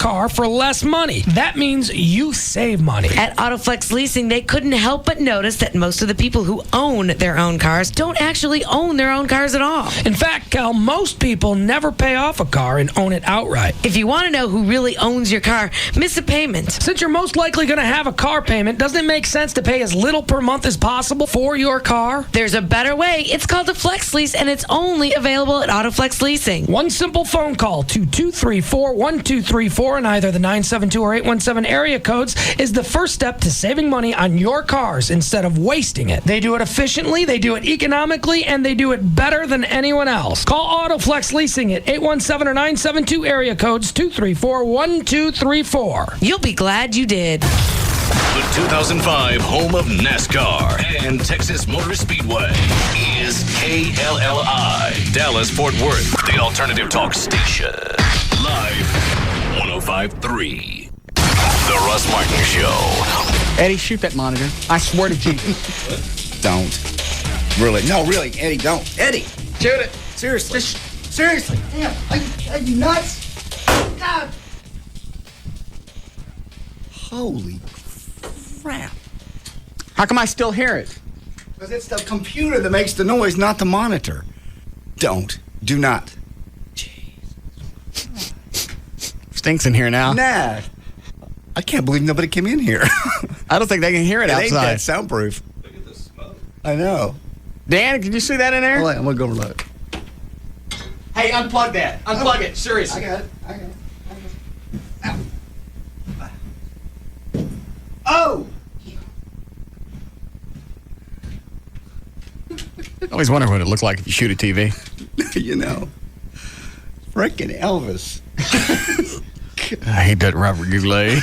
car for less money. That means you save money. At Autoflex Leasing, they couldn't help but notice that most of the people who own their own cars don't actually own their own cars at all. In fact, Cal, most people never pay off a car and own it outright. If you want to know who really owns your car, miss a payment. Since you're most likely going to have a car payment, doesn't it make sense to pay as little per month as possible for your car? There's a better way. It's called a Flex Lease, and it's only available at Autoflex Leasing. One simple phone call to 234-1234 in either the 972 or 817 area codes is the first step to saving money on your cars instead of wasting it. They do it efficiently, they do it economically, and they do it better than anyone else. Call Autoflex Leasing at 817 or 972 area codes 234-1234. You'll be glad you did. The 2005 home of NASCAR and Texas Motor Speedway is KLLI, Dallas-Fort Worth, the alternative talk station. Live 105.3. The Russ Martin Show. Eddie, shoot that monitor. I swear to Jesus. Don't. Really. No, really. Eddie, don't. Eddie. Shoot it. Seriously. Seriously. Damn. Are you nuts? God. Holy crap. How come I still hear it? Because it's the computer that makes the noise, not the monitor. Don't. Do not. Stinks in here now. Nah. I can't believe nobody came in here. I don't think they can hear it Ain't outside. that soundproof. Look at the smoke. I know. Dan, can you see that in there? Hold on, I'm going to go look. Hey, unplug that. Unplug it. Seriously. I got it. Ow. Oh! I always wonder what it looked like if you shoot a TV. You know. Frickin' Elvis. I hate that Robert Goulet.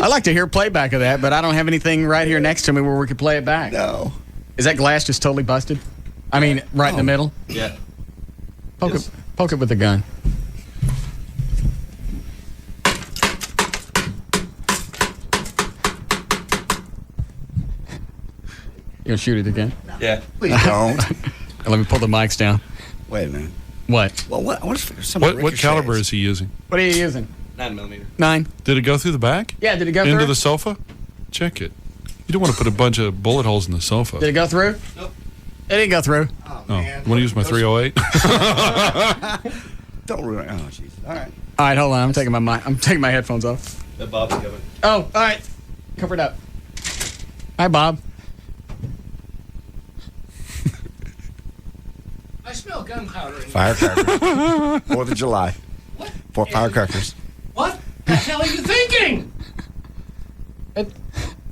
I like to hear playback of that, but I don't have anything right here next to me where we could play it back. No. Is that glass just totally busted? I mean, right in the middle? Yeah. Poke it with a gun. You gonna shoot it again? Yeah. Please don't. Let me pull the mics down. Wait a minute. What? Well, what? I want to figure something. What caliber is he using? What are you using? 9mm. 9. Did it go through the back? Yeah, did it go through? Into the sofa? Check it. You don't want to put a bunch of bullet holes in the sofa. Did it go through? Nope. It didn't go through. Oh, Oh, man. you want to use my 308? Don't ruin it. Oh, jeez. All right. All right, hold on. I'm taking my headphones off. The Bob's coming. Oh, all right. Cover it up. Hi, Bob. I smell gunpowder. Firecrackers. 4th of July. What? For firecrackers. What the hell are you thinking?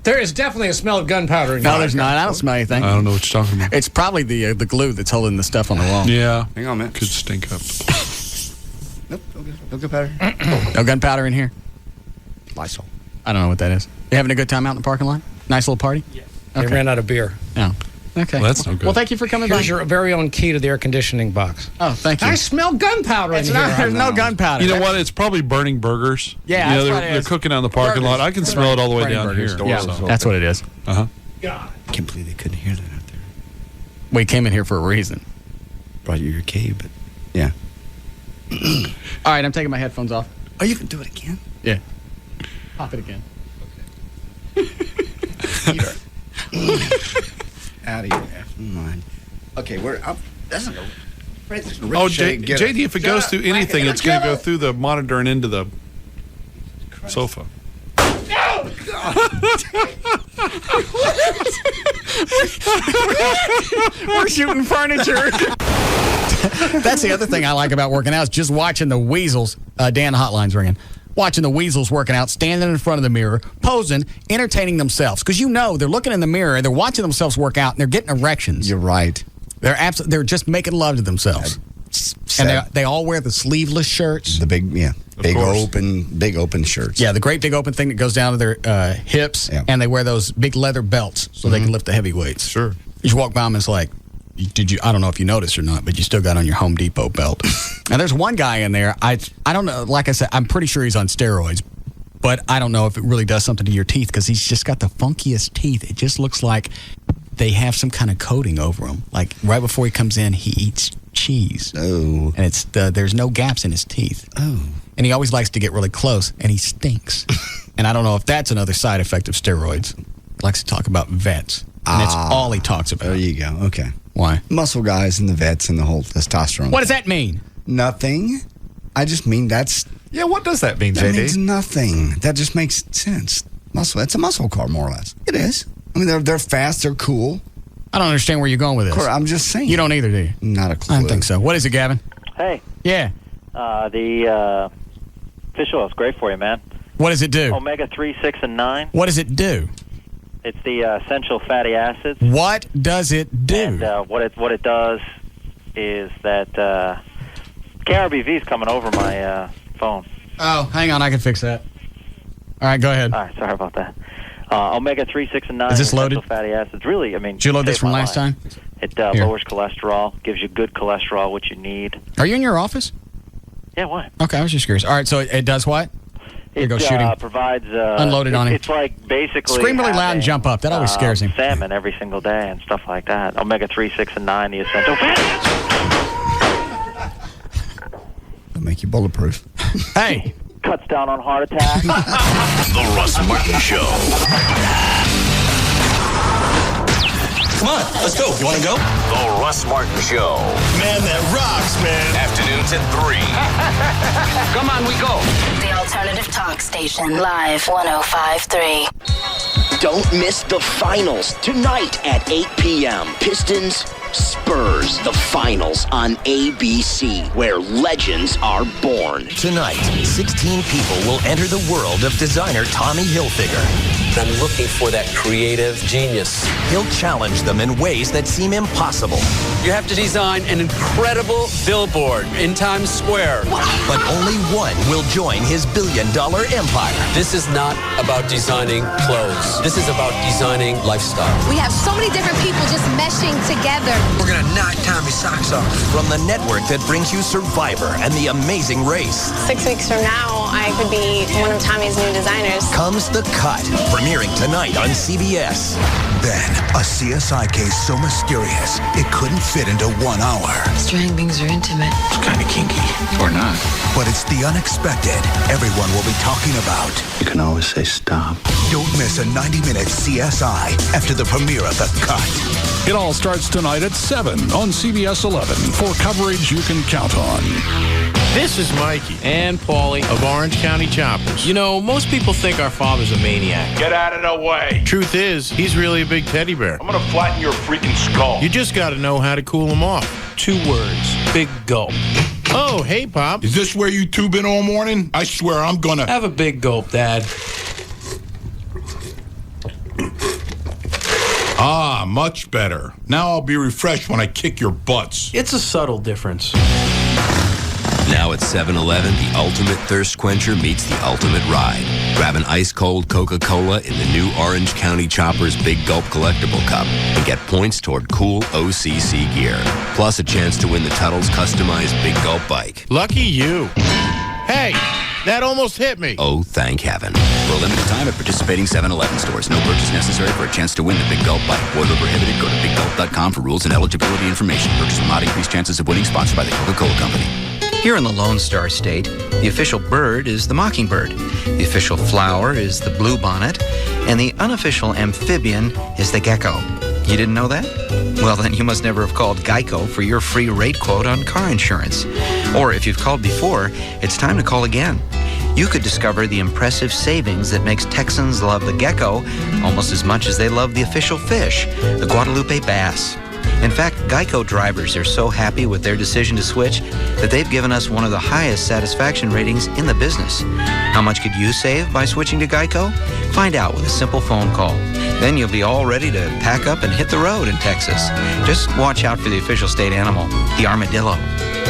There is definitely a smell of gunpowder in No, here. there's not. I don't smell anything. I don't know what you're talking about. It's probably the glue that's holding the stuff on the wall. Yeah. Hang on a minute. Could stink up. Nope. No good powder. No gunpowder in here? Lysol. I don't know what that is. You having a good time out in the parking lot? Nice little party? Yes. Okay. They ran out of beer. No. Okay. Well, that's no good. Well, thank you for coming by. Here's your very own key to the air conditioning box. Oh, thank you. I smell gunpowder in It's here. not, there's no gunpowder. You know what? It's probably burning burgers. Yeah, you know, that's what it they're is. cooking out in the parking lot. I can smell it all the way down here. Yeah, So. that's what it is. Uh-huh. God. I can't believe they couldn't hear that out there. We came in here for a reason. Brought you your key, but yeah. All right, I'm taking my headphones off. Oh, you can do it again? Yeah. Pop it again. Out of your effing mind. Okay, that's not going to Oh, JD, if it goes through anything, it's going to go through the monitor and into the sofa. We're shooting furniture. That's the other thing I like about working out is just watching the weasels. Dan, the hotline's ringing. Watching the weasels working out, standing in front of the mirror, posing, entertaining themselves. Because you know they're looking in the mirror, they're watching themselves work out, and they're getting erections. You're right. They're just making love to themselves. And they all wear the sleeveless shirts. The big, big open shirts. Yeah, the great big open thing that goes down to their hips, Yeah. and they wear those big leather belts so they can lift the heavy weights. Sure. You just walk by them and it's like, I don't know if you noticed or not, but you still got on your Home Depot belt. And there's one guy in there, I don't know, like I said, I'm pretty sure he's on steroids, but I don't know if it really does something to your teeth because he's just got the funkiest teeth. It just looks like they have some kind of coating over them. Like right before he comes in, he eats cheese. Oh. And there's no gaps in his teeth. Oh. and he always likes to get really close, and he stinks. And I don't know if that's another side effect of steroids. He likes to talk about vets, and that's all he talks about. There you go. Okay. Why? Muscle guys and the vets and the whole testosterone. What does that mean? Nothing. I just mean that's... Yeah, what does that mean, That JD? means nothing. That just makes sense. Muscle. It's a muscle car, more or less. It is. I mean, they're fast. They're cool. I don't understand where you're going with this. I'm just saying. You don't either, do you? Not a clue. I don't think so. What is it, Gavin? Hey. Yeah. The fish oil is great for you, man. What does it do? Omega 3, 6, and 9. What does it do? It's the essential fatty acids. What does it do? And what it does is that KRBV is coming over my phone. Oh, hang on. I can fix that. All right, go ahead. All right, sorry about that. Omega 3, 6, and 9. Is this loaded? Essential fatty acids. Really, I mean... Did you load this from last time? It lowers cholesterol, gives you good cholesterol, which you need. Are you in your office? Yeah, why? Okay, I was just curious. All right, so it does what? Here go shooting. Provides... Unload it on him. It's like basically... Scream really loud and jump up. That always scares him. Salmon every single day and stuff like that. Omega 3, 6, and 9, the essential fatty acids. It'll make you bulletproof. Hey! Cuts down on heart attacks. The Russ Martin Show. Come on, let's go. You want to go? The Russ Martin Show. Man, that rocks, man. Afternoons at 3. Come on, we go. The alternative talk station. Live 105.3. Don't miss the finals tonight at 8 p.m. Pistons, Spurs, the finals on ABC, where legends are born. Tonight, 16 people will enter the world of designer Tommy Hilfiger. I'm looking for that creative genius. He'll challenge them in ways that seem impossible. You have to design an incredible billboard in Times Square. But only one will join his billion-dollar empire. This is not about designing clothes. This is about designing lifestyle. We have so many different people just meshing together. We're gonna knock Tommy's socks off. From the network that brings you Survivor and The Amazing Race. 6 weeks from now, I could be one of Tommy's new designers. Comes The Cut, premiering tonight on CBS. Then, a CSI case so mysterious, it couldn't fit into 1 hour. Strange things are intimate. It's kind of kinky. Or not. But it's the unexpected everyone will be talking about. You can always say stop. Don't miss a 90-minute CSI after the premiere of The Cut. It all starts tonight at 7 on CBS 11 for coverage you can count on. This is Mikey and Paulie of Orange County Choppers. You know, most people think our father's a maniac. Get out of the way. Truth is, he's really a big teddy bear. I'm going to flatten your freaking skull. You just got to know how to cool him off. 2 words. Big gulp. Oh, hey, Pop. Is this where you two been all morning? I swear I'm going to... Have a big gulp, Dad. Ah, much better. Now I'll be refreshed when I kick your butts. It's a subtle difference. Now at 7-Eleven, the ultimate thirst quencher meets the ultimate ride. Grab an ice-cold Coca-Cola in the new Orange County Choppers Big Gulp Collectible Cup and get points toward cool OCC gear. Plus a chance to win the Tuttle's customized Big Gulp bike. Lucky you. Hey, that almost hit me. Oh, thank heaven. For a limited time at participating 7-Eleven stores. No purchase necessary for a chance to win the Big Gulp bike. Boiler prohibited. Go to biggulp.com for rules and eligibility information. Purchase will not increase chances of winning. Sponsored by the Coca-Cola Company. Here in the Lone Star State, the official bird is the mockingbird, the official flower is the bluebonnet, and the unofficial amphibian is the gecko. You didn't know that? Well, then you must never have called Geico for your free rate quote on car insurance. Or if you've called before, it's time to call again. You could discover the impressive savings that makes Texans love the gecko almost as much as they love the official fish, the Guadalupe bass. In fact, Geico drivers are so happy with their decision to switch that they've given us one of the highest satisfaction ratings in the business. How much could you save by switching to Geico? Find out with a simple phone call. Then you'll be all ready to pack up and hit the road in Texas. Just watch out for the official state animal, the armadillo.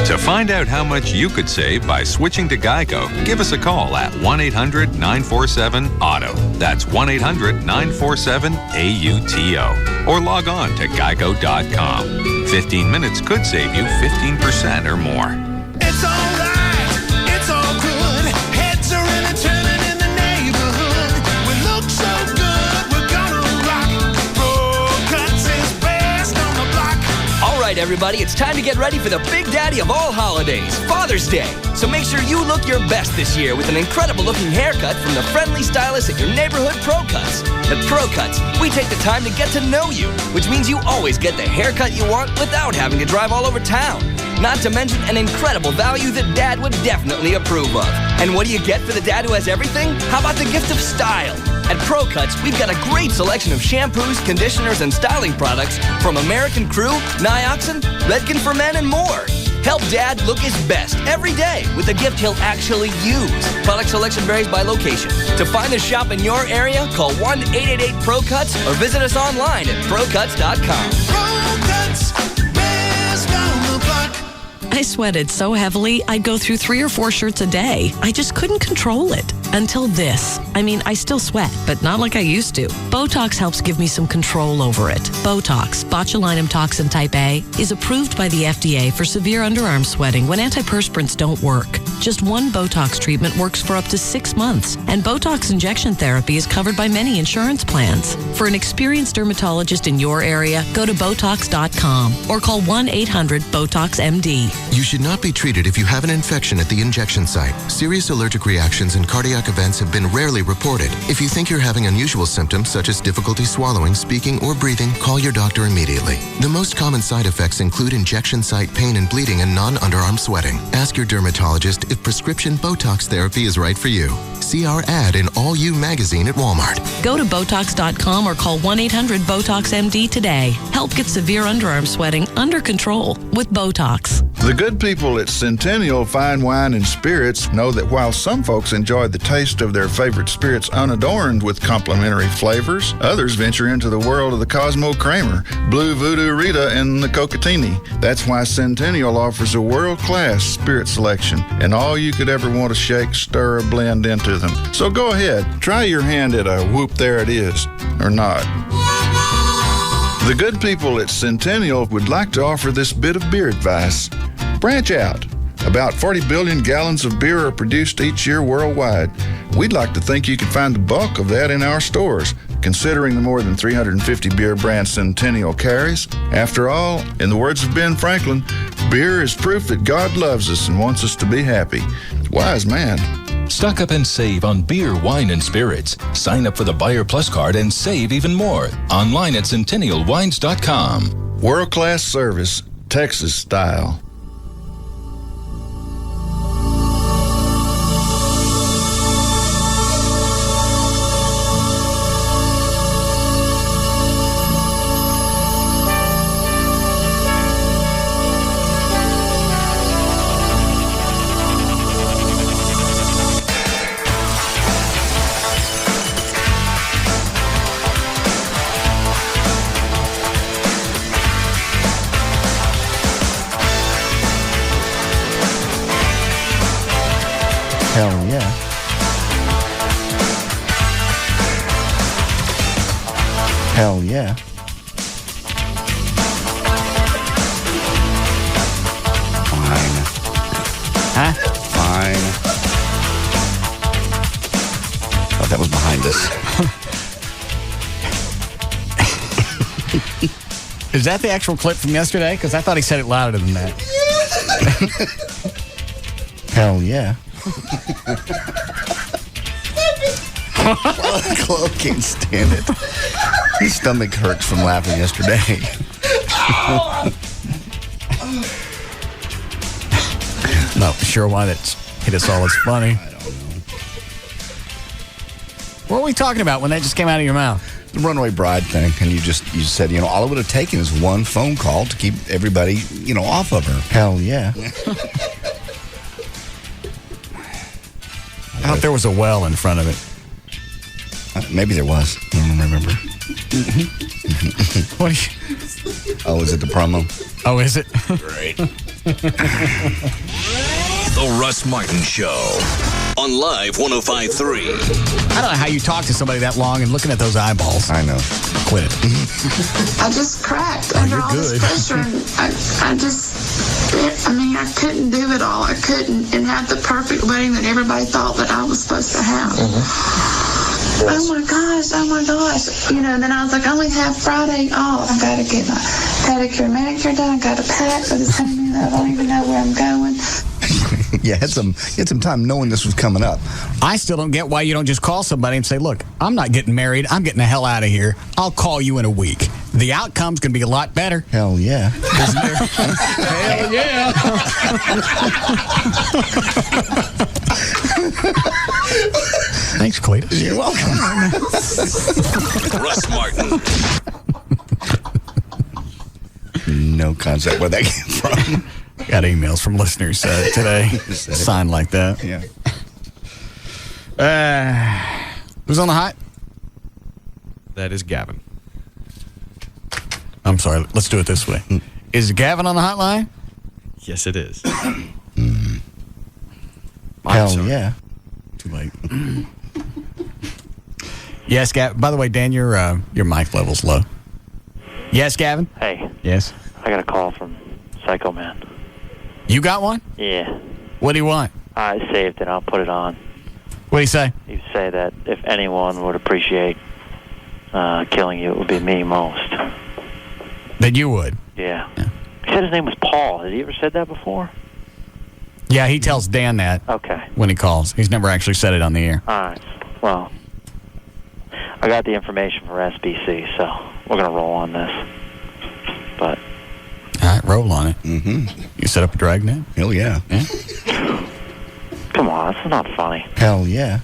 To find out how much you could save by switching to Geico, give us a call at 1-800-947-AUTO. That's 1-800-947-AUTO. Or log on to geico.com. 15 minutes could save you 15% or more. It's all right. It's all good. Heads are really turning in the neighborhood. We look so good. We're gonna rock. Roll Cuts is best on the block. All right, everybody. everybody, it's time to get ready for the big daddy of all holidays, Father's Day. So make sure you look your best this year with an incredible-looking haircut from the friendly stylist at your neighborhood Pro Cuts. At Pro Cuts, we take the time to get to know you, which means you always get the haircut you want without having to drive all over town. Not to mention an incredible value that Dad would definitely approve of. And what do you get for the dad who has everything? How about the gift of style? At Pro Cuts, we've got a great selection of shampoos, conditioners, and styling products from American Crew, Nioxin, Redken for Men, and more. Help Dad look his best every day with a gift he'll actually use. Product selection varies by location. To find the shop in your area, call 1-888-PRO-CUTS or visit us online at ProCuts.com. Pro Cuts, best on the block. I sweated so heavily, I'd go through 3 or 4 shirts a day. I just couldn't control it. Until this. I mean, I still sweat, but not like I used to. Botox helps give me some control over it. Botox, botulinum toxin type A, is approved by the FDA for severe underarm sweating when antiperspirants don't work. Just one Botox treatment works for up to 6 months, and Botox injection therapy is covered by many insurance plans. For an experienced dermatologist in your area, go to Botox.com or call 1-800-BOTOX-MD. You should not be treated if you have an infection at the injection site. Serious allergic reactions and cardiac events have been rarely reported. If you think you're having unusual symptoms such as difficulty swallowing, speaking, or breathing, call your doctor immediately. The most common side effects include injection site pain and bleeding and non-underarm sweating. Ask your dermatologist if prescription Botox therapy is right for you. See our ad in All You magazine at Walmart. Go to Botox.com or call 1-800-BOTOX-MD today. Help get severe underarm sweating under control with Botox. The good people at Centennial Fine Wine and Spirits know that while some folks enjoy the taste of their favorite spirits unadorned with complimentary flavors, others venture into the world of the Cosmo Kramer, Blue Voodoo Rita, and the Cocatini. That's why Centennial offers a world-class spirit selection and all you could ever want to shake, stir, or blend into them. So go ahead, try your hand at a whoop there it is, or not. The good people at Centennial would like to offer this bit of beer advice. Branch out. About 40 billion gallons of beer are produced each year worldwide. We'd like to think you could find the bulk of that in our stores, considering the more than 350 beer brands Centennial carries. After all, in the words of Ben Franklin, beer is proof that God loves us and wants us to be happy. Wise man. Stock up and save on beer, wine, and spirits. Sign up for the Buyer Plus card and save even more. Online at CentennialWines.com. World-class service, Texas style. Hell yeah. Hell yeah. Fine. Huh? Fine. Thought that was behind us. Is that the actual clip from yesterday? Because I thought he said it louder than that. Hell yeah. Chloe can't stand it. His stomach hurts from laughing yesterday. Not sure why that's hit us all as funny. I don't know. What were we talking about when that just came out of your mouth? The runaway bride thing, and you said, all it would have taken is one phone call to keep everybody, off of her. Hell yeah. I thought there was a well in front of it. Maybe there was. I don't remember. What are you? Oh, is it the promo? Oh, is it? Great. The Russ Martin Show on Live 105.3. I don't know how you talk to somebody that long and looking at those eyeballs. I know. Quit it. I just cracked under all this pressure, and I couldn't do it all. I couldn't and have the perfect wedding that everybody thought that I was supposed to have. Oh my gosh. And then I was like, I only have Friday off. I gotta get my pedicure, manicure done. Got a pack for the same I don't even know where I'm going. Yeah, had some time knowing this was coming up. I still don't get why you don't just call somebody and say, look, I'm not getting married. I'm getting the hell out of here. I'll call you in a week. The outcome's going to be a lot better. Hell yeah. Hell yeah. Thanks, Cletus. You're welcome. Russ Martin. No concept where that came from. Got emails from listeners today. Signed like that. Yeah. Who's on the hot? That is Gavin. I'm sorry. Let's do it this way. Is Gavin on the hotline? Yes, it is. Hell yeah. Too late. Yes, Gavin. By the way, Dan, your mic level's low. Yes, Gavin? Hey. Yes. I got a call from Psycho Man. You got one? Yeah. What do you want? I saved it. I'll put it on. What do you say? You say that if anyone would appreciate killing you, it would be me most. That you would? Yeah. He said his name was Paul. Has he ever said that before? Yeah, he tells Dan that. Okay. When he calls. He's never actually said it on the air. All right. Well, I got the information for SBC, so we're going to roll on this. But... All right, roll on it. Mm-hmm. You set up a dragnet? Hell yeah. Come on, it's not funny. Hell yeah.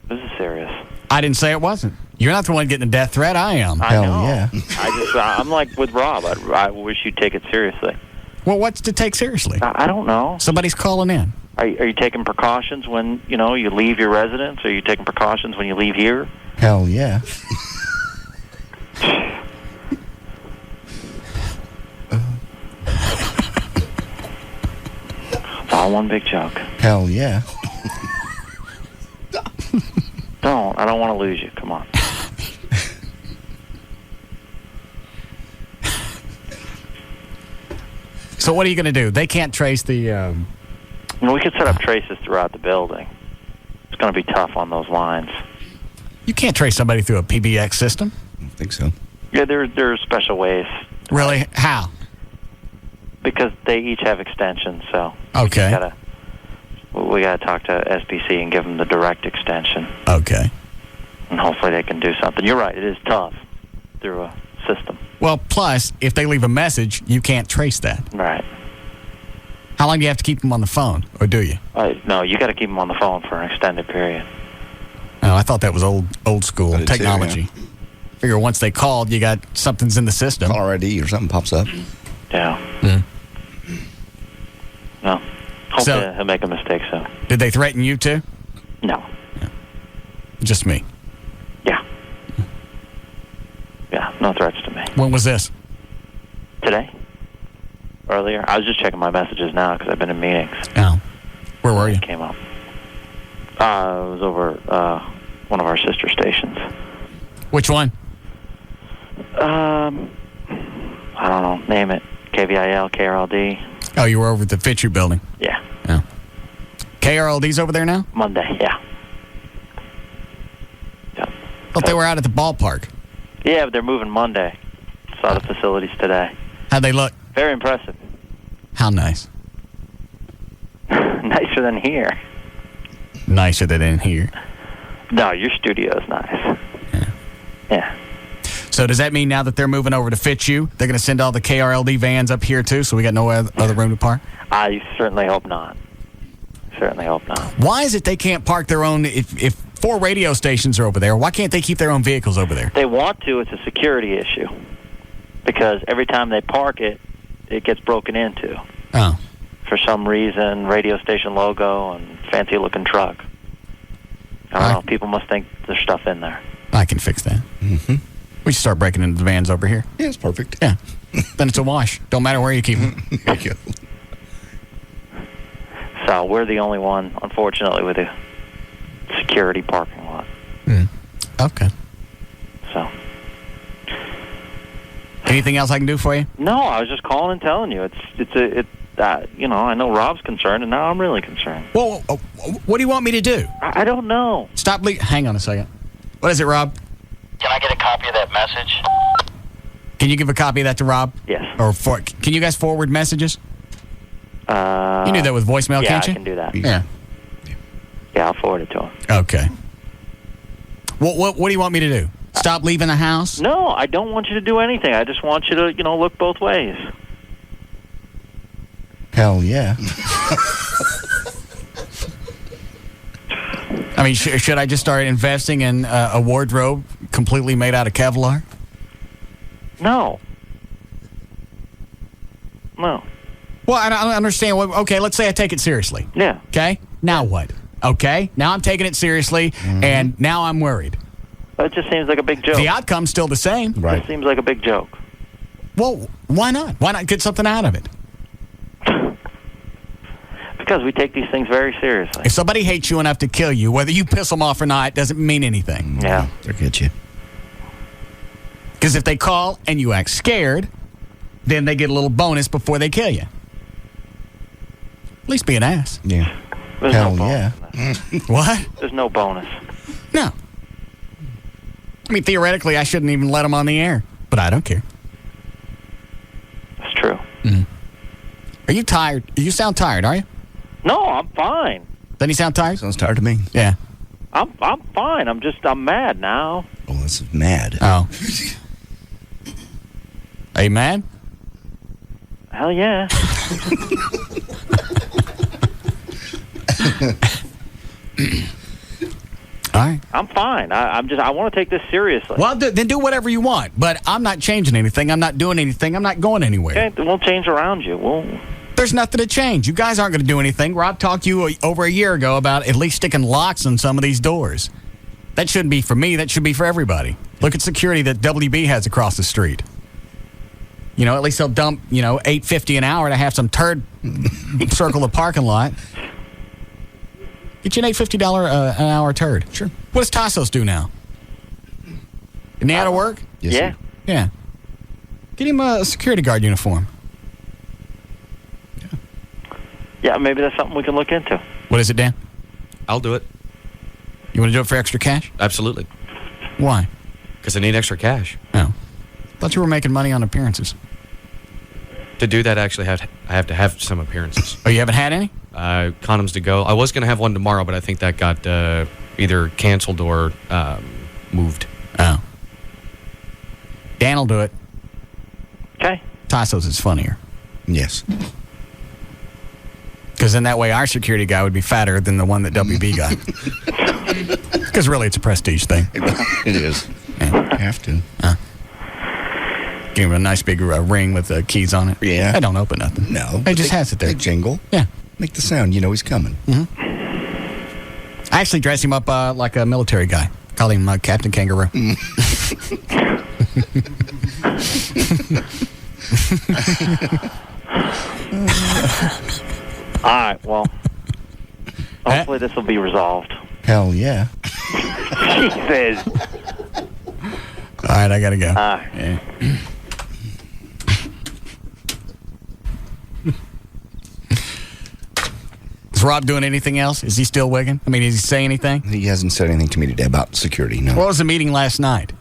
This is serious. I didn't say it wasn't. You're not the one getting a death threat. I am. I know. yeah. I'm like with Rob. I wish you'd take it seriously. Well, what's to take seriously? I don't know. Somebody's calling in. Are you taking precautions when, you leave your residence? Are you taking precautions when you leave here? Hell yeah. It's all one big joke. Hell yeah. I don't want to lose you. Come on. So what are you going to do? They can't trace the... We could set up traces throughout the building. It's going to be tough on those lines. You can't trace somebody through a PBX system? I don't think so. Yeah, there are special ways. Really? How? Because they each have extensions, so... Okay. We got to talk to SBC and give them the direct extension. Okay. And hopefully they can do something. You're right, it is tough through a system. Well, plus, if they leave a message, you can't trace that. Right. How long do you have to keep them on the phone, or do you? No, you got to keep them on the phone for an extended period. Oh, I thought that was old school technology. Too, yeah. Figure once they called, you got something's in the system. Caller ID or something pops up. Yeah. No. Hopefully he'll make a mistake soon. Did they threaten you too? No. Just me? Yeah. Yeah, no threats to me. When was this? Today? Earlier? I was just checking my messages now because I've been in meetings. Oh. Where were you? It came up. It was over one of our sister stations. Which one? I don't know. Name it. KVIL, KRLD. Oh, you were over at the Fitchew building? Yeah. Oh. KRLD's over there now? Monday, yeah. Thought they were out at the ballpark. Yeah, but they're moving Monday. Saw the facilities today. How'd they look? Very impressive. How nice? Nicer than here. Nicer than in here. No, your studio's nice. Yeah. So does that mean now that they're moving over to Fitchew, they're going to send all the KRLD vans up here too, so we got no other room to park? I certainly hope not. Certainly hope not. Why is it they can't park their own, if 4 radio stations are over there, why can't they keep their own vehicles over there? They want to. It's a security issue. Because every time they park it, it gets broken into. Oh. For some reason, radio station logo and fancy-looking truck. I don't know. People must think there's stuff in there. I can fix that. Mm-hmm. We should start breaking into the vans over here. Yeah, it's perfect. Yeah. Then it's a wash. Don't matter where you keep them. There you go. So we're the only one, unfortunately, with a security parking lot. Okay. So. Anything else I can do for you? No, I was just calling and telling you. I know Rob's concerned, and now I'm really concerned. Well, what do you want me to do? I don't know. Hang on a second. What is it, Rob? Can I get a copy of that message? Can you give a copy of that to Rob? Yes. Or can you guys forward messages? You knew that with voicemail, can't you? Yeah, I can do that. Yeah. Yeah, I'll forward it to him. Okay. What do you want me to do? Stop leaving the house? No, I don't want you to do anything. I just want you to, look both ways. Hell yeah. I mean, should I just start investing in a wardrobe completely made out of Kevlar? No. No. Well, I don't understand. Okay, let's say I take it seriously. Yeah. Okay? Now what? Okay? Now I'm taking it seriously, and now I'm worried. It just seems like a big joke. The outcome's still the same. Right. It seems like a big joke. Well, why not? Why not get something out of it? Because we take these things very seriously. If somebody hates you enough to kill you, whether you piss them off or not, doesn't mean anything. Yeah. They'll get you. Because if they call and you act scared, then they get a little bonus before they kill you. At least be an ass. Yeah. There's Hell no yeah. What? There's no bonus. No. I mean, theoretically, I shouldn't even let them on the air, but I don't care. That's true. Are you tired? You sound tired, are you? No, I'm fine. Doesn't he sound tired? Sounds tired to me. Yeah. I'm fine. I'm mad now. Oh, that's mad. Oh. Are you mad? Hell yeah. All right. I'm fine. I want to take this seriously. Well, then do whatever you want. But I'm not changing anything. I'm not doing anything. I'm not going anywhere. Okay, then we'll change around you. There's nothing to change. You guys aren't going to do anything. Rob talked to you over a year ago about at least sticking locks on some of these doors. That shouldn't be for me. That should be for everybody. Look at security that WB has across the street. At least they'll dump, $8.50 an hour to have some turd circle the parking lot. Get you an $8.50 an hour turd. Sure. What does Tassos do now? Isn't he out of work? Yes, yeah. sir. Yeah. Get him a security guard uniform. Yeah, maybe that's something we can look into. What is it, Dan? I'll do it. You want to do it for extra cash? Absolutely. Why? Because I need extra cash. Oh. Thought you were making money on appearances. To do that, actually, I have to have some appearances. Oh, you haven't had any? Condoms to go. I was going to have one tomorrow, but I think that got either canceled or moved. Oh. Dan will do it. Okay. Tassos is funnier. Yes. Because then that way our security guy would be fatter than the one that WB got. Because really it's a prestige thing. It is. Yeah. Have to. Give him a nice big ring with keys on it. Yeah. I don't open nothing. No. It just has it there. They jingle. Yeah. Make the sound. You know he's coming. I actually dress him up like a military guy. Call him Captain Kangaroo. All right, well, hopefully this will be resolved. Hell yeah. Jesus. All right, I got to go. Yeah. Is Rob doing anything else? Is he still wigging? I mean, did he say anything? He hasn't said anything to me today about security, no. What was the meeting last night?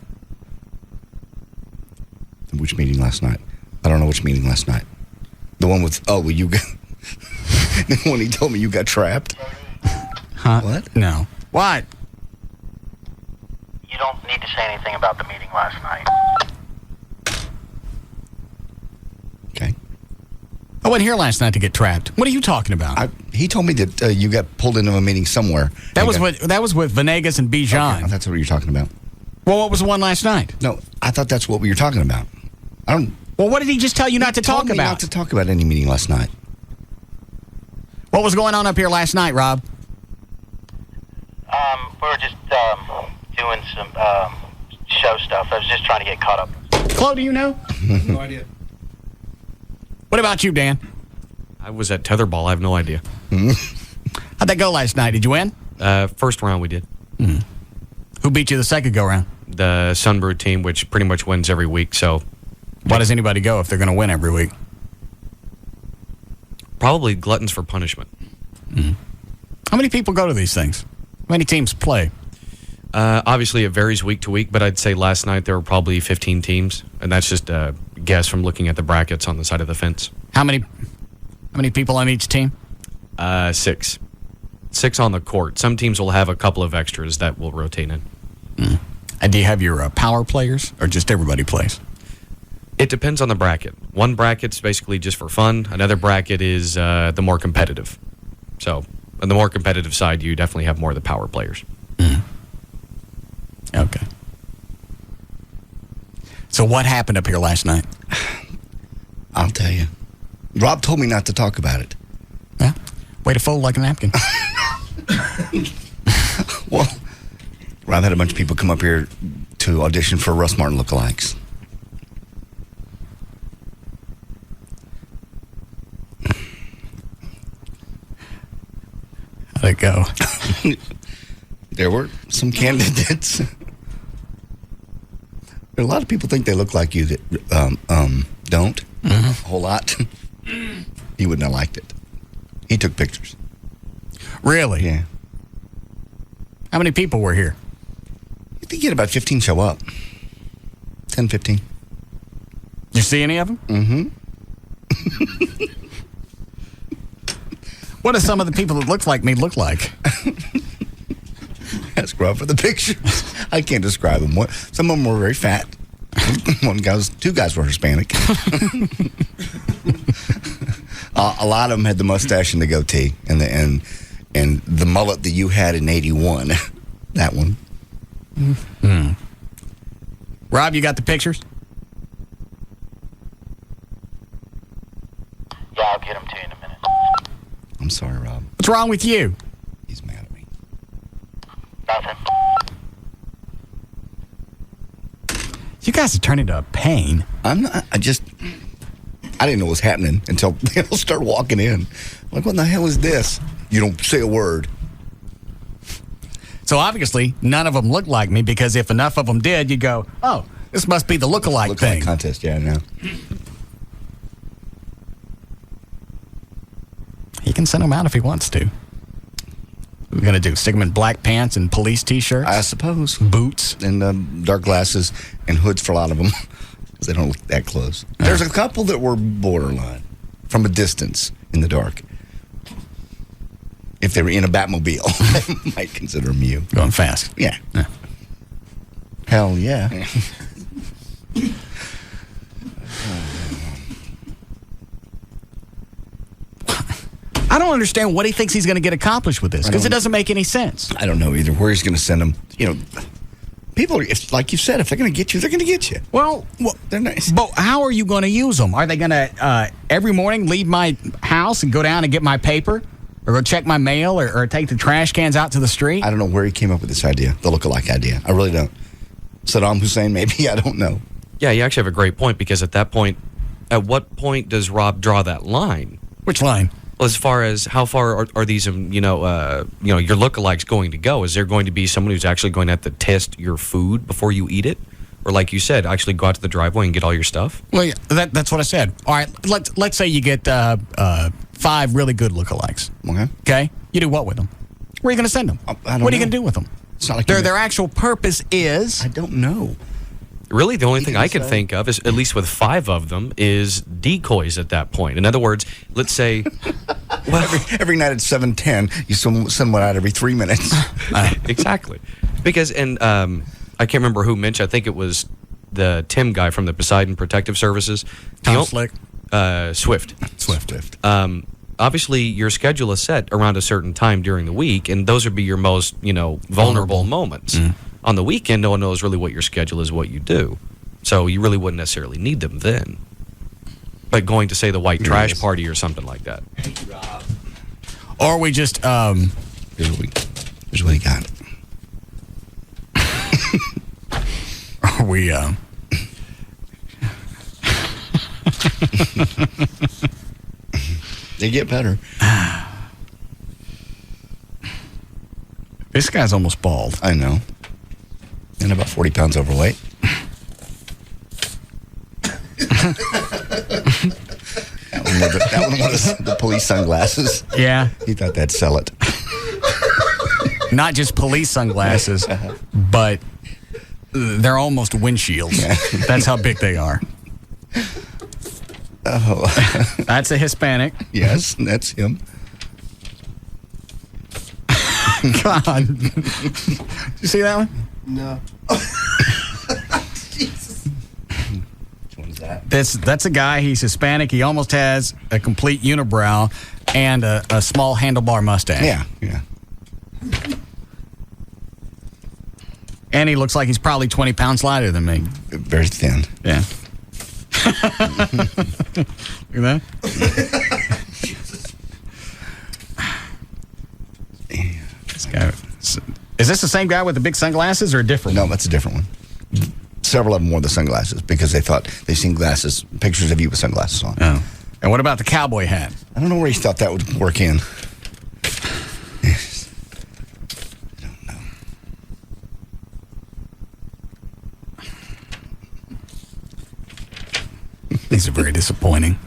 Which meeting last night? I don't know which meeting last night. The one with, you got, the one he told me you got trapped. Huh? What? No. What? You don't need to say anything about the meeting last night. Okay. I wasn't here last night to get trapped. What are you talking about? He told me that you got pulled into a meeting somewhere. That was with Venegas and Bijan. Okay, that's what you're talking about. Well, what was the one last night? No, I thought that's what we were talking about. I don't. Well, what did he just tell you not to talk about? Not to talk about any meeting last night. What was going on up here last night, Rob? We were just doing some show stuff. I was just trying to get caught up. Chloe, do you know? No idea. What about you, Dan? I was at tetherball. I have no idea. How'd that go last night? Did you win? First round we did. Who beat you the second go-round? The Sunbird team, which pretty much wins every week. So, why does anybody go if they're going to win every week? Probably gluttons for punishment. How many people go to these things? How many teams play? Obviously, it varies week to week, but I'd say last night there were probably 15 teams, and that's just a guess from looking at the brackets on the side of the fence. How many people on each team? 6. 6 on the court. Some teams will have a couple of extras that will rotate in. And do you have your power players, or just everybody plays? It depends on the bracket. One bracket's basically just for fun. Another bracket is the more competitive. So, on the more competitive side, you definitely have more of the power players. Okay. So what happened up here last night? I'll tell you. Rob told me not to talk about it. Yeah. Way to fold like a napkin. Well, Rob had a bunch of people come up here to audition for Russ Martin lookalikes. How'd it go? There were some candidates. A lot of people think they look like you that don't. A whole lot. He wouldn't have liked it. He took pictures. Really? Yeah. How many people were here? I think you had about 15 show up. 10, 15. You see any of them? Mm-hmm. What do some of the people that look like me look like? Ask Rob for the pictures. I can't describe them. Some of them were very fat. Two guys were Hispanic. A lot of them had the mustache and the goatee, and the mullet that you had in '81. That one. Rob, you got the pictures? Yeah, I'll get them to you in a minute. I'm sorry, Rob. What's wrong with you? He's mad at me. Nothing. You guys are turning into a pain. I'm not. I didn't know what was happening until they all start walking in. Like, what the hell is this? You don't say a word. So obviously, none of them look like me, because if enough of them did, you'd go, oh, this must be the lookalike thing. Contest, yeah, I know. He can send them out if he wants to. What are we going to do? Stick them in black pants and police T-shirts? I suppose. Boots? And dark glasses and hoods for a lot of them. Because they don't look that close. There's a couple that were borderline from a distance in the dark. If they were in a Batmobile, I might consider them you. Going fast. Yeah. Hell yeah. I don't understand what he thinks he's going to get accomplished with this, because it doesn't make any sense. I don't know either where he's going to send them. People, like you said, if they're going to get you, they're going to get you. Well, they're nice. But how are you going to use them? Are they going to every morning leave my house and go down and get my paper? Or go check my mail, or take the trash cans out to the street? I don't know where he came up with this idea, the lookalike idea. I really don't. Saddam Hussein, maybe? I don't know. Yeah, you actually have a great point, because at that point, at what point does Rob draw that line? Which line? Well, as far as how far are these, your lookalikes going to go? Is there going to be someone who's actually going to have to test your food before you eat it? Or like you said, actually go out to the driveway and get all your stuff? Well, yeah, that's what I said. All right, let's say you get 5 really good lookalikes. Okay? You do what with them? Where are you going to send them? What are you going to do with them? It's not like their actual purpose is... I don't know. Really, the only thing I can think of is, at least with 5 of them, is decoys at that point. In other words, let's say... well, every night at 7:10, you send one out every 3 minutes. Exactly. Because, I can't remember who mentioned, I think it was the Tim guy from the Poseidon Protective Services. Tom Slick? Swift. Swift. Obviously, your schedule is set around a certain time during the week, and those would be your most, vulnerable moments. On the weekend, no one knows really what your schedule is, what you do. So you really wouldn't necessarily need them then. Like going to, say, the white trash party or something like that. Thank you, Rob. Or we just... Here's what he got. Are we... They get better. This guy's almost bald. I know. And about 40 pounds overweight. That one was the police sunglasses. Yeah. He thought that'd sell it. not just police sunglasses, but they're almost windshields. That's how big they are. Oh. That's a Hispanic. Yes, that's him. God. Did you see that one? No. Jesus. Which one's that? That's a guy. He's Hispanic. He almost has a complete unibrow and a small handlebar mustache. Yeah. And he looks like he's probably 20 pounds lighter than me. Very thin. Yeah. Look at that. This guy, is this the same guy with the big sunglasses or a different one? No, that's a different one. Several of them wore the sunglasses because they thought they seen pictures of you with sunglasses on. Oh. And what about the cowboy hat? I don't know where he thought that would work in. I don't know. These are very disappointing.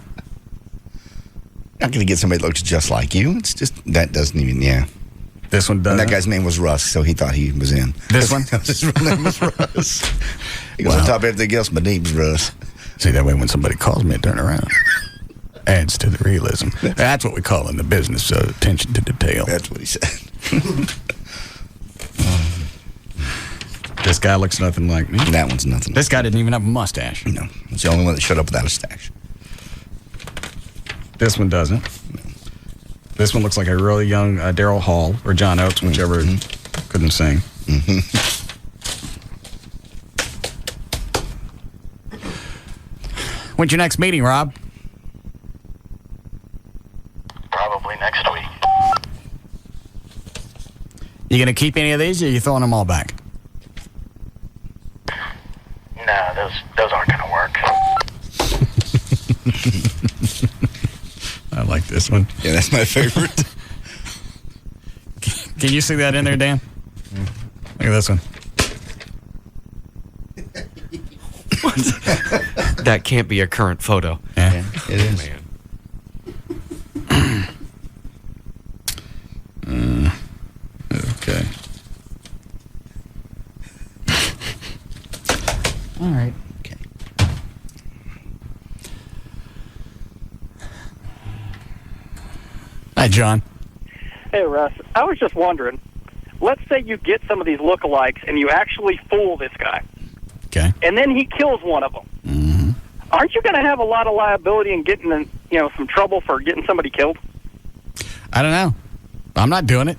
Not going to get somebody that looks just like you. It's just, that doesn't even, yeah. This one does. And that guy's name was Russ, so he thought he was in. This one? His real name was Russ. He goes, on top of everything else, my name's Russ. See, that way when somebody calls me, I turn around. Adds to the realism. That's what we call in the business, attention to detail. That's what he said. This guy looks nothing like me. That one's nothing. This guy didn't even have a mustache. No, it's the only one that showed up without a stash. This one doesn't. This one looks like a really young Daryl Hall or John Oates, whichever couldn't sing. When's your next meeting, Rob? Probably next week. You gonna keep any of these, or are you throwing them all back? No, those aren't going to work. I like this one. Yeah, that's my favorite. Can you see that in there, Dan? Look at this one. That can't be a current photo. Yeah, it is. Man. Okay. All right. Okay. Hi, John. Hey, Russ. I was just wondering, let's say you get some of these lookalikes and you actually fool this guy. Okay. And then he kills one of them. Mm-hmm. Aren't you going to have a lot of liability and getting in, some trouble for getting somebody killed? I don't know. I'm not doing it.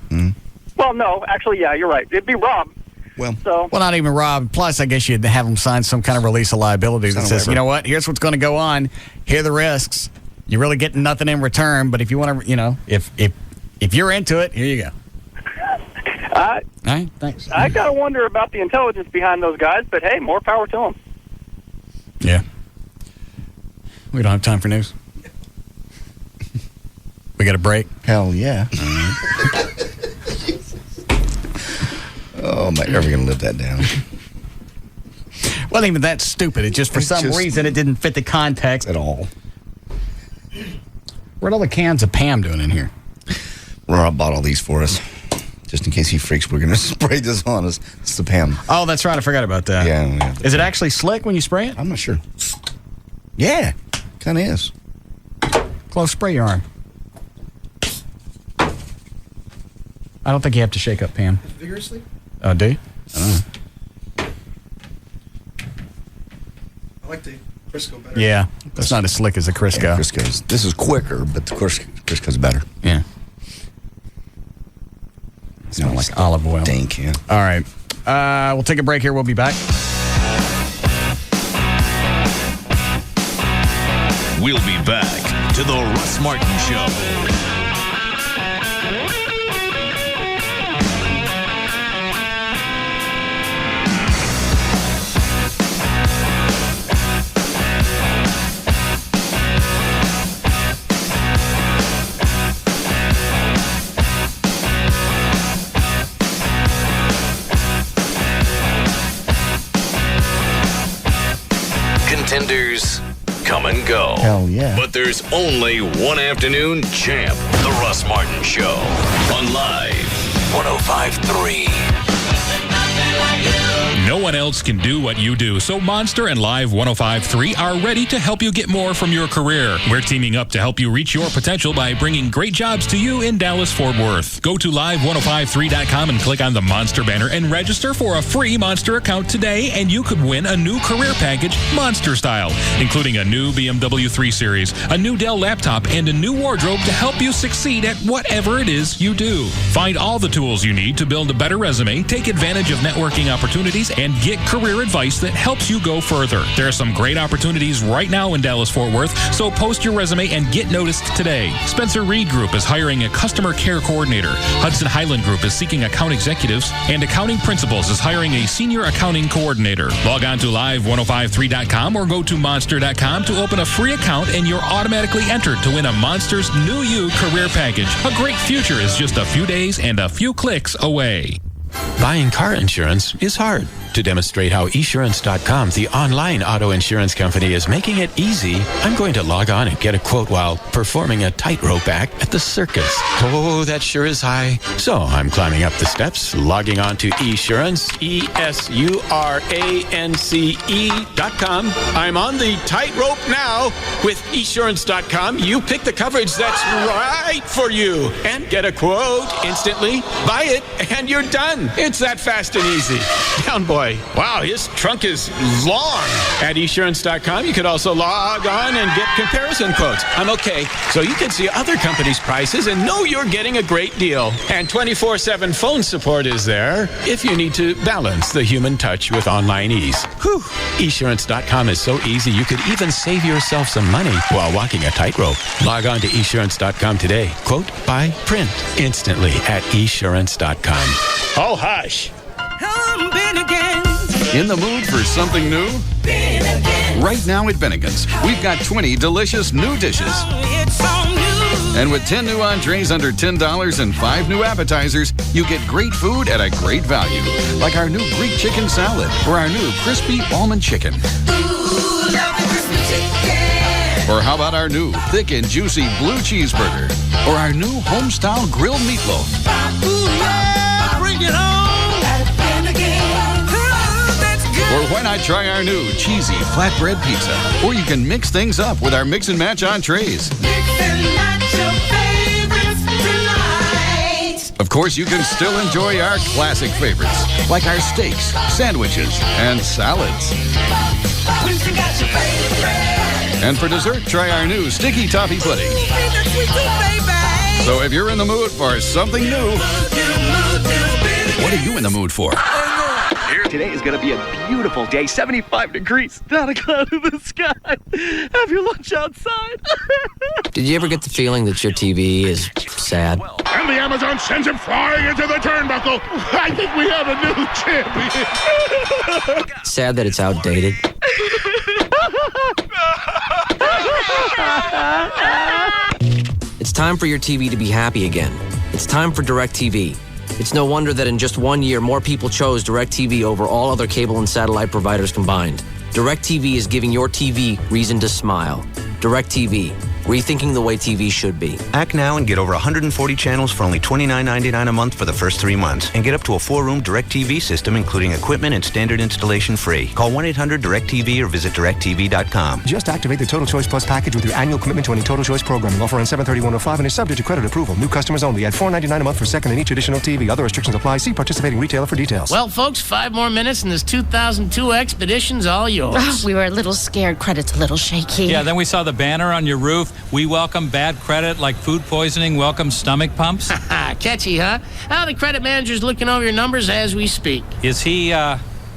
Well, no. Actually, yeah, you're right. It'd be Rob. Well, not even Rob. Plus, I guess you'd have him sign some kind of release of liability that says, you know what, here's what's going to go on. Here are the risks. You're really getting nothing in return, but if you want to, if you're into it, here you go. All right, thanks. I got to wonder about the intelligence behind those guys, but hey, more power to them. Yeah. We don't have time for news. We got a break? Hell yeah. Oh, am I ever going to live that down? Well, even that's stupid. It's just for some reason it didn't fit the context at all. What are all the cans of Pam doing in here? Rob bought all these for us. Just in case he freaks, we're going to spray this on us. It's the Pam. Oh, that's right. I forgot about that. Yeah. Is it actually slick when you spray it? I'm not sure. Yeah, kind of is. Close, spray your arm. I don't think you have to shake up Pam. Vigorously? Do you? I don't know. I like the Crisco better. Yeah, that's not as slick as the Crisco. Yeah, Crisco's. This is quicker, but the Crisco's better. Yeah. It smells like olive oil. Dink, yeah. All right. We'll take a break here. We'll be back. We'll be back to the Russ Martin Show. Contenders come and go. Hell yeah. But there's only one afternoon champ. The Russ Martin Show on Live 105.3. No one else can do what you do, so Monster and Live 105.3 are ready to help you get more from your career. We're teaming up to help you reach your potential by bringing great jobs to you in Dallas-Fort Worth. Go to live1053.com and click on the Monster banner and register for a free Monster account today, and you could win a new career package, Monster style, including a new BMW 3 Series, a new Dell laptop, and a new wardrobe to help you succeed at whatever it is you do. Find all the tools you need to build a better resume, take advantage of networking opportunities, and get career advice that helps you go further. There are some great opportunities right now in Dallas-Fort Worth, so post your resume and get noticed today. Spencer Reed Group is hiring a customer care coordinator. Hudson Highland Group is seeking account executives, and Accounting Principles is hiring a senior accounting coordinator. Log on to live1053.com or go to monster.com to open a free account, and you're automatically entered to win a Monster's New You career package. A great future is just a few days and a few clicks away. Buying car insurance is hard. To demonstrate how esurance.com, the online auto insurance company, is making it easy, I'm going to log on and get a quote while performing a tightrope act at the circus. Oh, that sure is high. So I'm climbing up the steps, logging on to esurance, esurance.com. I'm on the tightrope now. With esurance.com, you pick the coverage that's right for you and get a quote instantly, buy it, and you're done. It's that fast and easy. Down, boy. Wow, his trunk is long. At esurance.com, you could also log on and get comparison quotes. I'm okay. So you can see other companies' prices and know you're getting a great deal. And 24/7 phone support is there if you need to balance the human touch with online ease. Whew. Esurance.com is so easy, you could even save yourself some money while walking a tightrope. Log on to esurance.com today. Quote, buy, print instantly at esurance.com. Oh, hush. In the mood for something new? Right now at Bennigan's, we've got 20 delicious new dishes. And with 10 new entrees under $10 and 5 new appetizers, you get great food at a great value. Like our new Greek chicken salad or our new crispy almond chicken. Or how about our new thick and juicy blue cheeseburger? Or our new home-style grilled meatloaf? Bring it on! Or why not try our new cheesy flatbread pizza? Or you can mix things up with our mix and match entrees. Mix and match your favorites tonight. Of course, you can still enjoy our classic favorites, like our steaks, sandwiches, and salads. And for dessert, try our new sticky toffee pudding. So if you're in the mood for something new, what are you in the mood for? Today is going to be a beautiful day, 75 degrees, not a cloud in the sky. Have your lunch outside. Did you ever get the feeling that your TV is sad? And the Amazon sends him flying into the turnbuckle. I think we have a new champion. Sad that it's outdated? It's time for your TV to be happy again. It's time for DirecTV. It's no wonder that in just 1 year, more people chose DirecTV over all other cable and satellite providers combined. DirecTV is giving your TV reason to smile. DirecTV, rethinking the way TV should be. Act now and get over 140 channels for only $29.99 a month for the first 3 months. And get up to a 4-room DirecTV system, including equipment and standard installation free. Call 1-800-DirecTV or visit DirecTV.com. Just activate the Total Choice Plus package with your annual commitment to any Total Choice programming. Offer on 7/30/105 and is subject to credit approval. New customers only. At $4.99 a month for second and each additional TV. Other restrictions apply. See participating retailer for details. Well, folks, 5 more minutes and this 2002 Expedition's all yours. We were a little scared. Credit's a little shaky. Yeah, then we saw the banner on your roof. We welcome bad credit like food poisoning, welcome stomach pumps. Catchy, huh? Well, the credit manager's looking over your numbers as we speak. Is he,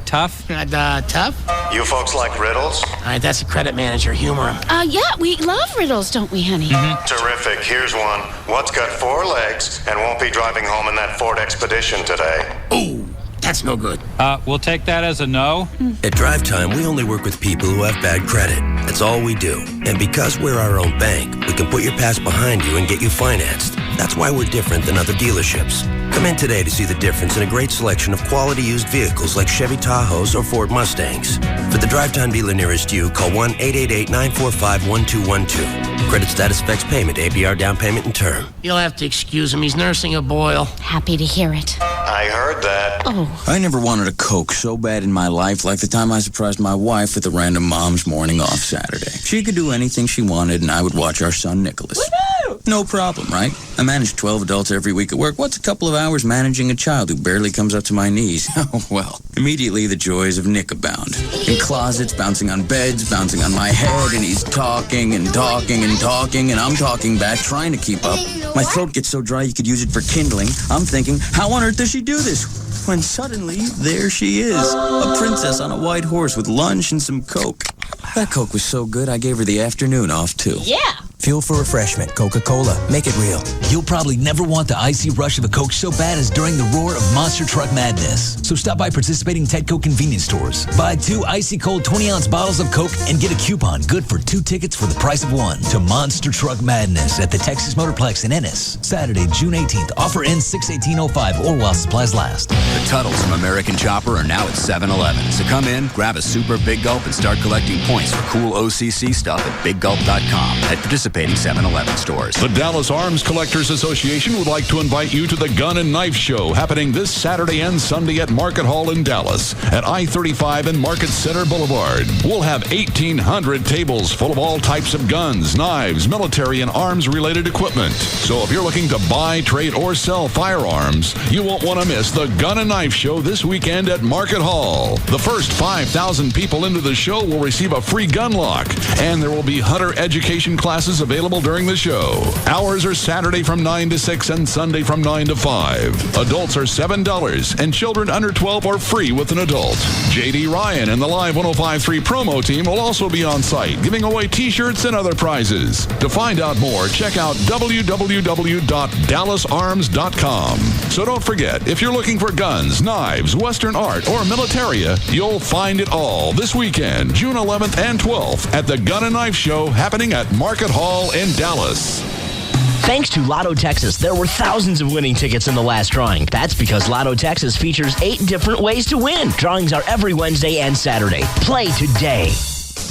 tough? Tough? You folks like riddles? All right, that's the credit manager. Humor him. Yeah, we love riddles, don't we, honey? Terrific. Here's one. What's got 4 legs and won't be driving home in that Ford Expedition today? Ooh, that's no good. We'll take that as a no. At Drive Time, we only work with people who have bad credit. That's all we do. And because we're our own bank, we can put your past behind you and get you financed. That's why we're different than other dealerships. Come in today to see the difference in a great selection of quality used vehicles like Chevy Tahoes or Ford Mustangs. For the drive-time dealer nearest you, call 1-888-945-1212. Credit status affects payment, APR down payment and term. You'll have to excuse him. He's nursing a boil. Happy to hear it. I heard that. Oh. I never wanted a Coke so bad in my life like the time I surprised my wife with a random mom's morning off Saturday. She could do anything she wanted and I would watch our son Nicholas. Woo-hoo! No problem, right? I manage 12 adults every week at work. What's a couple of hours managing a child who barely comes up to my knees? Oh, well. Immediately the joys of Nick abound. In closets, bouncing on beds, bouncing on my head, and he's talking and talking and talking, and I'm talking back, trying to keep up. My throat gets so dry you could use it for kindling. I'm thinking, how on earth does she do this? When suddenly, there she is. A princess on a white horse with lunch and some Coke. That Coke was so good, I gave her the afternoon off, too. Yeah. Fuel for refreshment, Coca-Cola. Make it real. You'll probably never want the icy rush of a Coke so bad as during the roar of Monster Truck Madness. So stop by participating Tedco convenience stores. Buy 2 icy cold 20-ounce bottles of Coke and get a coupon good for 2 tickets for the price of 1 to Monster Truck Madness at the Texas Motorplex in Ennis. Saturday, June 18th. Offer ends 6/18/05 or while supplies last. The Tuttles from American Chopper are now at 7-Eleven. So come in, grab a super big gulp, and start collecting points for cool OCC stuff at biggulp.com at participating 7-Eleven stores. The Dallas Arms Collectors Association would like to invite you to the Gun and Knife Show happening this Saturday and Sunday at Market Hall in Dallas at I-35 and Market Center Boulevard. We'll have 1,800 tables full of all types of guns, knives, military, and arms-related equipment. So if you're looking to buy, trade, or sell firearms, you won't want to miss the Gun and Knife Show this weekend at Market Hall. The first 5,000 people into the show will receive a free gun lock, and there will be hunter education classes available during the show. Hours are Saturday from 9 to 6 and Sunday from 9 to 5. Adults are $7, and children under 12 are free with an adult. J.D. Ryan and the Live 105.3 promo team will also be on site, giving away T-shirts and other prizes. To find out more, check out www.dallasarms.com. So don't forget, if you're looking for guns, knives, Western art, or militaria, you'll find it all this weekend, June 11th and 12th, at the Gun and Knife Show happening at Market Hall in Dallas. Thanks to Lotto Texas, there were thousands of winning tickets in the last drawing. That's because Lotto Texas features 8 different ways to win. Drawings are every Wednesday and Saturday. Play today.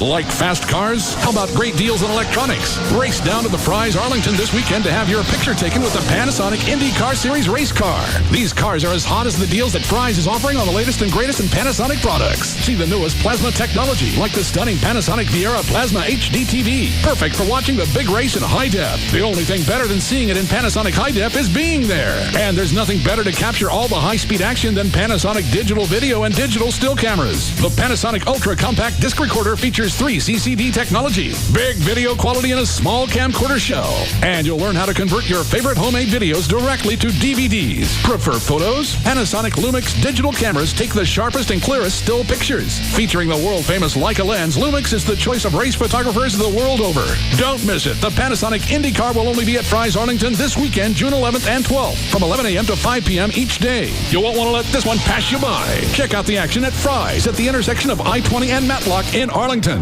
Like fast cars? How about great deals on electronics? Race down to the Fry's Arlington this weekend to have your picture taken with the Panasonic IndyCar Series race car. These cars are as hot as the deals that Fry's is offering on the latest and greatest in Panasonic products. See the newest plasma technology, like the stunning Panasonic Viera Plasma HD TV. Perfect for watching the big race in high def. The only thing better than seeing it in Panasonic high def is being there. And there's nothing better to capture all the high-speed action than Panasonic digital video and digital still cameras. The Panasonic Ultra Compact Disc Recorder features 3 CCD technology, big video quality in a small camcorder shell. And you'll learn how to convert your favorite homemade videos directly to DVDs. Prefer photos? Panasonic Lumix digital cameras take the sharpest and clearest still pictures. Featuring the world-famous Leica lens, Lumix is the choice of race photographers the world over. Don't miss it. The Panasonic IndyCar will only be at Fry's Arlington this weekend, June 11th and 12th, from 11 a.m. to 5 p.m. each day. You won't want to let this one pass you by. Check out the action at Fry's at the intersection of I-20 and Matlock in Arlington.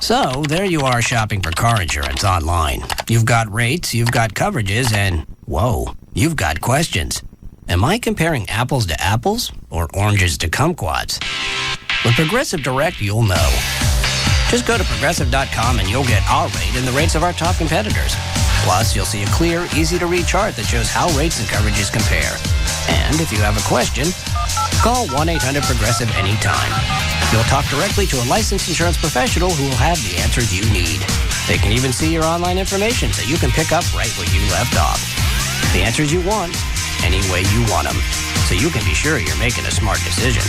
So, there you are shopping for car insurance online. You've got rates, you've got coverages, and whoa, you've got questions. Am I comparing apples to apples or oranges to kumquats? With Progressive Direct, you'll know. Just go to Progressive.com and you'll get our rate and the rates of our top competitors. Plus, you'll see a clear, easy-to-read chart that shows how rates and coverages compare. And if you have a question, call 1-800-PROGRESSIVE anytime. You'll talk directly to a licensed insurance professional who will have the answers you need. They can even see your online information so you can pick up right where you left off. The answers you want, any way you want them, so you can be sure you're making a smart decision.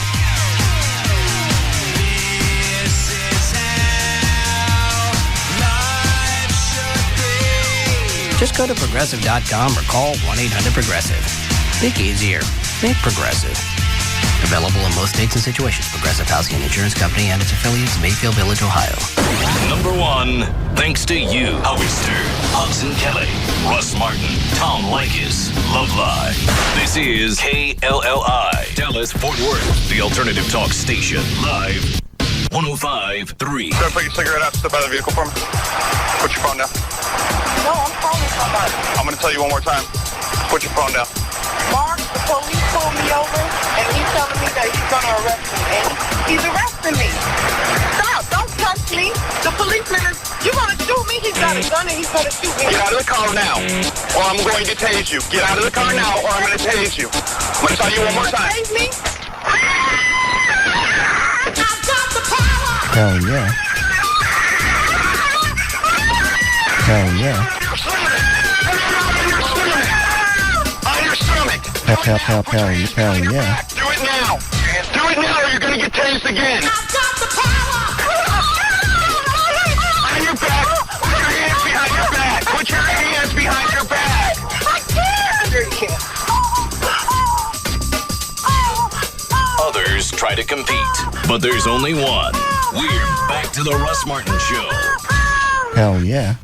Just go to Progressive.com or call 1-800-PROGRESSIVE. Think easier. Think Progressive. Available in most states and situations. Progressive Housing and Insurance Company and its affiliates, Mayfield Village, Ohio. Number 1, thanks to you, Howie Stern, Hudson Kelly, Russ Martin, Tom Likas, Love Live. This is KLLI, Dallas, Fort Worth, the alternative talk station, live 105.3. Go put your cigarette out, step out of the vehicle for me. Put your phone down. No, I'm calling somebody. I'm going to tell you one more time. Put your phone down. Mark, think that he's gonna arrest me, and he's arresting me. Stop! Don't touch me. The policeman is. You gonna shoot me? He's got a gun and he's gonna shoot me. Get out of the car now, or I'm going to tase you. Get out of the car now, or I'm going to tase you. I'm going to tell you one more time. Tase me? Hell yeah. Hell yeah. On your stomach. Hell yeah. Do it now. Do it now, or you're going to get tased again. On your back. Put your hands behind your back. Put your hands behind your back. I can't. Others try to compete, but there's only one. We're back to the Russ Martin Show. Hell yeah.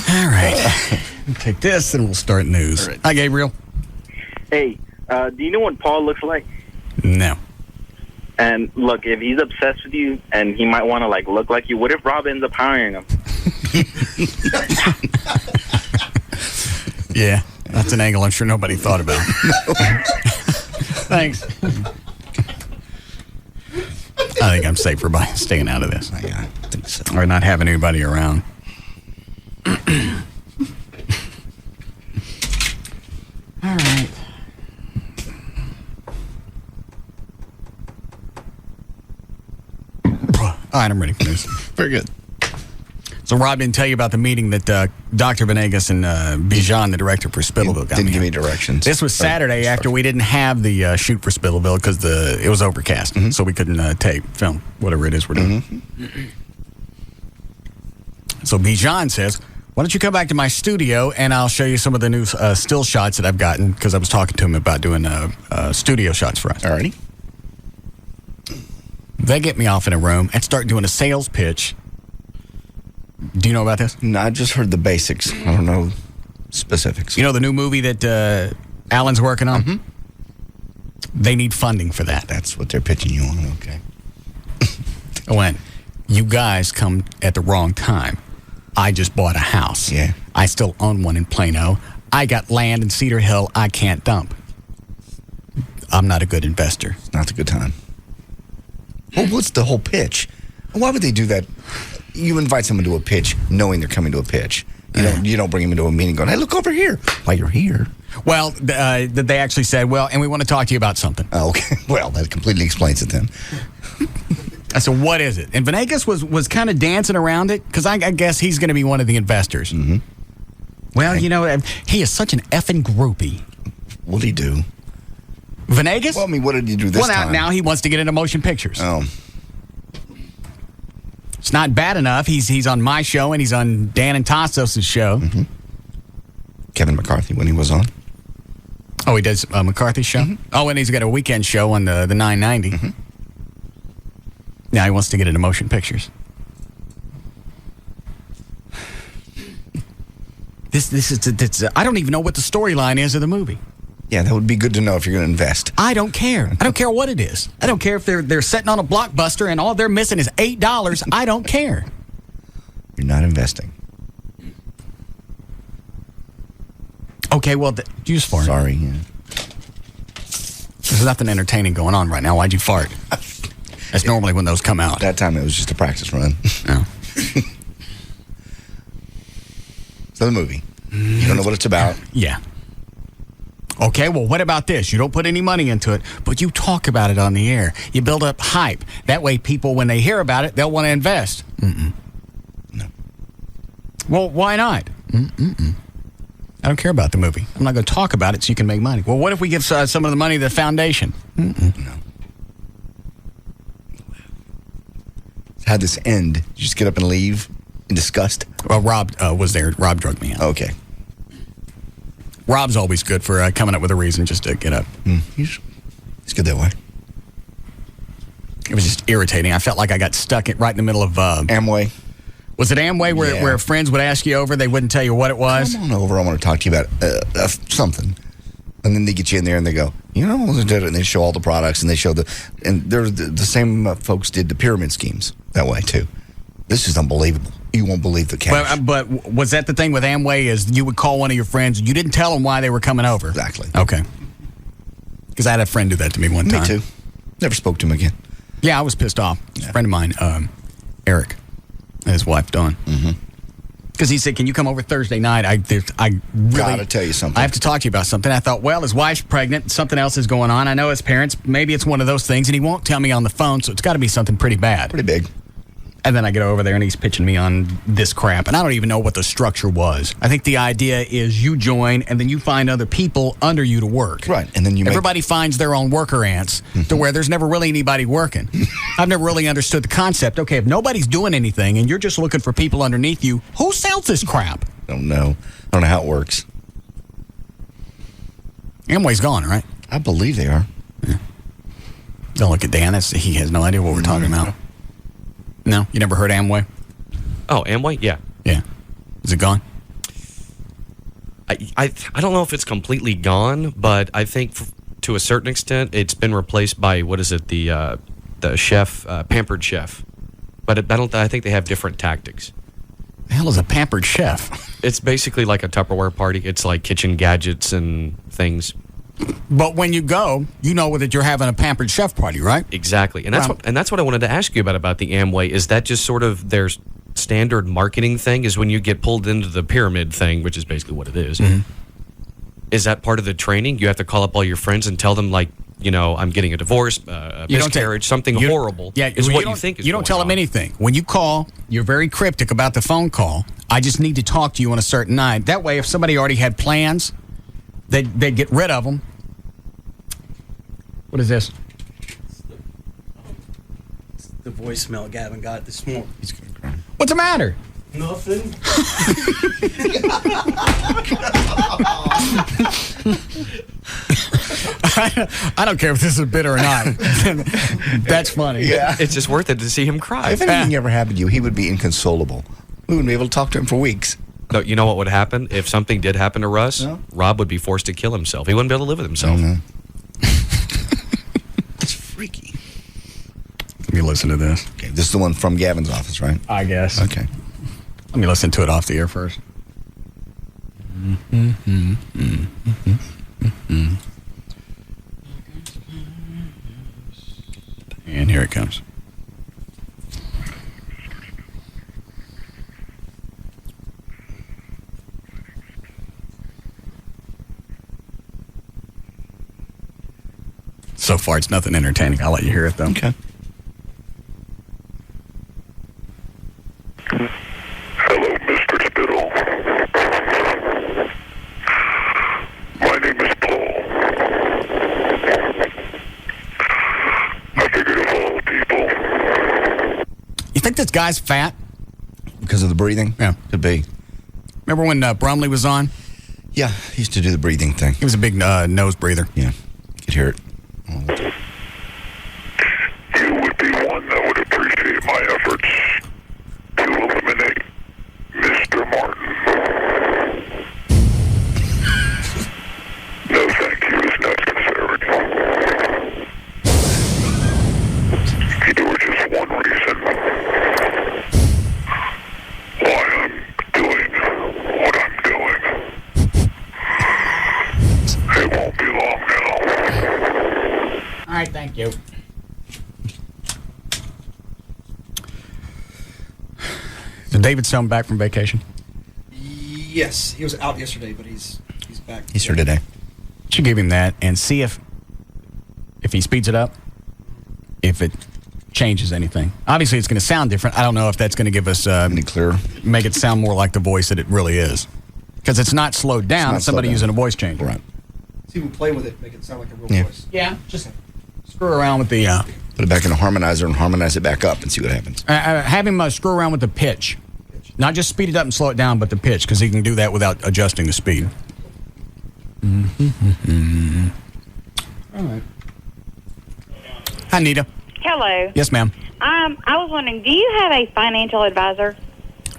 All right. Take this and we'll start news. Hi, Gabriel. Hey, do you know what Paul looks like? No. And look, if he's obsessed with you and he might want to like look like you, what if Rob ends up hiring him? Yeah, that's an angle I'm sure nobody thought about. Thanks. I think I'm safer by staying out of this. Yeah, I think so. Or not having anybody around. All right. All right, I'm ready for this. Very good. So Rob didn't tell you about the meeting that Dr. Venegas and Bijan, the director for Spittleville, got Didn't give me directions. This was Saturday after we didn't have the shoot for Spittleville because it was overcast, so we couldn't film whatever it is we're doing. So Bijan says, why don't you come back to my studio and I'll show you some of the new still shots that I've gotten because I was talking to him about doing studio shots for us. Alrighty. They get me off in a room and start doing a sales pitch. Do you know about this? No, I just heard the basics. I don't know specifics. You know the new movie that Alan's working on? They need funding for that. That's what they're pitching you on. Okay. I went, you guys come at the wrong time. I just bought a house. Yeah. I still own one in Plano. I got land in Cedar Hill I can't dump. I'm not a good investor. It's not a good time. Well, what's the whole pitch? Why would they do that? You invite someone to a pitch knowing they're coming to a pitch. You don't bring them into a meeting going, hey, look over here while you're here. Well, they actually said, well, and we want to talk to you about something. Oh, okay. Well, that completely explains it then. I said, what is it? And Venegas was kind of dancing around it because I guess he's going to be one of the investors. Well, you know, he is such an effing groupie. What'd he do? Venegas? Well, I mean, what did he do this time? Now he wants to get into motion pictures. Oh. It's not bad enough. He's on my show and he's on Dan and Tassos' show. Kevin McCarthy when he was on. Oh, he does McCarthy's show? Oh, and he's got a weekend show on the 990. Now he wants to get into motion pictures. This is I don't even know what the storyline is of the movie. Yeah, that would be good to know if you're going to invest. I don't care. I don't care what it is. I don't care if they're sitting on a blockbuster and all they're missing is $8. I don't care. You're not investing. Okay, well, use fart. Sorry. Yeah. There's nothing entertaining going on right now. Why'd you fart? That's normally when those come out. That time it was just a practice run. Oh. So the movie. You don't know what it's about. Yeah. Okay, well, what about this? You don't put any money into it, but you talk about it on the air. You build up hype. That way people, when they hear about it, they'll want to invest. No. Well, why not? I don't care about the movie. I'm not going to talk about it so you can make money. Well, what if we give some of the money to the foundation? No. How'd this end? Did you just get up and leave in disgust? Well, Rob was there. Rob drugged me out. Okay. Rob's always good for coming up with a reason just to get up. He's good that way. It was just irritating. I felt like I got stuck right in the middle of... Amway. Was it Amway where friends would ask you over, they wouldn't tell you what it was? Come on over, I want to talk to you about something. And then they get you in there and they go, you know, and they show all the products and they show and they're the same folks did the pyramid schemes that way too. This is unbelievable. You won't believe the cash. But was that the thing with Amway is you would call one of your friends, you didn't tell them why they were coming over? Exactly. Okay. Because I had a friend do that to me one time. Me too. Never spoke to him again. Yeah, I was pissed off. A friend of mine, Eric, and his wife, Dawn. Because he said, can you come over Thursday night? I really Gotta tell you something. I have to talk to you about something. I thought, well, his wife's pregnant. Something else is going on. I know his parents. Maybe it's one of those things. And he won't tell me on the phone, so it's got to be something pretty bad. Pretty big. And then I get over there, and he's pitching me on this crap. And I don't even know what the structure was. I think the idea is you join, and then you find other people under you to work. Right. And then everybody finds their own worker ants to where there's never really anybody working. I've never really understood the concept. Okay, if nobody's doing anything, and you're just looking for people underneath you, who sells this crap? Don't know. I don't know how it works. Amway's gone, right? I believe they are. Yeah. Don't look at Dan. He has no idea what we're talking about. No? You never heard Amway? Oh, Amway? Yeah. Yeah. Is it gone? I don't know if it's completely gone, but I think to a certain extent it's been replaced by, what is it, the chef, Pampered Chef. But I think they have different tactics. The hell is a Pampered Chef? It's basically like a Tupperware party. It's like kitchen gadgets and things. But when you go, you know that you're having a Pampered Chef party, right? Exactly. And that's what I wanted to ask you about the Amway. Is that just sort of their standard marketing thing, is when you get pulled into the pyramid thing, which is basically what it is. Is that part of the training? You have to call up all your friends and tell them, like, you know, I'm getting a divorce, a miscarriage, something horrible. Yeah, is what you think is You don't tell them anything. When you call, you're very cryptic about the phone call. I just need to talk to you on a certain night. That way, if somebody already had plans, they get rid of them. What is this? It's the voicemail Gavin got this morning. He's gonna cry. What's the matter? Nothing. I don't care if this is bitter or not. That's funny. Yeah. It's just worth it to see him cry. If anything ever happened to you, he would be inconsolable. We wouldn't be able to talk to him for weeks. No, you know what would happen? If something did happen to Russ, Rob would be forced to kill himself. He wouldn't be able to live with himself. It's freaky. Let me listen to this. Okay, this is the one from Gavin's office, right? I guess. Okay. Let me listen to it off the air first. And here it comes. So far, it's nothing entertaining. I'll let you hear it, though. Okay. Hello, Mr. Spittle. My name is Paul. I figured of all people. You think this guy's fat? Because of the breathing? Yeah. Could be. Remember when Brumley was on? Yeah, he used to do the breathing thing. He was a big nose breather. Yeah. You could hear it. You would be one that would appreciate my efforts to eliminate Mr. Martin. No, thank you is necessary. There was just one reason why I'm doing what I'm doing. It won't be long now. All right, thank you. Is David Stone back from vacation? Yes, he was out yesterday, but he's back. He's here today. Should give him that and see if he speeds it up, if it changes anything. Obviously, it's going to sound different. I don't know if that's going to give us any clearer, make it sound more like the voice that it really is, because it's not slowed down. It's somebody using a voice changer. Right. See, we play with it, make it sound like a real Yeah. voice. Yeah, just screw around with the. Put it back in a harmonizer and harmonize it back up and see what happens. Have him screw around with the pitch. Not just speed it up and slow it down, but the pitch, because he can do that without adjusting the speed. All right. Hi, Nita. Hello. Yes, ma'am. I was wondering, do you have a financial advisor?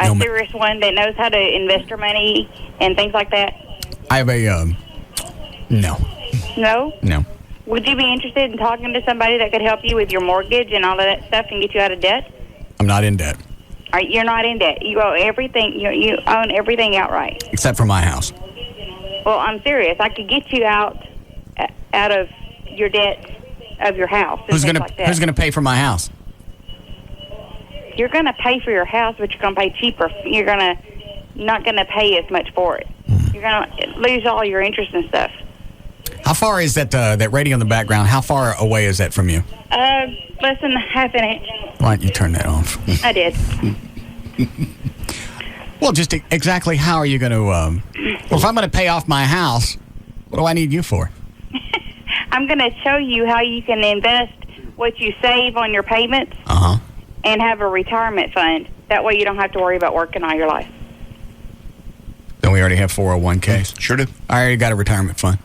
A serious one that knows how to invest your money and things like that? I have a, no. No? No. Would you be interested in talking to somebody that could help you with your mortgage and all of that stuff and get you out of debt? I'm not in debt. All right, you're not in debt. You owe everything. You own everything outright. Except for my house. Well, I'm serious. I could get you out of your debt of your house. And Who's things gonna like that. Who's gonna pay for my house? You're going to pay for your house, but you're going to pay cheaper. You're not going to pay as much for it. You're going to lose all your interest and stuff. How far is that that radio in the background? How far away is that from you? Less than half an inch. Why don't you turn that off? I did. Well, just exactly how are you going to... well, if I'm going to pay off my house, what do I need you for? I'm going to show you how you can invest what you save on your payments and have a retirement fund. That way you don't have to worry about working all your life. Don't we already have 401ks? Sure do. I already got a retirement fund.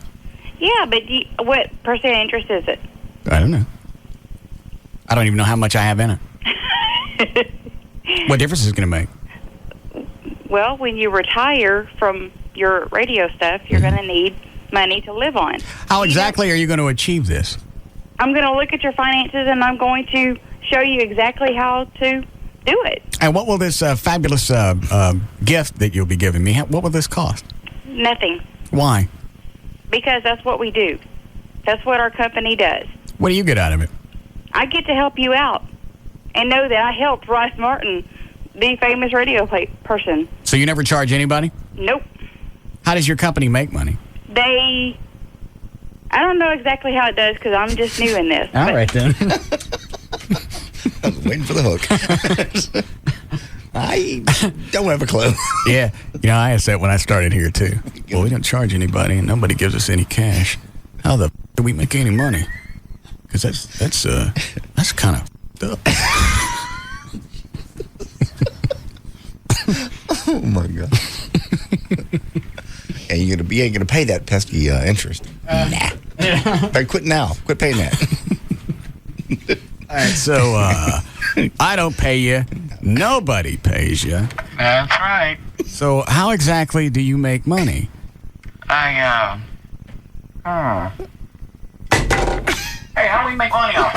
Yeah, but what percent interest is it? I don't know. I don't even know how much I have in it. What difference is it going to make? Well, when you retire from your radio stuff, you're going to need money to live on. How exactly are you going to achieve this? I'm going to look at your finances, and I'm going to show you exactly how to do it. And what will this fabulous gift that you'll be giving me, what will this cost? Nothing. Why? Because that's what we do. That's what our company does. What do you get out of it? I get to help you out and know that I helped Russ Martin, the famous radio person. So you never charge anybody? Nope. How does your company make money? I don't know exactly how it does because I'm just new in this. All right, then. I was waiting for the hook. I don't have a clue. Yeah. You know, I asked that when I started here, too. Well, we don't charge anybody, and nobody gives us any cash. How the do we make any money? Because that's kind of up. Oh, my God. And you ain't gonna pay that pesky interest. Nah. Hey, quit now. Quit paying that. All right, so I don't pay you. Nobody pays you. That's right. So how exactly do you make money? Hey, how do we make money off?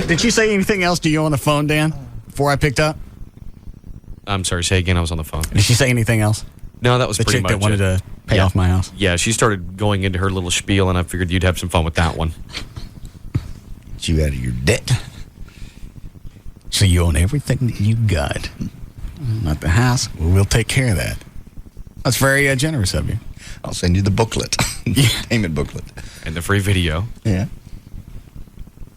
Did she say anything else to you on the phone, Dan, before I picked up? I'm sorry, say again. I was on the phone. Did she say anything else? No, that was the pretty chick much that wanted it. to pay off my house. Yeah, she started going into her little spiel, and I figured you'd have some fun with that one. Get you out of your debt. So you own everything that you got. Not the house. Well, we'll take care of that. That's very generous of you. I'll send you the booklet. Payment booklet. And the free video. Yeah.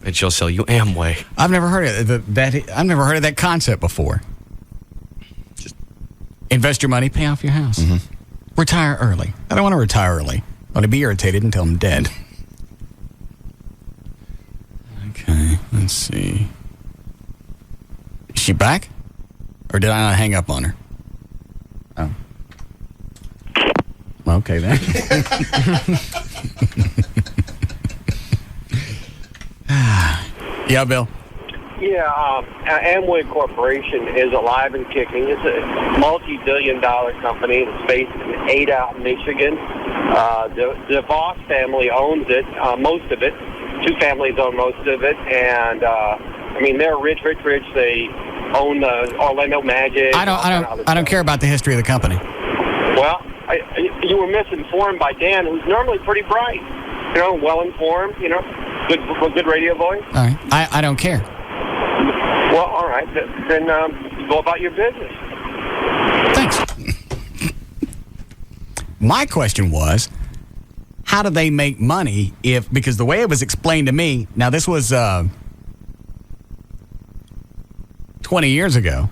And she'll sell you Amway. I've never heard of I've never heard of that concept before. Just invest your money, pay off your house. Retire early. I don't want to retire early. I want to be irritated until I'm dead. Okay, let's see. Is she back? Or did I not hang up on her? Oh. Okay, then. Yeah, Bill. Yeah, Amway Corporation is alive and kicking. It's a multi-billion-dollar company. It's based in Ada, Michigan. The Voss family owns it, most of it. Two families own most of it, and I mean they're rich. They own the Orlando Magic. I don't care about the history of the company. Well, you were misinformed by Dan, who's normally pretty bright. You know, well-informed. You know, good radio voice. All right, I don't care. Well, all right. Then go about your business. Thanks. My question was, how do they make money because the way it was explained to me, now this was 20 years ago,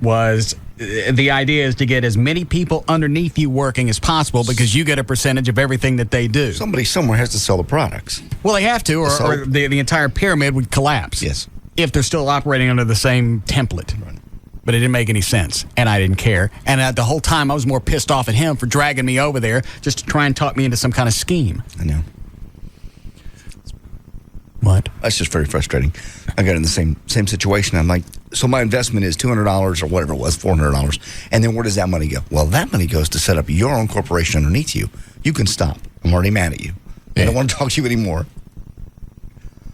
was the idea is to get as many people underneath you working as possible because you get a percentage of everything that they do. Somebody somewhere has to sell the products. Well, they have to, or the entire pyramid would collapse. Yes. If they're still operating under the same template. Right. But it didn't make any sense, and I didn't care. And the whole time, I was more pissed off at him for dragging me over there just to try and talk me into some kind of scheme. I know. What? That's just very frustrating. I got in the same situation. I'm like, so my investment is $200 or whatever it was, $400. And then where does that money go? Well, that money goes to set up your own corporation underneath you. You can stop. I'm already mad at you. I don't want to talk to you anymore.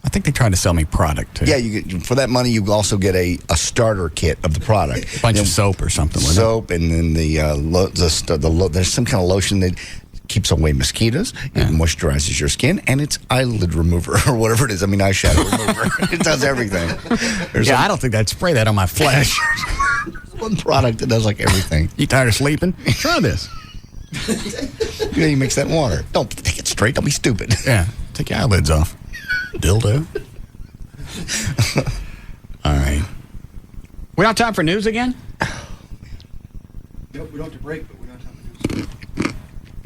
I think they tried to sell me product, too. Yeah, you get, for that money, you also get a starter kit of the product. A bunch of soap or something. Soap, and then there's some kind of lotion that keeps away mosquitoes. It moisturizes your skin, and it's eyelid remover or whatever it is. I mean, eyeshadow remover. It does everything. I don't think I'd spray that on my flesh. One product that does like everything. You tired of sleeping? Try this. You mix that in water. Don't take it straight. Don't be stupid. Yeah, take your eyelids off. Dildo. All right. We don't have time for news again? Nope, we don't have to break, but we don't have time for news.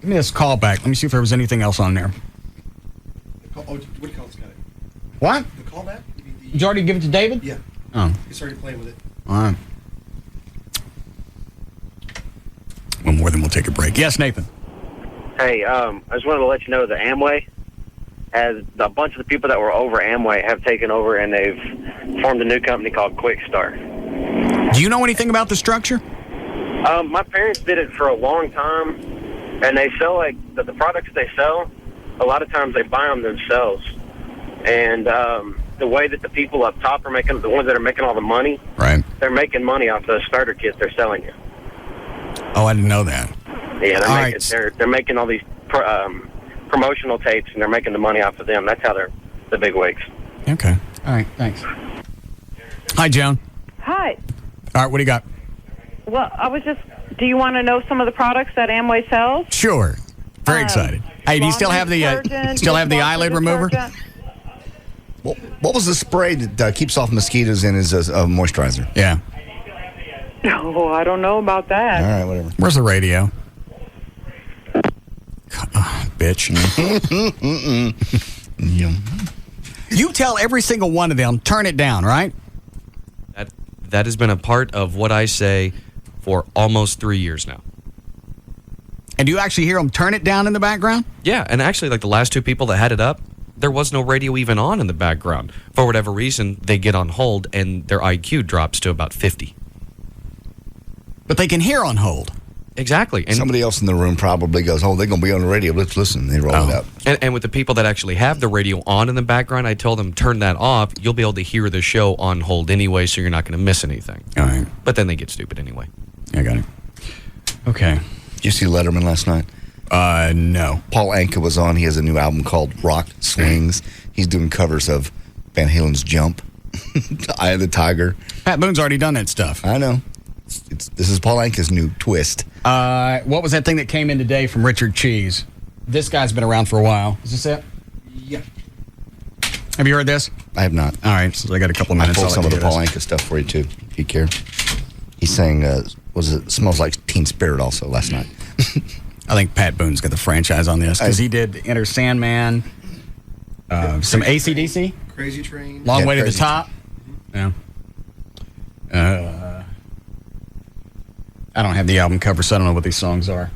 Give me this call back. Let me see if there was anything else on there. What do you call this guy? What? The callback? Did you already give it to David? Yeah. Oh. He started playing with it. All right. One more, then we'll take a break. Yes, Nathan. Hey, I just wanted to let you know that Amway has a bunch of the people that were over Amway have taken over, and they've formed a new company called Quick Start. Do you know anything about the structure? My parents did it for a long time, and they sell like the products they sell. A lot of times they buy them themselves, and the way that the people up top are making, the ones that are making all the money, right? They're making money off those starter kits they're selling you. Oh, I didn't know that. Yeah, they're making all these promotional tapes, and they're making the money off of them. That's how they're the big wigs. Okay. All right. Thanks. Hi, Joan. Hi. All right. What do you got? Well, do you want to know some of the products that Amway sells? Sure. Very excited. Hey, do you still have the eyelid remover? What was the spray that keeps off mosquitoes and is a moisturizer? Yeah. Oh, I don't know about that. All right, whatever. Where's the radio? Bitch. You tell every single one of them, turn it down, right? That has been a part of what I say for almost 3 years now. And do you actually hear them turn it down in the background? Yeah, and actually, like the last two people that had it up, there was no radio even on in the background. For whatever reason, they get on hold, and their IQ drops to about 50. But they can hear on hold. Exactly. And somebody else in the room probably goes, oh, they're going to be on the radio. Let's listen. They roll it up. And with the people that actually have the radio on in the background, I tell them, turn that off. You'll be able to hear the show on hold anyway, so you're not going to miss anything. All right. But then they get stupid anyway. I got it. Okay. Did you see Letterman last night? No. Paul Anka was on. He has a new album called Rock Swings. He's doing covers of Van Halen's Jump, Eye of the Tiger. Pat Boone's already done that stuff. I know. This is Paul Anka's new twist. What was that thing that came in today from Richard Cheese? This guy's been around for a while. Is this it? Yeah. Have you heard this? I have not. All right, so I got a couple minutes. I pulled some of the Paul Anka stuff for you, too, if you care. He sang, Smells Like Teen Spirit also last night. I think Pat Boone's got the franchise on this because he did Enter Sandman, some AC/DC. Crazy Train. Long Way to the Top. Yeah. I don't have the album cover, so I don't know what these songs are.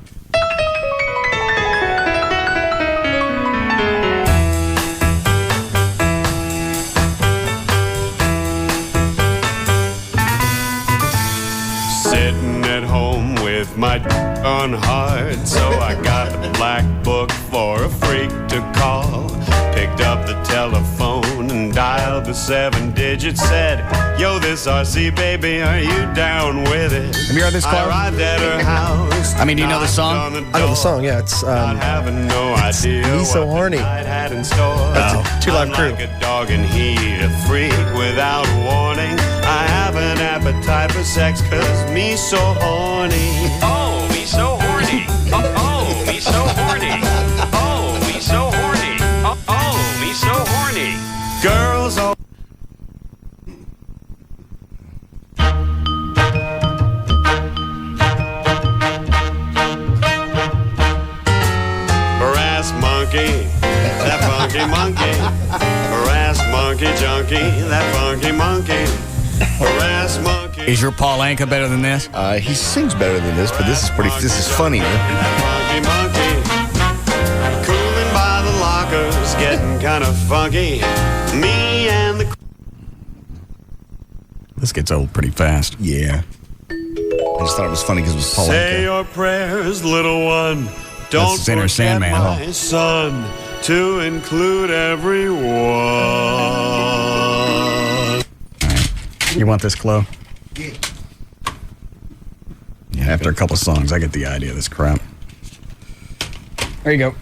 Sitting at home with my on hard, so I got a black book for a freak to call. Picked up the telephone and dialed the 7 digits. Said, yo, this RC baby, are you down with it? Have you heard this, Clark? I arrived at her house. I mean, do you know the song? I know the song, yeah. It's having no idea Me So Horny. had in store. That's Two Live Crew. Like a dog and he a freak without warning. I have an appetite for sex, cause me so horny. Oh, me so horny. Oh, me so horny. Oh, me so horny. Oh, me so horny. Girls all harass monkey, that funky monkey. Harass monkey junkie, that funky monkey. Harass monkey. Is your Paul Anka better than this? He sings better than this, but this is funnier. Funky monkey, cooling by the lockers, getting kind of funky. Me and the. This gets old pretty fast. Yeah. I just thought it was funny because it was Paul Say Anka. your prayers, little one. Don't That's Enter forget Sandman. my son. to include everyone. You want this, Chloe? Yeah. After a couple songs, I get the idea of this crap. There you go.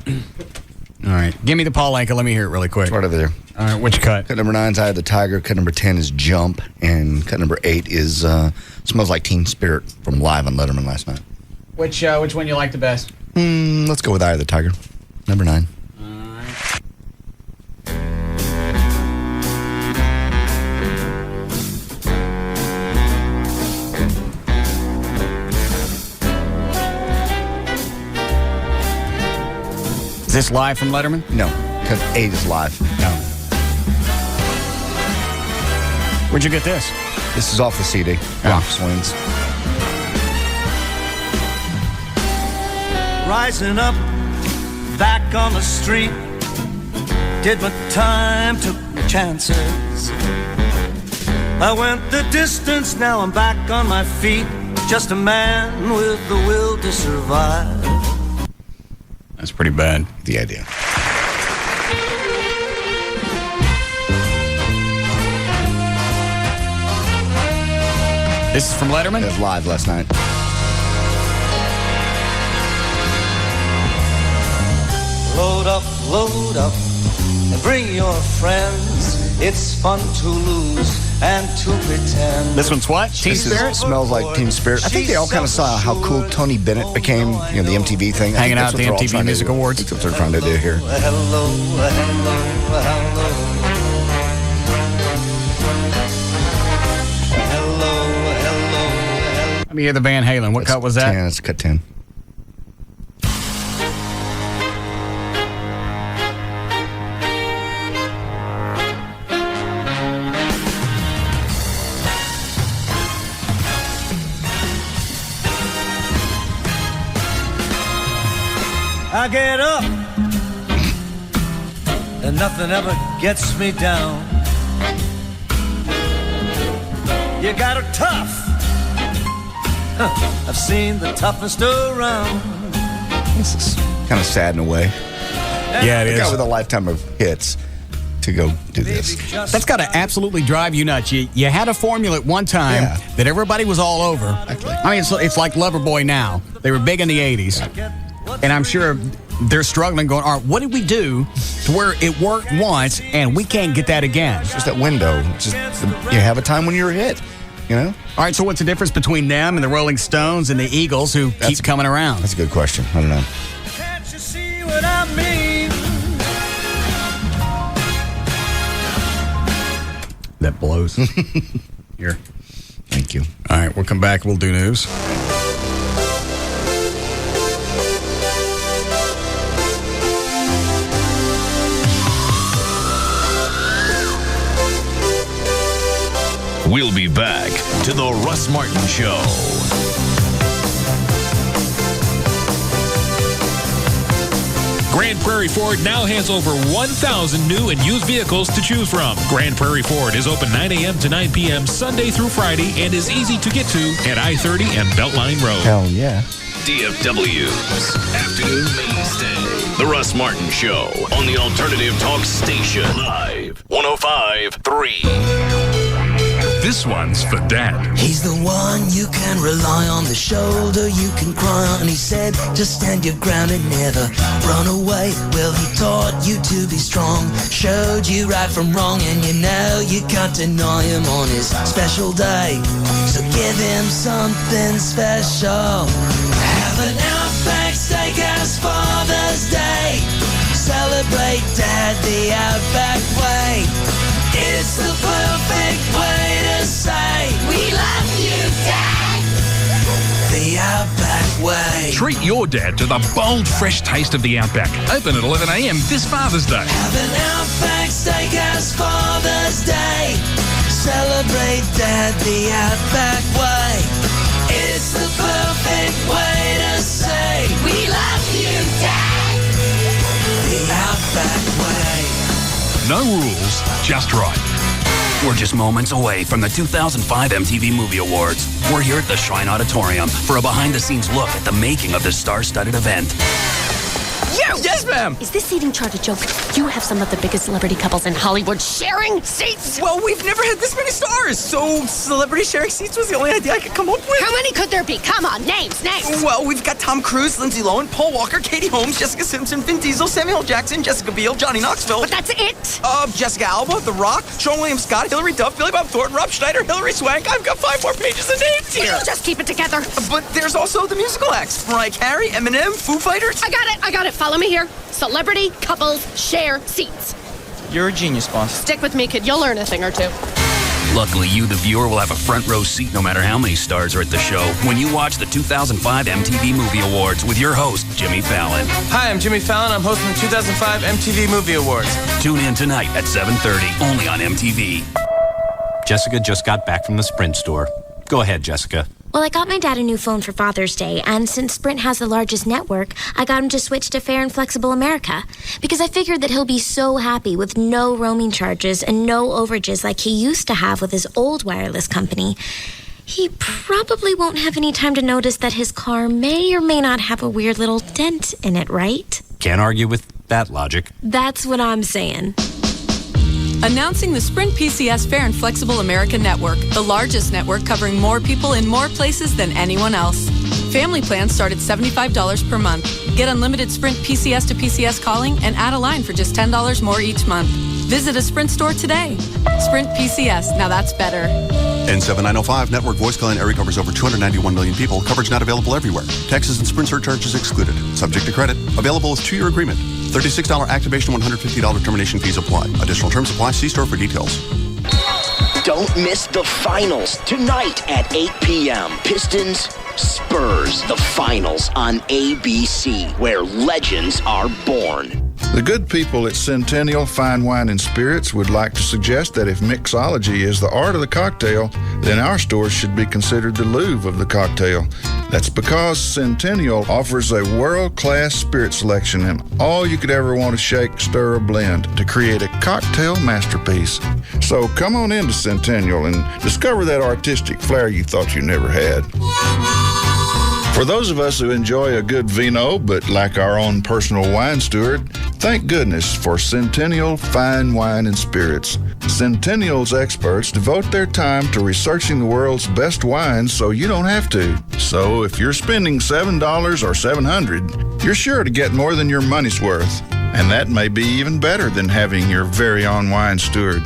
All right. Give me the Paul Anka. Let me hear it really quick. It's right over there. All right. Which cut? Cut number 9 is Eye of the Tiger. Cut number 10 is Jump. And cut number 8 is Smells Like Teen Spirit from Live on Letterman last night. Which one you like the best? Let's go with Eye of the Tiger. Number 9. Is this live from Letterman? No, cut 8 is live. No. Where'd you get this? This is off the CD. Rock Swings. Rising up, back on the street. Did my time, took my chances. I went the distance, now I'm back on my feet. Just a man with the will to survive. That's pretty bad. The idea. This is from Letterman? It was live last night. Load up, and bring your friends. It's fun to lose and to pretend. This one's what? Teen This Spirit? Smells Like Teen Spirit. I think they all kind of saw how cool Tony Bennett became, you know, the MTV thing. I Hanging think out at that's the what they're all MTV trying to Music do. Awards. That's what they're trying to do here. Hello. Let me hear the Van Halen. What cut was that? 10. It's cut 10. I get up, and nothing ever gets me down. You got her tough. Huh, I've seen the toughest around. This is kind of sad in a way. Yeah, it The guy is. with a lifetime of hits to go do this. That's got to absolutely drive you nuts. You had a formula at one time that everybody was all over. I mean, it's like Loverboy now. They were big in the 80s. And I'm sure they're struggling going, all right, what did we do to where it worked once and we can't get that again? It's just that window. It's just you have a time when you're a hit, you know? All right, so what's the difference between them and the Rolling Stones and the Eagles who keep coming around? That's a good question. I don't know. Can't you see what I mean? That blows. Here. Thank you. All right, we'll come back. We'll do news. We'll be back to the Russ Martin Show. Grand Prairie Ford now has over 1,000 new and used vehicles to choose from. Grand Prairie Ford is open 9 a.m. to 9 p.m. Sunday through Friday and is easy to get to at I-30 and Beltline Road. Hell yeah. DFW's Afternoon Mainstay. The Russ Martin Show on the Alternative Talk Station. Live 105.3. This one's for Dad. He's the one you can rely on, the shoulder you can cry on. He said, just stand your ground and never run away. Well, he taught you to be strong, showed you right from wrong, and you know you can't deny him on his special day. So give him something special. Have an Outback Steakhouse Father's Day. Celebrate Dad the Outback way. It's the perfect way to say we love you, Dad. The Outback way. Treat your dad to the bold, fresh taste of the Outback. Open at 11 a.m. this Father's Day. Have an Outback Steakhouse Father's Day. Celebrate Dad the Outback way. It's the perfect way to say we love you, Dad. The Outback way. No rules, just right. We're just moments away from the 2005 MTV Movie Awards. We're here at the Shrine Auditorium for a behind-the-scenes look at the making of this star-studded event. Yo, You! Yes, ma'am. Is this seating chart a joke? You have some of the biggest celebrity couples in Hollywood sharing seats. Well, we've never had this many stars, so celebrity sharing seats was the only idea I could come up with. How many could there be? Come on, names. Well, we've got Tom Cruise, Lindsay Lohan, Paul Walker, Katie Holmes, Jessica Simpson, Vin Diesel, Samuel Jackson, Jessica Biel, Johnny Knoxville. But that's it. Jessica Alba, The Rock, Sean William Scott, Hilary Duff, Billy Bob Thornton, Rob Schneider, Hilary Swank. I've got 5 more pages of names here. We'll just keep it together. But there's also the musical acts. Mariah Carey, Eminem, Foo Fighters. I got it. Follow me here. Celebrity couples share seats. You're a genius, boss. Stick with me, kid. You'll learn a thing or two. Luckily, you, the viewer, will have a front row seat no matter how many stars are at the show when you watch the 2005 MTV Movie Awards with your host, Jimmy Fallon. Hi, I'm Jimmy Fallon. I'm hosting the 2005 MTV Movie Awards. Tune in tonight at 7:30, only on MTV. Jessica just got back from the Sprint store. Go ahead, Jessica. Well, I got my dad a new phone for Father's Day, and since Sprint has the largest network, I got him to switch to Fair and Flexible America, because I figured that he'll be so happy with no roaming charges and no overages like he used to have with his old wireless company. He probably won't have any time to notice that his car may or may not have a weird little dent in it, right? Can't argue with that logic. That's what I'm saying. Announcing the Sprint PCS Fair and Flexible America Network, the largest network covering more people in more places than anyone else. Family plans start at $75 per month. Get unlimited Sprint PCS to PCS calling and add a line for just $10 more each month. Visit a Sprint store today. Sprint PCS, now that's better. N7905 network voice calling area covers over 291 million people. Coverage not available everywhere. Taxes and Sprint surcharges excluded. Subject to credit. Available with 2-year agreement. $36 activation, $150 termination fees apply. Additional terms apply. See store for details. Don't miss the finals tonight at 8 p.m. Pistons, Spurs, the finals on ABC, where legends are born. The good people at Centennial Fine Wine and Spirits would like to suggest that if mixology is the art of the cocktail, then our stores should be considered the Louvre of the cocktail. That's because Centennial offers a world-class spirit selection and all you could ever want to shake, stir, or blend to create a cocktail masterpiece. So come on into Centennial and discover that artistic flair you thought you never had. For those of us who enjoy a good vino but lack our own personal wine steward, thank goodness for Centennial Fine Wine and Spirits. Centennial's experts devote their time to researching the world's best wines so you don't have to. So if you're spending $7 or $700, you're sure to get more than your money's worth. And that may be even better than having your very own wine steward.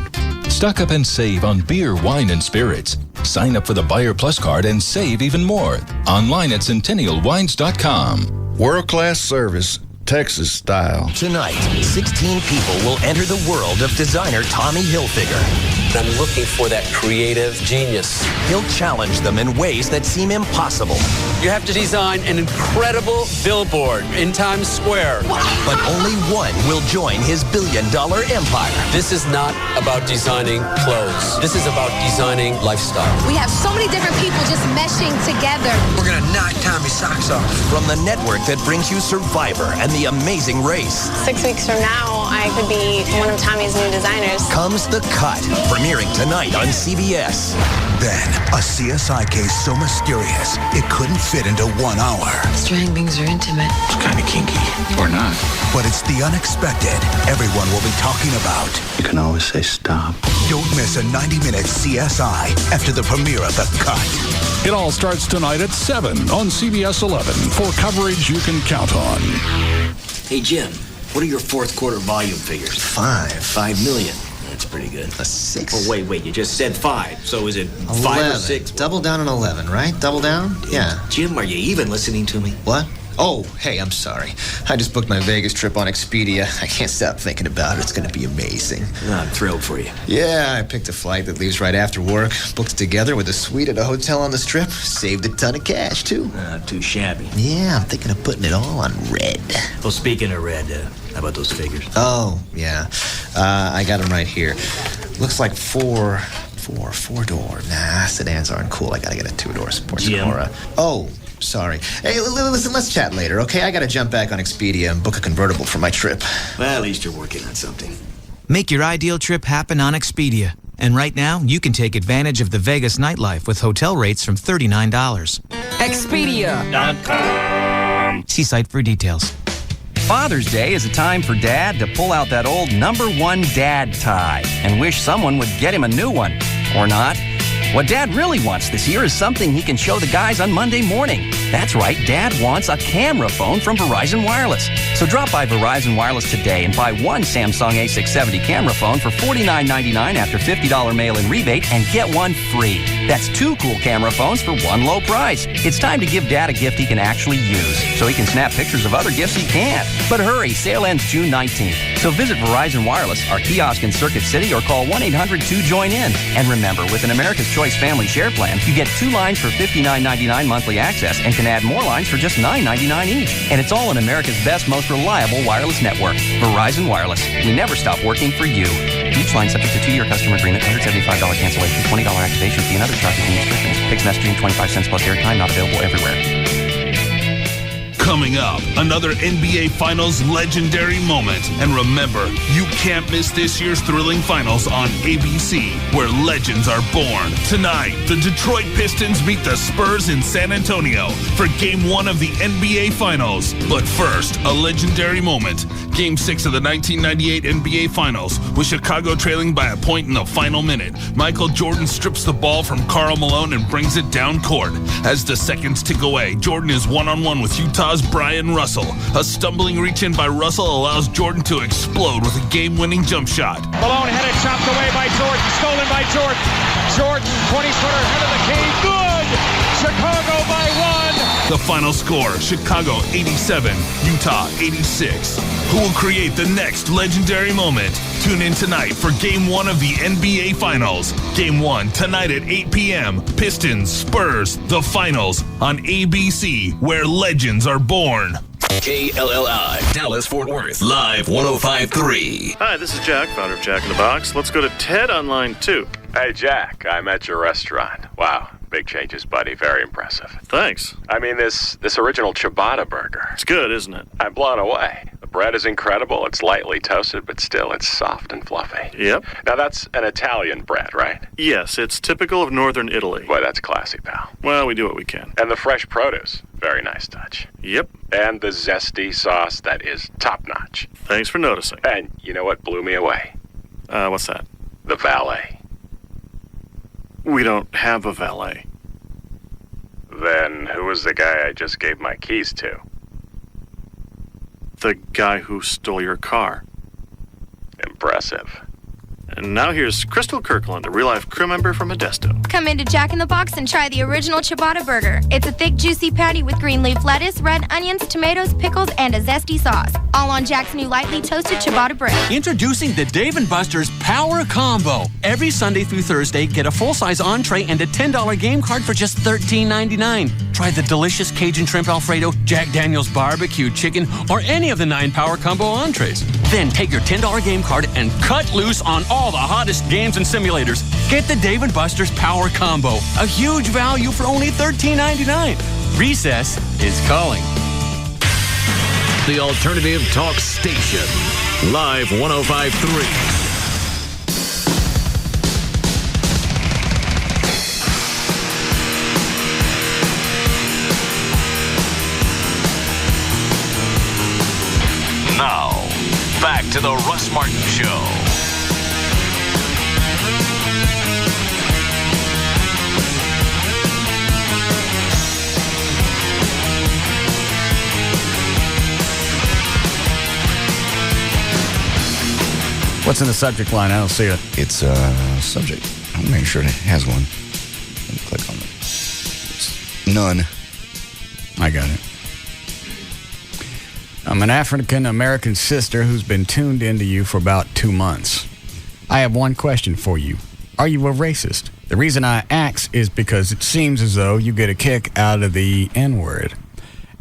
Stock up and save on beer, wine, and spirits. Sign up for the Buyer Plus card and save even more. Online at centennialwines.com. World-class service, Texas style. Tonight, 16 people will enter the world of designer Tommy Hilfiger. I'm looking for that creative genius. He'll challenge them in ways that seem impossible. You have to design an incredible billboard in Times Square. But only one will join his billion-dollar empire. This is not about designing clothes. This is about designing lifestyle. We have so many different people just meshing together. We're gonna knock Tommy's socks off. From the network that brings you Survivor and The Amazing Race. 6 weeks from now, I could be one of Tommy's new designers. Comes The Cut, premiering tonight on CBS. Then, a CSI case so mysterious, it couldn't fit into 1 hour. Stranglings are intimate. It's kind of kinky. Or not. But it's the unexpected everyone will be talking about. You can always say stop. Don't miss a 90-minute CSI after the premiere of The Cut. It all starts tonight at 7 on CBS 11 for coverage you can count on. Hey, Jim, what are your fourth quarter volume figures? 5 million. That's pretty good. A 6? Oh, wait, you just said 5. So is it 11. 5 or 6? Double down on 11, right? Double down? Yeah. Jim, are you even listening to me? What? Oh, hey, I'm sorry. I just booked my Vegas trip on Expedia. I can't stop thinking about it. It's going to be amazing. I'm thrilled for you. Yeah, I picked a flight that leaves right after work. Booked it together with a suite at a hotel on the Strip. Saved a ton of cash, too. Not too shabby. Yeah, I'm thinking of putting it all on red. Well, speaking of red, how about those figures? Oh, yeah. I got them right here. Looks like four door. Nah, sedans aren't cool. I got to get a 2-door sports car. Oh, sorry. Hey, listen, let's chat later, okay? I gotta jump back on Expedia and book a convertible for my trip. Well, at least you're working on something. Make your ideal trip happen on Expedia. And right now, you can take advantage of the Vegas nightlife with hotel rates from $39. Expedia.com. See site for details. Father's Day is a time for Dad to pull out that old #1 dad tie and wish someone would get him a new one. Or not. What Dad really wants this year is something he can show the guys on Monday morning. That's right, Dad wants a camera phone from Verizon Wireless. So drop by Verizon Wireless today and buy one Samsung A670 camera phone for $49.99 after $50 mail-in rebate and get one free. That's 2 cool camera phones for one low price. It's time to give Dad a gift he can actually use so he can snap pictures of other gifts he can't. But hurry, sale ends June 19th. So visit Verizon Wireless, our kiosk in Circuit City, or call 1-800-2JOIN-IN. And remember, with an America's Choice Family Share Plan, you get 2 lines for $59.99 monthly access and can add more lines for just $9.99 each. And it's all in America's best, most reliable wireless network, Verizon Wireless. We never stop working for you. Each line subject to 2-year customer agreement, $175 cancellation, $20 activation fee, and other charges and restrictions. Fixed messaging, 25 cents plus airtime, not available everywhere. Coming up, another NBA Finals legendary moment. And remember, you can't miss this year's thrilling finals on ABC, where legends are born. Tonight, the Detroit Pistons meet the Spurs in San Antonio for Game 1 of the NBA Finals. But first, a legendary moment. Game 6 of the 1998 NBA Finals, with Chicago trailing by a point in the final minute. Michael Jordan strips the ball from Karl Malone and brings it down court. As the seconds tick away, Jordan is one-on-one with Utah's Brian Russell. A stumbling reach-in by Russell allows Jordan to explode with a game-winning jump shot. Malone headed, chopped away by Jordan, stolen by Jordan. Jordan, 20-footer, head of the key, good! Chicago by 1! The final score, Chicago 87, Utah 86. Who will create the next legendary moment? Tune in tonight for Game 1 of the NBA Finals. Game 1 tonight at 8 p.m. Pistons, Spurs, the Finals on ABC, where legends are born. KLLI, Dallas-Fort Worth, live 105.3. Hi, this is Jack, founder of Jack in the Box. Let's go to Ted on line 2. Hey, Jack, I'm at your restaurant. Wow, big changes, buddy. Very impressive. Thanks. I mean, this original ciabatta burger. It's good, isn't it? I'm blown away. The bread is incredible. It's lightly toasted, but still, it's soft and fluffy. Yep. Now, that's an Italian bread, right? Yes, it's typical of northern Italy. Boy, that's classy, pal. Well, we do what we can. And the fresh produce. Very nice touch. Yep. And the zesty sauce, that is top-notch. Thanks for noticing. And you know what blew me away? What's that? The valet. We don't have a valet. Then who was the guy I just gave my keys to? The guy who stole your car. Impressive. And now here's Crystal Kirkland, a real-life crew member from Modesto. Come into Jack in the Box and try the original ciabatta burger. It's a thick, juicy patty with green leaf lettuce, red onions, tomatoes, pickles, and a zesty sauce. All on Jack's new lightly toasted ciabatta bread. Introducing the Dave & Buster's Power Combo. Every Sunday through Thursday, get a full-size entree and a $10 game card for just $13.99. Try the delicious Cajun Shrimp Alfredo, Jack Daniel's Barbecue Chicken, or any of the 9 Power Combo entrees. Then take your $10 game card and cut loose on all the hottest games and simulators. Get the Dave & Buster's Power Combo. A huge value for only $13.99. Recess is calling. The Alternative Talk Station. Live 105.3. Now, back to the Russ Martin Show. What's in the subject line? I don't see it. It's a subject. I'll make sure it has one. Let me click on it. It's none. I got it. I'm an African-American sister who's been tuned into you for about 2 months. I have one question for you. Are you a racist? The reason I ask is because it seems as though you get a kick out of the N-word.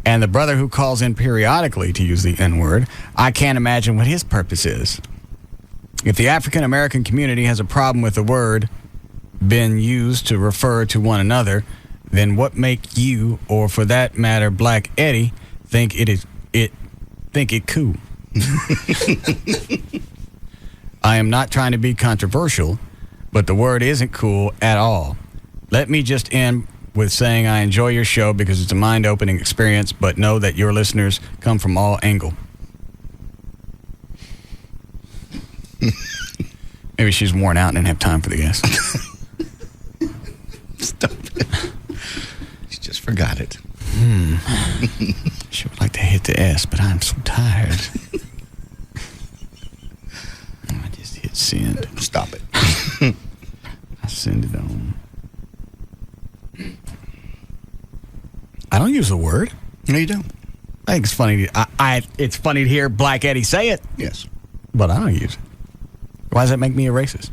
And the brother who calls in periodically to use the N-word, I can't imagine what his purpose is. If the African-American community has a problem with the word being used to refer to one another, then what make you, or for that matter, Black Eddie, think it cool? I am not trying to be controversial, but the word isn't cool at all. Let me just end with saying I enjoy your show because it's a mind-opening experience, but know that your listeners come from all angles. Maybe she's worn out and didn't have time for the S. Stop it. She just forgot it. She would like to hit the S, but I'm so tired. I just hit send. Stop it. I send it on. I don't use the word. No, you don't. I think it's funny. It's funny to hear Black Eddie say it. Yes. But I don't use it. Why does that make me a racist?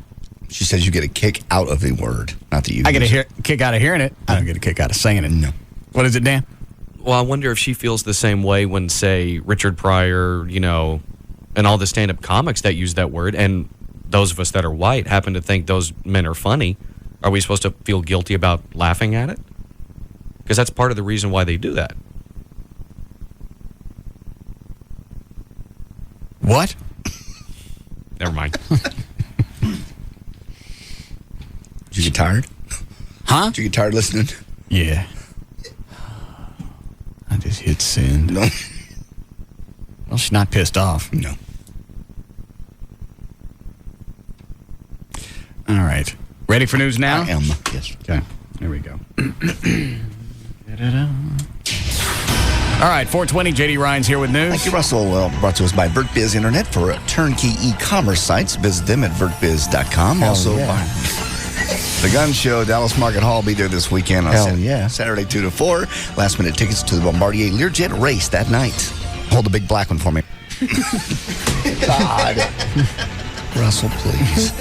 She says you get a kick out of a word, not that you I get a kick out of hearing it. I don't get a kick out of saying it. No. What is it, Dan? Well, I wonder if she feels the same way when, say, Richard Pryor, and all the stand-up comics that use that word, and those of us that are white happen to think those men are funny. Are we supposed to feel guilty about laughing at it? Because that's part of the reason why they do that. What? Never mind. Did you get tired? Huh? Did you get tired listening? Yeah. I just hit send. No. Well, she's not pissed off. No. All right. Ready for news now? I am. Yes. Okay. There we go. All right, 420, J.D. Ryan's here with news. Thank you, Russell. Well, brought to us by VertBiz Internet for turnkey e-commerce sites. Visit them at vertbiz.com. Also, by The Gun Show, Dallas Market Hall, be there this weekend on Saturday 2 to 4. Last-minute tickets to the Bombardier Learjet race that night. Hold the big black one for me. God. Russell, please.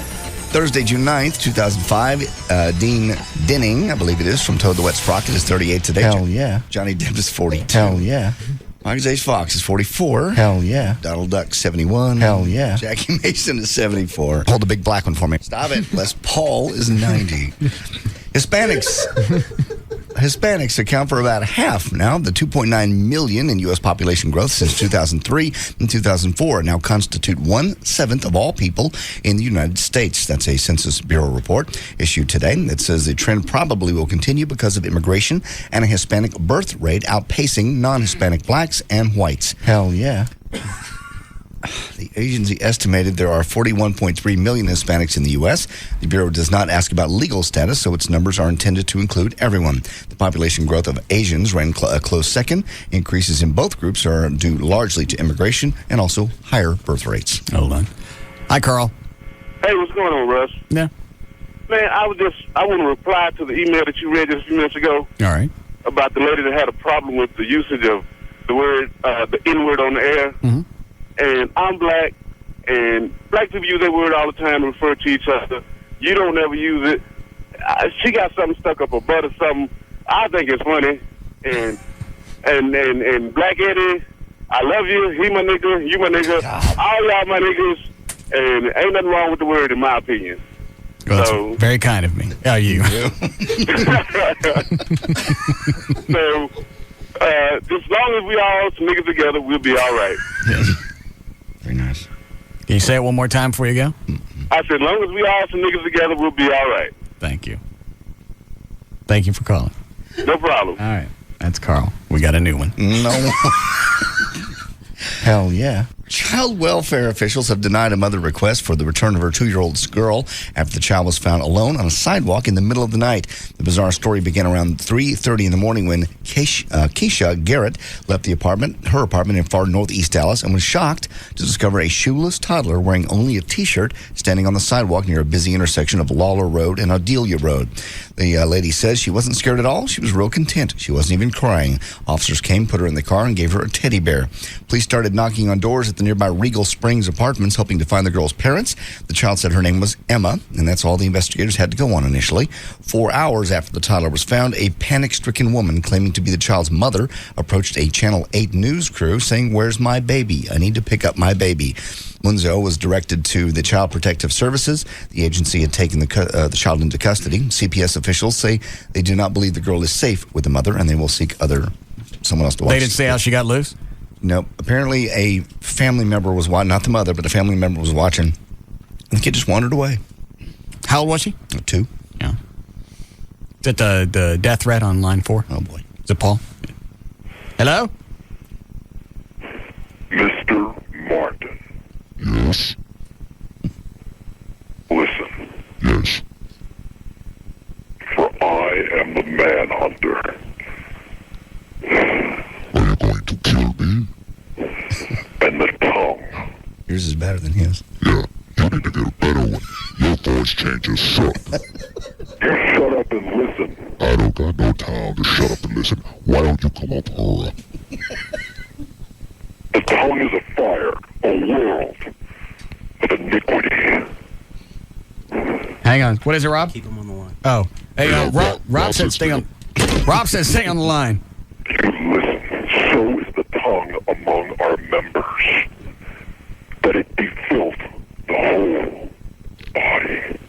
Thursday, June 9th, 2005, Dean Denning, I believe it is, from Toad the Wet Sprocket is 38 today. Hell yeah. Johnny Depp is 42. Hell yeah. Michael J. Fox is 44. Hell yeah. Donald Duck, 71. Hell yeah. Jackie Mason is 74. Hold the big black one for me. Stop it. Les Paul is 90. Hispanics account for about half now of the 2.9 million in U.S. population growth since 2003 and 2004, now constitute 1/7 of all people in the United States. That's a Census Bureau report issued today that says the trend probably will continue because of immigration and a Hispanic birth rate outpacing non-Hispanic blacks and whites. Hell yeah. The agency estimated there are 41.3 million Hispanics in the U.S. The Bureau does not ask about legal status, so its numbers are intended to include everyone. The population growth of Asians ran a close second. Increases in both groups are due largely to immigration and also higher birth rates. Hold on. Hi, Carl. Hey, what's going on, Russ? Yeah. Man, I want to reply to the email that you read just a few minutes ago. All right. About the lady that had a problem with the usage of the word, the N-word on the air. Mm-hmm. And I'm black, and black people use that word all the time to refer to each other. You don't ever use it. She got something stuck up her butt or something. I think it's funny. And Black Eddie, I love you. He my nigga. You my nigga. All y'all my niggas. And ain't nothing wrong with the word, in my opinion. Well, that's very kind of me. How are you? So, as long as we all some niggas together, we'll be all right. Yes. Very nice. Can you say it one more time before you go? I said, as long as we all some niggas together, we'll be all right. Thank you. Thank you for calling. No problem. All right. That's Carl. We got a new one. No. Hell yeah. Child welfare officials have denied a mother request for the return of her 2-year-old girl after the child was found alone on a sidewalk in the middle of the night. The bizarre story began around 3:30 in the morning when Keisha Garrett left her apartment in far northeast Dallas, and was shocked to discover a shoeless toddler wearing only a T-shirt standing on the sidewalk near a busy intersection of Lawler Road and Adelia Road. The lady says she wasn't scared at all. She was real content. She wasn't even crying. Officers came, put her in the car, and gave her a teddy bear. Police started knocking on doors at the nearby Regal Springs apartments, hoping to find the girl's parents. The child said her name was Emma, and that's all the investigators had to go on initially. 4 hours after the toddler was found, a panic-stricken woman claiming to be the child's mother approached a Channel 8 news crew saying, "Where's my baby? I need to pick up my baby." Munzo was directed to the Child Protective Services. The agency had taken the child into custody. CPS officials say they do not believe the girl is safe with the mother, and they will seek someone else to watch. They didn't say how she got loose? Nope. Apparently, a family member was watching, not the mother, but a family member was watching. And the kid just wandered away. How old was she? 2. Yeah. Is that the death threat on line 4? Oh, boy. Is it Paul? Hello? Mr. Martin. Yes. manhunter. Are you going to kill me? And the tongue. Yours is better than his. Yeah, you need to get a better one. Your voice changes suck. You shut up and listen. I don't got no time to shut up and listen. Why don't you come up here? The tongue is a fire, a world of iniquity. Hang on. What is it, Rob? Keep him on the line. Oh. Hey, Rob said stay on. Rob said stay on the line. You listen. So is the tongue among our members. That it be filled the whole body.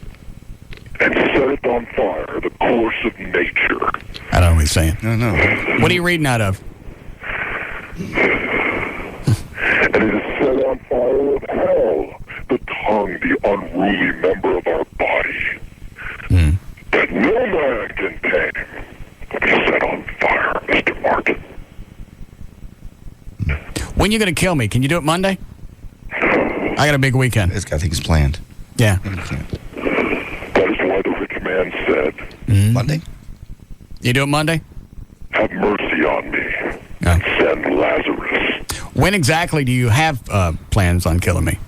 And set it on fire, the course of nature. I don't know what he's saying. No. What are you reading out of? And it is set on fire of hell, the tongue, the unruly member of our body, that no man can tame, will be set on fire, Mr. Martin. When you going to kill me? Can you do it Monday? I got a big weekend. This guy thinks planned. Yeah. That is why the rich man said, Monday? You do it Monday? have mercy on me and send Lazarus. When exactly do you have plans on killing me?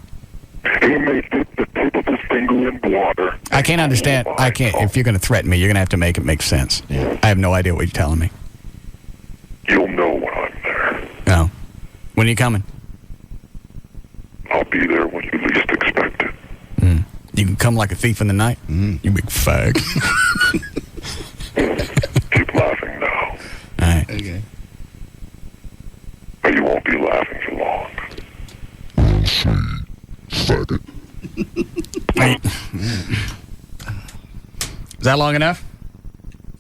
He may dip the tip of his finger in water. I can't understand. I can't. If you're going to threaten me, you're going to have to make it make sense. Yeah. I have no idea what you're telling me. You'll know when I'm there. No. When are you coming? I'll be there when you least expect it. You can come like a thief in the night? You big fag. Keep laughing now. All right. Okay. Or you won't be laughing for long. We'll see, faggot. Is that long enough?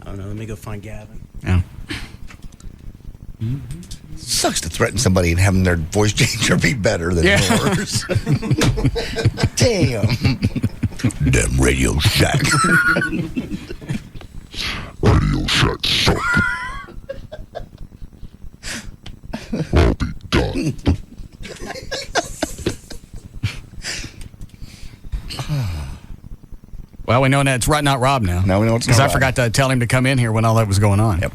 I don't know. Let me go find Gavin. Yeah. Sucks to threaten somebody and having their voice changer be better than yours. Damn. Damn Radio Shack. Radio Shack suck. I'll be done. Well, we know that it's not Rob now. Now we know it's not Because I Rob. forgot to tell him to come in here when all that was going on. Yep.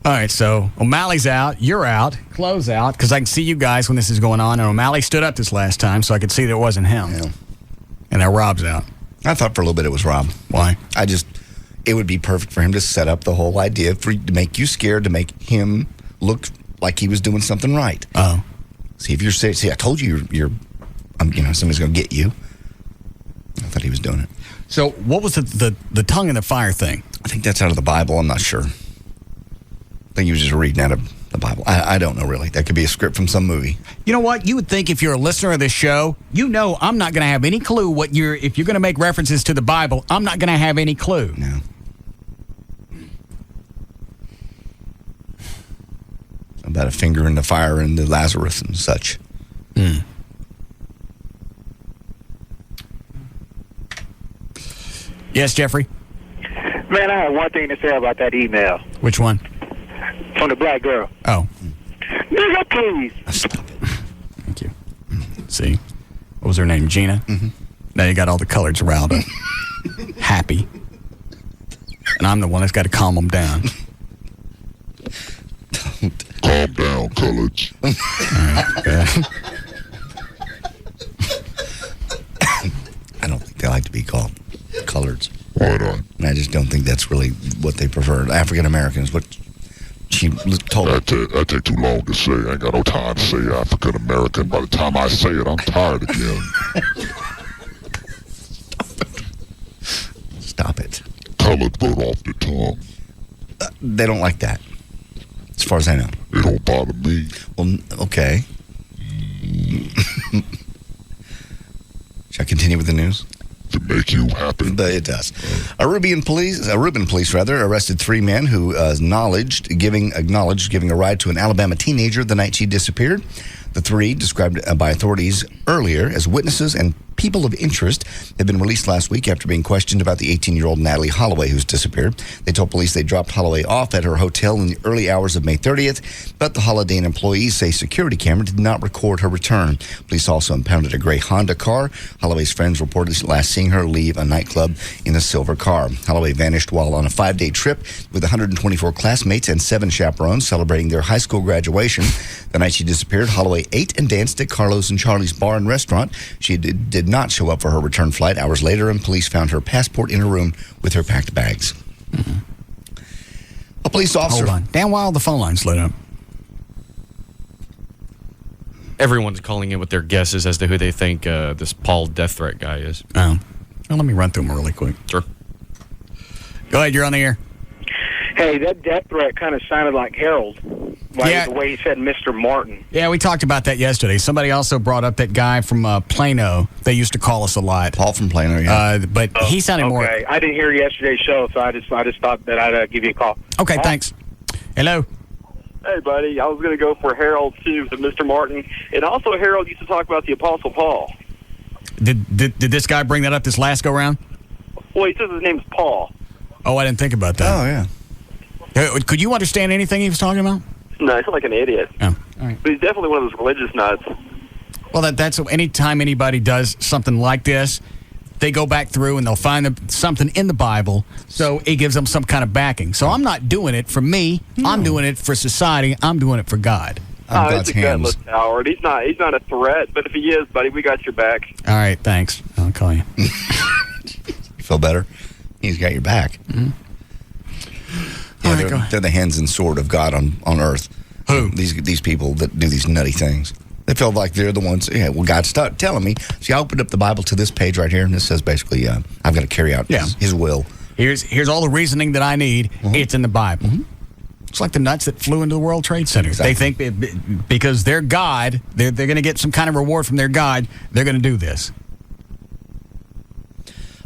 All right, so O'Malley's out. You're out. Chloe's out because I can see you guys when this is going on. And O'Malley stood up this last time, so I could see that it wasn't him. Yeah. And now Rob's out. I thought for a little bit it was Rob. Why? It would be perfect for him to set up the whole idea to make you scared, to make him look like he was doing something right. Oh. See, if you're serious, I told you you're somebody's going to get you. I thought he was doing it. So what was the tongue in the fire thing? I think that's out of the Bible. I'm not sure. I think he was just reading out of the Bible. I don't know, really. That could be a script from some movie. You know what? You would think if you're a listener of this show, you know I'm not going to have any clue if you're going to make references to the Bible, I'm not going to have any clue. No. About a finger in the fire and the Lazarus and such. Yes, Jeffrey? Man, I have one thing to say about that email. Which one? From the black girl. Oh. Nigga, please. Thank you. See? What was her name? Gina? Mm-hmm. Now you got all the coloreds riled up. Happy. And I'm the one that's got to calm them down. Calm down, coloreds. I don't think they like to be called coloreds. Why not? And I just don't think that's really what they prefer. African Americans, what she told me. That take too long to say. I ain't got no time to say African American. By the time I say it, I'm tired again. Stop it. Colored word off the tongue. They don't like that, as far as I know. It don't bother me. Well, okay. Should I continue with the news? To make you happy. But it does. Reuben police arrested 3 men who acknowledged giving a ride to an Alabama teenager the night she disappeared. The 3, described by authorities earlier as witnesses and people of interest have been released last week after being questioned about the 18-year-old Natalie Holloway who's disappeared. They told police they dropped Holloway off at her hotel in the early hours of May 30th, but the Holiday Inn employees say security camera did not record her return. Police also impounded a gray Honda car. Holloway's friends reported last seeing her leave a nightclub in a silver car. Holloway vanished while on a 5-day trip with 124 classmates and 7 chaperones celebrating their high school graduation. The night she disappeared, Holloway ate and danced at Carlos and Charlie's bar and restaurant. She did not show up for her return flight hours later, and police found her passport in her room with her packed bags. Mm-hmm. A police officer... Hold on. Damn while the phone line's lit up. Everyone's calling in with their guesses as to who they think this Paul death threat guy is. Oh. Well, let me run through them really quick. Sure. Go ahead, you're on the air. Hey, that death threat kind of sounded like Harold. Like the way he said Mr. Martin. Yeah, we talked about that yesterday. Somebody also brought up that guy from Plano. They used to call us a lot. Paul from Plano, yeah. But he sounded more... Okay, I didn't hear yesterday's show, so I just thought that I'd give you a call. Okay, thanks. Hello. Hey, buddy. I was going to go for Harold, too, for Mr. Martin. And also, Harold used to talk about the Apostle Paul. Did this guy bring that up this last go-round? Well, he says his name's Paul. Oh, I didn't think about that. Oh, yeah. Could you understand anything he was talking about? No, he's like an idiot. Oh, all right. But he's definitely one of those religious nuts. Well, that's anytime anybody does something like this, they go back through and they'll find something in the Bible, so it gives them some kind of backing. So I'm not doing it for me. No. I'm doing it for society. I'm doing it for God. It's a gutless coward. He's not a threat, but if he is, buddy, we got your back. All right, thanks. I'll call you. You feel better? He's got your back. Mm-hmm. Yeah, they're the hands and sword of God on earth. Who? These people that do these nutty things. They feel like they're the ones. Yeah, well, God's telling me. See, I opened up the Bible to this page right here, and it says basically, I've got to carry out His will. Here's all the reasoning that I need. Mm-hmm. It's in the Bible. Mm-hmm. It's like the nuts that flew into the World Trade Center. Exactly. They think because they're God, they're going to get some kind of reward from their God. They're going to do this.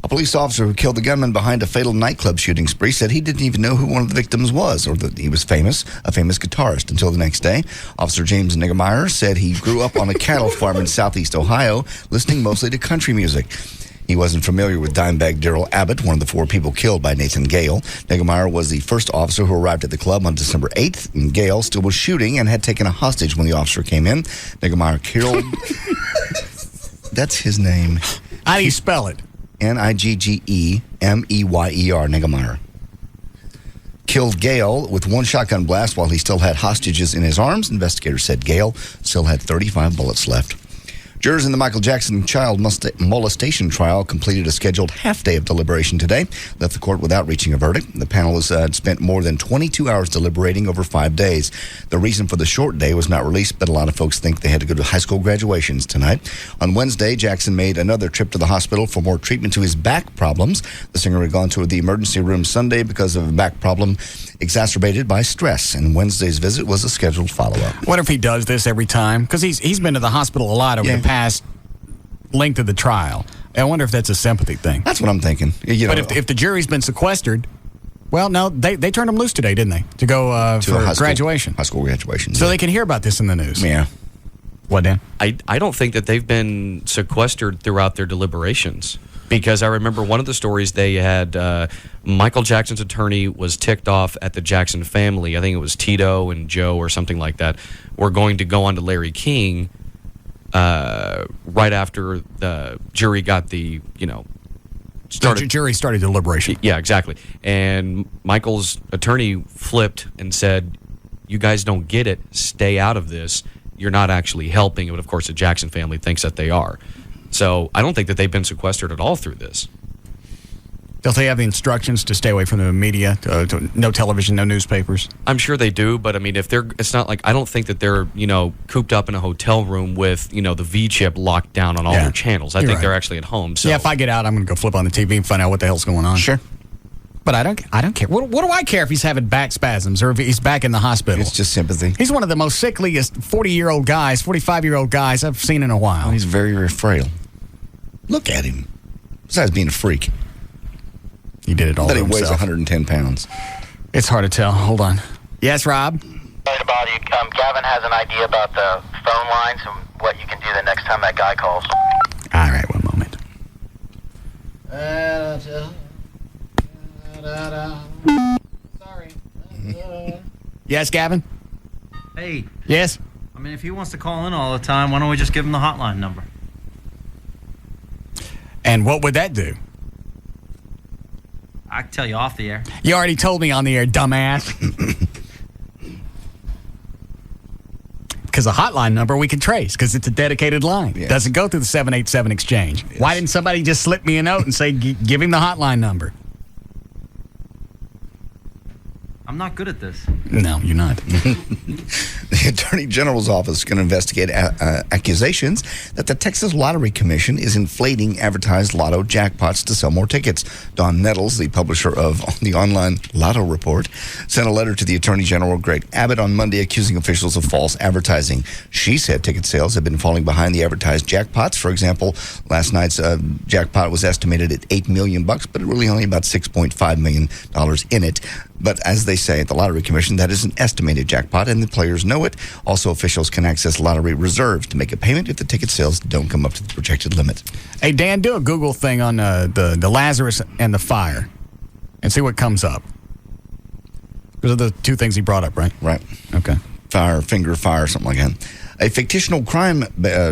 A police officer who killed the gunman behind a fatal nightclub shooting spree said he didn't even know who one of the victims was, or that he was a famous guitarist, until the next day. Officer James Niggemeyer said he grew up on a cattle farm in southeast Ohio, listening mostly to country music. He wasn't familiar with Dimebag Darrell Abbott, one of the 4 people killed by Nathan Gale. Niggemeyer was the first officer who arrived at the club on December 8th, and Gale still was shooting and had taken a hostage when the officer came in. Niggemeyer killed... That's his name. How do you spell it? Niggemeyer, Niggemeyer. Killed Gale with 1 shotgun blast while he still had hostages in his arms. Investigators said Gale still had 35 bullets left. Jurors in the Michael Jackson child molestation trial completed a scheduled half-day of deliberation today, left the court without reaching a verdict. The panel has spent more than 22 hours deliberating over 5 days. The reason for the short day was not released, but a lot of folks think they had to go to high school graduations tonight. On Wednesday, Jackson made another trip to the hospital for more treatment to his back problems. The singer had gone to the emergency room Sunday because of a back problem exacerbated by stress, and Wednesday's visit was a scheduled follow-up. What if he does this every time? Because he's been to the hospital a lot over the past length of the trial. I wonder if that's a sympathy thing. That's what I'm thinking. But if the jury's been sequestered, well, no, they turned him loose today, didn't they? To go for graduation. High school graduation. So they can hear about this in the news. Yeah. What, Dan? I don't think that they've been sequestered throughout their deliberations. Because I remember one of the stories they had, Michael Jackson's attorney was ticked off at the Jackson family. I think it was Tito and Joe or something like that. Were going to go on to Larry King right after the jury got the jury started deliberation. Yeah, exactly. And Michael's attorney flipped and said, "You guys don't get it. Stay out of this. You're not actually helping." But of course, the Jackson family thinks that they are. So I don't think that they've been sequestered at all through this. Don't they have the instructions to stay away from the media? No television, no newspapers? I'm sure they do, but I mean, it's not like, I don't think that they're, cooped up in a hotel room with, the V-chip locked down on all their channels. I think they're actually at home. So. Yeah, if I get out, I'm going to go flip on the TV and find out what the hell's going on. Sure. But I don't care. What do I care if he's having back spasms or if he's back in the hospital? It's just sympathy. He's one of the most sickliest 40-year-old guys, 45-year-old guys I've seen in a while. Oh, he's very, very frail. Look at him. Besides being a freak. He did it all by himself. He weighs 110 pounds. It's hard to tell. Hold on. Yes, Rob? Gavin has an idea about the phone lines and what you can do the next time that guy calls. All right, one moment. Sorry. Yes, Gavin? Hey. Yes? I mean, if he wants to call in all the time, why don't we just give him the hotline number? And what would that do? I can tell you off the air. You already told me on the air, dumbass. Because a hotline number we can trace, because it's a dedicated line. It doesn't go through the 787 exchange. Yes. Why didn't somebody just slip me a note and say, give him the hotline number? I'm not good at this. No, you're not. The Attorney General's office is going to investigate accusations that the Texas Lottery Commission is inflating advertised lotto jackpots to sell more tickets. Don Nettles, the publisher of the online Lotto Report, sent a letter to the Attorney General Greg Abbott on Monday accusing officials of false advertising. She said ticket sales have been falling behind the advertised jackpots. For example, last night's jackpot was estimated at $8 million, but really only about $6.5 million in it. But as they say at the Lottery Commission, that is an estimated jackpot, and the players know it. Also, officials can access lottery reserves to make a payment if the ticket sales don't come up to the projected limit. Hey, Dan, do a Google thing on the Lazarus and the fire and see what comes up. Those are the two things he brought up, right? Right. Okay. Fire, finger fire, something like that. A fictional crime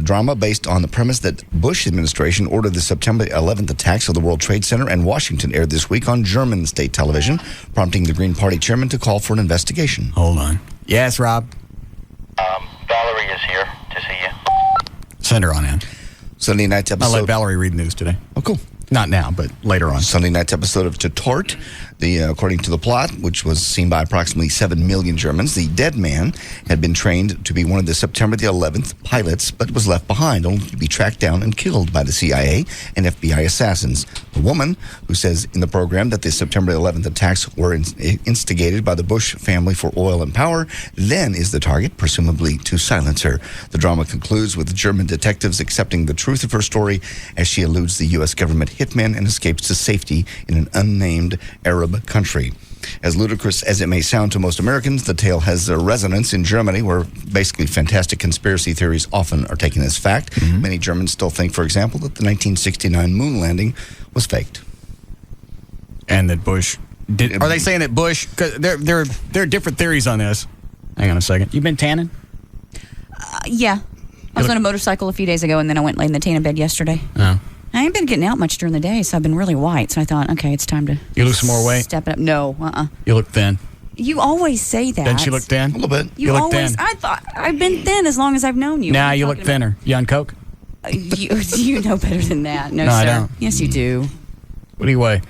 drama based on the premise that Bush administration ordered the September 11th attacks of the World Trade Center and Washington aired this week on German state television, prompting the Green Party chairman to call for an investigation. Hold on. Yes, Rob? Valerie is here to see you. Send her on in. Sunday night's episode. I'll let Valerie read news today. Oh, cool. Not now, but later on. Sunday night's episode of To Tort, according to the plot, which was seen by approximately 7 million Germans, the dead man had been trained to be one of the September the 11th pilots, but was left behind, only to be tracked down and killed by the CIA and FBI assassins. The woman, who says in the program that the September 11th attacks were instigated by the Bush family for oil and power, then is the target, presumably to silence her. The drama concludes with German detectives accepting the truth of her story as she eludes the U.S. government hitman and escapes to safety in an unnamed Arab country. As ludicrous as it may sound to most Americans, the tale has a resonance in Germany, where basically fantastic conspiracy theories often are taken as fact. Mm-hmm. Many Germans still think, for example, that the 1969 moon landing was faked. And that Bush did. Are they saying that Bush? Cause there are different theories on this. Hang on a second. You been tanning? Yeah. I was on a motorcycle a few days ago, and then I went and laid in the tanning bed yesterday. Oh. I ain't been getting out much during the day, so I've been really white. So I thought, okay, it's time to. You lose some more weight? Step it up. No, You look thin. You always say that. Doesn't she look thin? A little bit. You look always. thin. I thought I've been thin as long as I've known you. Nah, you look thinner. You on coke? You know better than that. No, sir. I don't. Yes, you do. What do you weigh?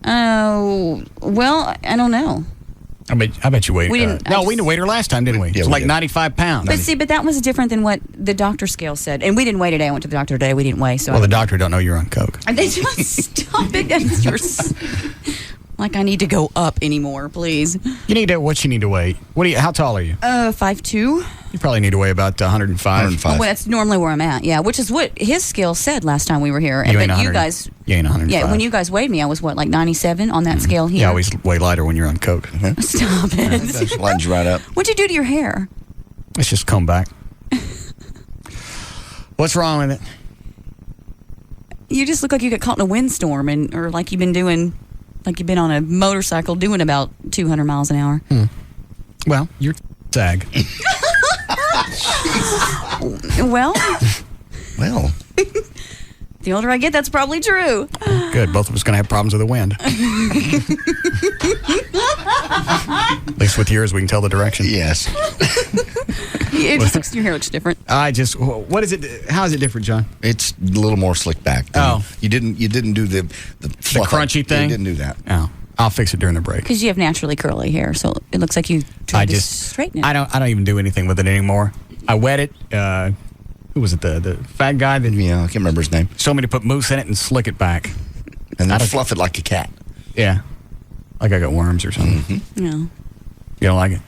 Oh, well, I don't know. I bet you weighed. We didn't. No, we didn't weigh her last time, didn't we? Yeah, it's we like did. 95 pounds. But see, that was different than what the doctor scale said. And we didn't weigh today. I went to the doctor today. We didn't weigh. So well, the doctor don't know you're on coke. And they just stop it. That's like I need to go up anymore, please. You need to. What you need to weigh? How tall are you? 5'2". You probably need to weigh about 105. Well, that's normally where I'm at. Yeah, which is what his scale said last time we were here. You ain't you guys. You ain't 105. Yeah, when you guys weighed me, I was like 97 on that scale here. You always weigh lighter when you're on coke. Stop it. That lines you right up. What'd you do to your hair? Let's just come back. What's wrong with it? You just look like you got caught in a windstorm, or like you've been on a motorcycle doing about 200 miles an hour. Well, you're sag. Well. The older I get, that's probably true. Good. Both of us going to have problems with the wind. At least with yours, we can tell the direction. Yes. Your hair looks different. What is it? How is it different, John? It's a little more slicked back. Oh. You didn't do the crunchy thing? You didn't do that. Oh. I'll fix it during the break. Because you have naturally curly hair, so it looks like you tried to straighten it. I don't even do anything with it anymore. I wet it. Who was it? The fat guy? Yeah, I can't remember his name. Told me to put mousse in it and slick it back. And then fluff it like a cat. Yeah. Like I got worms or something. Mm-hmm. No. You don't like it?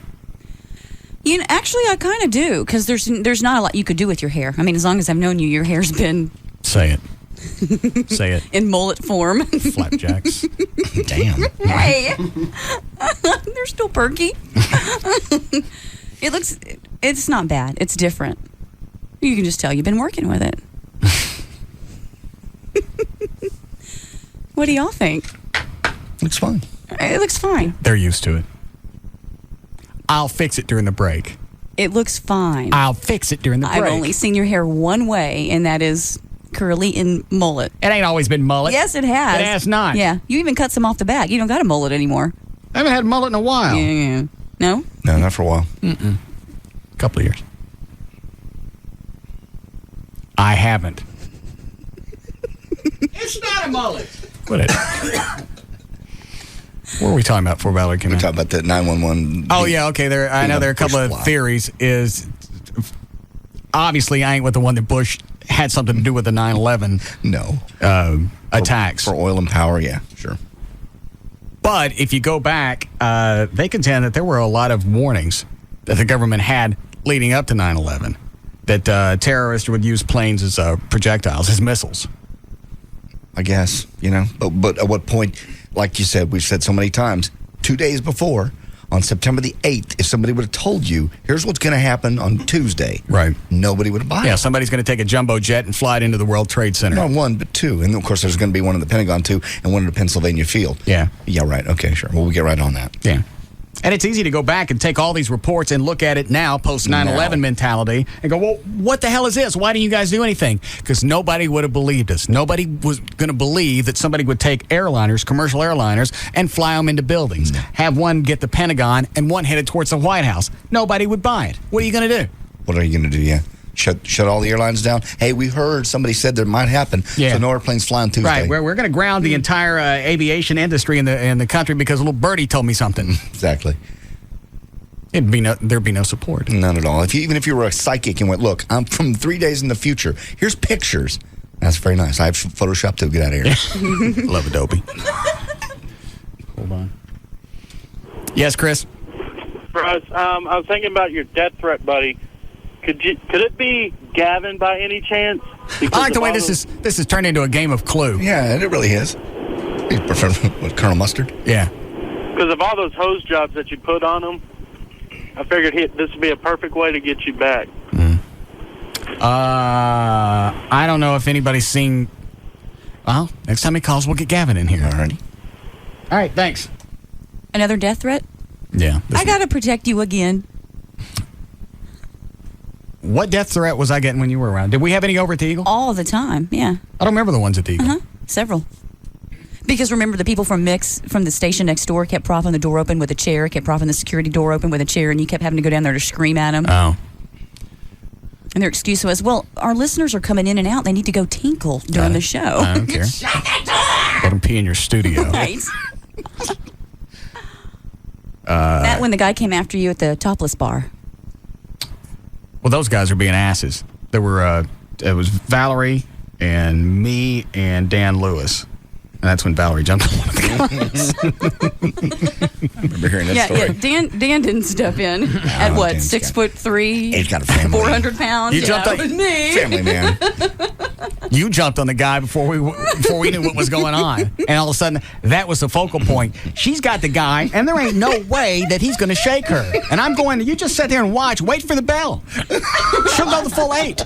Actually, I kind of do, because there's not a lot you could do with your hair. I mean, as long as I've known you, your hair's been... Say it. Say it. In mullet form. Flapjacks. Damn. Hey. They're still perky. It's not bad. It's different. You can just tell you've been working with it. What do y'all think? Looks fine. It looks fine. They're used to it. I'll fix it during the break. It looks fine. I'll fix it during the break. I've only seen your hair one way, and that is curly and mullet. It ain't always been mullet. Yes, it has. It has not. Yeah. You even cut some off the back. You don't got a mullet anymore. I haven't had a mullet in a while. Yeah. No? No, not for a while. Mm-mm. Couple of years. I haven't. It's not a mullet. What were we talking about before Valerie came in? We're talking about the 911. Oh, yeah, okay. I know there are a couple of theories. Obviously, I ain't with the one that Bush had something to do with the 9/11 attacks. For oil and power, yeah, sure. But if you go back, they contend that there were a lot of warnings that the government had leading up to 9/11 that terrorists would use planes as projectiles, as missiles. I guess, but at what point, like you said, we've said so many times, 2 days before, on September the 8th, if somebody would have told you, here's what's going to happen on Tuesday, right? Nobody would have bought it. Yeah, somebody's going to take a jumbo jet and fly it into the World Trade Center. Not one, but two. And, of course, there's going to be one in the Pentagon, too, and one in the Pennsylvania field. Yeah. Yeah, right. Okay, sure. Well, we'll get right on that. Yeah. And it's easy to go back and take all these reports and look at it now, post 9/11 mentality, and go, well, what the hell is this? Why didn't you guys do anything? Because nobody would have believed us. Nobody was going to believe that somebody would take airliners, commercial airliners, and fly them into buildings. Have one get the Pentagon and one headed towards the White House. Nobody would buy it. What are you going to do? What are you going to do, yeah? Shut all the airlines down? Hey, we heard somebody said that might happen, so no airplanes fly on Tuesday. Right, we're going to ground the entire aviation industry in the country because a little birdie told me something. Exactly. There'd be no support. None at all. Even if you were a psychic and went, look, I'm from 3 days in the future. Here's pictures. That's very nice. I have Photoshop to get out of here. Love Adobe. Hold on. Yes, Chris? Russ, I was thinking about your death threat, buddy. Could it be Gavin by any chance? I like the way this is turned into a game of Clue. Yeah, it really is. You prefer what, Colonel Mustard? Yeah. Because of all those hose jobs that you put on him, I figured this would be a perfect way to get you back. I don't know if anybody's seen... Well, next time he calls, we'll get Gavin in here. All right, thanks. Another death threat? Yeah. I got to protect you again. What death threat was I getting when you were around? Did we have any over at the Eagle? All the time, yeah. I don't remember the ones at the Eagle. Several. Because remember, the people from Mix, from the station next door, kept propping the door open with a chair, kept propping the security door open with a chair, and you kept having to go down there to scream at them. Oh. And their excuse was, well, our listeners are coming in and out. They need to go tinkle during the show. I don't care. Let them pee in your studio. Right. That when the guy came after you at the topless bar. Well, those guys are being asses. There were, it was Valerie and me and Dan Lewis. And that's when Valerie jumped on one of the guys. I remember hearing that story. Yeah, Dan didn't step in at what, 6'3"? He's got a family. 400 pounds. You jumped on me. Family man. You jumped on the guy before we knew what was going on. And all of a sudden, that was the focal point. She's got the guy, and there ain't no way that he's going to shake her. And I'm going, you just sit there and watch. Wait for the bell. She'll go the full 8.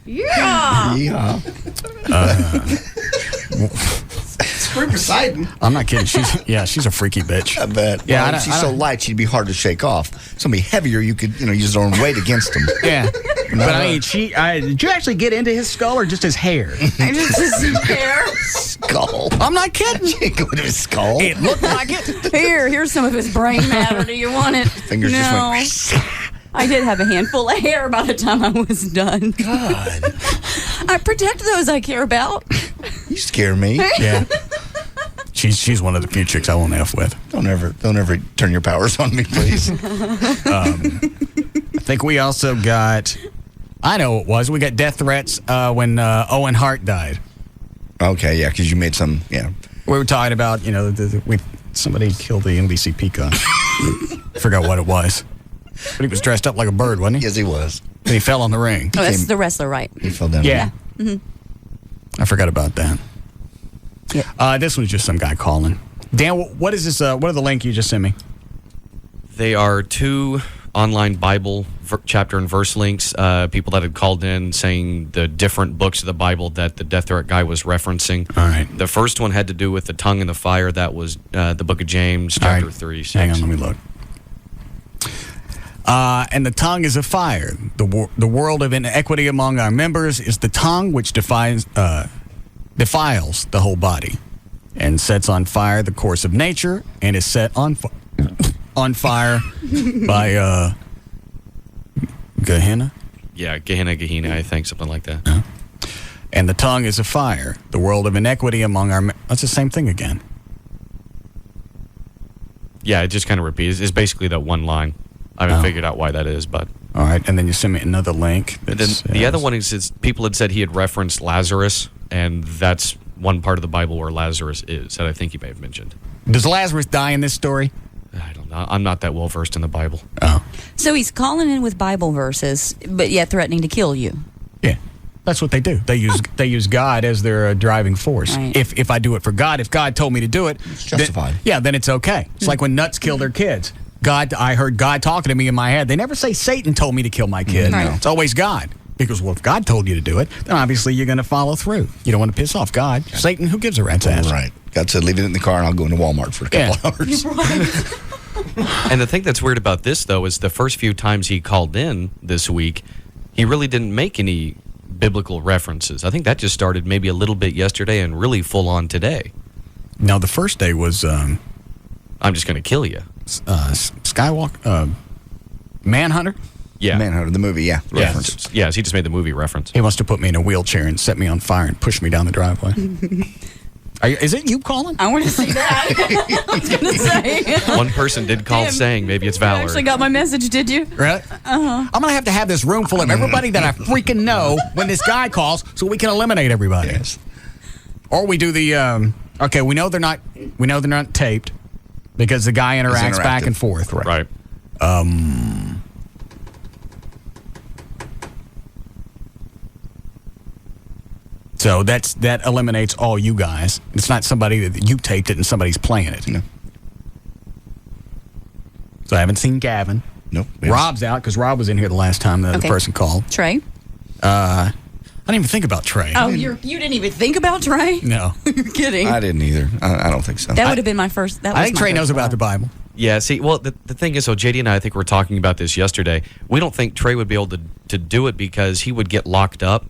Yeah. Yeah. We're Poseidon. I'm not kidding. She's a freaky bitch. I bet. Yeah, well, she's so light, she'd be hard to shake off. Somebody heavier, you could, use their own weight against them. Yeah. But I mean, did you actually get into his skull or just his hair? Just his hair. Skull. I'm not kidding. You go into his skull. It looked like it. Here's some of his brain matter. Do you want it? Fingers just went. I did have a handful of hair by the time I was done. God. I protect those I care about. You scare me. Yeah. She's one of the few chicks I won't F with. Don't ever turn your powers on me, please. I think we also got... I know it was. We got death threats when Owen Hart died. Okay, yeah, because you made some... Yeah. We were talking about, somebody killed the NBC peacock. Forgot what it was. But he was dressed up like a bird, wasn't he? Yes, he was. And he fell on the ring. Oh, that's the wrestler, right? He fell down. Yeah. Mm-hmm. I forgot about that. Yeah. This was just some guy calling. Dan, what is this? What are the link you just sent me? They are 2 online Bible chapter and verse links, people that had called in saying the different books of the Bible that the death threat guy was referencing. All right. The first one had to do with the tongue and the fire. That was the book of James, chapter 3. 6. Hang on, let me look. And the tongue is a fire. The world of inequity among our members is the tongue which defiles the whole body and sets on fire the course of nature and is set on fire by Gehenna? Yeah, Gehenna, I think, something like that. And the tongue is a fire. The world of inequity among our... That's the same thing again. Yeah, it just kind of repeats. It's basically that one line. I haven't figured out why that is, but... All right, and then you send me another link. And then the other one is people had said he had referenced Lazarus, and that's one part of the Bible where Lazarus is, that I think he may have mentioned. Does Lazarus die in this story? I don't know. I'm not that well versed in the Bible. Oh. So he's calling in with Bible verses, but yet threatening to kill you. Yeah. That's what they do. They use God as their driving force. Right. If I do it for God, if God told me to do it, it's justified. Then it's okay. It's like when nuts kill their kids. I heard God talking to me in my head. They never say Satan told me to kill my kid. Right. It's always God. Because, well, if God told you to do it, then obviously you're going to follow through. You don't want to piss off God. Yeah. Satan, who gives a rat's ass? Right. God said, leave it in the car and I'll go into Walmart for a couple hours. And the thing that's weird about this, though, is the first few times he called in this week, he really didn't make any biblical references. I think that just started maybe a little bit yesterday and really full on today. No, the first day was... I'm just going to kill you. Skywalker? Manhunter? Yeah. Manhunter, the movie, yeah. Reference. Yes, he just made the movie reference. He wants to put me in a wheelchair and set me on fire and push me down the driveway. Is it you calling? I want to see that. I was going to say. One person did call saying maybe it's You Valerie. actually got my message, did you? Really? Uh-huh. I'm going to have this room full of everybody that I freaking know when this guy calls so we can eliminate everybody. Yes. Or we do the, okay, we know they're not taped because the guy interacts back and forth. Right. So that eliminates all you guys. It's not somebody that you taped it and somebody's playing it. No. So I haven't seen Gavin. Nope. Rob's out because Rob was in here the last time the other person called. Trey? I didn't even think about Trey. Oh, you didn't even think about Trey? No. You're kidding. I didn't either. I don't think so. That would have been my first. I think Trey knows about the Bible. Yeah, see, well, the thing is, so JD and I think were talking about this yesterday. We don't think Trey would be able to do it because he would get locked up.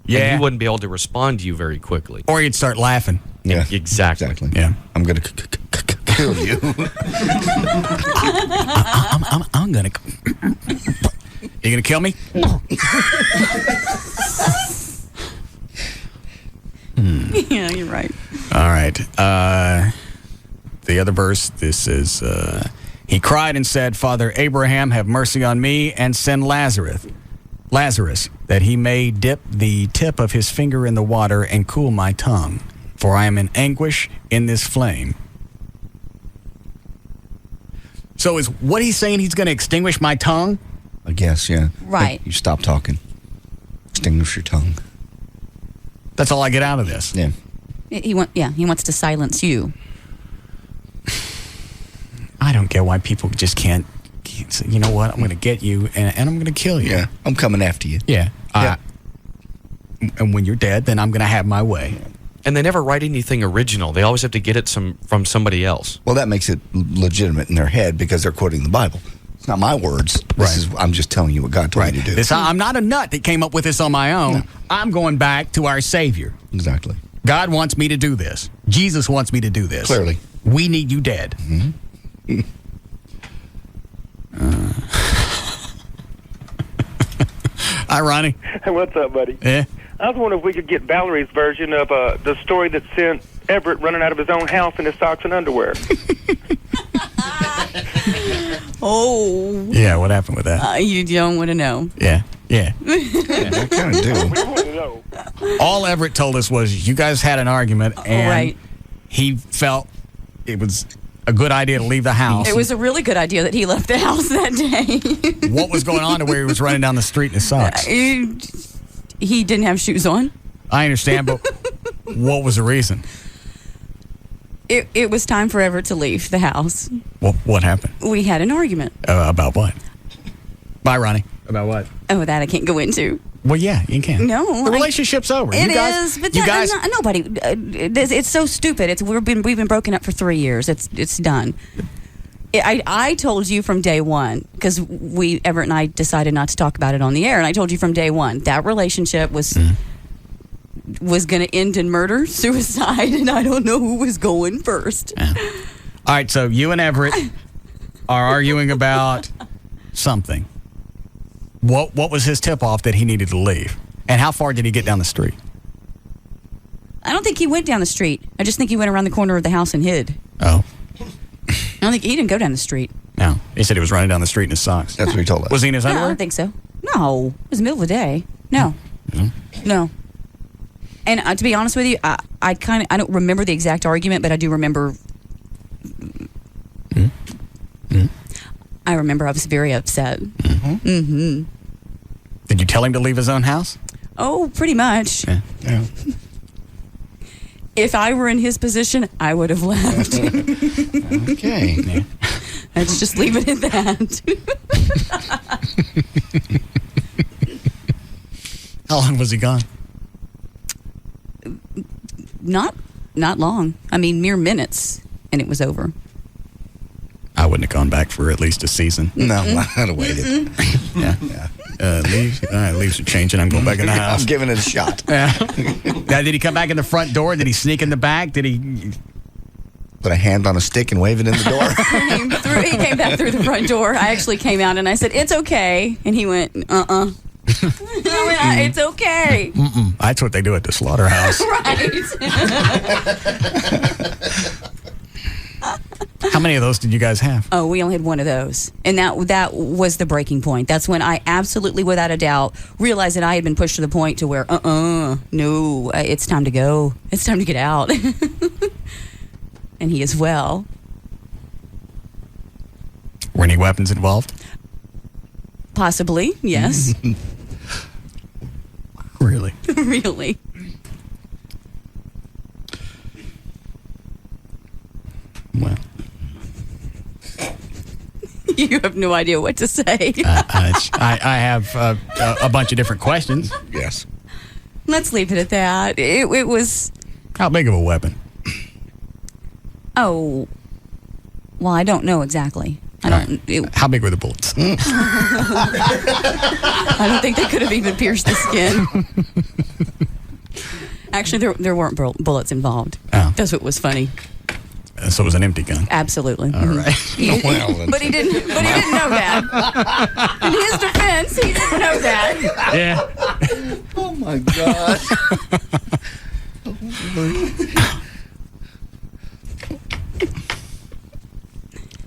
Yeah. And he wouldn't be able to respond to you very quickly. Or he'd start laughing. Yeah. Exactly. Yeah. I'm going to kill you. I'm going to... You going to kill me? Yeah, you're right. All right. The other verse, this is... he cried and said, Father Abraham, have mercy on me and send Lazarus, that he may dip the tip of his finger in the water and cool my tongue, for I am in anguish in this flame. So is what he's saying he's going to extinguish my tongue? I guess, yeah. Right. You stop talking. Extinguish your tongue. That's all I get out of this. Yeah. He wants to silence you. I don't get why people just can't say, you know what, I'm going to get you and I'm going to kill you. Yeah, I'm coming after you. Yeah. And when you're dead, then I'm going to have my way. And they never write anything original. They always have to get it from somebody else. Well, that makes it legitimate in their head because they're quoting the Bible. It's not my words. I'm just telling you what God told me to do. I'm not a nut that came up with this on my own. No. I'm going back to our Savior. Exactly. God wants me to do this. Jesus wants me to do this. Clearly. We need you dead. Mm-hmm. Hi, Ronnie. Hey, what's up, buddy? Yeah. I was wondering if we could get Valerie's version of the story that sent Everett running out of his own house in his socks and underwear. Oh. Yeah, what happened with that? You don't want to know. Yeah. I kind of do. We want to know. All Everett told us was you guys had an argument, and he felt it was a good idea to leave the house. It was a really good idea that he left the house that day. What was going on to where he was running down the street in his socks? He didn't have shoes on. I understand, but what was the reason? It was time for Everett to leave the house. What happened? We had an argument. About what? Bye, Ronnie. About what? Oh, that I can't go into. Well, yeah, you can. No, the relationship's over. It you guys, is, but you guys. nobody. It's so stupid. We've been broken up for 3 years. It's done. I told you from day one, because Everett and I decided not to talk about it on the air, and I told you from day one that relationship was going to end in murder, suicide, and I don't know who was going first. Yeah. All right, so you and Everett are arguing about something. What was his tip-off that he needed to leave? And how far did he get down the street? I don't think he went down the street. I just think he went around the corner of the house and hid. Oh. I don't think he didn't go down the street. No. He said he was running down the street in his socks. That's what he told us. Was he in his No, I underwear? don't think so. No. It was the middle of the day. No. No. And to be honest with you, I don't remember the exact argument, but I do remember. I remember I was very upset. Did you tell him to leave his own house? Oh, pretty much. Yeah. If I were in his position, I would have left. Okay. Yeah. Let's just leave it at that. How long was he gone? Not long. I mean, mere minutes, and it was over. I wouldn't have gone back for at least a season. No, I'd have waited. Yeah. Leaves are changing. I'm going back in the house. I'm giving it a shot. Yeah. Now, did he come back in the front door? Did he sneak in the back? Did he put a hand on a stick and wave it in the door? He came back through the front door. I actually came out and I said, "It's okay," and he went, "It's okay." That's what they do at the slaughterhouse. How many of those did you guys have? Oh, we only had one of those. And that was the breaking point. That's when I absolutely, without a doubt, realized that I had been pushed to the point to where, no, it's time to go. It's time to get out. And he as well. Were any weapons involved? Possibly, yes. Really? Really. Well. You have no idea what to say. I have a bunch of different questions. Yes. Let's leave it at that. It was... How big of a weapon? Oh, well, I don't know exactly. How big were the bullets? I don't think they could have even pierced the skin. Actually, there weren't bullets involved. Oh. That's what was funny. So it was an empty gun. Absolutely. All right. But he didn't know that. In his defense, he didn't know that. Yeah. Oh my God.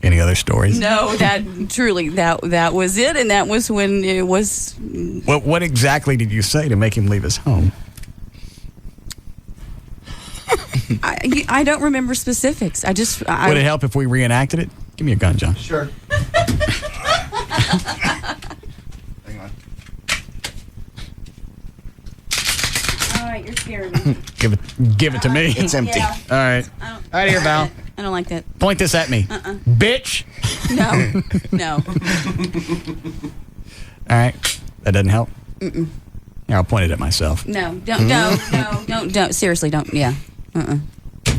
Any other stories? No, that was it, and that was when it was. What exactly did you say to make him leave his home? I don't remember specifics. Would it help if we reenacted it? Give me a gun, John. Sure. Hang on. All right, you're scaring me. Give it to me. It's empty. Yeah. All right. All right, here, Val. I don't like that. Point this at me. Bitch. No. All right. That doesn't help? Mm-mm. Here, I'll point it at myself. No, don't. Seriously, don't. Yeah.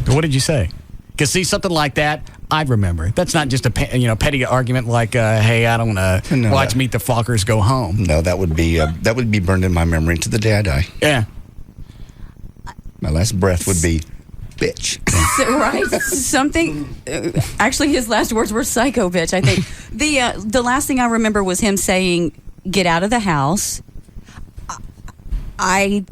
What did you say? Because see, something like that, I'd remember. That's not just a petty argument like, hey, I don't want to watch Meet the Fockers go home. No, that would be burned in my memory to the day I die. Yeah. My last breath would be, bitch. Right. Something. Actually, his last words were "psycho bitch." I think the last thing I remember was him saying, "Get out of the house." I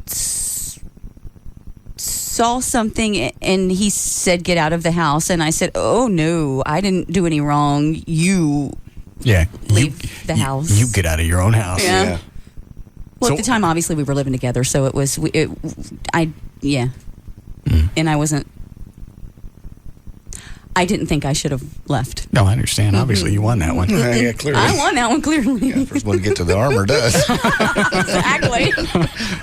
saw something and he said, "Get out of the house," and I said, "Oh no, I didn't do any wrong. You leave the house. You get out of your own house." Yeah. Well, at the time, obviously, we were living together, so it was. And I wasn't. I didn't think I should have left. No, I understand. Obviously, you won that one. Yeah, clearly. I won that one clearly. Yeah, first one to get to the armor does. Exactly.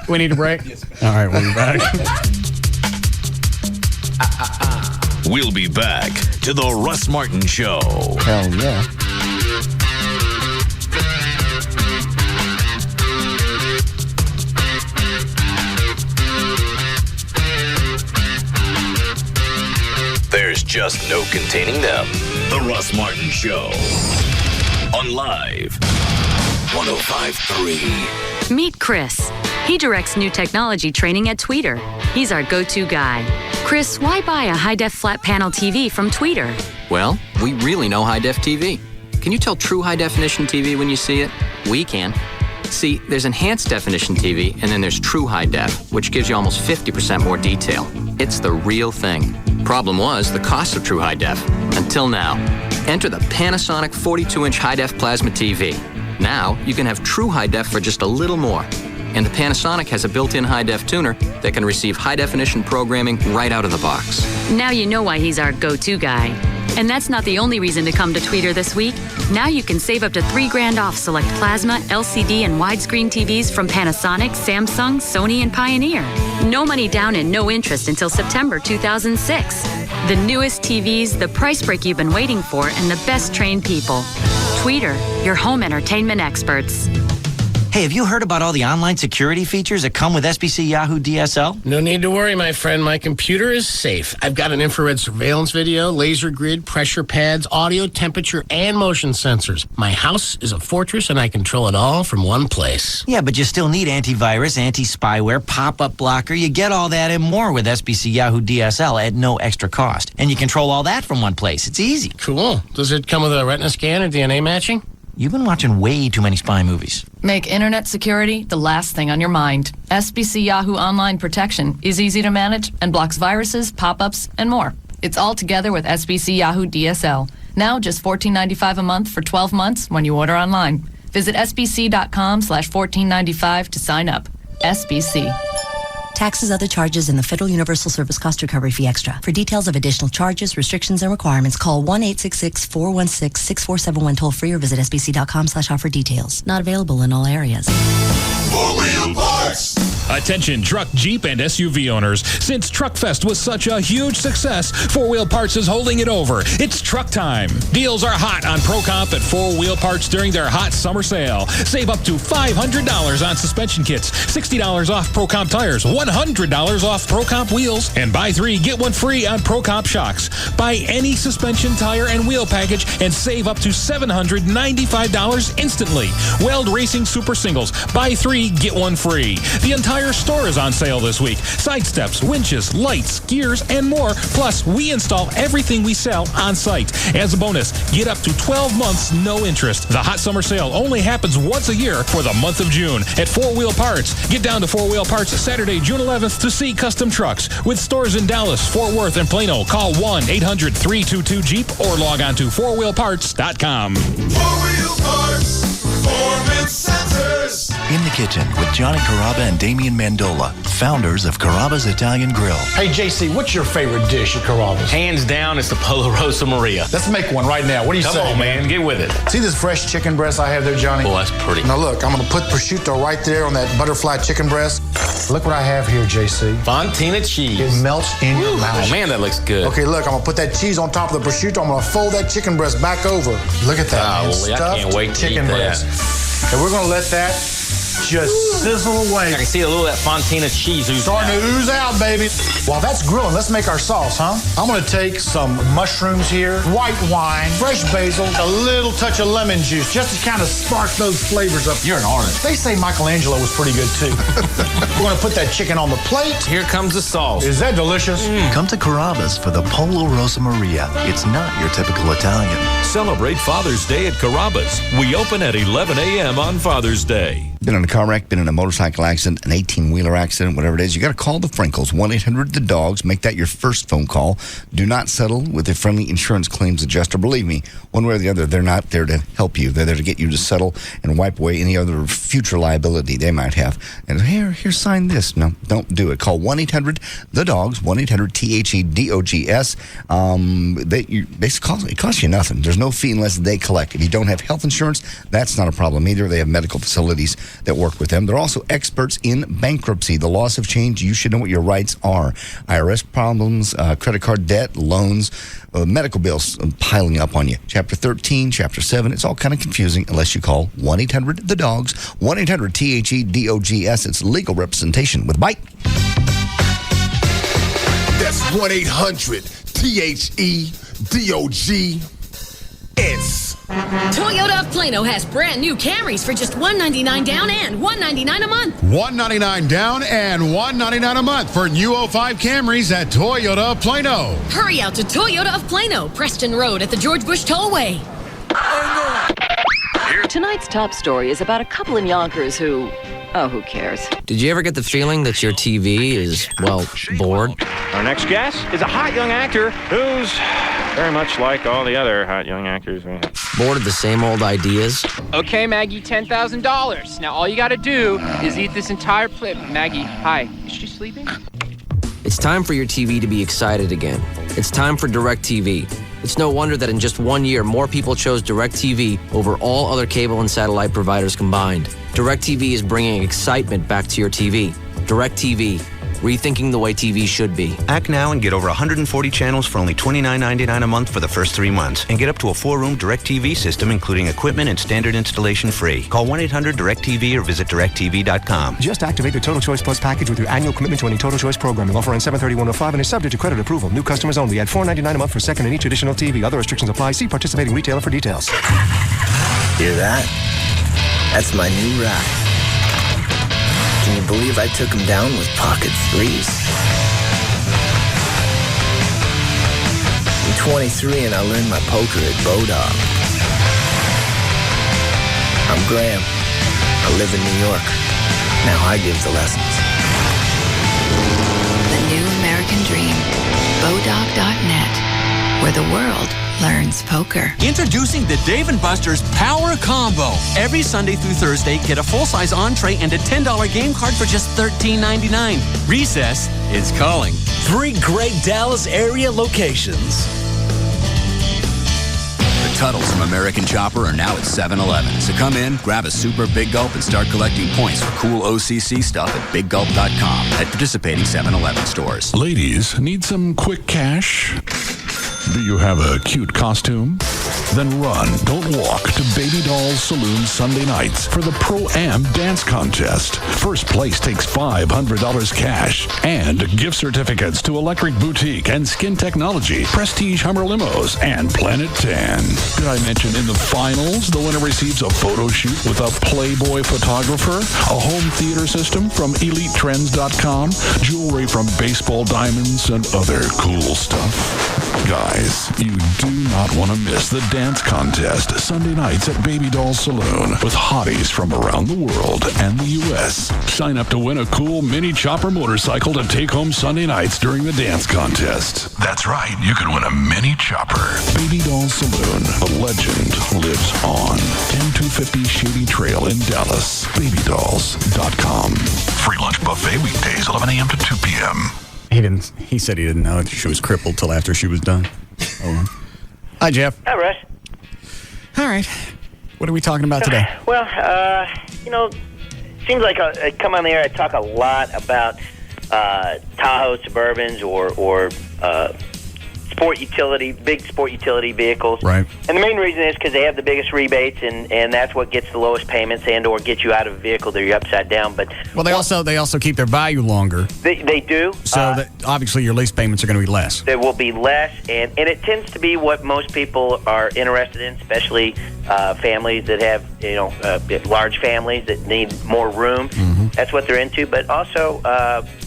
We need a break? Yes. All right, we'll be back. We'll be back to the Russ Martin Show. Hell yeah. just no containing them. The Russ Martin Show. On Live 105.3. Meet Chris. He directs new technology training at Tweeter. He's our go-to guy. Chris, why buy a high-def flat panel TV from Tweeter? Well, we really know high-def TV. Can you tell true high-definition TV when you see it? We can. See, there's enhanced definition TV, and then there's true high-def, which gives you almost 50% more detail. It's the real thing. Problem was the cost of true high-def. Until now. Enter the Panasonic 42-inch high-def plasma TV. Now, you can have true high-def for just a little more. And the Panasonic has a built-in high-def tuner that can receive high-definition programming right out of the box. Now you know why he's our go-to guy. And that's not the only reason to come to Tweeter this week. Now you can save up to $3,000 off select plasma, LCD, and widescreen TVs from Panasonic, Samsung, Sony, and Pioneer. No money down and no interest until September 2006. The newest TVs, the price break you've been waiting for, and the best trained people. Tweeter, your home entertainment experts. Hey, have you heard about all the online security features that come with SBC Yahoo DSL? No need to worry, my friend. My computer is safe. I've got an infrared surveillance video, laser grid, pressure pads, audio, temperature, and motion sensors. My house is a fortress, and I control it all from one place. Yeah, but you still need antivirus, anti-spyware, pop-up blocker. You get all that and more with SBC Yahoo DSL at no extra cost. And you control all that from one place. It's easy. Cool. Does it come with a retina scan or DNA matching? You've been watching way too many spy movies. Make internet security the last thing on your mind. SBC Yahoo Online Protection is easy to manage and blocks viruses, pop-ups, and more. It's all together with SBC Yahoo DSL. Now just $14.95 a month for 12 months when you order online. Visit sbc.com/14.95 to sign up. SBC. Taxes, other charges, and the Federal Universal Service Cost Recovery Fee Extra. For details of additional charges, restrictions, and requirements, call 1-866-416-6471 toll-free or visit sbc.com/offer details. Not available in all areas. 4-Wheel Parts! Attention truck, Jeep, and SUV owners. Since Truck Fest was such a huge success, 4-Wheel Parts is holding it over. It's truck time. Deals are hot on ProComp at 4-Wheel Parts during their hot summer sale. Save up to $500 on suspension kits, $60 off ProComp tires, $100 off ProComp wheels, and buy 3, get 1 free on ProComp shocks. Buy any suspension, tire, and wheel package and save up to $795 instantly. Weld Racing Super Singles. Buy 3, get 1 free. The entire store is on sale this week. Side steps, winches, lights, gears, and more. Plus, we install everything we sell on site. As a bonus, get up to 12 months, no interest. The hot summer sale only happens once a year for the month of June at 4-Wheel Parts. Get down to 4-Wheel Parts Saturday, June 11th to see custom trucks. With stores in Dallas, Fort Worth, and Plano, call 1-800-322-JEEP or log on to 4wheelparts.com. 4-Wheel Parts, performance sensors. In the kitchen with Johnny Carrabba and Damian Mandola, founders of Carrabba's Italian Grill. Hey, JC, what's your favorite dish at Carrabba's? Hands down, it's the Polo Rosa Maria. Let's make one right now. What do you say? Come on, man. Get with it. See this fresh chicken breast I have there, Johnny? Oh, that's pretty. Now, look, I'm going to put prosciutto right there on that butterfly chicken breast. Look what I have here, JC. Fontina cheese. It melts in your mouth. Oh, man, that looks good. Okay, look, I'm going to put that cheese on top of the prosciutto. I'm going to fold that chicken breast back over. Look at that, man. I can't wait to chicken eat breast. And we're going to let that just sizzle away. I can see a little of that Fontina cheese ooze starting to ooze out, baby. While that's grilling, let's make our sauce, huh? I'm going to take some mushrooms here, white wine, fresh basil, a little touch of lemon juice, just to kind of spark those flavors up. You're an artist. They say Michelangelo was pretty good, too. We're going to put that chicken on the plate. Here comes the sauce. Is that delicious? Come to Carrabba's for the Polo Rosa Maria. It's not your typical Italian. Celebrate Father's Day at Carrabba's. We open at 11 a.m. on Father's Day. Been in a car wreck, been in a motorcycle accident, an 18-wheeler accident, whatever it is, you got to call the Frinkles, 1-800-THE-DOGS. Make that your first phone call. Do not settle with a friendly insurance claims adjuster. Believe me, one way or the other, they're not there to help you. They're there to get you to settle and wipe away any other future liability they might have. And here, sign this. No, don't do it. Call 1-800-THE-DOGS, 1-800-THEDOGS. It costs you nothing. There's no fee unless they collect. If you don't have health insurance, that's not a problem either. They have medical facilities that work with them. They're also experts in bankruptcy. The laws have changed. You should know what your rights are. IRS problems, credit card debt, loans, medical bills piling up on you. Chapter 13, Chapter 7, it's all kind of confusing unless you call 1-800-THE-DOGS, 1-800-THEDOGS. It's legal representation with Mike. That's 1-800 THEDOG. Toyota of Plano has brand new Camrys for just $199 down and $199 a month. $199 down and $199 a month for new 05 Camrys at Toyota of Plano. Hurry out to Toyota of Plano, Preston Road at the George Bush Tollway. Tonight's top story is about a couple in Yonkers who cares? Did you ever get the feeling that your TV is, well, bored? Our next guest is a hot young actor who's very much like all the other hot young actors we have. Bored of the same old ideas? Okay, Maggie, $10,000. Now all you gotta do is eat this entire plate. Maggie, hi. Is she sleeping? It's time for your TV to be excited again. It's time for DirecTV. It's no wonder that in just 1 year, more people chose DirecTV over all other cable and satellite providers combined. DirecTV is bringing excitement back to your TV. DirecTV, rethinking the way TV should be. Act now and get over 140 channels for only $29.99 a month for the first 3 months. And get up to a 4-room DirecTV system, including equipment and standard installation free. Call 1-800-DirecTV or visit DirecTV.com. Just activate the Total Choice Plus package with your annual commitment to any Total Choice programming. Offer on 7/31/05 and is subject to credit approval. New customers only. Add $4.99 a month for second and each additional TV. Other restrictions apply. See participating retailer for details. Hear that? That's my new ride. Can you believe I took him down with pocket threes? I'm 23 and I learned my poker at Bodog. I'm Graham. I live in New York. Now I give the lessons. The new American dream. Bodog.net, where the world learns poker. Introducing the Dave & Buster's Power Combo. Every Sunday through Thursday, get a full-size entree and a $10 game card for just $13.99. Recess is calling. 3 great Dallas area locations. The Tuttles from American Chopper are now at 7-Eleven. So come in, grab a super Big Gulp, and start collecting points for cool OCC stuff at BigGulp.com at participating 7-Eleven stores. Ladies, need some quick cash? Do you have a cute costume? Then run, don't walk to Baby Doll's Saloon Sunday nights for the Pro-Am Dance Contest. First place takes $500 cash and gift certificates to Electric Boutique and Skin Technology, Prestige Hummer Limos, and Planet Tan. Did I mention in the finals, the winner receives a photo shoot with a Playboy photographer, a home theater system from EliteTrends.com, jewelry from Baseball Diamonds, and other cool stuff. Guys, you do not want to miss the dance contest Sunday nights at Baby Doll Saloon with hotties from around the world and the U.S. Sign up to win a cool mini chopper motorcycle to take home Sunday nights during the dance contest. That's right, you can win a mini chopper. Baby Doll Saloon, the legend lives on. 10250 Shady Trail in Dallas. BabyDolls.com. Free lunch buffet weekdays, 11 a.m. to 2 p.m. He said he didn't know she was crippled till after she was done. Oh. Hi, Jeff. Hi, Russ. All right. What are we talking about today? Well, seems like I come on the air, I talk a lot about Tahoe Suburbans or big sport utility vehicles. Right. And the main reason is because they have the biggest rebates, and that's what gets the lowest payments and or get you out of a vehicle that you're upside down. But they also keep their value longer. They do. So obviously your lease payments are going to be less. There will be less, and it tends to be what most people are interested in, especially families that have large families that need more room. Mm-hmm. That's what they're into. But also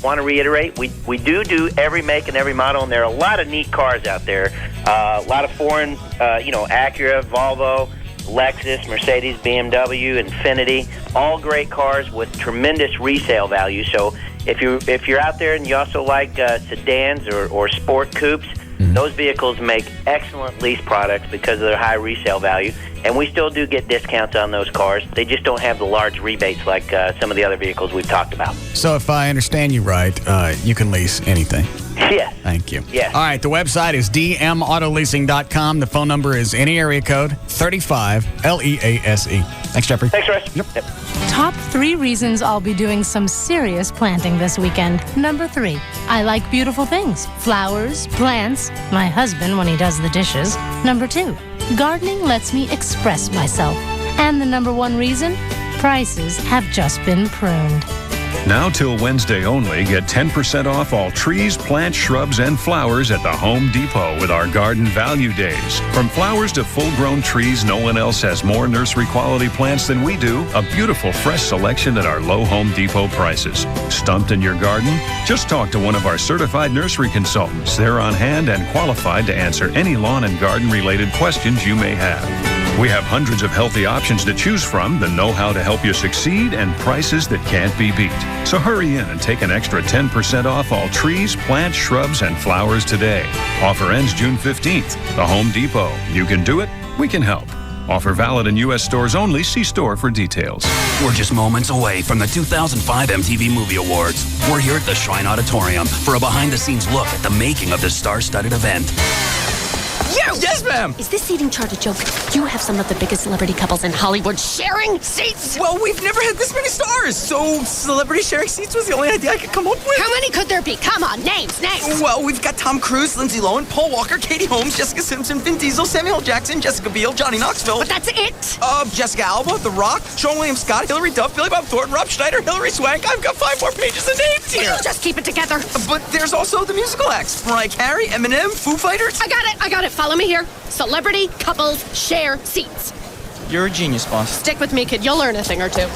want to reiterate, we do every make and every model, and there are a lot of neat cars out there. A lot of foreign, Acura, Volvo, Lexus, Mercedes, BMW, Infiniti, all great cars with tremendous resale value. So if you're out there and you also like sedans or sport coupes, those vehicles make excellent lease products because of their high resale value. And we still do get discounts on those cars. They just don't have the large rebates like some of the other vehicles we've talked about. So if I understand you right, you can lease anything. Yes. Thank you. Yes. All right, the website is dmautololeasing.com. The phone number is any area code 35LEASE. Thanks, Jeffrey. Thanks, Russ. Yep. Top 3 reasons I'll be doing some serious planting this weekend. Number 3, I like beautiful things. Flowers, plants, my husband when he does the dishes. Number 2, gardening lets me express myself. And the number 1 reason, prices have just been pruned. Now till Wednesday only, get 10% off all trees, plants, shrubs, and flowers at the Home Depot with our Garden Value Days. From flowers to full-grown trees, no one else has more nursery quality plants than we do. A beautiful, fresh selection at our low Home Depot prices. Stumped in your garden? Just talk to one of our certified nursery consultants. They're on hand and qualified to answer any lawn and garden-related questions you may have. We have hundreds of healthy options to choose from, the know-how to help you succeed, and prices that can't be beat. So hurry in and take an extra 10% off all trees, plants, shrubs, and flowers today. Offer ends June 15th. The Home Depot. You can do it. We can help. Offer valid in U.S. stores only. See store for details. We're just moments away from the 2005 MTV Movie Awards. We're here at the Shrine Auditorium for a behind-the-scenes look at the making of this star-studded event. You! Yes, ma'am! Is this seating chart a joke? You have some of the biggest celebrity couples in Hollywood sharing seats? Well, we've never had this many stars, so celebrity sharing seats was the only idea I could come up with. How many could there be? Come on, names! Well, we've got Tom Cruise, Lindsay Lohan, Paul Walker, Katie Holmes, Jessica Simpson, Vin Diesel, Samuel Jackson, Jessica Biel, Johnny Knoxville. But that's it? Jessica Alba, The Rock, Sean William Scott, Hilary Duff, Billy Bob Thornton, Rob Schneider, Hilary Swank. I've got 5 more pages of names here. Will you just keep it together? But there's also the musical acts. Mariah Carey, Eminem, Foo Fighters. I got it. Follow me here. Celebrity couples share seats. You're a genius, boss. Stick with me, kid. You'll learn a thing or two.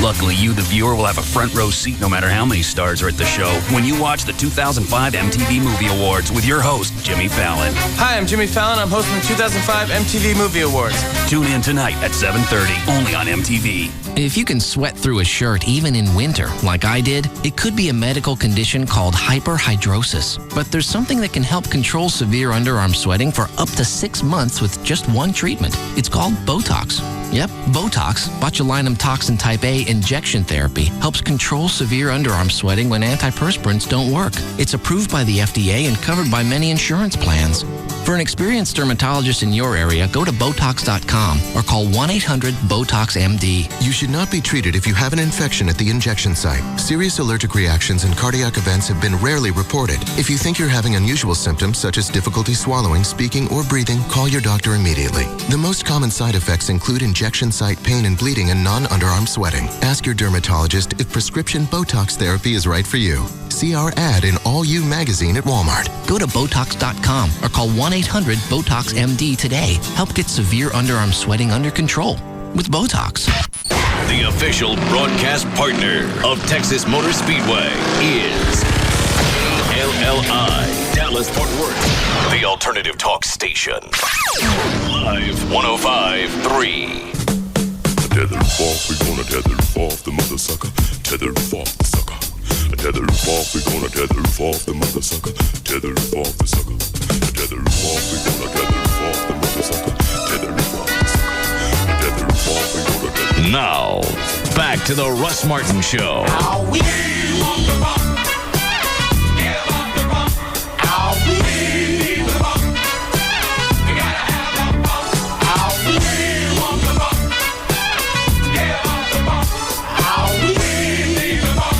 Luckily, you, the viewer, will have a front row seat no matter how many stars are at the show when you watch the 2005 MTV Movie Awards with your host, Jimmy Fallon. Hi, I'm Jimmy Fallon. I'm hosting the 2005 MTV Movie Awards. Tune in tonight at 7:30, only on MTV. If you can sweat through a shirt even in winter, like I did, it could be a medical condition called hyperhidrosis. But there's something that can help control severe underarm sweating for up to 6 months with just one treatment. It's called Botox. Yep, Botox, botulinum toxin type A injection therapy, helps control severe underarm sweating when antiperspirants don't work. It's approved by the FDA and covered by many insurance plans. For an experienced dermatologist in your area, go to Botox.com or call 1-800-BOTOX-MD. You should not be treated if you have an infection at the injection site. Serious allergic reactions and cardiac events have been rarely reported. If you think you're having unusual symptoms such as difficulty swallowing, speaking, or breathing, call your doctor immediately. The most common side effects include injection site pain and bleeding and non-underarm sweating. Ask your dermatologist if prescription Botox therapy is right for you. See our ad in All You magazine at Walmart. Go to Botox.com or call 1-800-BOTOX-MD today. Help get severe underarm sweating under control with Botox. The official broadcast partner of Texas Motor Speedway is KLLI, Dallas-Fort Worth, the alternative talk station. Live 105.3. Tether off, we gonna tether off the mother sucker. Tether off the sucker. Tether off, we gonna tether off the mother sucker. Tether off the sucker. Tether off, we gonna tether off the mother sucker. Tether off the sucker. Tether off, we gonna tether. Now, back to the Russ Martin Show. How we want the bump. Give up the bump. How we need the bump. We gotta have the bump. How we want the bump. Give up the bump. How we need the bump.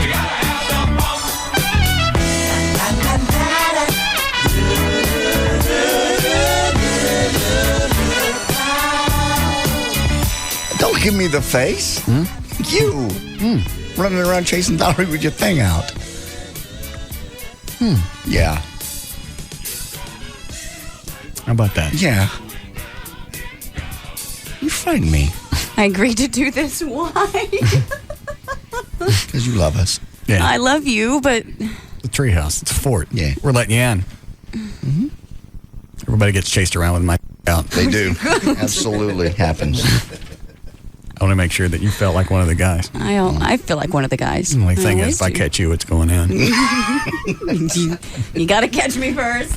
We gotta have the bump. Don't give me the face. You. Running around chasing Valerie with your thing out. Yeah. How about that? Yeah. You frighten me. I agreed to do this. Why? Because you love us. Yeah. I love you, but The treehouse. It's a fort. Yeah. We're letting you in. Everybody gets chased around with my out. They do. Absolutely happens. I want to make sure that you felt like one of the guys. I feel like one of the guys. The only thing I is, if I catch you, it's going in. You got to catch me first.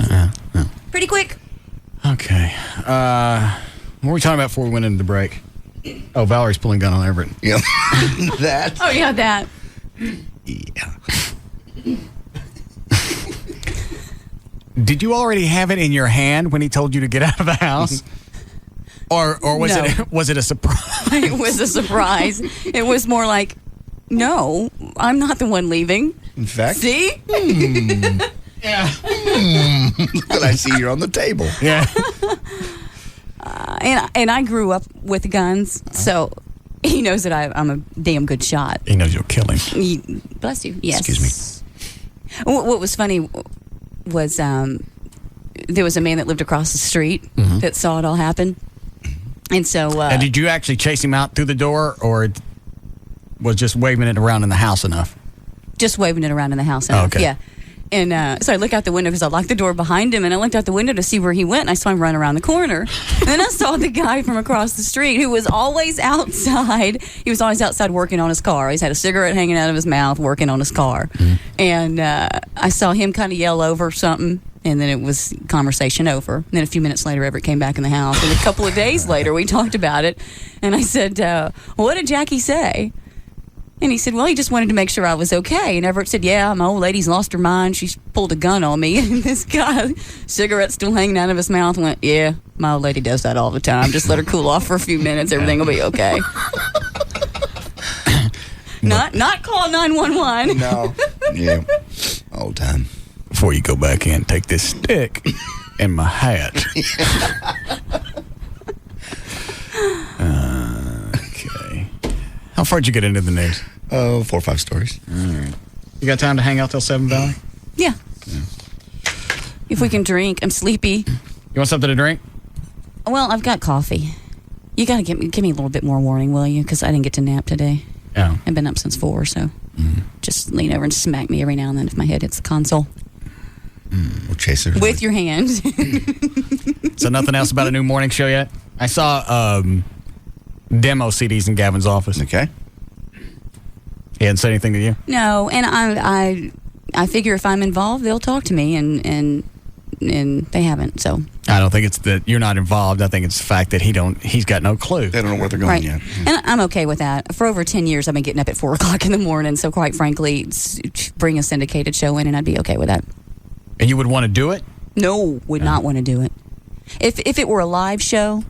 Pretty quick. Okay. What were we talking about before we went into the break? Oh, Valerie's pulling a gun on Everett. Yeah. That. Oh, yeah, that. Yeah. Did you already have it in your hand when he told you to get out of the house? Or was No. was it a surprise? It was a surprise. It was more like, no, I'm not the one leaving. In fact. See? Yeah. Look what I see here on the table. Yeah. And I grew up with guns, so He knows that I'm a damn good shot. He knows you'll kill him. Bless you. Yes. Excuse me. What was funny was there was a man that lived across the street that saw it all happen. And so... and did you actually chase him out through the door, or was just waving it around in the house enough? Just waving it around in the house enough, okay. Yeah. And so I look out the window because I locked the door behind him, and I looked out the window to see where he went, and I saw him run around the corner. And then I saw the guy from across the street who was always outside. He was always outside working on his car. He's had a cigarette hanging out of his mouth working on his car. And I saw him kind of yell over something, and then it was conversation over. And then a few minutes later, Everett came back in the house. And a couple of days later, we talked about it. And I said, what did Jackie say? And he said, well, he just wanted to make sure I was okay. And Everett said, yeah, my old lady's lost her mind. She's pulled a gun on me. And this guy, cigarette still hanging out of his mouth, went, yeah, my old lady does that all the time. Just let her cool off for a few minutes. Everything will be okay. Not call 911. No. Yeah. All the time. Before you go back in, take this stick and my hat. Okay. How far did you get into the news? 4 or 5 stories. All right. You got time to hang out till 7 Valley? Yeah. If we can drink. I'm sleepy. You want something to drink? Well, I've got coffee. You got to give me a little bit more warning, will you? Because I didn't get to nap today. Yeah. I've been up since 4, so just lean over and smack me every now and then if my head hits the console. We'll chase her. With your hand. So nothing else about a new morning show yet? I saw demo CDs in Gavin's office. Okay. He hadn't said anything to you? No, and I figure if I'm involved, they'll talk to me, and they haven't, so. I don't think it's that you're not involved. I think it's the fact that he's got no clue. They don't know where they're going yet. And I'm okay with that. For over 10 years, I've been getting up at 4 o'clock in the morning, so quite frankly, bring a syndicated show in, and I'd be okay with that. And you would want to do it? No, would not want to do it. If it were a live show,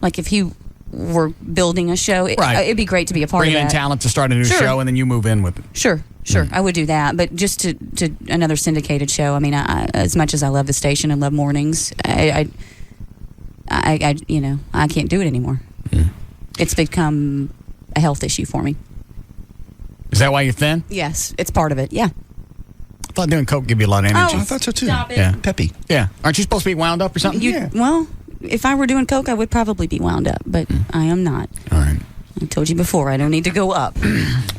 like if he were building a show, it'd be great to be a part of that. Bring in talent to start a new show, and then you move in with it. Sure. I would do that. But just to another syndicated show, I mean, as much as I love the station and love mornings, I can't do it anymore. It's become a health issue for me. Is that why you're thin? Yes, it's part of it, yeah. I thought doing coke give you a lot of energy. I thought so too. Stop it. Yeah. Peppy. Yeah. Aren't you supposed to be wound up or something? Yeah. Well, if I were doing coke, I would probably be wound up, but I am not. All right. I told you before, I don't need to go up.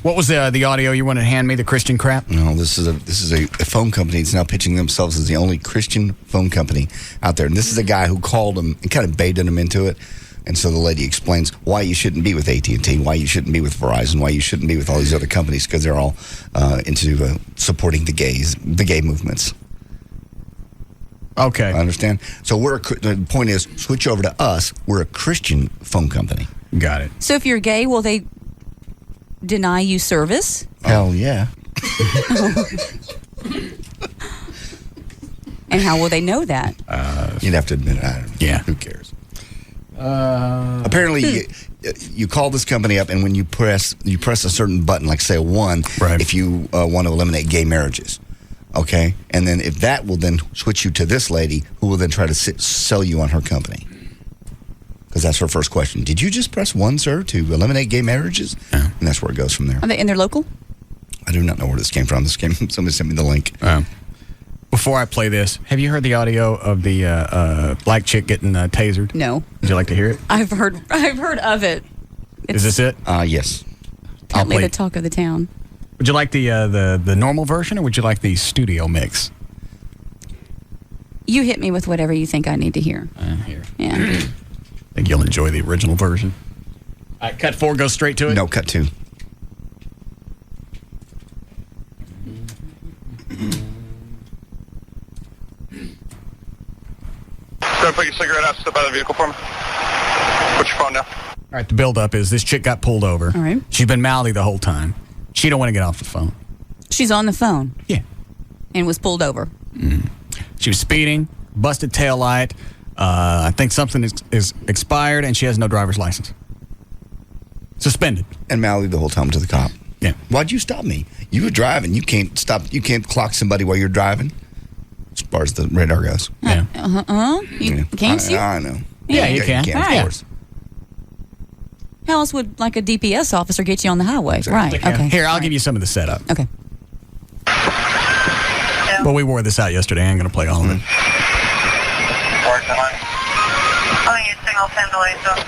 What was the audio you wanted to hand me, the Christian crap? No, this is a phone company. It's now pitching themselves as the only Christian phone company out there. And this is a guy who called him and kind of baited him into it. And so the lady explains why you shouldn't be with AT&T, why you shouldn't be with Verizon, why you shouldn't be with all these other companies, because they're all into supporting the gay movements. Okay. I understand. So the point is, switch over to us. We're a Christian phone company. Got it. So if you're gay, will they deny you service? Hell yeah. And how will they know that? You'd have to admit it. I don't know. Yeah. Who cares? Apparently, you call this company up, and when you press a certain button, like say a 1, if you want to eliminate gay marriages, okay, and then if that will then switch you to this lady, who will then try to sell you on her company, because that's her first question. Did you just press 1, sir, to eliminate gay marriages? And that's where it goes from there. And they're local? I do not know where this came from. Somebody sent me the link. Before I play this, have you heard the audio of the black chick getting tasered? No. Would you like to hear it? I've heard of it. Is this it? Yes. Apparently the talk of the town. Would you like the normal version, or would you like the studio mix? You hit me with whatever you think I need to hear. Here. Yeah. I think you'll enjoy the original version. All right, cut 4, go straight to it? No, cut 2. Go put your cigarette out, step out of the vehicle for me. Put your phone down. All right, the build-up is this chick got pulled over. All right. She's been mouthy the whole time. She don't want to get off the phone. She's on the phone. Yeah. And was pulled over. She was speeding, busted taillight. I think something is expired, and she has no driver's license. Suspended. And mouthy the whole time to the cop. Yeah. Why'd you stop me? You were driving. You can't stop. You can't clock somebody while you're driving. As far as the radar goes. Yeah. You can't see? I know. Yeah, you can. Of course. How else would like a DPS officer get you on the highway? Right. Yeah. Okay. Here, I'll give you some of the setup. Okay. Well, we wore this out yesterday. I ain't going to play all of it. Single 10 delay, zone 7.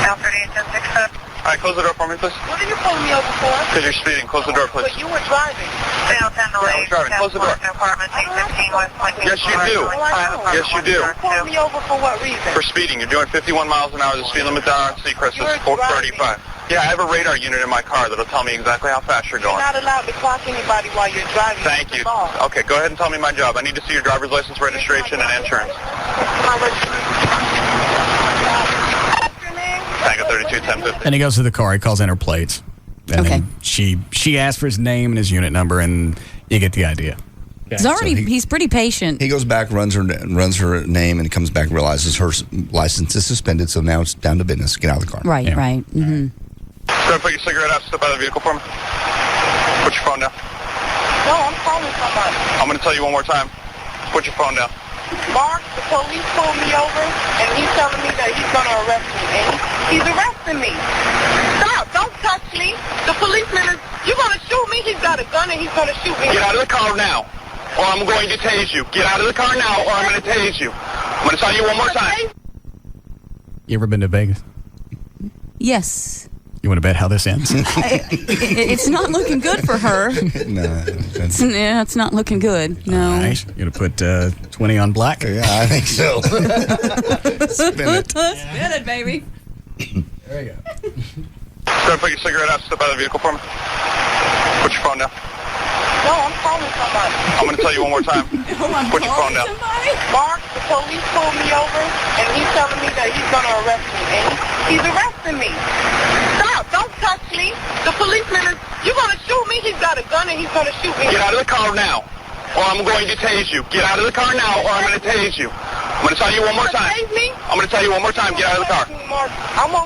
Now 38, 10, 6, 7. All right, close the door for me, please. What are you pulling me over for? Because you're speeding. Close the door, please. But you were driving. Single 10 delay. I'm driving. Close the door. Apartment 815 West Point. Yes, you do. Yes, you do. Pulling me over for what reason? For speeding. You're doing 51 miles an hour. The speed limit down on Seacrest is 435. Yeah, I have a radar unit in my car that'll tell me exactly how fast you're going. You're not allowed to clock anybody while you're driving. Thank you. Okay, go ahead and tell me my job. I need to see your driver's license, registration, and insurance. Tango 32, 1050. And he goes to the car. He calls in her plates. And then she asks for his name and his unit number, and you get the idea. He's pretty patient. He goes back, runs her name, and comes back, realizes her license is suspended, so now it's down to business. Get out of the car. Right, right. Mm-hmm. Go ahead and put your cigarette out. Step out of the vehicle for me. Put your phone down. No, I'm calling somebody. I'm going to tell you one more time. Put your phone down. Mark, the police pulled me over, and he's telling me that he's going to arrest me. And he's arresting me. Stop. Don't touch me. The policeman is... You're going to shoot me? He's got a gun, and he's going to shoot me. Get out of the car now, or I'm going to tase you. Get out of the car now, or I'm going to tase you. I'm going to tell you one more time. You ever been to Vegas? Yes. You want to bet how this ends? It's not looking good for her. No. It's not looking good. No. All right. You're going to put 20 on black? Yeah, I think so. Spin it, baby. There you go. Go ahead and put your cigarette out. Step out of the vehicle for me. Put your phone down. No, I'm calling somebody. I'm going to tell you one more time. Put your phone down. Mark, the police pulled me over, and he's telling me that he's going to arrest me. And he's arresting me. Stop. Don't touch me. The policeman is... You're going to shoot me? He's got a gun, and he's going to shoot me. Get out of the car now, or I'm going to tase you. Get out of the car now, or I'm going to tase you. I'm going to tell you one more time. I'm going to tell you one more time. Get out of the car.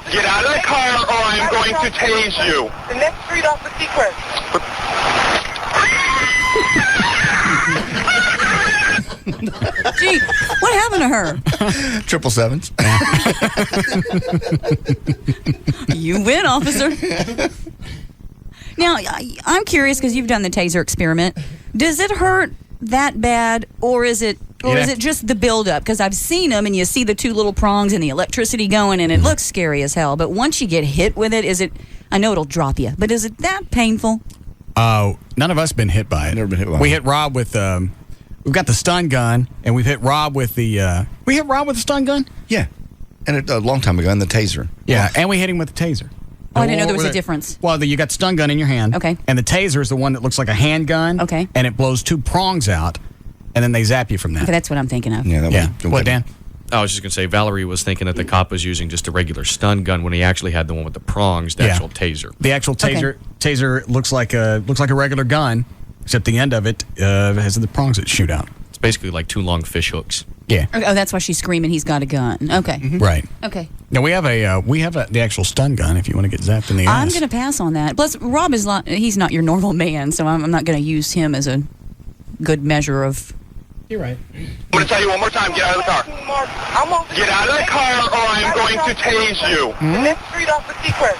Get out of the car, or I'm going to tase you. The next street off the Seacrest. Gee, what happened to her? 777s. You win, officer. Now, I'm curious because you've done the taser experiment. Does it hurt that bad, or is it just the buildup? Because I've seen them, and you see the two little prongs and the electricity going, and it looks scary as hell. But once you get hit with it, is it? I know it'll drop you, but is it that painful? None of us been hit by it. Never been hit by it. We hit Rob with. We've got the stun gun, and we've hit Rob with the. We hit Rob with the stun gun. Yeah, and a long time ago, and the taser. Yeah, and we hit him with the taser. Oh, I didn't know there was a difference. Well, you got the stun gun in your hand. Okay. And the taser is the one that looks like a handgun. Okay. And it blows two prongs out, and then they zap you from that. Okay, that's what I'm thinking of. Yeah. What, Dan? I was just going to say, Valerie was thinking that the cop was using just a regular stun gun when he actually had the one with the prongs, the actual taser. The actual taser looks like a regular gun, except the end of it has the prongs that shoot out. It's basically like two long fish hooks. Yeah. Oh, that's why she's screaming. He's got a gun. Okay. Mm-hmm. Right. Okay. Now we have the actual stun gun if you want to get zapped in the I'm ass. going to pass on that. Plus, Rob is he's not your normal man, so I'm not going to use him as a good measure of. You're right. I'm going to tell you one more time. Get out of the car. Get out of the car, or I'm going to tase you. The next street off the Seacrest.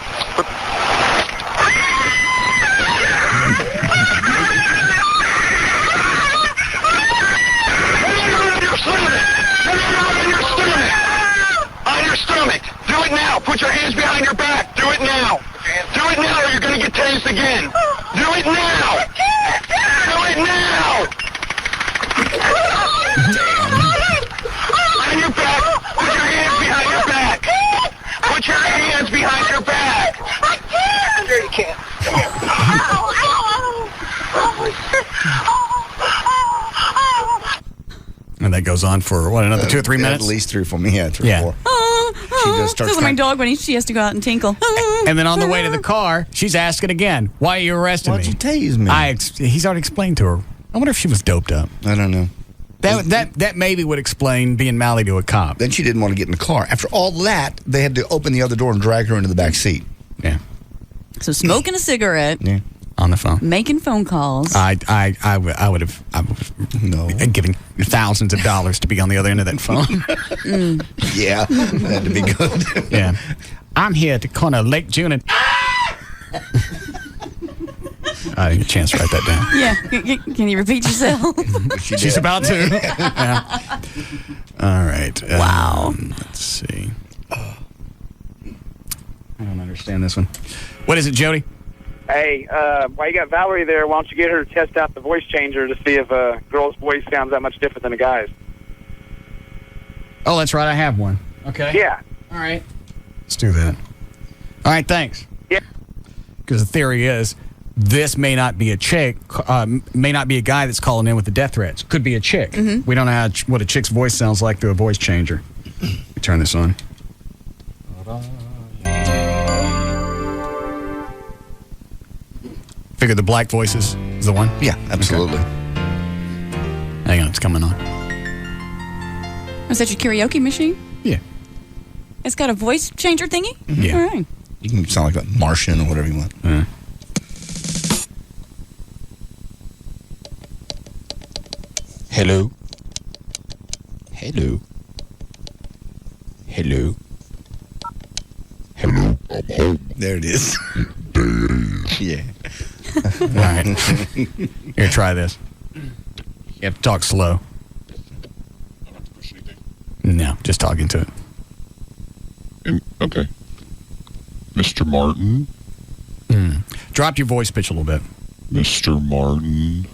On your stomach. Do it now. Put your hands behind your back. Do it now. Do it now, or you're going to get tased again. Do it now. Do it now. On your back. Put your hands behind your back. Put your hands behind your back. I can't. Sure you can't. Come here. And that goes on for, another 2 or 3 minutes? At least 3 or 4 minutes. Yeah, 3 or 4. She just starts like my dog when she has to go out and tinkle. And then on the way to the car, she's asking again, why are you arresting me? Why'd you tase me? He's already explained to her. I wonder if she was doped up. I don't know. That maybe would explain being mouthy to a cop. Then she didn't want to get in the car. After all that, they had to open the other door and drag her into the back seat. Yeah. So smoking a cigarette. Yeah. On the phone. Making phone calls. I would have given thousands of dollars to be on the other end of that phone. Yeah, that had to be good. Yeah. I'm here at the corner of Lake June and... I didn't get a chance to write that down. Yeah. Can you repeat yourself? She's about to. Yeah. All right. Wow. Let's see. I don't understand this one. What is it, Jody? Hey, while you got Valerie there, why don't you get her to test out the voice changer to see if a girl's voice sounds that much different than a guy's? Oh, that's right. I have one. Okay. Yeah. All right. Let's do that. All right, thanks. Yeah. Because the theory is this may not be a chick, may not be a guy that's calling in with the death threats. Could be a chick. We don't know what a chick's voice sounds like through a voice changer. Let me turn this on. Figure the black voices is the one? Yeah, absolutely. Okay. Hang on, it's coming on. Is that your karaoke machine? Yeah. It's got a voice changer thingy? Yeah. All right. You can sound like a Martian or whatever you want. Hello. Hello. Hello. Hello, I'm home. There it is. There it is. Yeah. All right. Here, try this. You have to talk slow. No, just talking to it. Okay. Mr. Martin? Drop your voice pitch a little bit. Mr. Martin,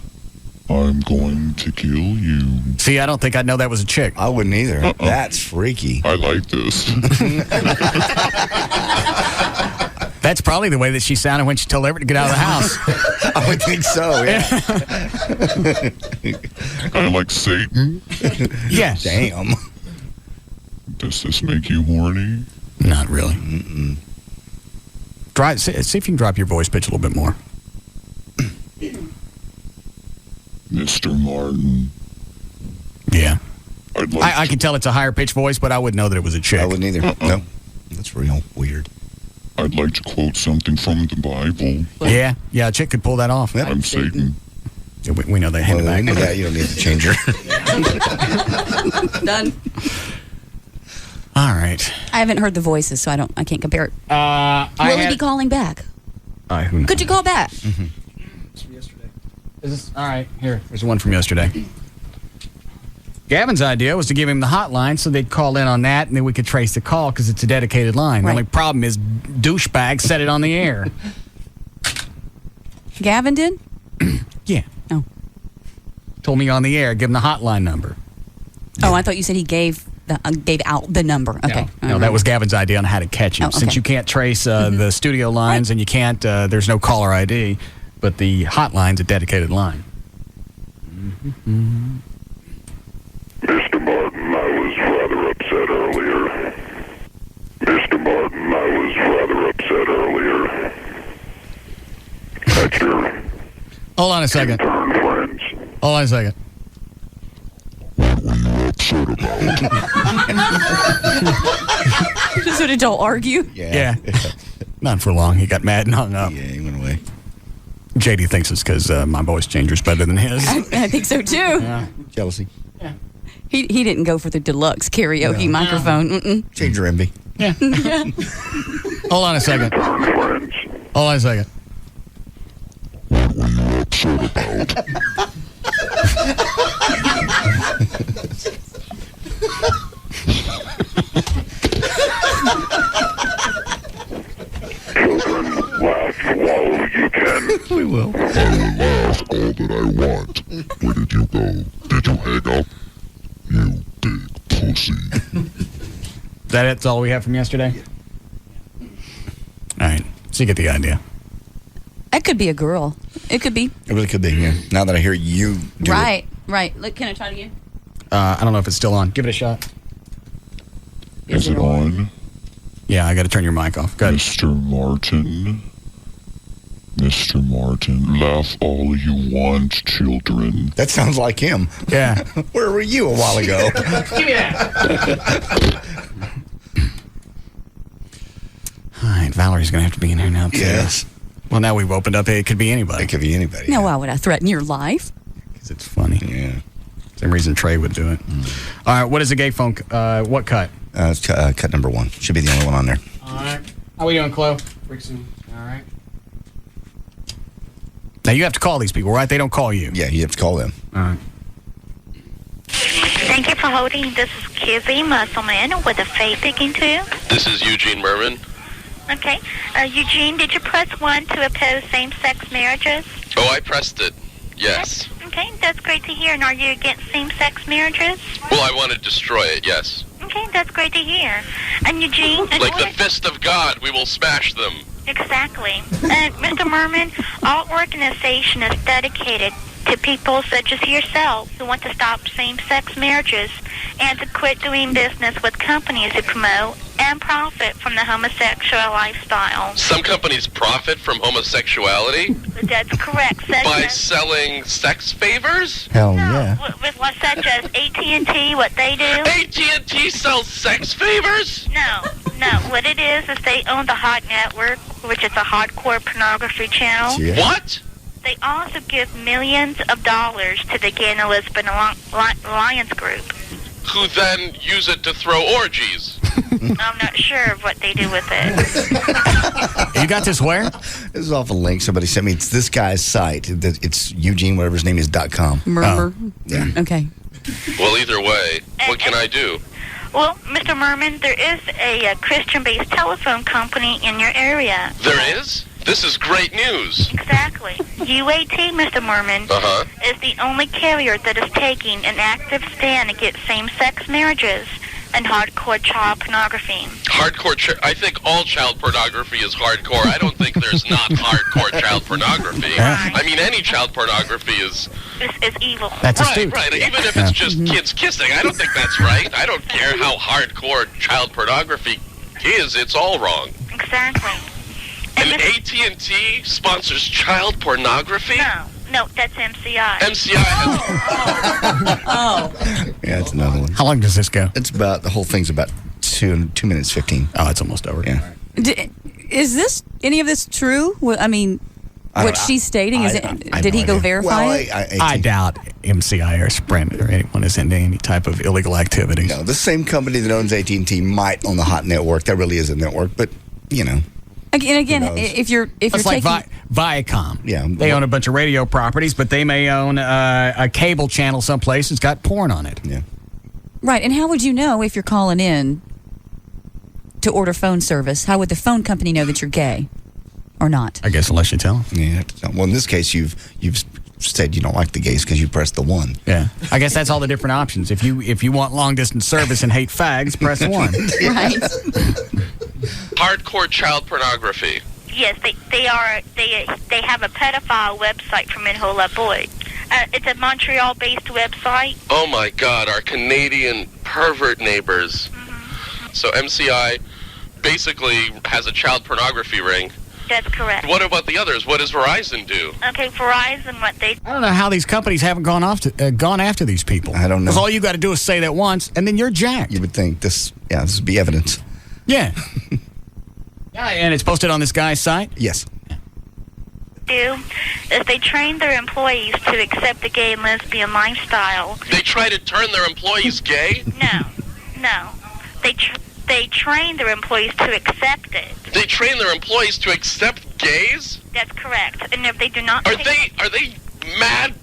I'm going to kill you. See, I don't think I'd know that was a chick. I wouldn't either. That's freaky. I like this. That's probably the way that she sounded when she told everybody to get out of the house. I would think so, yeah. Kind of like Satan. Yeah. Damn. Does this make you horny? Not really. See if you can drop your voice pitch a little bit more. Mr. Martin. Yeah. I can tell it's a higher pitched voice, but I wouldn't know that it was a chick. I wouldn't either. No. That's real weird. I'd like to quote something from the Bible. Yeah, a chick could pull that off. I'm Satan. Yeah, we know that. Hand it back. We know that. You don't need the changer. Done. All right. I haven't heard the voices, so I can't compare it. Will he be calling back? Who knows? Could you call back? All right, here's one from yesterday. Gavin's idea was to give him the hotline so they'd call in on that, and then we could trace the call because it's a dedicated line. The only problem is douchebag set it on the air. Gavin did? Yeah. Oh. Told me on the air, give him the hotline number. Oh, I thought you said he gave out the number. Okay. No, that was Gavin's idea on how to catch him. Oh, okay. Since you can't trace the studio lines and you can't, there's no caller ID, but the hotline's a dedicated line. Mr. Martin, I was rather upset earlier. Mr. Martin, I was rather upset earlier. At your Hold on a second. friends. Hold on a second. What were you upset about? So did y'all argue? Yeah. Not for long. He got mad and hung up. Yeah, he went away. JD thinks it's because my voice changer's better than his. I think so too. Yeah. Jealousy. Yeah. He didn't go for the deluxe karaoke microphone. Mm-mm. Change your envy. Yeah. Hold on a second. Hold on a second. What were you upset about? Children, laugh while you can. We will. I will laugh all that I want. Where did you go? Did you hang up? You big pussy. Is that it? That's all we have from yesterday? All right. So you get the idea. That could be a girl. It could be. It really could be, yeah. Now that I hear you do Right. Look, can I try it again? I don't know if it's still on. Give it a shot. Is it on? Yeah, I got to turn your mic off. Go ahead. Mr. Martin. Mr. Martin, laugh all you want, children. That sounds like him. Yeah. Where were you a while ago? Give me that. All right, Valerie's going to have to be in here now, too. Yes. Well, now we've opened up. It could be anybody. It could be anybody. Now, why would I threaten your life? Because it's funny. Yeah. Same reason Trey would do it. All right, what is the gay phone? What cut? It's cut number 1. Should be the only one on there. All right. How we doing, Chloe? All right. Now, you have to call these people, right? They don't call you. Yeah, you have to call them. All right. Thank you for holding. This is Kizzy Musselman with a Faith speaking to. This is Eugene Merman. Okay. Eugene, did you press 1 to oppose same-sex marriages? Oh, I pressed it. Yes. Okay, that's great to hear. And are you against same-sex marriages? Well, I want to destroy it, yes. Okay, that's great to hear. And Eugene... Like the fist of God, we will smash them. Exactly. And Mr. Merman, our organization is dedicated to people such as yourself who want to stop same-sex marriages and to quit doing business with companies who promote and profit from the homosexual lifestyle. Some companies profit from homosexuality? That's correct. By selling sex favors? Hell yeah. With what, such as AT&T, what they do? AT&T sells sex favors? No. What it is they own the Hot Network, which is a hardcore pornography channel. Yeah. What? They also give millions of dollars to the Gay and Lesbian Alliance Group. Who then use it to throw orgies? I'm not sure of what they do with it. You got this where? This is off a link somebody sent me. It's this guy's site. It's Eugene, whatever his name is, .com. Murmur. Oh, yeah. Okay. Well, either way, what can I do? Well, Mr. Merman, there is a Christian-based telephone company in your area. There is? This is great news. Exactly. UAT, Mr. Merman, is the only carrier that is taking an active stand against same-sex marriages and hardcore child pornography. I think all child pornography is hardcore. I don't think there's not hardcore child pornography. I mean, any child pornography is evil. That's right. Even if it's just kids kissing, I don't think that's right. I don't care how hardcore child pornography is. It's all wrong. Exactly. And AT&T sponsors child pornography? No, that's MCI. Yeah, it's another one. How long does this go? It's about, the whole thing's about 2 minutes 15. Oh, it's almost over. Yeah. Is any of this true? I mean, what she's stating, did he go verify it? I doubt MCI or Sprint or anyone is into any type of illegal activity. No, the same company that owns AT&T might own the Hot Network. That really is a network, but, you know. Again, if you're It's taking... like Viacom. Yeah. They own a bunch of radio properties, but they may own a cable channel someplace that's got porn on it. Yeah. Right, and how would you know if you're calling in to order phone service? How would the phone company know that you're gay or not? I guess unless you tell them. Yeah, you have to tell them. Well, in this case, you've said you don't like the gays because you pressed the 1. Yeah. I guess that's all the different options. If you want long-distance service and hate fags, press 1. Right. Hardcore child pornography. Yes, they have a pedophile website for men who love boys. It's a Montreal-based website. Oh my God, our Canadian pervert neighbors. So MCI basically has a child pornography ring. That's correct. What about the others? What does Verizon do? Okay, Verizon, what they... I don't know how these companies haven't gone after these people. I don't know. Because all you got to do is say that once, and then you're jacked. You would think this would be evidence. Yeah. Yeah, and it's posted on this guy's site? Yes. Do is they train their employees to accept the gay and lesbian lifestyle. They try to turn their employees gay? No. They train their employees to accept it. They train their employees to accept gays? That's correct. And if they do not... Are they mad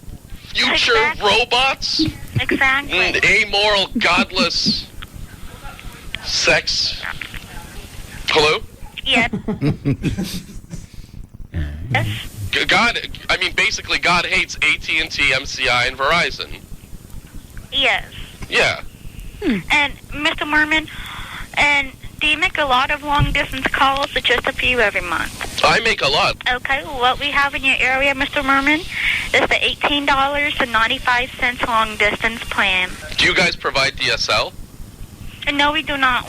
future robots? Exactly. Amoral, godless sex. Hello? Yes. Basically God hates AT&T, MCI, and Verizon. Yes. Yeah. And Mr. Merman, and do you make a lot of long-distance calls or just a few every month? I make a lot. Okay, well, what we have in your area, Mr. Merman, is the $18.95 long-distance plan. Do you guys provide DSL? No, we do not.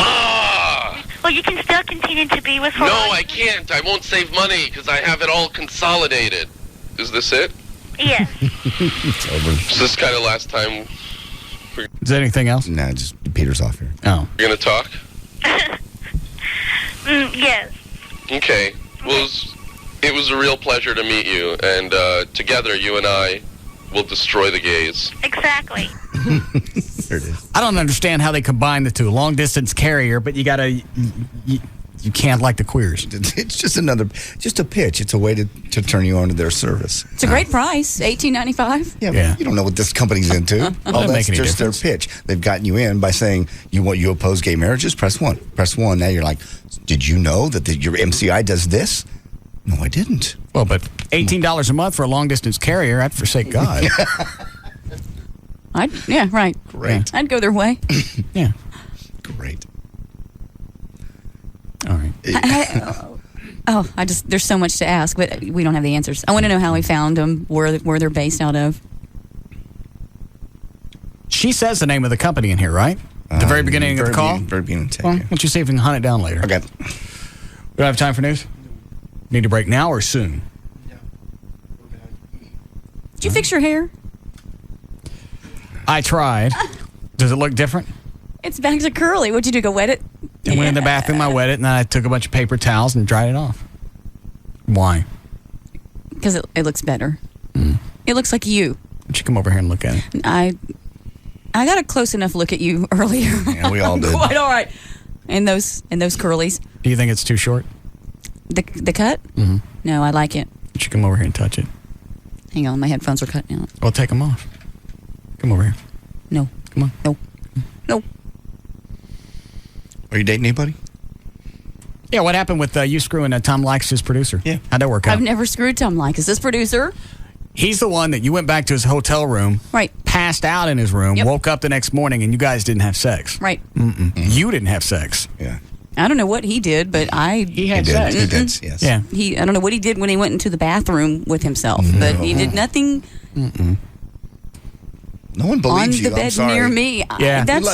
Well, you can still continue to be with Verizon. No, I can't. I won't save money because I have it all consolidated. Is this it? Yes. It's over. Is this kind of last time? Is there anything else? No, just Peter's off here. Oh. You're going to talk? Yes. Okay. Well, It was a real pleasure to meet you, and together you and I will destroy the gays. Exactly. There it is. I don't understand how they combine the two. Long distance carrier, but you gotta you can't like the queers. It's just a pitch. It's a way to turn you on to their service. It's a great price, $18.95. Yeah, but you don't know what this company's into. That's just their pitch. They've gotten you in by saying you oppose gay marriages. Press 1. Press 1. Now you're like, did you know that your MCI does this? No, I didn't. Well, but $18 a month for a long distance carrier, I'd forsake God. Yeah, right. Great. I'd go their way. Yeah. Great. All right. There's so much to ask, but we don't have the answers. I want to know how he found them, where they're based out of. She says the name of the company in here, right? At the very beginning of the call? Very beginning. Well, why don't you see if we can hunt it down later? Okay. We don't have time for news? Need to break now or soon? Did you fix your hair? I tried. Does it look different? It's back to curly. What'd you do, go wet it? I went in the bathroom, I wet it, and then I took a bunch of paper towels and dried it off. Why? Because it looks better. It looks like you. Why don't you come over here and look at it? I got a close enough look at you earlier. Yeah, we all did. Quite all right. And those curlies. Do you think it's too short? The cut? Mm-hmm. No, I like it. Why don't you come over here and touch it? Hang on, my headphones are cutting out. Well, take them off. Come over here. No. Come on. No. Are you dating anybody? Yeah, what happened with you screwing Tom Likes, his producer? Yeah. How'd that work out? I've never screwed Tom Likes. This producer? He's the one that you went back to his hotel room, right? Passed out in his room, woke up the next morning, and you guys didn't have sex. Right. You didn't have sex. Yeah. I don't know what he did, but He had sex. He did, yes. Yeah. I don't know what he did when he went into the bathroom with himself, but he did nothing. No one believes you. On the bed near me. Yeah. That's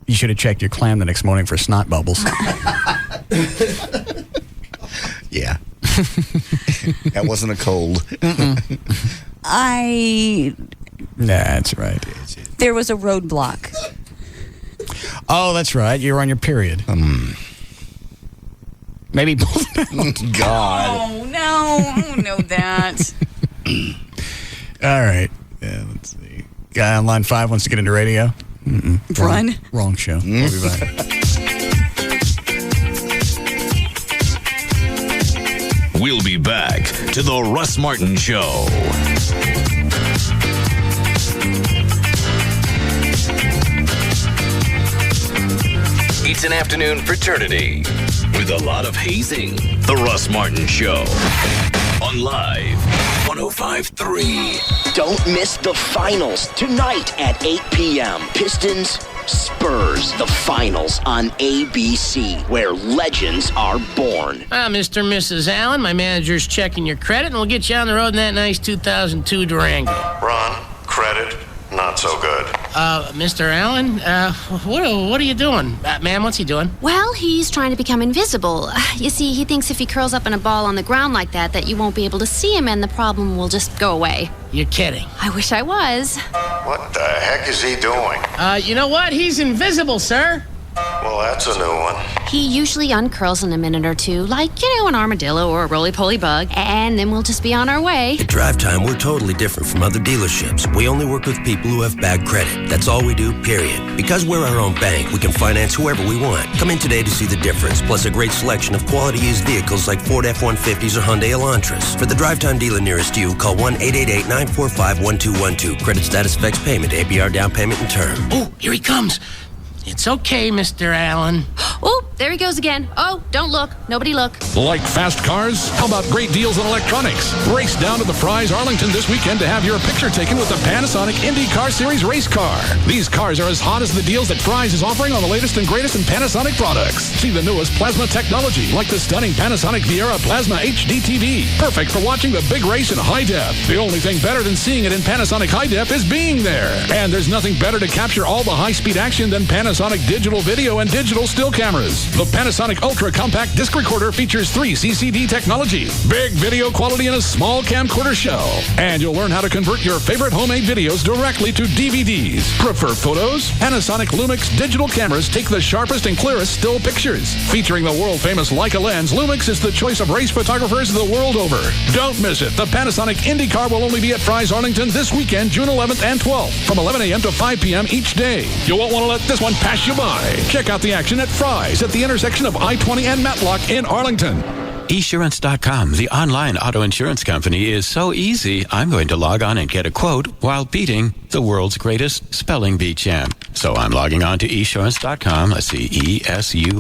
you should have checked your clam the next morning for snot bubbles. Yeah. That wasn't a cold. That's right. There was a roadblock. Oh, that's right. You were on your period. Maybe. God. Oh, no. I don't know that. All right. Yeah, let's see. Guy on line 5 wants to get into radio. Run. Wrong show. We'll be back. We'll be back to the Russ Martin Show. It's an afternoon fraternity with a lot of hazing. The Russ Martin Show on Live 105.3. Don't miss the finals tonight at 8 p.m. Pistons, Spurs, the finals on ABC, where legends are born. Mr. and Mrs. Allen, my manager's checking your credit, and we'll get you on the road in that nice 2002 Durango. Ron, credit, not so good. Mr. Allen, what are you doing? Ma'am, what's he doing? Well, he's trying to become invisible. You see, he thinks if he curls up in a ball on the ground like that you won't be able to see him and the problem will just go away. You're kidding. I wish I was. What the heck is he doing? You know what? He's invisible, sir. Well, that's a new one. He usually uncurls in a minute or two, like, an armadillo or a roly-poly bug, and then we'll just be on our way. At Drive Time, we're totally different from other dealerships. We only work with people who have bad credit. That's all we do, period. Because we're our own bank, we can finance whoever we want. Come in today to see the difference, plus a great selection of quality used vehicles like Ford F-150s or Hyundai Elantras. For the Drive Time dealer nearest you, call 1-888-945-1212. Credit status affects payment, APR down payment and term. Oh, here he comes. It's okay, Mr. Allen. Oh, there he goes again. Oh, don't look. Nobody look. Like fast cars? How about great deals on electronics? Race down to the Fry's Arlington this weekend to have your picture taken with the Panasonic Indy Car Series race car. These cars are as hot as the deals that Fry's is offering on the latest and greatest in Panasonic products. See the newest plasma technology, like the stunning Panasonic Viera Plasma HD TV. Perfect for watching the big race in high def. The only thing better than seeing it in Panasonic high def is being there. And there's nothing better to capture all the high-speed action than Panasonic Panasonic digital video and digital still cameras. The Panasonic Ultra Compact Disc Recorder features 3 CCD technology, big video quality in a small camcorder shell. And you'll learn how to convert your favorite homemade videos directly to DVDs. Prefer photos? Panasonic Lumix digital cameras take the sharpest and clearest still pictures. Featuring the world-famous Leica lens, Lumix is the choice of race photographers the world over. Don't miss it. The Panasonic IndyCar will only be at Fry's Arlington this weekend, June 11th and 12th, from 11 a.m. to 5 p.m. each day. You won't want to let this one pass you by. Check out the action at Fry's at the intersection of I-20 and Matlock in Arlington. Esurance.com, the online auto insurance company, is so easy, I'm going to log on and get a quote while beating the world's greatest spelling bee champ. So I'm logging on to Esurance.com. Let's see, ESURANCE.com.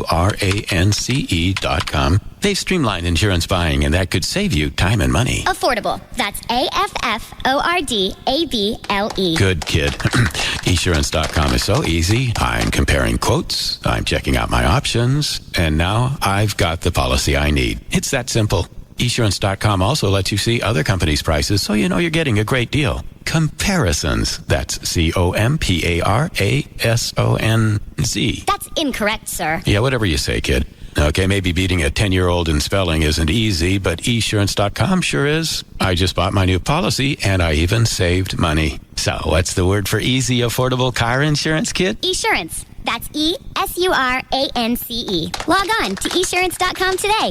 They've streamlined insurance buying, and that could save you time and money. Affordable. That's AFFORDABLE. Good kid. Esurance.com is so easy. I'm comparing quotes, I'm checking out my options, and now I've got the policy I need. It's that simple. Esurance.com also lets you see other companies' prices, so you know you're getting a great deal. Comparisons. That's COMPARASONZ. That's incorrect, sir. Yeah, whatever you say, kid. Okay, maybe beating a 10-year-old in spelling isn't easy, but Esurance.com sure is. I just bought my new policy, and I even saved money. So what's the word for easy, affordable car insurance, kid? Esurance. That's ESURANCE. Log on to esurance.com today.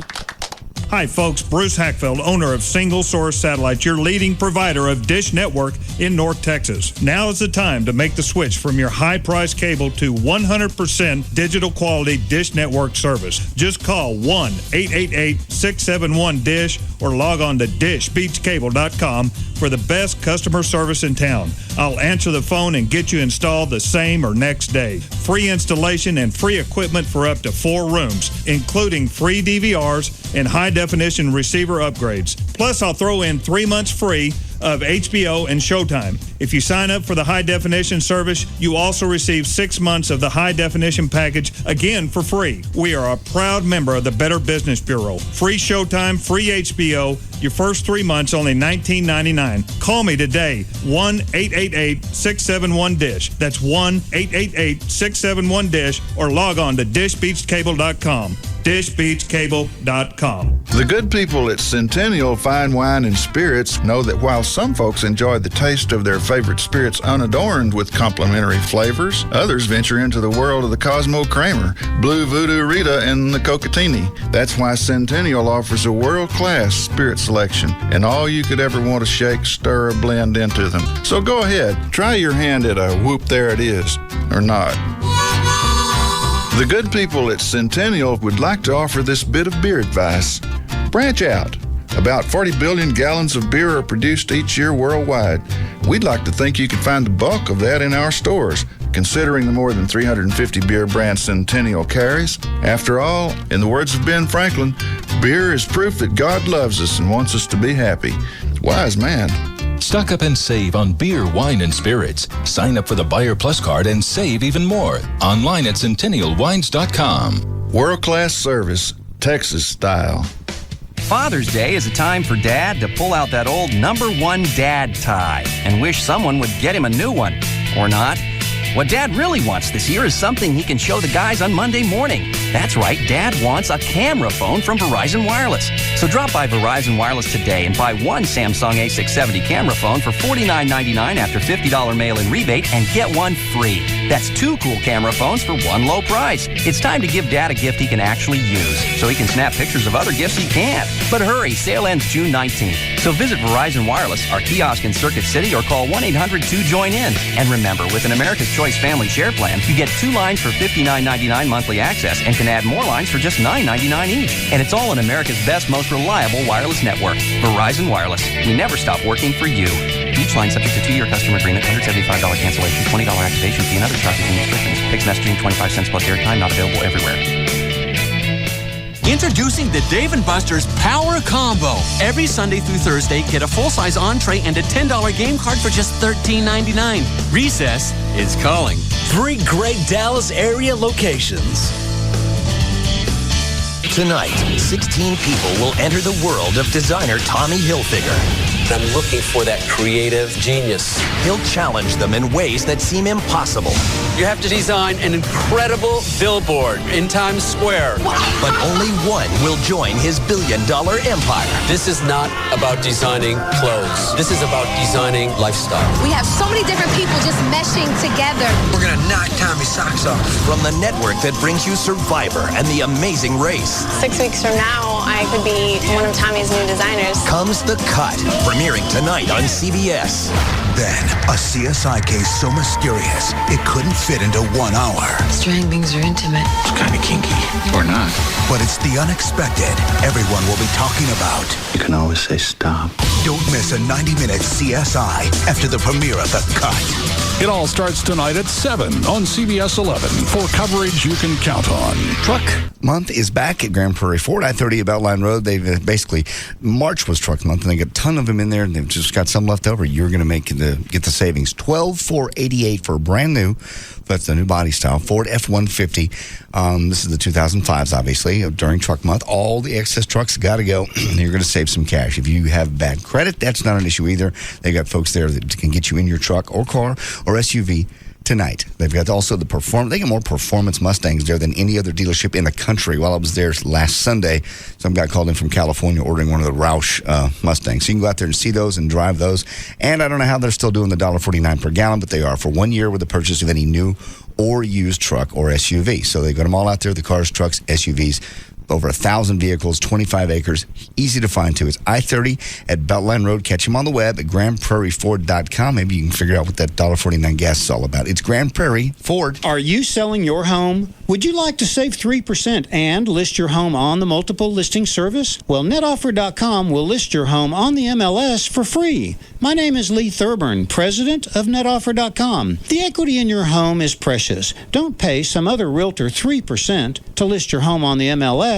Hi, folks. Bruce Hackfeld, owner of Single Source Satellite, your leading provider of Dish Network in North Texas. Now is the time to make the switch from your high-priced cable to 100% digital quality Dish Network service. Just call 1-888-671-DISH or log on to dishbeachcable.com for the best customer service in town. I'll answer the phone and get you installed the same or next day. Free installation and free equipment for up to 4 rooms, including free DVRs and high-definition receiver upgrades. Plus, I'll throw in 3 months free of HBO and Showtime. If you sign up for the high-definition service, you also receive 6 months of the high-definition package, again for free. We are a proud member of the Better Business Bureau. Free Showtime, free HBO, your first 3 months only $19.99. Call me today, 1-888-671-DISH. That's 1-888-671-DISH, or log on to dishbeachcable.com. dishbeachcable.com. The good people at Centennial Fine Wine and Spirits know that while some folks enjoy the taste of their favorite spirits unadorned with complimentary flavors, others venture into the world of the Cosmo Kramer, Blue Voodoo Rita, and the Cocatini. That's why Centennial offers a world-class spirit selection and all you could ever want to shake, stir, or blend into them. So go ahead, try your hand at a whoop there it is, or not. The good people at Centennial would like to offer this bit of beer advice. Branch out. About 40 billion gallons of beer are produced each year worldwide. We'd like to think you could find the bulk of that in our stores, considering the more than 350 beer brands Centennial carries. After all, in the words of Ben Franklin, beer is proof that God loves us and wants us to be happy. Wise man. Stock up and save on beer, wine, and spirits. Sign up for the Buyer Plus card and save even more. Online at CentennialWines.com. World-class service, Texas style. Father's Day is a time for Dad to pull out that old #1 dad tie and wish someone would get him a new one. Or not. What Dad really wants this year is something he can show the guys on Monday morning. That's right, Dad wants a camera phone from Verizon Wireless. So drop by Verizon Wireless today and buy one Samsung A670 camera phone for $49.99 after $50 mail-in rebate and get one free. That's 2 cool camera phones for one low price. It's time to give Dad a gift he can actually use so he can snap pictures of other gifts he can't. But hurry, sale ends June 19th. So visit Verizon Wireless, our kiosk in Circuit City, or call 1-800-2JOIN-IN. And remember, with an America's Choice Family Share Plan, you get 2 lines for $59.99 monthly access and can add more lines for just $9.99 each. And it's all in America's best, most reliable wireless network. Verizon Wireless. We never stop working for you. Each line subject to 2-year customer agreement, $175 cancellation, $20 activation fee, and other charges and restrictions. Fixed messaging, 25 cents plus airtime, not available everywhere. Introducing the Dave & Buster's Power Combo. Every Sunday through Thursday, get a full-size entree and a $10 game card for just $13.99. Recess is calling. 3 great Dallas area locations. Tonight, 16 people will enter the world of designer Tommy Hilfiger. I'm looking for that creative genius. He'll challenge them in ways that seem impossible. You have to design an incredible billboard in Times Square. But only one will join his billion-dollar empire. This is not about designing clothes. This is about designing lifestyle. We have so many different people just meshing together. We're gonna knock Tommy's socks off. From the network that brings you Survivor and The Amazing Race. 6 weeks from now, I could be one of Tommy's new designers. Comes The Cut, premiering tonight on CBS. Then, a CSI case so mysterious, it couldn't fit into 1 hour. Strange things are intimate. It's kind of kinky. Or not. But it's the unexpected everyone will be talking about. You can always say stop. Don't miss a 90-minute CSI after the premiere of The Cut. It all starts tonight at 7 on CBS 11 for coverage you can count on. Truck Month is back at Grand Prairie Ford, I-30 at Beltline Road. They've basically, March was Truck Month, and they got a ton of them in there, and they've just got some left over. You're going to get the savings. $12,488 for a brand new, that's the new body style, Ford F-150. This is the 2005s, obviously, during Truck Month. All the excess trucks got to go. You're going to save some cash. If you have bad credit, that's not an issue either. They got folks there that can get you in your truck or car or SUV tonight. They've got also they got more performance Mustangs there than any other dealership in the country. While I was there last Sunday, some guy called in from California ordering one of the Roush Mustangs. So you can go out there and see those and drive those. And I don't know how they're still doing the $1.49 per gallon, but they are for 1 year with the purchase of any new or used truck or SUV. So they got them all out there, the cars, trucks, SUVs. Over 1,000 vehicles, 25 acres, easy to find too. It's I-30 at Beltline Road. Catch them on the web at GrandPrairieFord.com. Maybe you can figure out what that $1.49 gas is all about. It's Grand Prairie Ford. Are you selling your home? Would you like to save 3% and list your home on the multiple listing service? Well, NetOffer.com will list your home on the MLS for free. My name is Lee Thurburn, president of NetOffer.com. The equity in your home is precious. Don't pay some other realtor 3% to list your home on the MLS.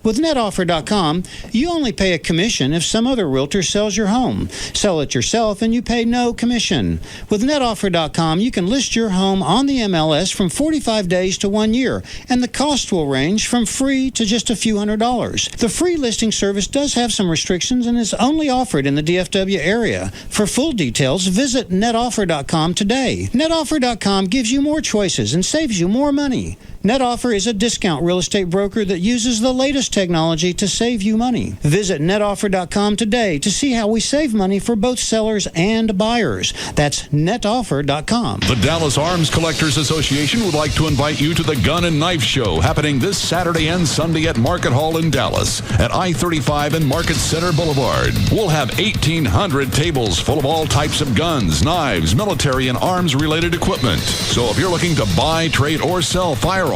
With NetOffer.com, you only pay a commission if some other realtor sells your home. Sell it yourself and you pay no commission. With NetOffer.com, you can list your home on the MLS from 45 days to 1 year, and the cost will range from free to just a few $100s. The free listing service does have some restrictions and is only offered in the DFW area. For full details, visit NetOffer.com today. NetOffer.com gives you more choices and saves you more money. NetOffer is a discount real estate broker that uses the latest technology to save you money. Visit netoffer.com today to see how we save money for both sellers and buyers. That's netoffer.com. The Dallas Arms Collectors Association would like to invite you to the Gun and Knife Show happening this Saturday and Sunday at Market Hall in Dallas at I-35 and Market Center Boulevard. We'll have 1,800 tables full of all types of guns, knives, military, and arms-related equipment. So if you're looking to buy, trade, or sell firearms,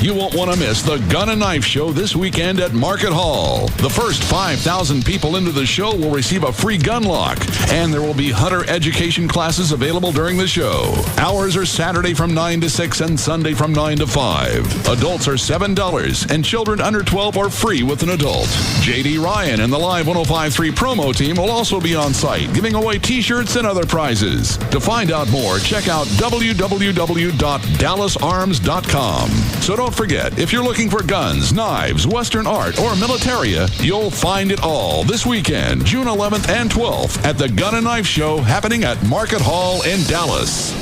you won't want to miss the Gun and Knife Show this weekend at Market Hall. The first 5,000 people into the show will receive a free gun lock, and there will be hunter education classes available during the show. Hours are Saturday from 9 to 6 and Sunday from 9 to 5. Adults are $7, and children under 12 are free with an adult. J.D. Ryan and the Live 105.3 promo team will also be on site, giving away T-shirts and other prizes. To find out more, check out www.dallasarms.com. So don't forget, if you're looking for guns, knives, Western art, or militaria, you'll find it all this weekend, June 11th and 12th, at the Gun and Knife Show happening at Market Hall in Dallas.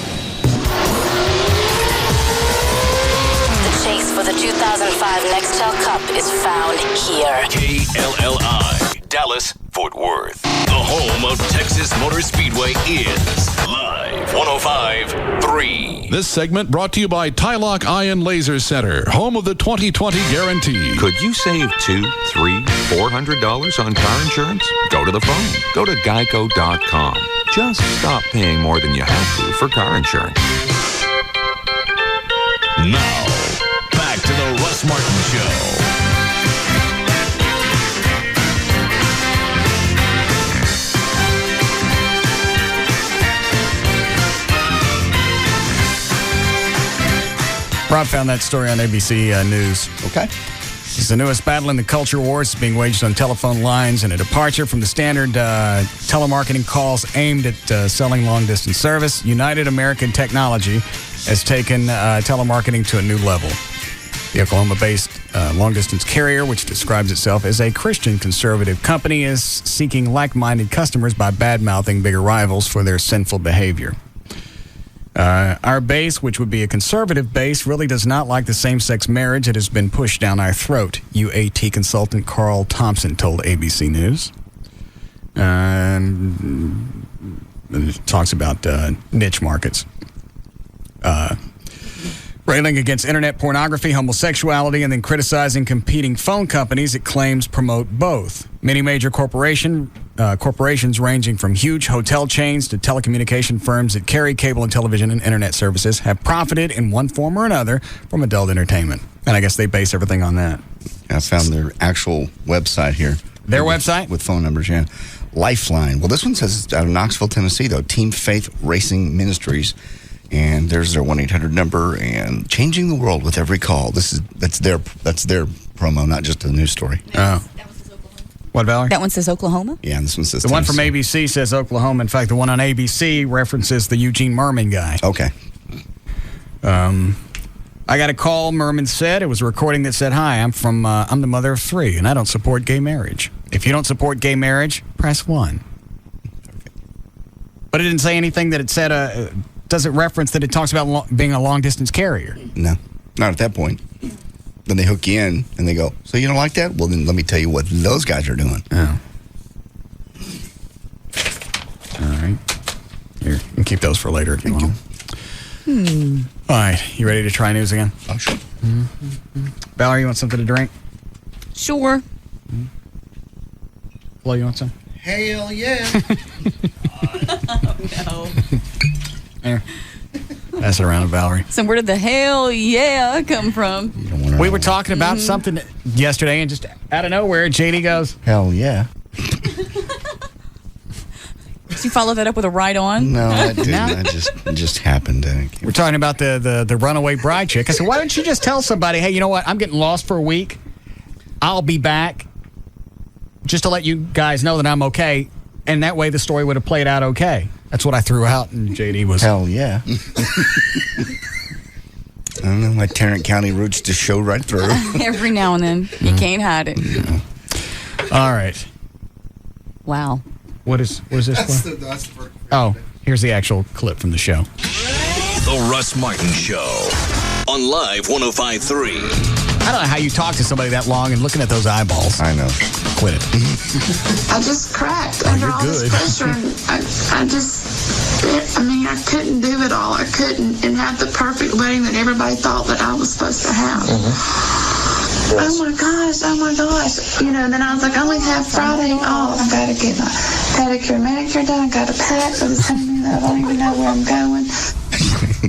The chase for the 2005 Nextel Cup is found here. KLLI, Dallas, Fort Worth. The home of Texas Motor Speedway is Live 105.3. This segment brought to you by Tylock Eye and Laser Center, home of the 2020 guarantee. Could you save $200, $300, $400 on car insurance? Go to the phone. Go to geico.com. Just stop paying more than you have to for car insurance. Now, back to the Russ Martin Show. Rob found that story on ABC News. Okay. It's the newest battle in the culture wars being waged on telephone lines and a departure from the standard telemarketing calls aimed at selling long-distance service. United American Technology has taken telemarketing to a new level. The Oklahoma-based long-distance carrier, which describes itself as a Christian conservative company, is seeking like-minded customers by bad-mouthing bigger rivals for their sinful behavior. Our base, which would be a conservative base, really does not like the same-sex marriage that has been pushed down our throat, UAT consultant Carl Thompson told ABC News. It talks about niche markets. Railing against internet pornography, homosexuality, and then criticizing competing phone companies it claims promote both. Many major corporations ranging from huge hotel chains to telecommunication firms that carry cable and television and internet services have profited in one form or another from adult entertainment. And I guess they base everything on that. I found their actual website here. Their website? With phone numbers, yeah. Lifeline. Well, this one says it's out of Knoxville, Tennessee, though. Team Faith Racing Ministries. And there's their 1-800 number, and changing the world with every call. That's their promo, not just a news story. Oh. What, Valerie? That one says Oklahoma? Yeah, and this one says The one from ABC says Oklahoma. In fact, the one on ABC references the Eugene Merman guy. Okay. I got a call, Merman said. It was a recording that said, "Hi, I'm the mother of 3, and I don't support gay marriage. If you don't support gay marriage, press 1. Okay. But it didn't say anything that it said... Does it reference that it talks about being a long-distance carrier? No, not at that point. Then they hook you in, and they go, so you don't like that? Well, then let me tell you what those guys are doing. Oh. All right. Here, you can keep those for later if you want. All right, you ready to try news again? Oh, sure. Mm-hmm. Valerie, you want something to drink? Sure. Mm-hmm. Flo, you want some? Hell yeah. No. There. Pass it around to Valerie. So where did the hell yeah come from? We were talking about something yesterday, and just out of nowhere, JD goes, hell yeah. Did you follow that up with a right on? No, I didn't. It just happened. We're talking about the runaway bride chick. I said, why don't you just tell somebody, hey, you know what? I'm getting lost for a week. I'll be back. Just to let you guys know that I'm okay. And that way the story would have played out okay. That's what I threw out, and JD was... Hell yeah. I don't know, my Tarrant County roots just show right through. Every now and then. You can't hide it. Yeah. All right. Wow. What is this for? That's the Oh, here's the actual clip from the show. The Russ Martin Show on Live 105.3. I don't know how you talk to somebody that long and looking at those eyeballs. I know. Quit it. I just cracked under all this pressure, and I couldn't do it all. I couldn't and have the perfect wedding that everybody thought that I was supposed to have. Oh my gosh. You know, then I was like, I only have Friday off. I gotta get my pedicure and manicure done. I gotta pack for the time. I don't even know where I'm going.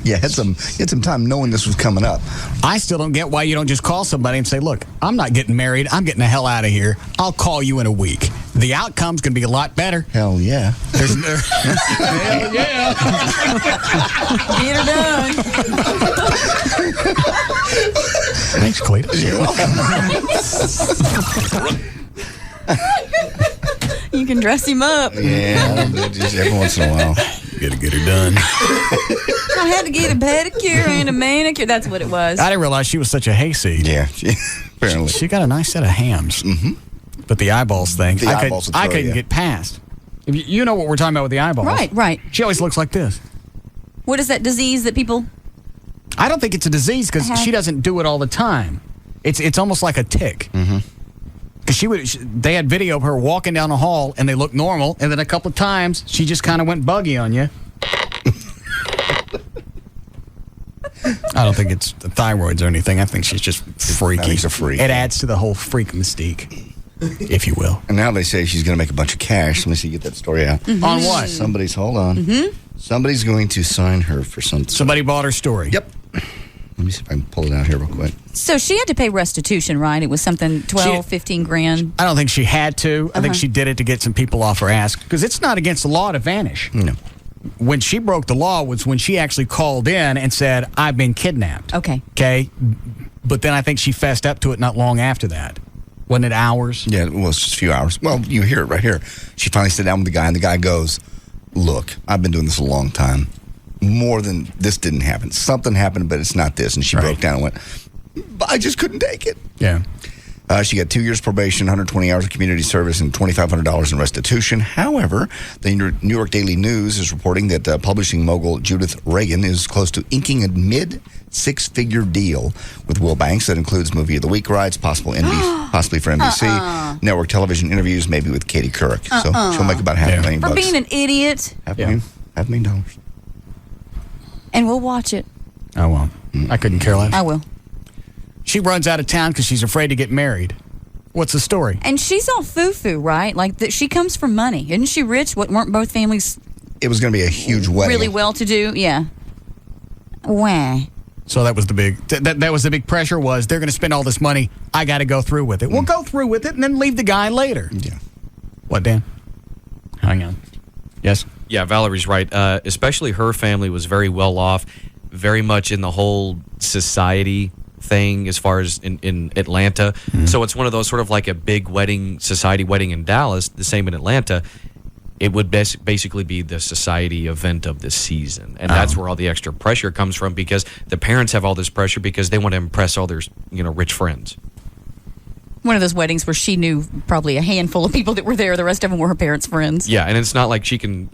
Yeah, had some time knowing this was coming up. I still don't get why you don't just call somebody and say, look, I'm not getting married. I'm getting the hell out of here. I'll call you in a week. The outcome's going to be a lot better. Hell yeah. Hell yeah. Get her done. Thanks, Cletus. You're welcome. You can dress him up. Yeah, just every once in a while. You got to get her done. I had to get a pedicure and a manicure. That's what it was. I didn't realize she was such a hayseed. Yeah, apparently. She got a nice set of hams. Mm-hmm. But the eyeballs thing, I couldn't get past. You know what we're talking about with the eyeballs. Right. She always looks like this. What is that disease that people... I don't think it's a disease because she doesn't do it all the time. It's almost like a tick. Mm-hmm. Because they had video of her walking down the hall and they looked normal, and then a couple of times she just kind of went buggy on you. I don't think it's the thyroids or anything. I think she's just freaky. She's a freak. It adds to the whole freak mystique, if you will. And now they say she's going to make a bunch of cash. Let me see, get that story out. Mm-hmm. On what? Hold on. Mm-hmm. Somebody's going to sign her for something. Somebody bought her story. Yep. Let me see if I can pull it out here real quick. So she had to pay restitution, right? It was something 12, 15 grand. I don't think she had to. I think she did it to get some people off her ass. Because it's not against the law to vanish. No. When she broke the law was when she actually called in and said, I've been kidnapped. Okay. But then I think she fessed up to it not long after that. Wasn't it hours? Yeah, it was just a few hours. Well, you hear it right here. She finally sat down with the guy, and the guy goes, look, I've been doing this a long time. More than this didn't happen. Something happened, but it's not this. And she broke down and went, But I just couldn't take it. Yeah. She got 2 years probation, 120 hours of community service, and $2,500 in restitution. However, the New York Daily News is reporting that publishing mogul Judith Reagan is close to inking a mid-six-figure deal with Will Banks that includes Movie of the Week rights, possibly for NBC, network television interviews, maybe with Katie Couric. So she'll make about $500,000 For bucks. being an idiot. $500,000. And we'll watch it. I won't. I couldn't care less. I will. She runs out of town because she's afraid to get married. What's the story? And she's all foo-foo, right? Like, she comes from money. Isn't she rich? Weren't both families It was going to be a huge wedding. really well-to-do? Yeah. Wah. So that was the big that was the big pressure was they're going to spend all this money. I got to go through with it. We'll go through with it and then leave the guy later. Yeah. What, Dan? Hang on. Yes? Yeah, Valerie's right. Especially her family was very well off, very much in the whole society thing as far as in Atlanta. Mm-hmm. So it's one of those sort of like a big society wedding in Dallas, the same in Atlanta. It would basically be the society event of the season. And that's where all the extra pressure comes from because the parents have all this pressure because they want to impress all their, rich friends. One of those weddings where she knew probably a handful of people that were there. The rest of them were her parents' friends. Yeah, and it's not like she can,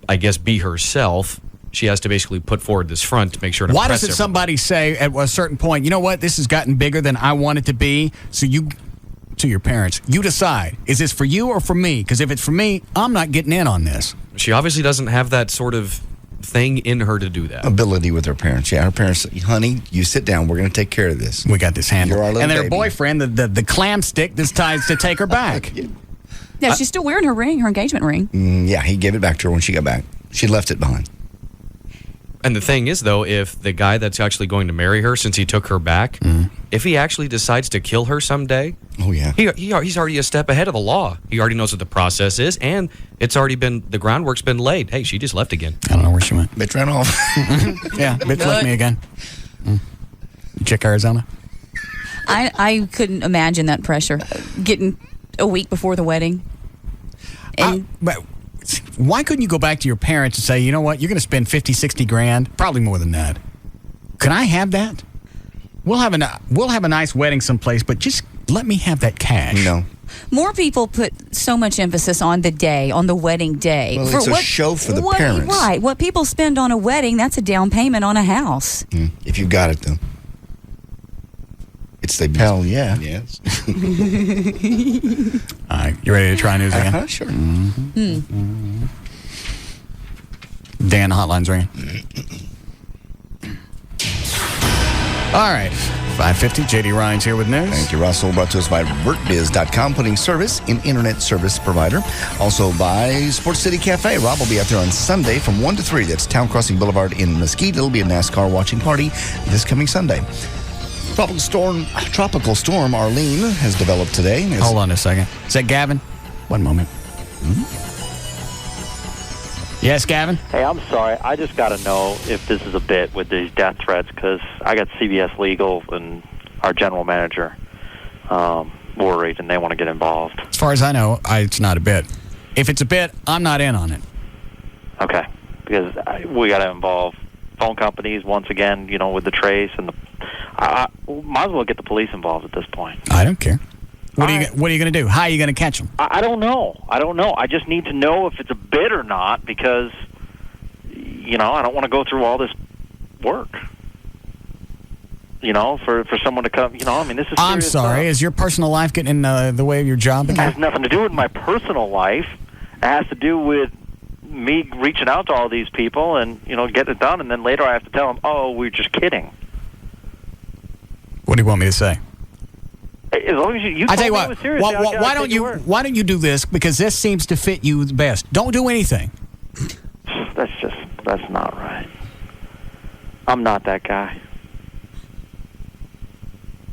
I guess be herself. She has to basically put forward this front to make sure to Why impress doesn't everybody. somebody say at a certain point, you know what, this has gotten bigger than I want it to be, so you, to your parents, you decide, is this for you or for me? Because if it's for me, I'm not getting in on this. She obviously doesn't have that sort of thing in her to do that. Ability with her parents. Yeah, her parents say, honey, you sit down. We're going to take care of this. We got this handled. You're our little and her baby. boyfriend, the clam stick, decides to take her back. Yeah, she's still wearing her ring, her engagement ring. Yeah, he gave it back to her when she got back. She left it behind. And the thing is, though, if the guy that's actually going to marry her, since he took her back, if he actually decides to kill her someday, he's already a step ahead of the law. He already knows what the process is, and it's already been, the groundwork's been laid. Hey, she just left again. I don't know where she went. Bitch ran off. Yeah, bitch left me again. Check Arizona. I couldn't imagine that pressure, getting a week before the wedding. And But why couldn't you go back to your parents and say, you know what, you're going to spend 50, 60 grand, probably more than that. Can I have that? We'll have a nice wedding someplace, but just let me have that cash. No. more people put so much emphasis on the day, on the wedding day. Well, it's a show for the parents. Right. What people spend on a wedding, that's a down payment on a house. If you've got it, though. It's the hell yeah. Yes. All right, you ready to try news again? Sure. Dan, the hotline's ringing. All right, 5:50. JD Ryan's here with news. Thank you, Russell. Brought to us by VertBiz.com, putting service in internet service provider. Also by Sports City Cafe. Rob will be out there on Sunday from 1 to 3. That's Town Crossing Boulevard in Mesquite. It'll be a NASCAR watching party this coming Sunday. Tropical storm Arlene has developed today. Hold on a second. Is that Gavin? One moment. Yes, Gavin? Hey, I'm sorry. I just got to know if this is a bit with these death threats, because I got CBS Legal and our general manager worried, and they want to get involved. As far as I know, it's not a bit. If it's a bit, I'm not in on it. Okay. Because we got to involve phone companies once again, you know, with the trace, and might as well get the police involved at this point. I don't care. What are you going to do? How are you going to catch them? I don't know. I just need to know if it's a bid or not, because, you know, I don't want to go through all this work. You know, for someone to come, you know, I mean, this is serious I'm sorry. stuff. Is your personal life getting in the way of your job It again? has nothing to do with my personal life. It has to do with me reaching out to all these people and, you know, getting it done, and then later I have to tell them, oh, we're just kidding. What do you want me to say? As long as you I tell you told me what. it was serious, Why don't you do this? Because this seems to fit you the best. Don't do anything. That's not right. I'm not that guy.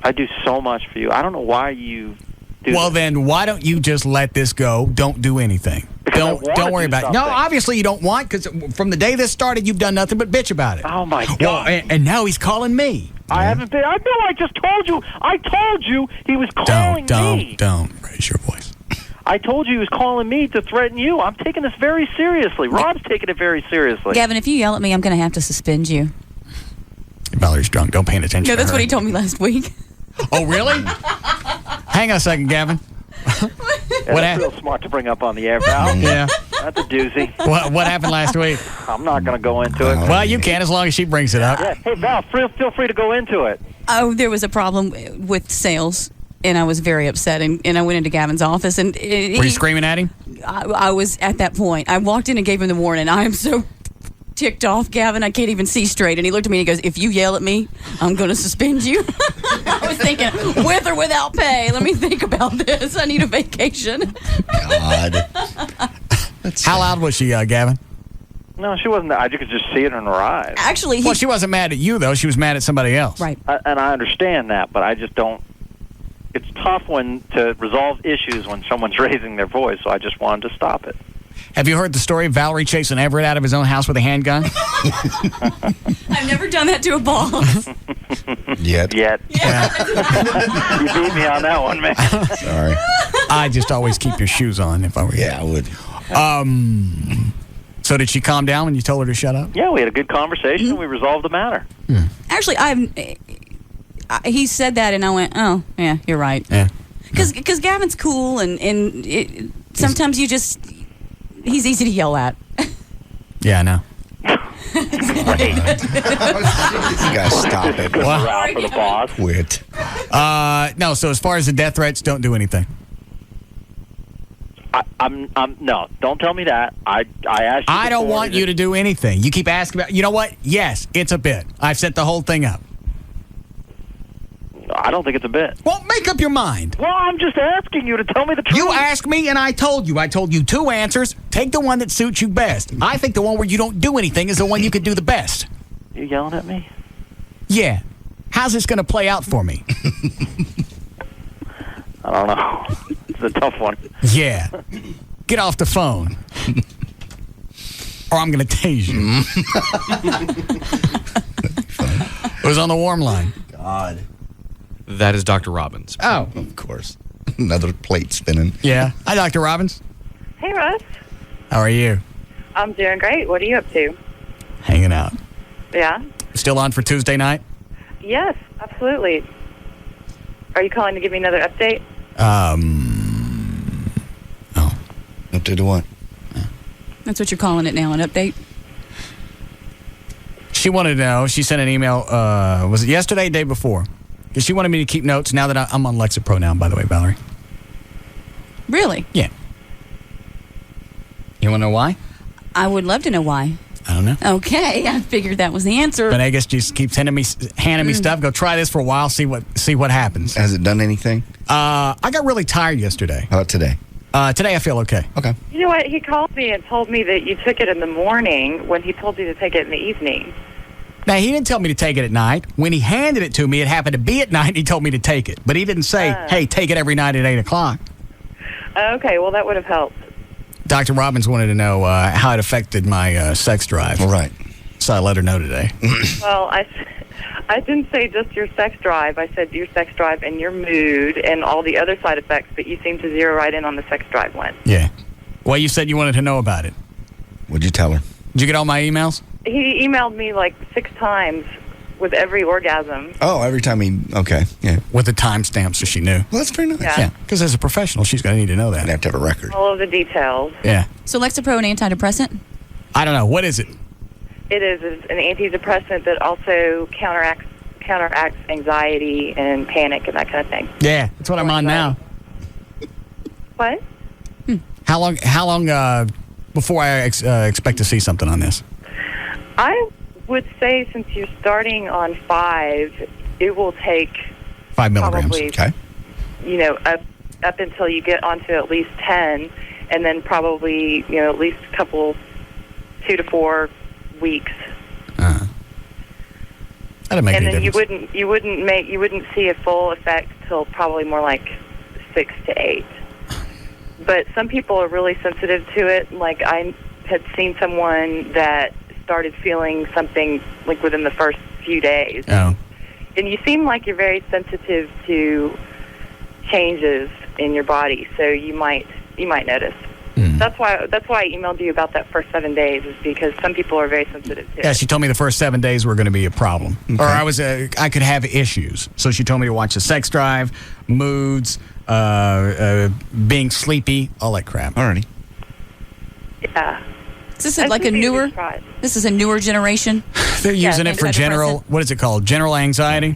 I do so much for you. I don't know why you do. Well, then why don't you just let this go? Don't do anything. Don't worry about it. No, obviously you don't want, because from the day this started, you've done nothing but bitch about it. Oh my God! Well, and now he's calling me. I haven't been. I know. I just told you. I told you he was calling me. Don't raise your voice. I told you he was calling me to threaten you. I'm taking this very seriously. Rob's taking it very seriously. Gavin, if you yell at me, I'm going to have to suspend you. Valerie's drunk. Don't pay attention No, to that's her. what he told me last week. Oh, really? Hang on a second, Gavin. What that's real smart to bring up on the air, Val. Yeah. That's a doozy. What happened last week? I'm not going to go into it. Well, you can as long as she brings it up. Yeah. Hey, Val, feel free to go into it. Oh, there was a problem with sales, and I was very upset. And I went into Gavin's office, and Were you screaming at him? I was at that point. I walked in and gave him the warning. I am so ticked off, Gavin. I can't even see straight. And he looked at me and he goes, "If you yell at me, I'm going to suspend you." I was thinking, with or without pay. Let me think about this. I need a vacation. God. How loud was she, Gavin? No, she wasn't. I could just see it in her eyes. Actually, well, she wasn't mad at you, though. She was mad at somebody else. Right. And I understand that, but I just don't. It's tough to resolve issues when someone's raising their voice, so I just wanted to stop it. Have you heard the story of Valerie chasing Everett out of his own house with a handgun? I've never done that to a boss. Yet. Yeah. You beat me on that one, man. Sorry. I just always keep your shoes on if I were you. Yeah, I would. So did she calm down when you told her to shut up? Yeah, we had a good conversation and we resolved the matter. Actually, he said that, and I went, "Oh, yeah, you're right." Yeah. Because Gavin's cool, and sometimes he's easy to yell at. Yeah, I know. You guys stop it. What? For the boss. Quit. No, so as far as the death threats, don't do anything. No, don't tell me that. I asked you. I don't want you to do anything. You keep asking about, you know what? Yes, it's a bit. I've set the whole thing up. I don't think it's a bit. Well, make up your mind. Well, I'm just asking you to tell me the truth. You asked me, and I told you. I told you 2 answers. Take the one that suits you best. I think the one where you don't do anything is the one you could do the best. You yelling at me? Yeah. How's this going to play out for me? I don't know. It's a tough one. Yeah. Get off the phone. Or I'm going to tase you. It was on the warm line. God. That is Dr. Robbins. Oh. Of course. Another plate spinning. Yeah. Hi, Dr. Robbins. Hey, Russ. How are you? I'm doing great. What are you up to? Hanging out. Yeah? Still on for Tuesday night? Yes, absolutely. Are you calling to give me another update? Update to what? That's what you're calling it now, an update? She wanted to know. She sent an email. Was it yesterday, day before? Because she wanted me to keep notes now that I'm on Lexapro now, by the way, Valerie. Really? Yeah. You want to know why? I would love to know why. I don't know. Okay, I figured that was the answer. But I guess just keeps handing me stuff. Go try this for a while, see what happens. Has it done anything? I got really tired yesterday. How about today? Today I feel okay. Okay. You know what? He called me and told me that you took it in the morning when he told you to take it in the evening. Now, he didn't tell me to take it at night. When he handed it to me, it happened to be at night, and he told me to take it. But he didn't say, hey, take it every night at 8 o'clock. Okay, well, that would have helped. Dr. Robbins wanted to know how it affected my sex drive. All right. So I let her know today. Well, I didn't say just your sex drive. I said your sex drive and your mood and all the other side effects, but you seem to zero right in on the sex drive one. Yeah. Well, you said you wanted to know about it. What'd you tell her? Did you get all my emails? He emailed me like 6 times with every orgasm. Oh, every time he... Okay, yeah. With the timestamp, so she knew. Well, that's very nice. Yeah. Because as a professional, she's going to need to know that. You have to have a record. All of the details. Yeah. So Lexapro, an antidepressant? I don't know. What is it? It is an antidepressant that also counteracts anxiety and panic and that kind of thing. Yeah, that's what I'm on now. What? How long before I expect to see something on this? I would say since you're starting on 5, it will take 5 milligrams. Probably, okay. You know, up until you get onto at least 10, and then probably at least a couple 2 to 4 weeks. That'd make and a then difference. you wouldn't see a full effect till probably more like 6 to 8. But some people are really sensitive to it. Like I had seen someone that started feeling something like within the first few days. Oh. And you seem like you're very sensitive to changes in your body, so you might notice. That's why I emailed you about that first 7 days, is because some people are very sensitive to Yeah, it. she told me the first 7 days were going to be a problem, or I could have issues. So she told me to watch the sex drive, moods, being sleepy, all that crap. Alrighty. Yeah. Is this like a newer? This is a newer generation. They're using it for general. What is it called? General anxiety.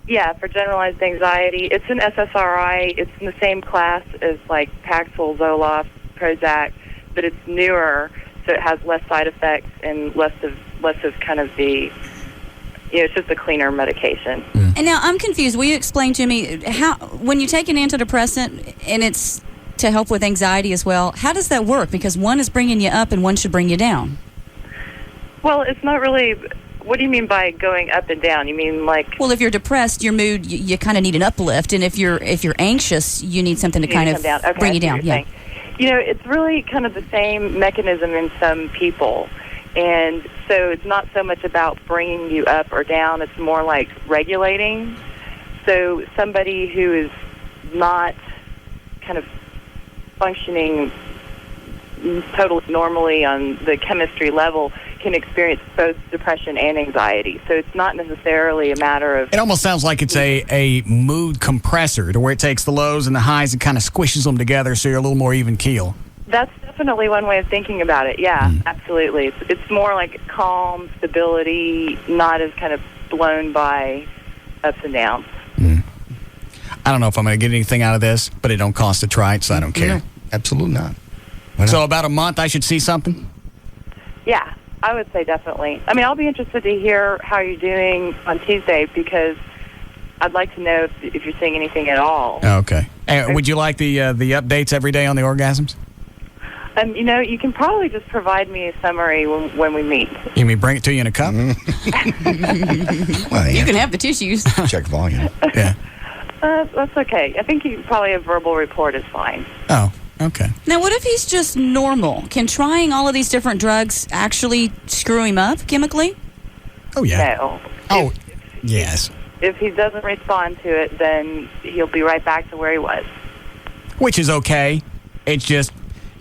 Yeah, for generalized anxiety. It's an SSRI. It's in the same class as like Paxil, Zoloft, Prozac, but it's newer, so it has less side effects and less of kind of the, it's just a cleaner medication. And now I'm confused. Will you explain to me how, when you take an antidepressant and it's to help with anxiety as well, how does that work? Because one is bringing you up and one should bring you down. Well, it's not really. What do you mean by going up and down? You mean like? Well, if you're depressed, your mood, you kind of need an uplift, and if you're anxious, you need something to kind of bring you down. Yeah. It's really kind of the same mechanism in some people, and so it's not so much about bringing you up or down. It's more like regulating. So somebody who is not kind of functioning totally normally on the chemistry level can experience both depression and anxiety. So it's not necessarily a matter of... It almost sounds like it's a mood compressor, to where it takes the lows and the highs and kind of squishes them together so you're a little more even keel. That's definitely one way of thinking about it. Yeah, absolutely. It's more like calm, stability, not as kind of blown by ups and downs. I don't know if I'm going to get anything out of this, but it don't cost to try it, so I don't care. Absolutely not. So about a month I should see something? Yeah, I would say definitely. I mean, I'll be interested to hear how you're doing on Tuesday, because I'd like to know if you're seeing anything at all. Okay. Would you like the updates every day on the orgasms? You can probably just provide me a summary when we meet. You mean bring it to you in a cup? Well, yeah. You can have the tissues. Check volume. Yeah. That's okay. I think probably a verbal report is fine. Oh, okay. Now, what if he's just normal? Can trying all of these different drugs actually screw him up chemically? Oh, yeah. No. Oh, yes. If he doesn't respond to it, then he'll be right back to where he was. Which is okay. It's just,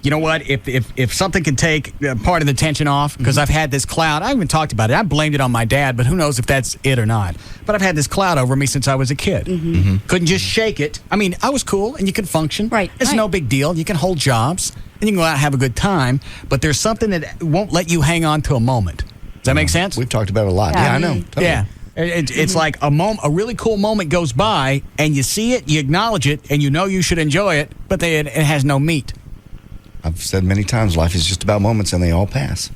you know what? If something can take part of the tension off, because I've had this cloud. I even talked about it. I blamed it on my dad, but who knows if that's it or not. But I've had this cloud over me since I was a kid. Couldn't just shake it. I mean, I was cool, and you can function. Right. It's no big deal. You can hold jobs, and you can go out and have a good time. But there's something that won't let you hang on to a moment. Does that make sense? We've talked about it a lot. Yeah, I know. Totally. Yeah. It's like a really cool moment goes by, and you see it, you acknowledge it, and you know you should enjoy it, but it has no meat. I've said many times, life is just about moments, and they all pass.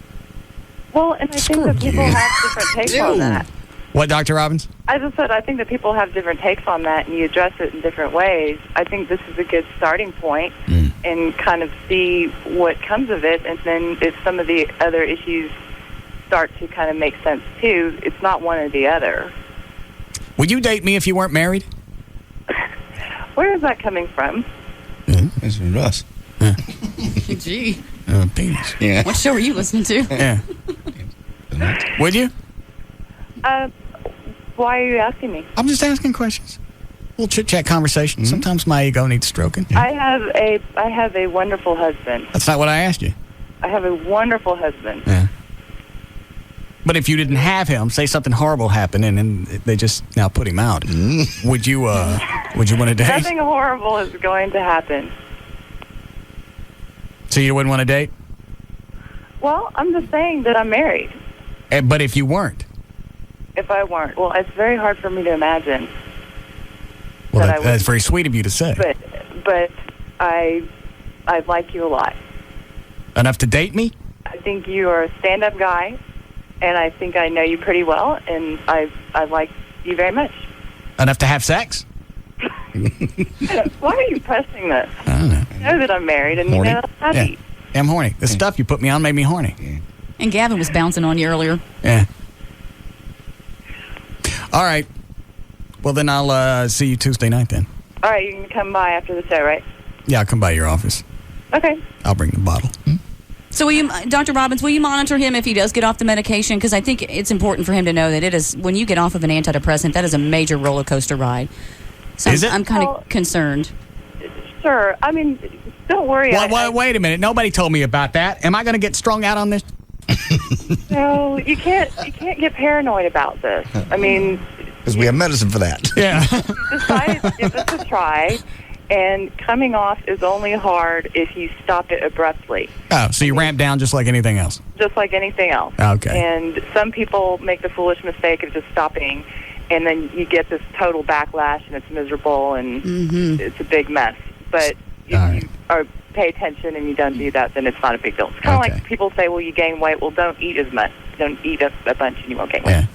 Well, and I think that people have different takes on that. What, Dr. Robbins? I just said I think that people have different takes on that, and you address it in different ways. I think this is a good starting point, and kind of see what comes of it, and then if some of the other issues start to kind of make sense too, it's not one or the other. Would you date me if you weren't married? Where is that coming from? It's from Russ. Gee. Penis. Yeah. What show are you listening to? Yeah. Would you? Why are you asking me? I'm just asking questions. A little chit-chat conversation. Sometimes my ego needs stroking. I have a wonderful husband. That's not what I asked you. I have a wonderful husband. Yeah. But if you didn't have him, say something horrible happened, and they just now put him out, would you want to date? Nothing horrible is going to happen. So you wouldn't want to date? Well, I'm just saying that I'm married. But if you weren't? If I weren't. Well, it's very hard for me to imagine. Well, that's very sweet of you to say. But I like you a lot. Enough to date me? I think you are a stand-up guy, and I think I know you pretty well, and I like you very much. Enough to have sex? Why are you pressing this? I don't know. You know that I'm married, and Horny? you know I'm happy. Yeah, I'm horny. The stuff you put me on made me horny. Yeah. And Gavin was bouncing on you earlier. Yeah. All right. Well, then I'll see you Tuesday night then. All right, you can come by after the show, right? Yeah, I'll come by your office. Okay. I'll bring the bottle. So, will you, Dr. Robbins, will you monitor him if he does get off the medication? Because I think it's important for him to know that it is, when you get off of an antidepressant, that is a major roller coaster ride. So is it? I'm kind of concerned. sure. I mean, don't worry. Wait a minute. Nobody told me about that. Am I going to get strung out on this? No, you can't get paranoid about this. I mean, because we have medicine for that. Yeah. Decide to give this a try, and coming off is only hard if you stop it abruptly. Oh, so you ramp down just like anything else? Just like anything else. Okay. And some people make the foolish mistake of just stopping, and then you get this total backlash, and it's miserable, and it's a big mess. But if you pay attention and you don't do that, then it's not a big deal. It's kind of like people say, well, you gain weight. Well, don't eat as much. Don't eat a bunch and you won't gain weight. Yeah.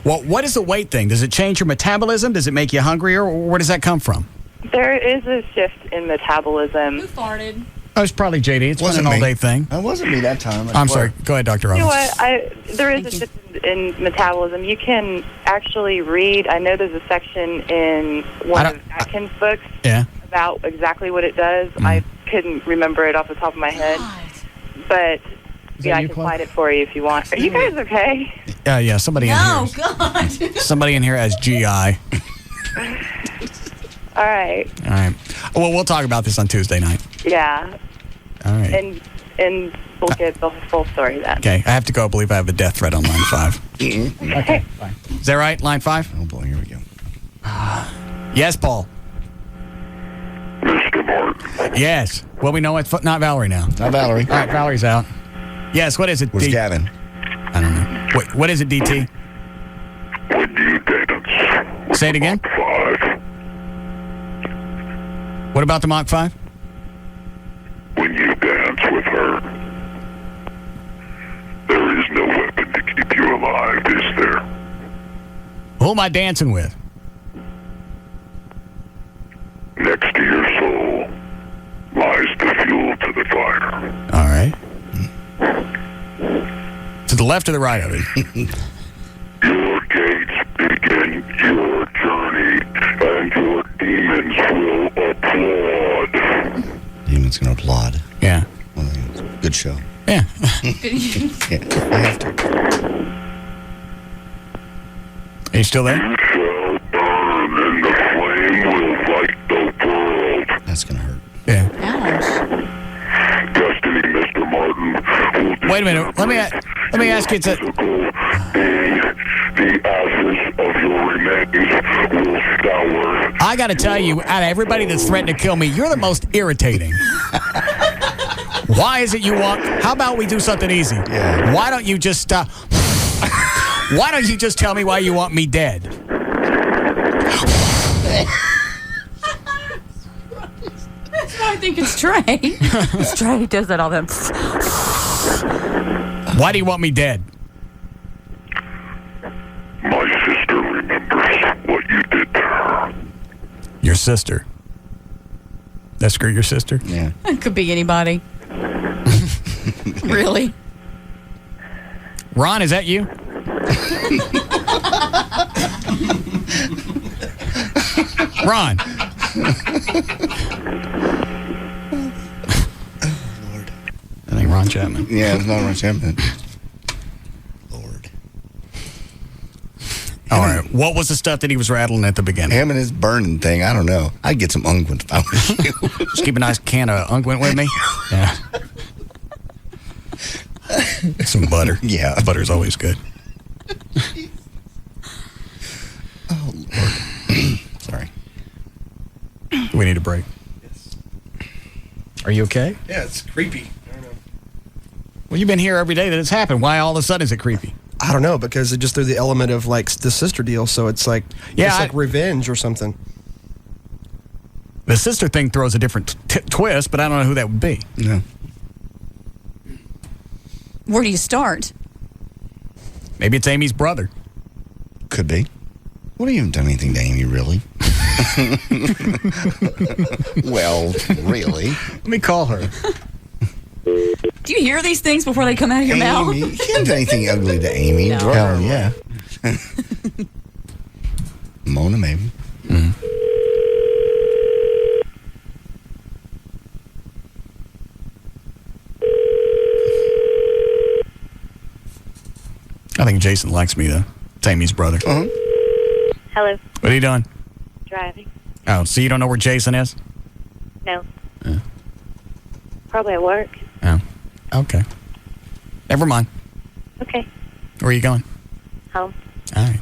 Well, what is the weight thing? Does it change your metabolism? Does it make you hungrier? Or where does that come from? There is a shift in metabolism. Who farted? Oh, it's probably JD. It's been an all-day thing. It wasn't me that time. I'm sorry. Go ahead, Dr. You know Robbins. what? There is a shift in metabolism. You can actually read. I know there's a section in one of Atkins' books about exactly what it does. I couldn't remember it off the top of my head. But yeah, I can find it for you if you want. Are you guys okay? Yeah, somebody in here. God. Somebody in here has GI. All right. All right. Well, we'll talk about this on Tuesday night. Yeah. All right. And we'll get the full story then. Okay. I have to go. I believe I have a death threat on line 5. Okay. Fine. Is that right? Line 5? Oh, boy. Here we go. Yes, Paul. Mr. Martin. Yes. Well, we know it's not Valerie now. Not Valerie. All right. Valerie's out. Yes. What is it? Where's Gavin? I don't know. What is it, DT? When you dance. Say it again. Mach 5. What about the Mach 5? When you dance with her, there is no weapon to keep you alive, is there? Who am I dancing with? Next to your soul lies the fuel to the fire. All right. To the left or the right of it? Your gates begin your journey, and your demons will applaud. Demons gonna applaud. Yeah. Well, good show. Yeah. I have to. Are you still there? You shall burn, and the flame will light the world. That's gonna hurt. Yeah. Destiny, Mr. Martin. Wait a minute. Let me ask you. The ashes of your remains will scour. I got to tell you, out of everybody that's threatened to kill me, you're the most irritating. Why is it you want? How about we do something easy? Yeah. Why don't you just why don't you just tell me why you want me dead? That's why I think it's Trey. It's Trey who does that all the time. Why do you want me dead? My sister remembers what you did to her. Your sister. That screw your sister? Yeah. It could be anybody. Really? Ron, is that you? Ron. I think Ron Chapman. Yeah, it's not Ron Chapman. All right. What was the stuff that he was rattling at the beginning? Him and his burning thing. I don't know. I'd get some unguent if I was you. Just keep a nice can of unguent with me. Yeah. Some butter. Yeah. Butter's always good. Oh, Lord. Sorry. We need a break. Yes. Are you okay? Yeah, it's creepy. I don't know. Well, you've been here every day that it's happened. Why all of a sudden is it creepy? I don't know, because it just threw the element of like the sister deal, so it's like like revenge or something. The sister thing throws a different twist, but I don't know who that would be. No. Where do you start? Maybe it's Amy's brother. Could be. What have you done anything to Amy, really? Well, really. Let me call her. Do you hear these things before they come out of your mouth? You can't do anything ugly to Amy. No. Hell, yeah. Mona, maybe. Mm. I think Jason likes me, though. It's Amy's brother. Uh-huh. Hello. What are you doing? Driving. Oh, so you don't know where Jason is? No. Probably at work. Oh. Okay. Never mind. Okay. Where are you going? Home. All right.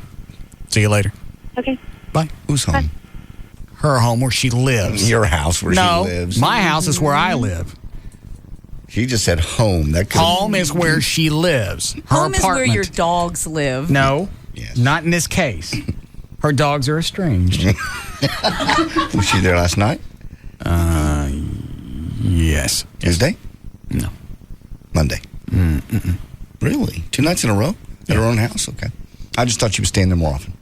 See you later. Okay. Bye. Who's home? Bye. Her home where she lives. Your house where she lives. My house is where I live. She just said home. Home is where she lives. Her Home is where apartment. your dogs live. No, not in this case. Her dogs are estranged. Was she there last night? Yes. Tuesday? No. Monday? Mm-mm. Really? 2 nights in a row? At her own house? Okay. I just thought she was staying there more often.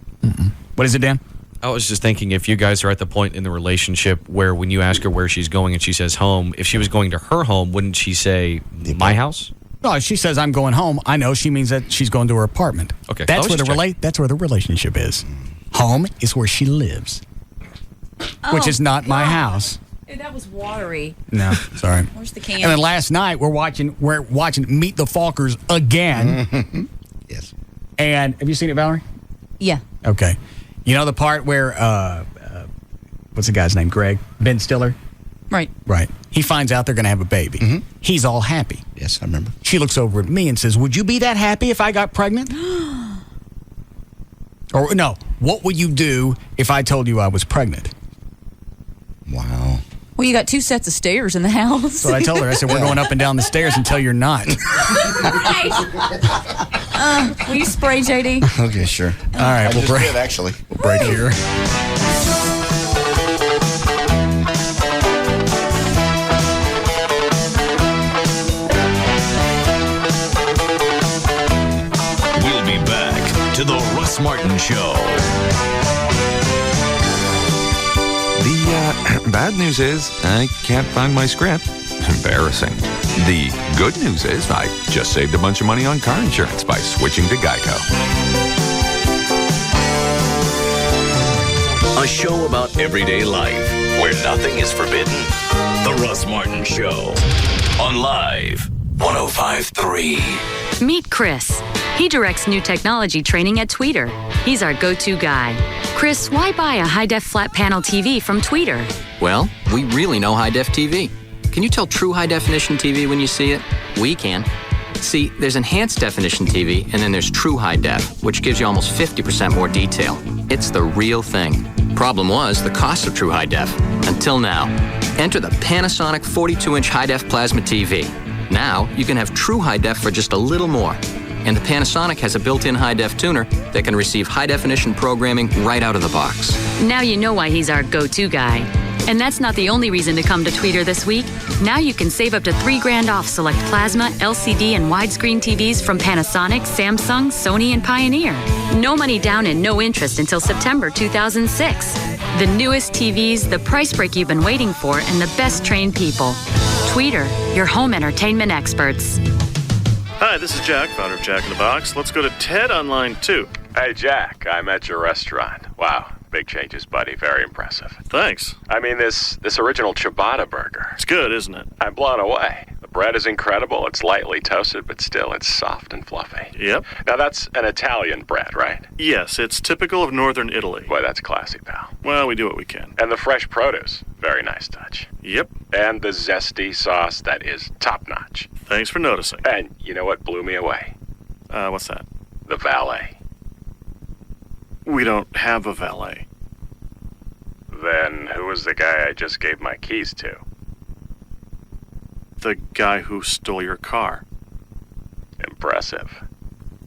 What is it, Dan? I was just thinking if you guys are at the point in the relationship where when you ask her where she's going and she says home, if she was going to her home, wouldn't she say my house? No, if she says I'm going home, I know she means that she's going to her apartment. Okay. That's where the relationship is. Home is where she lives. Which is not my house. That was watery. No, sorry. Where's the can? And then last night we're watching Meet the Falkers again. Yes. And have you seen it, Valerie? Yeah. Okay. You know the part where what's the guy's name? Greg? Ben Stiller? Right. Right. He finds out they're going to have a baby. He's all happy. Yes, I remember. She looks over at me and says, "Would you be that happy if I got pregnant?" Or no, what would you do if I told you I was pregnant? Wow. Well, you got 2 sets of stairs in the house. That's what I told her. I said, we're going up and down the stairs until you're not. Will you spray, JD? Okay, sure. All right, we'll break. Actually. We'll break here. We'll be back to the Russ Martin Show. The bad news is I can't find my script. Embarrassing. The good news is I just saved a bunch of money on car insurance by switching to Geico. A show about everyday life where nothing is forbidden. The Russ Martin Show on Live 105.3. Meet Chris. He directs new technology training at Tweeter. He's our go-to guy. Chris, why buy a high-def flat panel TV from Tweeter? Well, we really know high-def TV. Can you tell true high-definition TV when you see it? We can. See, there's enhanced definition TV, and then there's true high-def, which gives you almost 50% more detail. It's the real thing. Problem was the cost of true high-def. Until now. Enter the Panasonic 42-inch high-def plasma TV. Now, you can have true high-def for just a little more. And the Panasonic has a built-in high-def tuner that can receive high-definition programming right out of the box. Now you know why he's our go-to guy. And that's not the only reason to come to Tweeter this week. Now you can save up to $3,000 off select plasma, LCD, and widescreen TVs from Panasonic, Samsung, Sony, and Pioneer. No money down and no interest until September 2006. The newest TVs, the price break you've been waiting for, and the best trained people. Tweeter, your home entertainment experts. Hi, this is Jack, founder of Jack in the Box. Let's go to Ted on line 2. Hey, Jack, I'm at your restaurant. Wow, big changes, buddy. Very impressive. Thanks. I mean, this original ciabatta burger. It's good, isn't it? I'm blown away. The bread is incredible. It's lightly toasted, but still, it's soft and fluffy. Yep. Now, that's an Italian bread, right? Yes, it's typical of northern Italy. Boy, that's classy, pal. Well, we do what we can. And the fresh produce. Very nice touch. Yep. And the zesty sauce that is top-notch. Thanks for noticing. And you know what blew me away? What's that? The valet. We don't have a valet. Then who was the guy I just gave my keys to? The guy who stole your car. Impressive.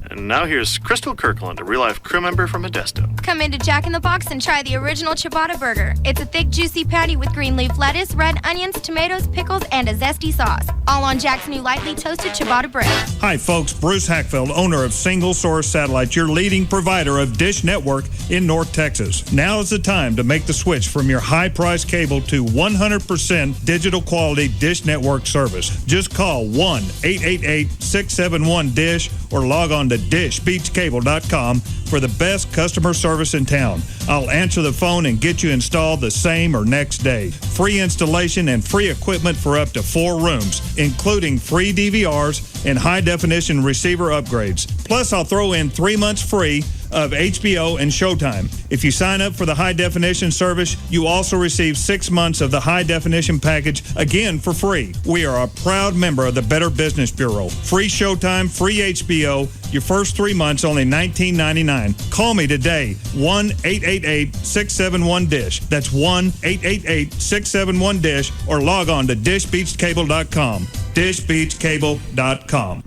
And now here's Crystal Kirkland, a real-life crew member from Modesto. Come into Jack in the Box and try the original ciabatta burger. It's a thick, juicy patty with green leaf lettuce, red onions, tomatoes, pickles, and a zesty sauce. All on Jack's new lightly toasted ciabatta bread. Hi, folks. Bruce Hackfeld, owner of Single Source Satellite, your leading provider of Dish Network in North Texas. Now is the time to make the switch from your high-priced cable to 100% digital quality Dish Network service. Just call 1-888-671-DISH or log on to dishbeachcable.com for the best customer service in town. I'll answer the phone and get you installed the same or next day. Free installation and free equipment for up to 4 rooms, including free DVRs and high-definition receiver upgrades. Plus, I'll throw in 3 months free of HBO and Showtime. If you sign up for the high definition service, you also receive 6 months of the high definition package, again for free. We are a proud member of the Better Business Bureau. Free Showtime, free HBO. Your first 3 months only $19.99. Call me today, 1-888-671-DISH. That's 1-888-671-DISH, or log on to dishbeachcable.com. dishbeachcable.com.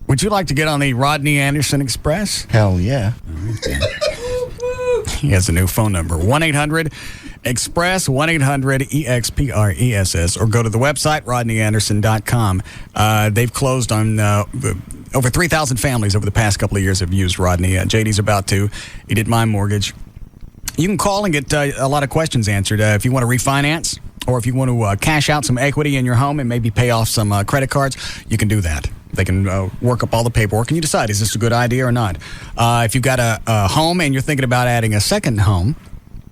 Would you like to get on the Rodney Anderson Express? Hell yeah. He has a new phone number, 1-800-EXPRESS, 1-800-EXPRESS, or go to the website, rodneyanderson.com. They've closed on over 3,000 families over the past couple of years have used Rodney. JD's about to. He did my mortgage. You can call and get a lot of questions answered. If you want to refinance, or if you want to cash out some equity in your home and maybe pay off some credit cards, you can do that. They can work up all the paperwork, and you decide, is this a good idea or not? If you've got a home and you're thinking about adding a second home,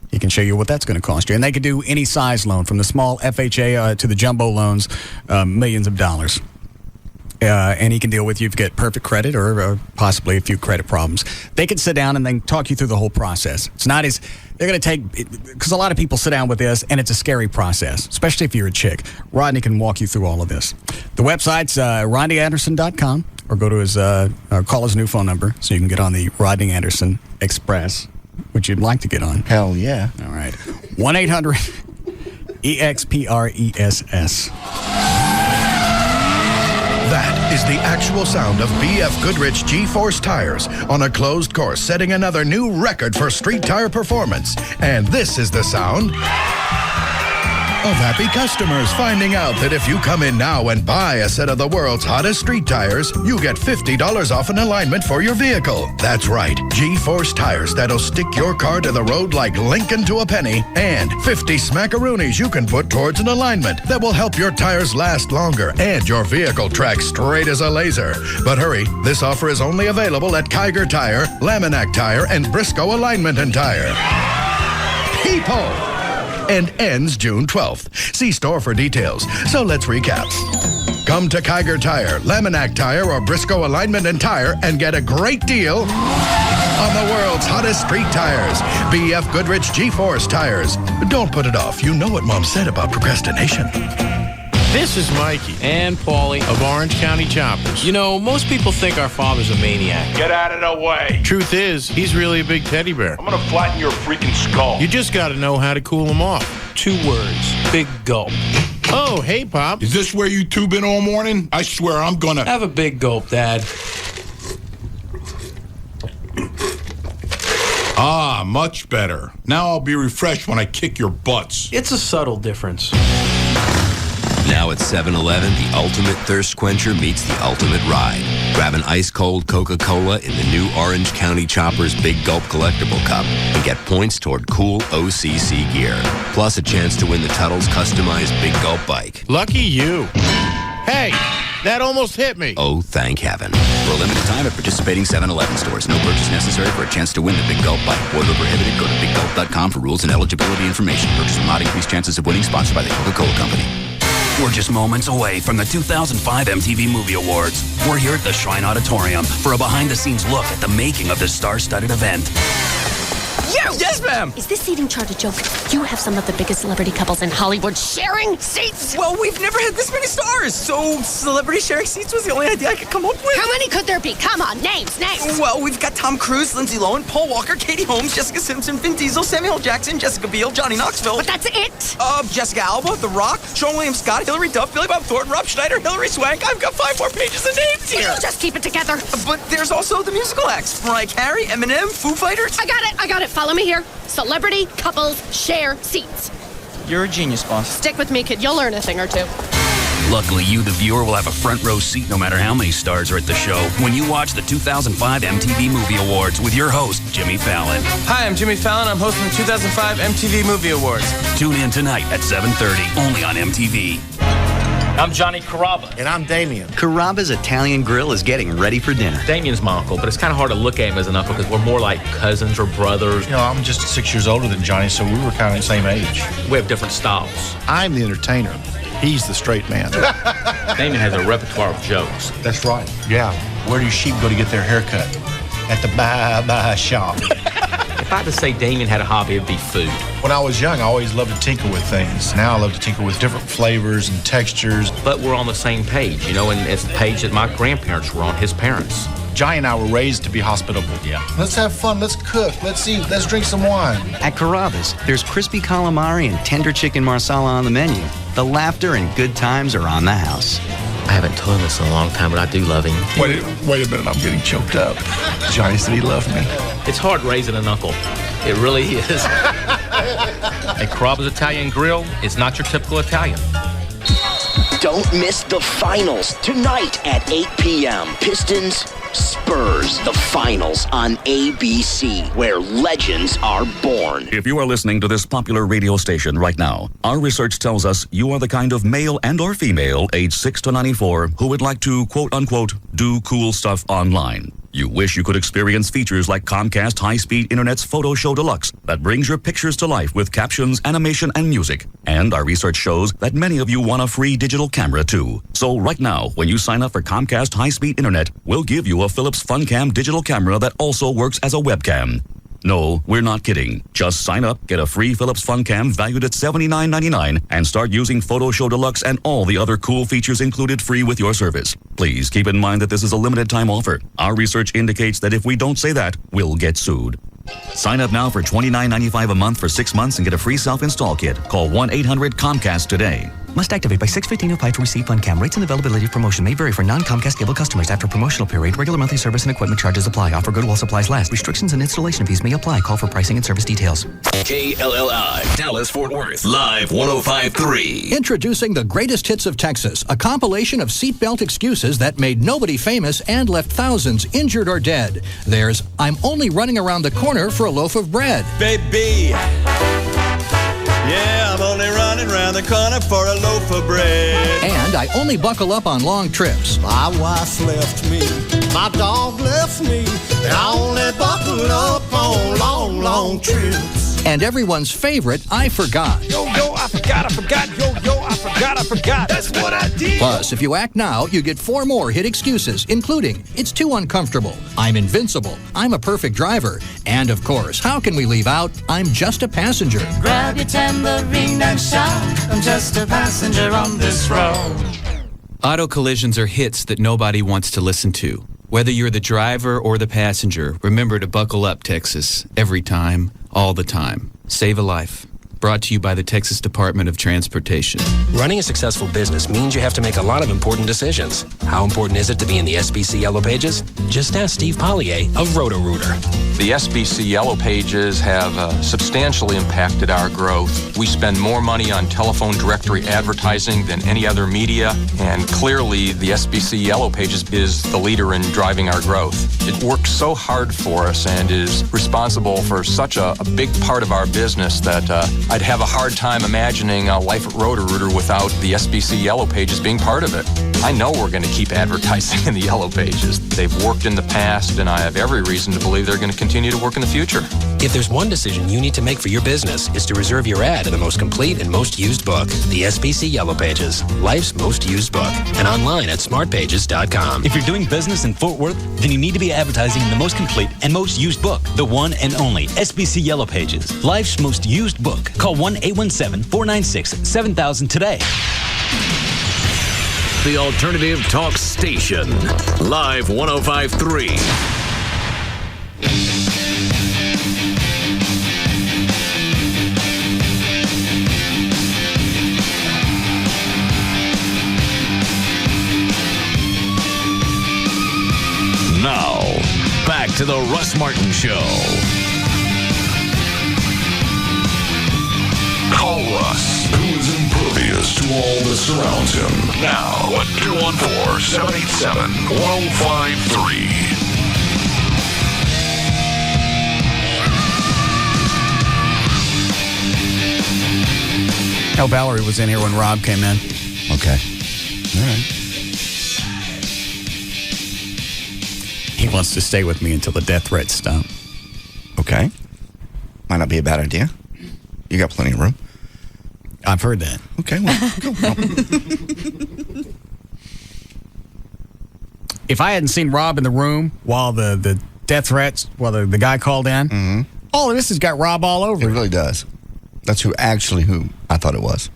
he can show you what that's going to cost you. And they can do any size loan, from the small FHA to the jumbo loans, millions of dollars. And he can deal with you if you get perfect credit or possibly a few credit problems. They can sit down and then talk you through the whole process. It's not as, they're going to take, because a lot of people sit down with this and it's a scary process, especially if you're a chick. Rodney can walk you through all of this. The website's rodneyanderson.com, or go to his, call his new phone number so you can get on the Rodney Anderson Express, which you'd like to get on. Hell yeah. All right. 1-800-EXPRESS. That is the actual sound of BF Goodrich G-Force tires on a closed course, setting another new record for street tire performance. And this is the sound of happy customers finding out that if you come in now and buy a set of the world's hottest street tires, you get $50 off an alignment for your vehicle. That's right, G-Force tires that'll stick your car to the road like Lincoln to a penny, and 50 smackaroonies you can put towards an alignment that will help your tires last longer and your vehicle track straight as a laser. But hurry, this offer is only available at Kiger Tire, Laminac Tire, and Briscoe Alignment and Tire. People! And ends June 12th. See store for details. So let's recap. Come to Kiger Tire, Laminac Tire, or Briscoe Alignment and Tire and get a great deal on the world's hottest street tires. BF Goodrich G-Force tires. Don't put it off. You know what Mom said about procrastination. This is Mikey and Paulie of Orange County Choppers. You know, most people think our father's a maniac. Get out of the way. Truth is, he's really a big teddy bear. I'm going to flatten your freaking skull. You just got to know how to cool him off. 2 words. Big gulp. Oh, hey, Pop. Is this where you two been all morning? I swear I'm going to... Have a big gulp, Dad. Ah, much better. Now I'll be refreshed when I kick your butts. It's a subtle difference. Now at 7-Eleven, the ultimate thirst quencher meets the ultimate ride. Grab an ice-cold Coca-Cola in the new Orange County Choppers Big Gulp Collectible Cup and get points toward cool OCC gear. Plus a chance to win the Tuttle's customized Big Gulp bike. Lucky you. Hey, that almost hit me. Oh, thank heaven. For a limited time at participating 7-Eleven stores. No purchase necessary for a chance to win the Big Gulp bike. Order prohibited. Go to biggulp.com for rules and eligibility information. Purchase will not increase chances of winning. Sponsored by the Coca-Cola Company. We're just moments away from the 2005 MTV Movie Awards. We're here at the Shrine Auditorium for a behind-the-scenes look at the making of this star-studded event. You! Yes, ma'am! Is this seating chart a joke? You have some of the biggest celebrity couples in Hollywood sharing seats! Well, we've never had this many stars, so celebrity sharing seats was the only idea I could come up with. How many could there be? Come on, names! Well, we've got Tom Cruise, Lindsay Lohan, Paul Walker, Katie Holmes, Jessica Simpson, Vin Diesel, Samuel Jackson, Jessica Biel, Johnny Knoxville. But that's it! Jessica Alba, The Rock, Sean William Scott, Hilary Duff, Billy Bob Thornton, Rob Schneider, Hilary Swank. I've got 5 more pages of names here. Will you just keep it together? But there's also the musical acts. Mariah Carey, Eminem, Foo Fighters. I got it. Follow me here. Celebrity couples share seats. You're a genius, boss. Stick with me, kid. You'll learn a thing or two. Luckily, you, the viewer, will have a front row seat no matter how many stars are at the show when you watch the 2005 MTV Movie Awards with your host, Jimmy Fallon. Hi, I'm Jimmy Fallon. I'm hosting the 2005 MTV Movie Awards. Tune in tonight at 7:30, only on MTV. I'm Johnny Carrabba. And I'm Damien. Carrabba's Italian Grill is getting ready for dinner. Damien's my uncle, but it's kind of hard to look at him as an uncle because we're more like cousins or brothers. You know, I'm just 6 years older than Johnny, so we were kind of the same age. We have different styles. I'm the entertainer. He's the straight man. Damien has a repertoire of jokes. That's right. Yeah. Where do sheep go to get their hair cut? at the bye-bye shop. If I had to say Damien had a hobby, it'd be food. When I was young, I always loved to tinker with things. Now I love to tinker with different flavors and textures. But we're on the same page, you know, and it's the page that my grandparents were on, his parents. Johnny and I were raised to be hospitable. Yeah. Let's have fun. Let's cook. Let's eat. Let's drink some wine. At Carrabba's, there's crispy calamari and tender chicken marsala on the menu. The laughter and good times are on the house. I haven't told him this in a long time, but I do love him. Wait a minute. I'm getting choked up. Johnny said he loved me. It's hard raising an uncle. It really is. A Carrabba's Italian Grill is not your typical Italian. Don't miss the finals tonight at 8 p.m. Pistons, Spurs, the finals on ABC, where legends are born. If you are listening to this popular radio station right now, our research tells us you are the kind of male and or female age 6 to 94 who would like to, quote unquote, do cool stuff online. You wish you could experience features like Comcast High-Speed Internet's Photo Show Deluxe that brings your pictures to life with captions, animation, and music. And our research shows that many of you want a free digital camera too. So right now, when you sign up for Comcast High-Speed Internet, we'll give you a Philips FunCam digital camera that also works as a webcam. No, we're not kidding. Just sign up, get a free Philips FunCam valued at $79.99, and start using Photo Show Deluxe and all the other cool features included free with your service. Please keep in mind that this is a limited time offer. Our research indicates that if we don't say that, we'll get sued. Sign up now for $29.95 a month for 6 months and get a free self-install kit. Call 1-800-COMCAST today. Must activate by 6/15/05 to receive FunCam. Rates and availability of promotion may vary for non-Comcast cable customers. After promotional period, regular monthly service and equipment charges apply. Offer good while supplies last. Restrictions and installation fees may apply. Call for pricing and service details. KLLI, Dallas-Fort Worth, live 105.3. Introducing the greatest hits of Texas, a compilation of seatbelt excuses that made nobody famous and left thousands injured or dead. There's I'm Only Running Around the Corner for a Loaf of Bread. Baby, yeah, I'm only running around the corner for a loaf of bread. And I Only Buckle Up on Long Trips. My wife left me, my dog left me, and I only buckle up on long, long trips. And everyone's favorite, I Forgot. Yo, I forgot, yo, I forgot. That's what I did. Plus, if you act now, you get 4 more hit excuses, including It's Too Uncomfortable, I'm Invincible, I'm a Perfect Driver, and of course, how can we leave out I'm Just a Passenger? Grab your tambourine and shout, I'm just a passenger on this road. Auto collisions are hits that nobody wants to listen to. Whether you're the driver or the passenger, remember to buckle up, Texas. Every time, all the time. Save a life. Brought to you by the Texas Department of Transportation. Running a successful business means you have to make a lot of important decisions. How important is it to be in the SBC Yellow Pages? Just ask Steve Pollier of Roto-Rooter. The SBC Yellow Pages have substantially impacted our growth. We spend more money on telephone directory advertising than any other media, and clearly the SBC Yellow Pages is the leader in driving our growth. It works so hard for us and is responsible for such a big part of our business that I'd have a hard time imagining life at Roto-Rooter without the SBC Yellow Pages being part of it. I know we're going to keep advertising in the Yellow Pages. They've worked in the past, and I have every reason to believe they're going to continue to work in the future. If there's one decision you need to make for your business, it's to reserve your ad in the most complete and most used book, the SBC Yellow Pages, life's most used book, and online at smartpages.com. If you're doing business in Fort Worth, then you need to be advertising in the most complete and most used book, the one and only SBC Yellow Pages, life's most used book. Call 1-817-496-7000 today. The Alternative Talk Station, live 105.3. Now, back to the Russ Martin Show. Call Russ, who is impervious to all that surrounds him. Now at 214-787-1053. Oh, Valerie was in here when Rob came in. Okay. All right. He wants to stay with me until the death threats stop. Okay. Might not be a bad idea. You got plenty of room. I've heard that. Okay, well, go. If I hadn't seen Rob in the room while the death threats, well, the guy called in. Mm-hmm. All of this has got Rob all over it. It really does. That's who I thought it was.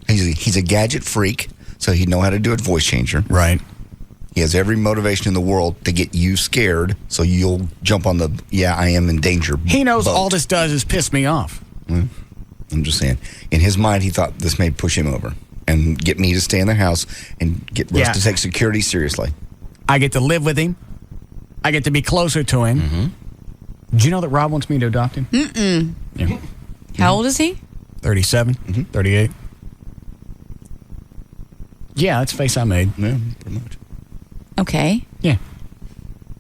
He's a gadget freak, so he'd know how to do a voice changer. Right. He has every motivation in the world to get you scared, so you'll jump on the, I am in danger He knows boat. all this does is piss me off. I'm just saying. In his mind, he thought this may push him over and get me to stay in the house and get Russ to take security seriously. I get to live with him. I get to be closer to him. Mm-hmm. Do you know that Rob wants me to adopt him? Mm-mm. Yeah. How old is he? 37, 38. Yeah, that's the face I made. Yeah, pretty much. Okay. Yeah.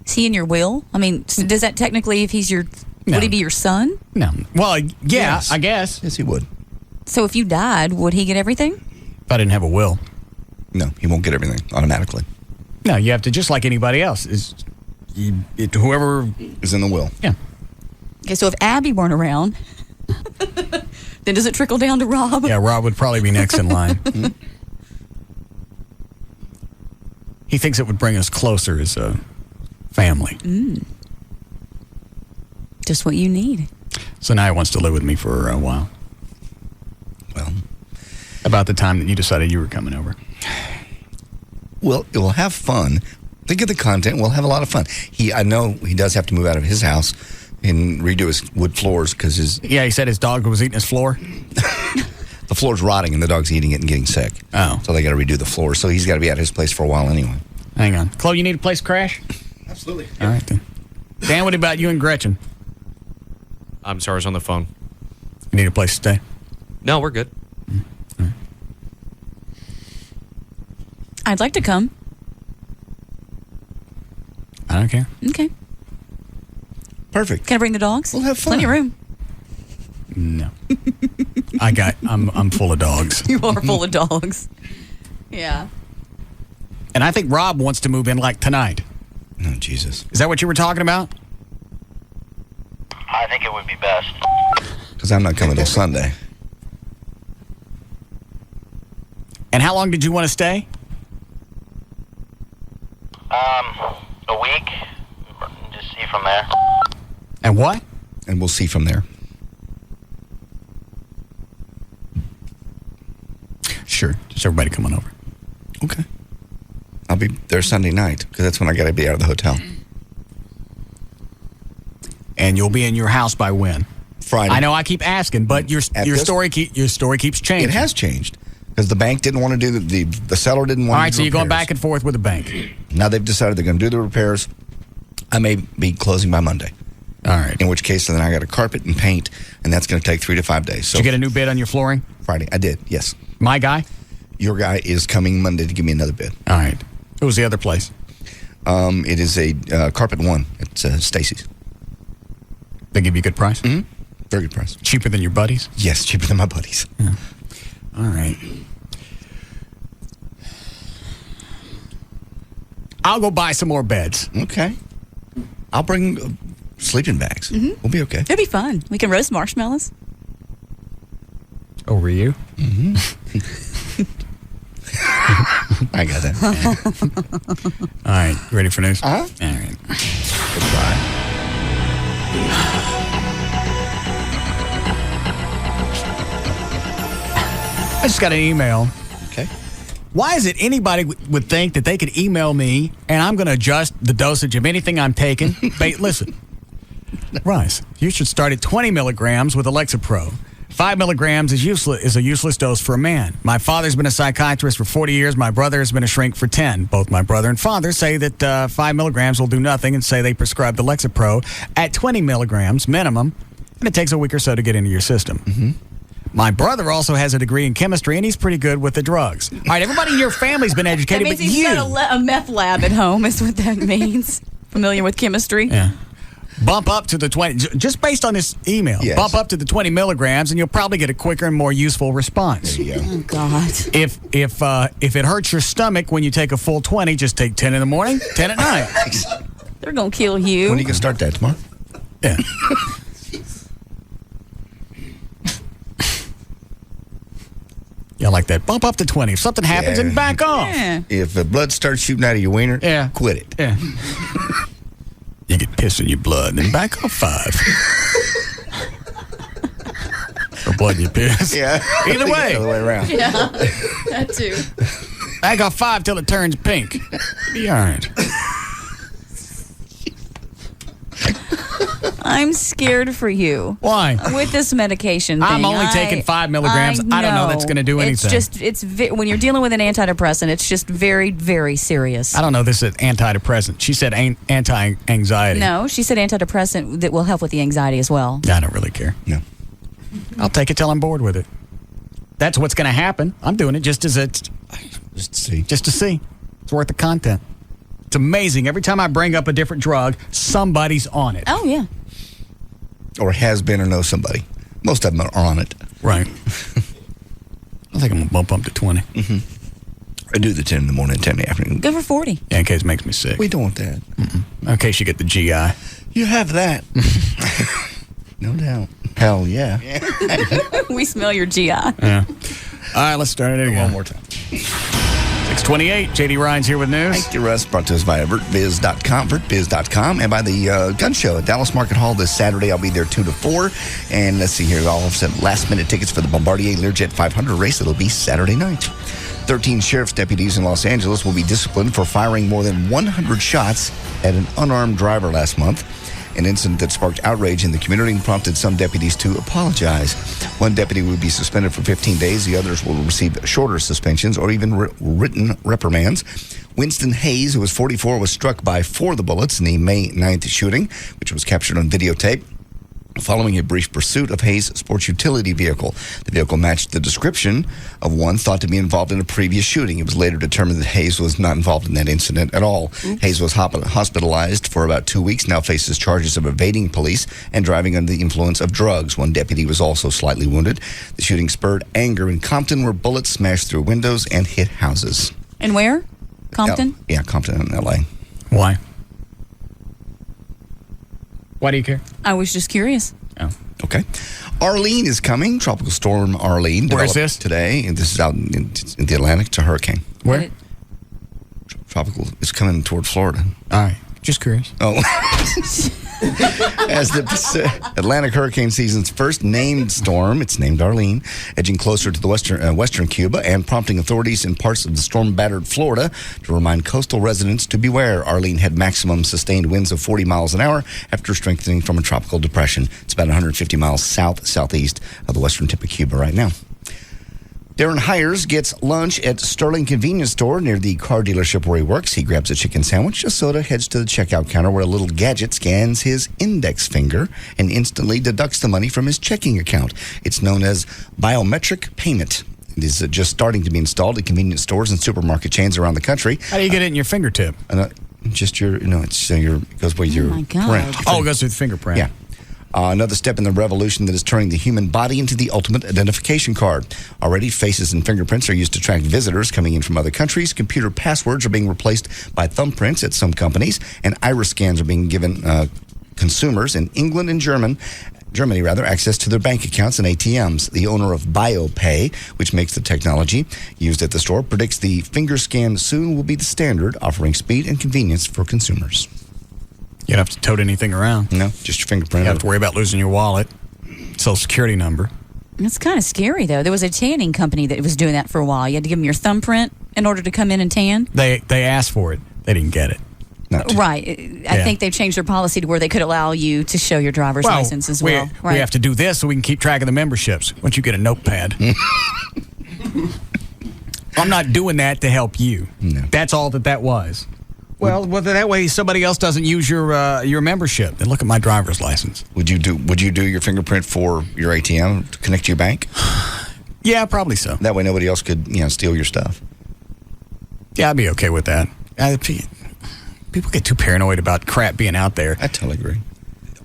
Is he in your will? I mean, does that technically, if he's would he be your son? No. Well, yeah, Yes. I guess. Yes, he would. So if you died, would he get everything? If I didn't have a will. No, he won't get everything automatically. No, you have to, just like anybody else, whoever is in the will. Yeah. Okay, so if Abby weren't around, then does it trickle down to Rob? Yeah, Rob would probably be next in line. He thinks it would bring us closer as a family. Just what you need. So now he wants to live with me for a while. Well, about the time that you decided you were coming over. Well, we'll have fun. Think of the content. We'll have a lot of fun. I know he does have to move out of his house and redo his wood floors because Yeah, he said his dog was eating his floor. The floor's rotting and the dog's eating it and getting sick. Oh. So they got to redo the floor. So he's got to be at his place for a while anyway. Hang on. Chloe, you need a place to crash? Absolutely. All right, then. Dan, what about you and Gretchen? I'm sorry, I was on the phone. You need a place to stay? No, we're good. Right. I'd like to come. I don't care. Okay. Perfect. Can I bring the dogs? We'll have fun. Plenty of room. No. I'm full of dogs. You are full of dogs. Yeah. And I think Rob wants to move in like tonight. Oh, Jesus. Is that what you were talking about? I think it would be best. Because I'm not coming till Sunday. And how long did you want to stay? A week. Just see from there. And what? And we'll see from there. Sure. Just everybody coming over. Okay. I'll be there Sunday night because that's when I got to be out of the hotel. And you'll be in your house by when? Friday. I know I keep asking, but your story keeps changing. It has changed because the bank didn't want to do the seller didn't want to do All right, so you're going repairs. back and forth with the bank. Now they've decided they're going to do the repairs. I may be closing by Monday. All right. In which case, then I got to carpet and paint, and that's going to take 3 to 5 days. So Did you get a new bid on your flooring? Friday. I did, yes. My guy? Your guy is coming Monday to give me another bid. All right. Who was the other place? It is a Carpet One. It's Stacy's. They give you a good price? Mm-hmm. Very good price. Cheaper than your buddies? Yes, cheaper than my buddies. Yeah. All right. I'll go buy some more beds. Okay. I'll bring sleeping bags. Mm-hmm. We'll be okay. It'll be fun. We can roast marshmallows. Over you? Mm-hmm. I got that. All right. You ready for news? Uh-huh. All right. Goodbye. I just got an email. Okay. Why is it anybody would think that they could email me and I'm going to adjust the dosage of anything I'm taking? Listen, Russ, you should start at 20 milligrams with Alexa Pro. 5 milligrams is a useless dose for a man. My father's been a psychiatrist for 40 years. My brother has been a shrink for 10. Both my brother and father say that 5 milligrams will do nothing and say they prescribed Alexa Pro at 20 milligrams minimum, and it takes a week or so to get into your system. Mm-hmm. My brother also has a degree in chemistry, and he's pretty good with the drugs. All right, everybody in your family's been educated, That means but he's you... got a meth lab at home, is what that means. Familiar with chemistry? Yeah. Bump up to the 20, just based on this email, Yes. bump up to the 20 milligrams, and you'll probably get a quicker and more useful response. There you go. Oh, God. If it hurts your stomach when you take a full 20, just take 10 in the morning, 10 at night. They're going to kill you. When are you going to start that, tomorrow? Yeah. Yeah, like that. Bump up to 20. If something happens, Yeah. and back off. Yeah. If the blood starts shooting out of your wiener, Yeah. quit it. Yeah. You get piss in your blood, then back off 5. Or blood in your piss. Yeah. Either way. The other way around. Yeah, that too. Back off 5 till it turns pink. Be all right. I'm scared for you. Why? With this medication thing. I'm only taking 5 milligrams. I don't know that's going to do anything. When you're dealing with an antidepressant, it's just very, very serious. I don't know this is antidepressant. She said anti-anxiety. No, she said antidepressant that will help with the anxiety as well. I don't really care. No. I'll take it till I'm bored with it. That's what's going to happen. I'm doing it just to see. Just to see. It's worth the content. It's amazing. Every time I bring up a different drug, somebody's on it. Oh, yeah. Or has been or knows somebody. Most of them are on it. Right. I think I'm going to bump up to 20. Mm-hmm. I do the 10 in the morning and 10 in the afternoon. Go for 40. Yeah, in case it makes me sick. We don't want that. In case you get the GI. You have that. No doubt. Hell yeah. We smell your GI. Yeah. All right, let's start it again. One more time. 628, J.D. Ryan's here with news. Thank you, Russ. Brought to us by vertbiz.com, and by the Gun Show at Dallas Market Hall this Saturday. I'll be there 2 to 4. And let's see here, I'll have some last-minute tickets for the Bombardier Learjet 500 race. It'll be Saturday night. 13 sheriff's deputies in Los Angeles will be disciplined for firing more than 100 shots at an unarmed driver last month. An incident that sparked outrage in the community and prompted some deputies to apologize. One deputy will be suspended for 15 days. The others will receive shorter suspensions or even written reprimands. Winston Hayes, who was 44, was struck by 4 of the bullets in the May 9th shooting, which was captured on videotape. Following a brief pursuit of Hayes' sports utility vehicle. The vehicle matched the description of one thought to be involved in a previous shooting. It was later determined that Hayes was not involved in that incident at all. Oops. Hayes was hospitalized for about 2 weeks, now faces charges of evading police and driving under the influence of drugs. One deputy was also slightly wounded. The shooting spurred anger in Compton, where bullets smashed through windows and hit houses. And where? Compton? Yeah, Compton in L.A. Why? Why do you care? I was just curious. Oh. Okay. Arlene is coming. Tropical storm Arlene. Where is this? Today. And this is out in the Atlantic. It's a hurricane. Where? Tropical. It's coming toward Florida. All right. Just curious. Oh. As the Atlantic hurricane season's first named storm, it's named Arlene, edging closer to the western Cuba and prompting authorities in parts of the storm-battered Florida to remind coastal residents to beware. Arlene had maximum sustained winds of 40 miles an hour after strengthening from a tropical depression. It's about 150 miles southeast of the western tip of Cuba right now. Darren Hires gets lunch at Sterling Convenience Store near the car dealership where he works. He grabs a chicken sandwich, a soda, heads to the checkout counter where a little gadget scans his index finger and instantly deducts the money from his checking account. It's known as biometric payment. It is just starting to be installed at convenience stores and supermarket chains around the country. How do you get it in your fingertip? Just your, it goes with your print. Oh, it goes through the fingerprint. Yeah. Another step in the revolution that is turning the human body into the ultimate identification card. Already, faces and fingerprints are used to track visitors coming in from other countries. Computer passwords are being replaced by thumbprints at some companies, and iris scans are being given consumers in England and Germany, access to their bank accounts and ATMs. The owner of BioPay, which makes the technology used at the store, predicts the finger scan soon will be the standard, offering speed and convenience for consumers. You don't have to tote anything around. No, just your fingerprint. You don't have to worry about losing your wallet, social security number. It's kind of scary, though. There was a tanning company that was doing that for a while. You had to give them your thumbprint in order to come in and tan. They asked for it. They didn't get it. Right. I think they've changed their policy to where they could allow you to show your driver's license as well. We have to do this so we can keep track of the memberships once you get a notepad. I'm not doing that to help you. No. That's all that was. Well, that way somebody else doesn't use your membership. Then look at my driver's license. Would you do your fingerprint for your ATM to connect to your bank? Yeah, probably so. That way nobody else could steal your stuff. Yeah, I'd be okay with that. People get too paranoid about crap being out there. I totally agree.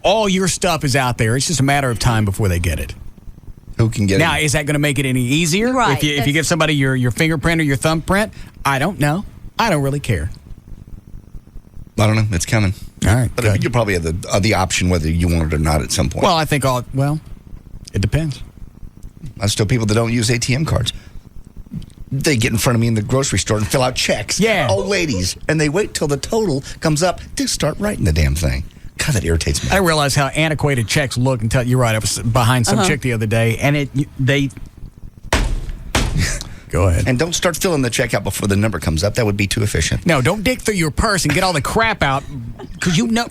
All your stuff is out there. It's just a matter of time before they get it. Who can get it? Now, is that going to make it any easier? Right. If you give somebody your fingerprint or your thumbprint? I don't know. I don't really care. I don't know. It's coming. All right. But you probably have the option whether you want it or not at some point. Well, I think it depends. There's still people that don't use ATM cards. They get in front of me in the grocery store and fill out checks. Yeah. Old ladies. And they wait till the total comes up to start writing the damn thing. God, that irritates me. I realize how antiquated checks look until you're right. I was behind some chick the other day, and they. Go ahead. And don't start filling the check out before the number comes up. That would be too efficient. No, don't dig through your purse and get all the crap out, because you know.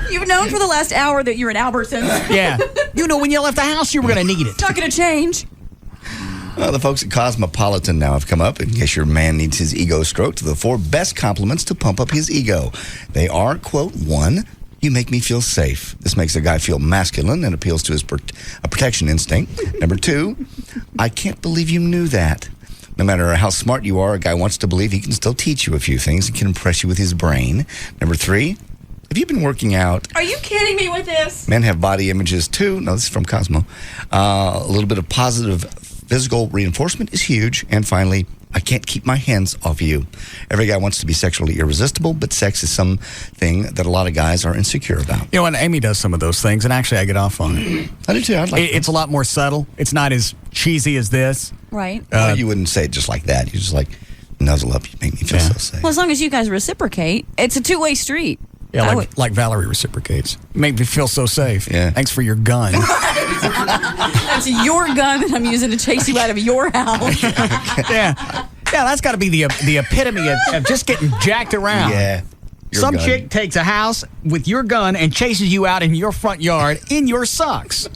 You've known for the last hour that you're at Albertsons. Yeah. You know when you left the house you were going to need it. It's not going to change. Well, the folks at Cosmopolitan now have come up in case your man needs his ego stroked. The 4 best compliments to pump up his ego. They are, quote, 1, you make me feel safe. This makes a guy feel masculine and appeals to his protection instinct. Number 2, I can't believe you knew that. No matter how smart you are, a guy wants to believe he can still teach you a few things and can impress you with his brain. Number 3, have you been working out? Are you kidding me with this? Men have body images too. No, this is from Cosmo. A little bit of positive physical reinforcement is huge. And finally, I can't keep my hands off you. Every guy wants to be sexually irresistible, but sex is something that a lot of guys are insecure about. You know, and Amy does some of those things, and actually I get off on it. I do too. It's a lot more subtle. It's not as cheesy as this. Right. Well, you wouldn't say it just like that. You just like nuzzle up. You make me feel so safe. Well, as long as you guys reciprocate, it's a two-way street. Yeah, like Valerie reciprocates. Make me feel so safe. Yeah. Thanks for your gun. That's your gun that I'm using to chase you out of your house. Yeah, that's got to be the epitome of just getting jacked around. Yeah. Some chick takes a house with your gun and chases you out in your front yard in your socks.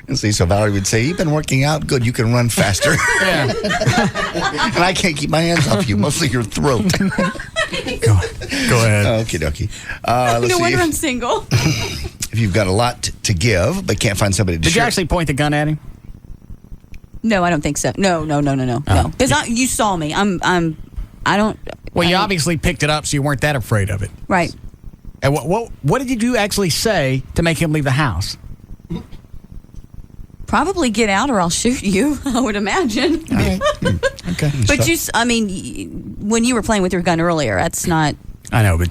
And see, so Valerie would say, you've been working out? Good, you can run faster. Yeah. And I can't keep my hands off you, mostly your throat. Go ahead. Okie dokie. No wonder I'm single. If you've got a lot to give, but can't find somebody to Did you actually point the gun at him? No, I don't think so. No. Because you saw me. I don't. Well, you obviously picked it up, so you weren't that afraid of it. Right. And what did you actually say to make him leave the house? Probably get out or I'll shoot you, I would imagine. All right. Okay. But when you were playing with your gun earlier, that's not. I know, but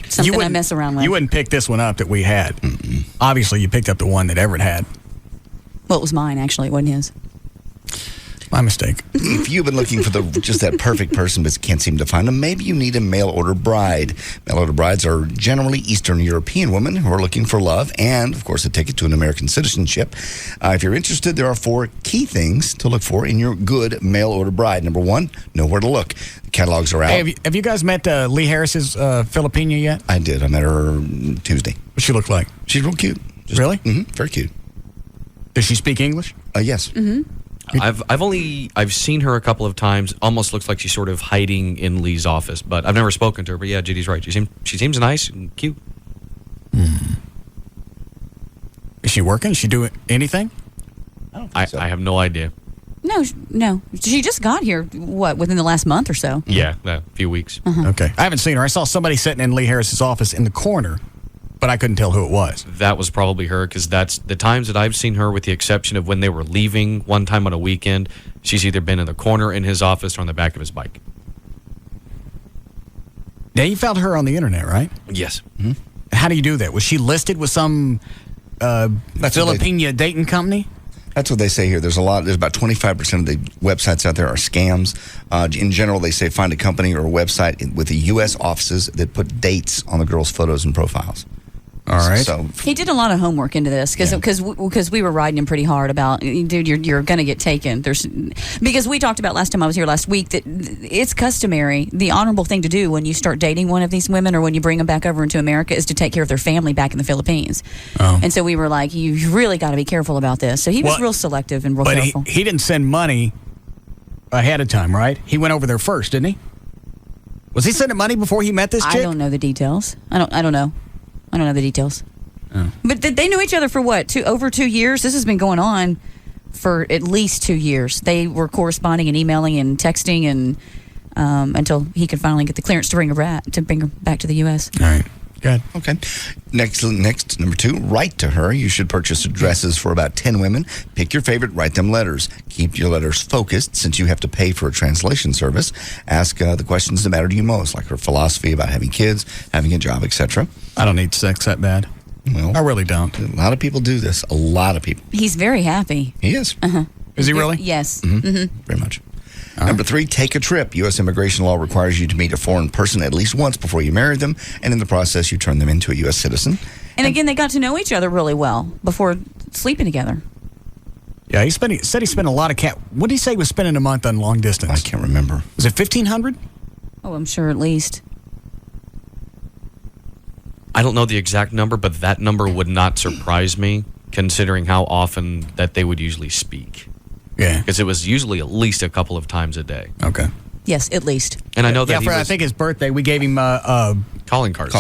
something I mess around with. You wouldn't pick this one up that we had. Mm-mm. Obviously, you picked up the one that Everett had. Well, it was mine, actually. It wasn't his. My mistake. If you've been looking for just that perfect person but can't seem to find them, maybe you need a mail-order bride. Mail-order brides are generally Eastern European women who are looking for love and, of course, a ticket to an American citizenship. If you're interested, there are 4 key things to look for in your good mail-order bride. Number 1, know where to look. The catalogs are out. Hey, have you guys met Lee Harris's Filipina yet? I did. I met her Tuesday. What's she look like? She's real cute. Really? Mm-hmm. Very cute. Does she speak English? Yes. Mm-hmm. I've seen her a couple of times. Almost looks like she's sort of hiding in Lee's office, but I've never spoken to her. But yeah, Judy's right. She seems nice and cute. Is she working? Is she doing anything? I don't think so. I have no idea. No. She just got here, within the last month or so? Yeah, a few weeks. Uh-huh. Okay. I haven't seen her. I saw somebody sitting in Lee Harris's office in the corner, but I couldn't tell who it was. That was probably her, because that's the times that I've seen her, with the exception of when they were leaving one time on a weekend. She's either been in the corner in his office or on the back of his bike. Now, you found her on the internet, right? Yes. Mm-hmm. How do you do that? Was she listed with some Filipina dating company? That's what they say here. There's about 25% of the websites out there are scams. In general, they say find a company or a website with the U.S. offices that put dates on the girls' photos and profiles. All right. So he did a lot of homework into this because we were riding him pretty hard about, dude, you're going to get taken. Because we talked about last time I was here last week that it's customary, the honorable thing to do when you start dating one of these women or when you bring them back over into America is to take care of their family back in the Philippines. Oh. And so we were like, you really got to be careful about this. So he was real selective and real careful. But he didn't send money ahead of time, right? He went over there first, didn't he? Was he sending money before he met this chick? I don't know the details. I don't know. I don't know the details. Oh. But they knew each other for what? Over 2 years? This has been going on for at least 2 years. They were corresponding and emailing and texting and until he could finally get the clearance to bring her back to the U.S. All right. Good. Okay. Next, number 2, write to her. You should purchase addresses for about 10 women. Pick your favorite, write them letters. Keep your letters focused since you have to pay for a translation service. Ask the questions that matter to you most, like her philosophy about having kids, having a job, etc. I don't need sex that bad. Well, I really don't. A lot of people do this. A lot of people. He's very happy. He is. Uh-huh. Is he really? Yes. Mm-hmm. Mm-hmm. Very much. Number 3, take a trip. U.S. immigration law requires you to meet a foreign person at least once before you marry them, and in the process, you turn them into a U.S. citizen. And again, they got to know each other really well before sleeping together. Yeah, he said he spent a lot of What did he say he was spending a month on long distance? I can't remember. Was it $1,500? Oh, I'm sure at least. I don't know the exact number, but that number would not surprise me, considering how often that they would usually speak. Yeah. Because it was usually at least a couple of times a day. Okay. Yes, at least. And I know that I think his birthday, we gave him calling cards.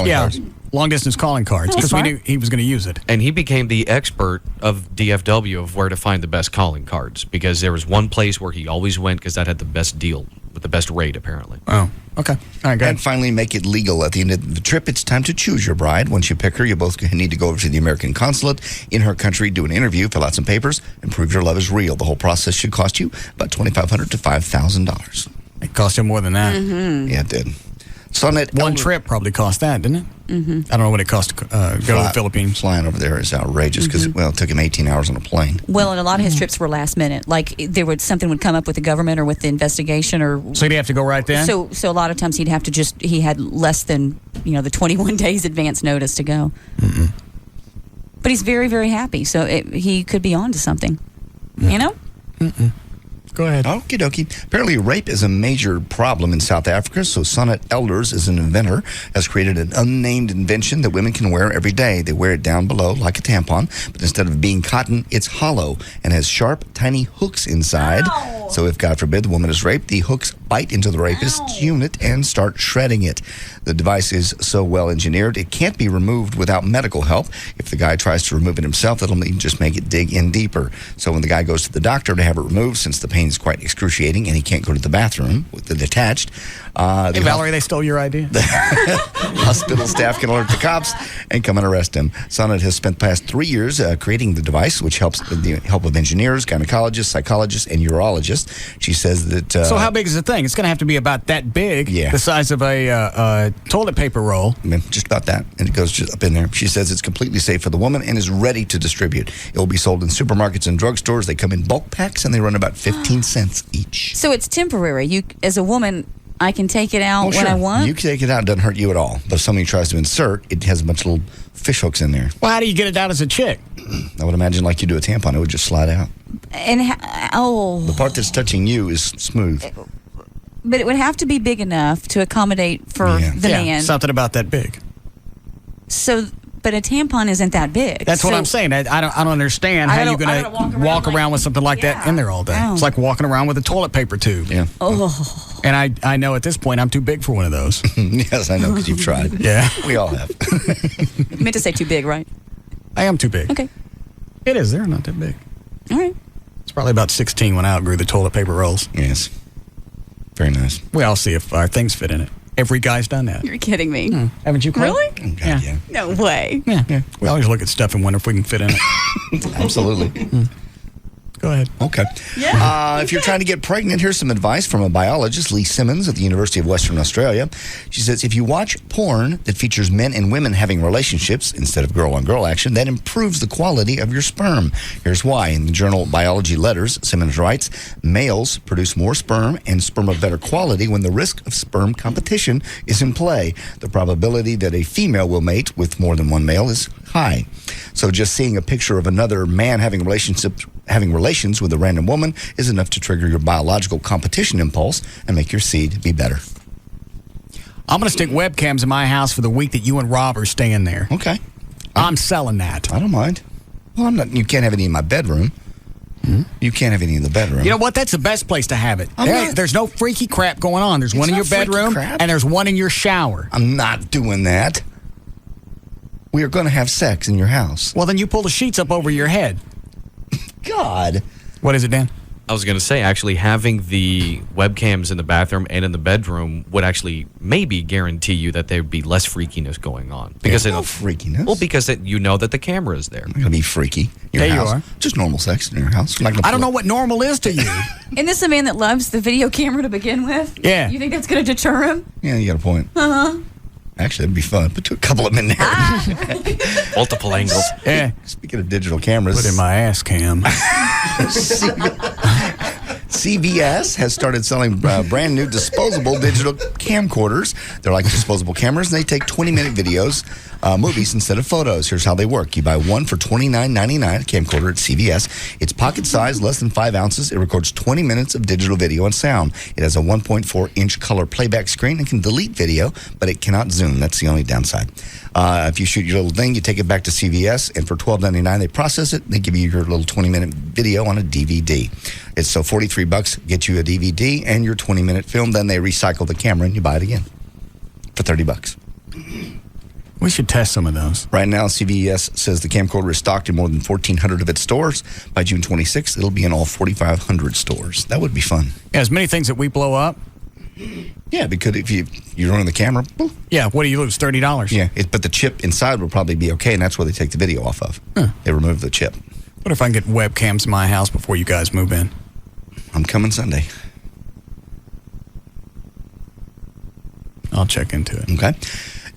Long-distance calling cards, because we knew he was going to use it. And he became the expert of DFW of where to find the best calling cards, because there was one place where he always went because that had the best deal, with the best rate, apparently. Oh, okay. All right, go ahead. And finally, make it legal. At the end of the trip, it's time to choose your bride. Once you pick her, you both need to go over to the American consulate in her country, do an interview, fill out some papers, and prove your love is real. The whole process should cost you about $2,500 to $5,000. It cost him more than that. Mm-hmm. Yeah, it did. Sonnet One trip probably cost that, didn't it? Mm-hmm. I don't know what it cost to go to the Philippines. Flying over there is outrageous because, it took him 18 hours on a plane. Well, and a lot of his trips were last minute. Like something would come up with the government or with the investigation, or so he'd have to go right then. So a lot of times he had less than the 21 days advance notice to go. Mm-mm. But he's very, very happy. So he could be on to something. You know. Mm-mm. Go ahead. Okie dokie. Apparently, rape is a major problem in South Africa, so Sonnet Elders is an inventor, has created an unnamed invention that women can wear every day. They wear it down below like a tampon, but instead of being cotton, it's hollow and has sharp, tiny hooks inside. Ow. So if, God forbid, the woman is raped, the hooks bite into the rapist's unit and start shredding it. The device is so well engineered, it can't be removed without medical help. If the guy tries to remove it himself, that'll just make it dig in deeper. So when the guy goes to the doctor to have it removed, since the pain is quite excruciating and he can't go to the bathroom with it attached. Hey, Valerie, they stole your idea. The hospital staff can alert the cops and come and arrest him. Sonnet has spent the past 3 years creating the device, which helps with the help of engineers, gynecologists, psychologists, and urologists. She says that... so how big is the thing? It's going to have to be about that big, the size of a toilet paper roll. Just about that, and it goes just up in there. She says it's completely safe for the woman and is ready to distribute. It will be sold in supermarkets and drugstores. They come in bulk packs, and they run about 15 cents each. So it's temporary. You, as a woman, I can take it out when I want? You can take it out. It doesn't hurt you at all. But if somebody tries to insert, it has a bunch of little fish hooks in there. Well, how do you get it out as a chick? I would imagine like you do a tampon. It would just slide out. And the part that's touching you is smooth. But it would have to be big enough to accommodate for the man. Something about that big. So, but a tampon isn't that big. That's what I'm saying. I don't understand how you're going to walk around with something like that in there all day. Oh. It's like walking around with a toilet paper tube. Yeah. Oh. And I know at this point I'm too big for one of those. Yes, I know, because you've tried. Yeah. We all have. You meant to say too big, right? I am too big. Okay. It is. They're not that big. All right. It's probably about 16 when I outgrew the toilet paper rolls. Yes. Very nice. We all see if our things fit in it. Every guy's done that. You're kidding me. Haven't you, Craig? Really? Oh, God, yeah. No way. Yeah. We always look at stuff and wonder if we can fit in it. Absolutely. Go ahead. Okay. Yeah. If you're trying to get pregnant, here's some advice from a biologist, Lee Simmons at the University of Western Australia. She says, if you watch porn that features men and women having relationships instead of girl-on-girl action, that improves the quality of your sperm. Here's why. In the journal Biology Letters, Simmons writes, males produce more sperm and sperm of better quality when the risk of sperm competition is in play. The probability that a female will mate with more than one male is high. So just seeing a picture of another man having relations with a random woman is enough to trigger your biological competition impulse and make your seed be better. I'm going to stick webcams in my house for the week that you and Rob are staying there. Okay. I'm selling that. I don't mind. Well, I'm not. You can't have any in my bedroom. You can't have any in the bedroom. You know what? That's the best place to have it. There's no freaky crap going on. There's one in your bedroom and there's one in your shower. I'm not doing that. We are going to have sex in your house. Well, then you pull the sheets up over your head. God. What is it, Dan? I was going to say, actually, having the webcams in the bathroom and in the bedroom would actually maybe guarantee you that there would be less freakiness going on. Because no freakiness. Well, because you know that the camera is there. Not going to be freaky. Your there house. you are. Just normal sex in your house. I don't know what normal is to you. Isn't this a man that loves the video camera to begin with? Yeah. You think that's going to deter him? Yeah, you got a point. Uh-huh. Actually, it'd be fun. Put a couple of them in there. Multiple angles. Yeah. Speaking of digital cameras. Put in my ass cam. CVS has started selling brand new disposable digital camcorders. They're like disposable cameras, and they take 20-minute videos, movies instead of photos. Here's how they work. You buy one for $29.99, a camcorder at CVS. It's pocket size, less than 5 ounces. It records 20 minutes of digital video and sound. It has a 1.4-inch color playback screen and can delete video, but it cannot zoom. That's the only downside. If you shoot your little thing, you take it back to CVS, and for $12.99, they process it. They give you your little 20-minute video on a DVD. It's so $43 gets you a DVD and your 20-minute film. Then they recycle the camera and you buy it again for $30. We should test some of those. Right now, CVS says the camcorder is stocked in more than 1,400 of its stores. By June 26th, it'll be in all 4,500 stores. That would be fun. Yeah, as many things that we blow up. Yeah, because if you run the camera, boop. Yeah, what do you lose? $30. Yeah, but the chip inside will probably be okay, and that's where they take the video off of. They remove the chip. What if I can get webcams in my house before you guys move in? I'm coming Sunday. I'll check into it. Okay.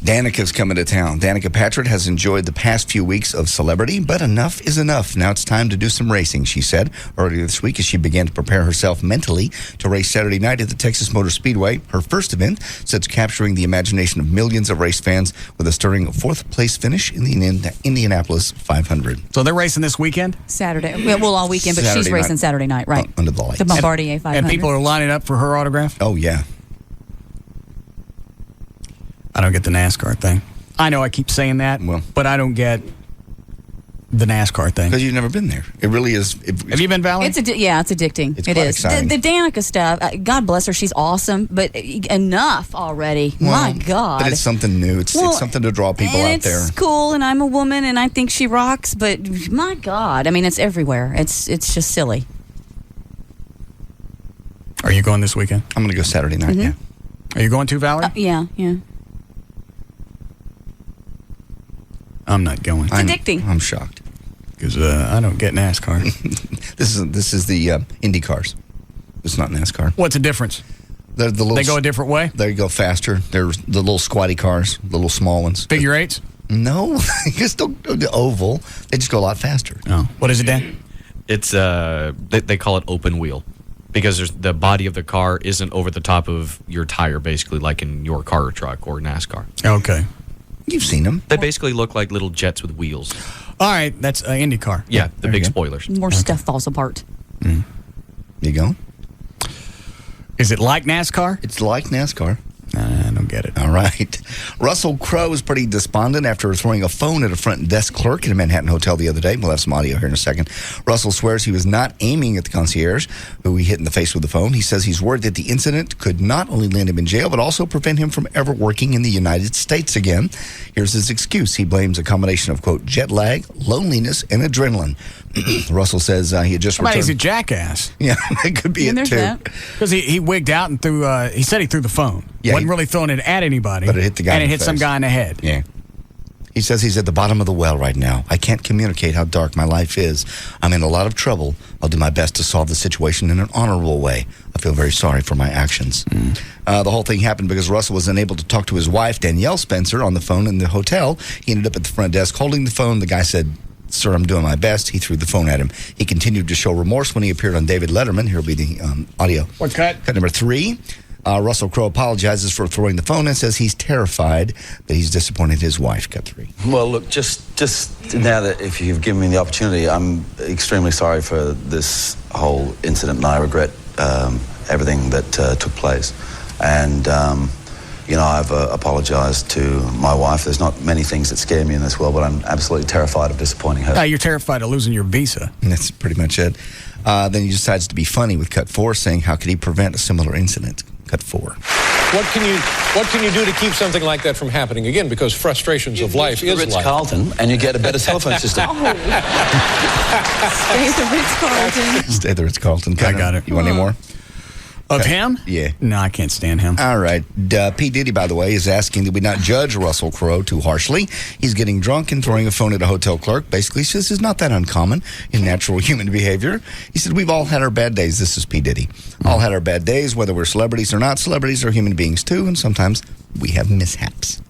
Danica's coming to town. Danica Patrick has enjoyed the past few weeks of celebrity, but enough is enough. Now it's time to do some racing, she said earlier this week as she began to prepare herself mentally to race Saturday night at the Texas Motor Speedway, her first event since capturing the imagination of millions of race fans with a stirring fourth-place finish in the Indianapolis 500. So they're racing this weekend? Saturday. Well, all weekend, but Saturday she's racing night. Saturday night, right? Under the lights. The Bombardier 500. And people are lining up for her autograph? Oh, yeah. I don't get the NASCAR thing. I know I keep saying that, but I don't get the NASCAR thing. Because you've never been there. It really is. Have you been, Valerie? It's addicting. It's it quite is. exciting. The Danica stuff, God bless her, she's awesome, but enough already. My God. But it's something new. It's something to draw people out there. It's cool, and I'm a woman, and I think she rocks, but my God. I mean, it's everywhere. It's just silly. Are you going this weekend? I'm going to go Saturday night, yeah. Are you going too, Valerie? Yeah. I'm not going. It's addicting. I'm shocked. Because I don't get NASCAR. This is the Indy cars. It's not NASCAR. What's the difference? They're the little, they go a different way? They go faster. They're the little squatty cars, the little small ones. Figure eights? No. They just don't go the oval. They just go a lot faster. Oh. What is it, Dan? It's, they call it open wheel. Because the body of the car isn't over the top of your tire, basically, like in your car or truck or NASCAR. Okay. You've seen them. They basically look like little jets with wheels. All right, that's IndyCar. Yeah, the big spoilers. More stuff falls apart. You go? Is it like NASCAR? It's like NASCAR. I don't get it. All right. Russell Crowe is pretty despondent after throwing a phone at a front desk clerk in a Manhattan hotel the other day. We'll have some audio here in a second. Russell swears he was not aiming at the concierge, who he hit in the face with the phone. He says he's worried that the incident could not only land him in jail, but also prevent him from ever working in the United States again. Here's his excuse. He blames a combination of, quote, jet lag, loneliness, and adrenaline. Russell says he had just returned. He's a jackass. Yeah, that could be it, too. Because he wigged out and threw, he said he threw the phone. Yeah, wasn't really throwing it at anybody. But it hit the guy and in it the hit some face. guy in the head. Yeah. He says he's at the bottom of the well right now. I can't communicate how dark my life is. I'm in a lot of trouble. I'll do my best to solve the situation in an honorable way. I feel very sorry for my actions. The whole thing happened because Russell was unable to talk to his wife, Danielle Spencer, on the phone in the hotel. He ended up at the front desk holding the phone. The guy said, "Sir, I'm doing my best." He threw the phone at him. He continued to show remorse when he appeared on David Letterman. Here will be the audio. What cut? Cut number 3. Russell Crowe apologizes for throwing the phone and says he's terrified that he's disappointed his wife. Cut 3. Well, look, just now that if you've given me the opportunity, I'm extremely sorry for this whole incident, and I regret everything that took place. And, I've apologized to my wife. There's not many things that scare me in this world, but I'm absolutely terrified of disappointing her. You're terrified of losing your visa. And that's pretty much it. Then he decides to be funny with cut 4, saying, how could he prevent a similar incident? Cut 4. What can you do to keep something like that from happening again? Because frustrations of life is life. Ritz-Carlton, and you get a better telephone system. Stay at the Ritz-Carlton. Stay at the Ritz-Carlton. I got it. You want any more? Of him? Yeah. No, I can't stand him. All right. P. Diddy, by the way, is asking that we not judge Russell Crowe too harshly. He's getting drunk and throwing a phone at a hotel clerk. Basically, he says it's not that uncommon in natural human behavior. He said, we've all had our bad days. This is P. Diddy. All had our bad days, whether we're celebrities or not. Celebrities are human beings, too, and sometimes we have mishaps.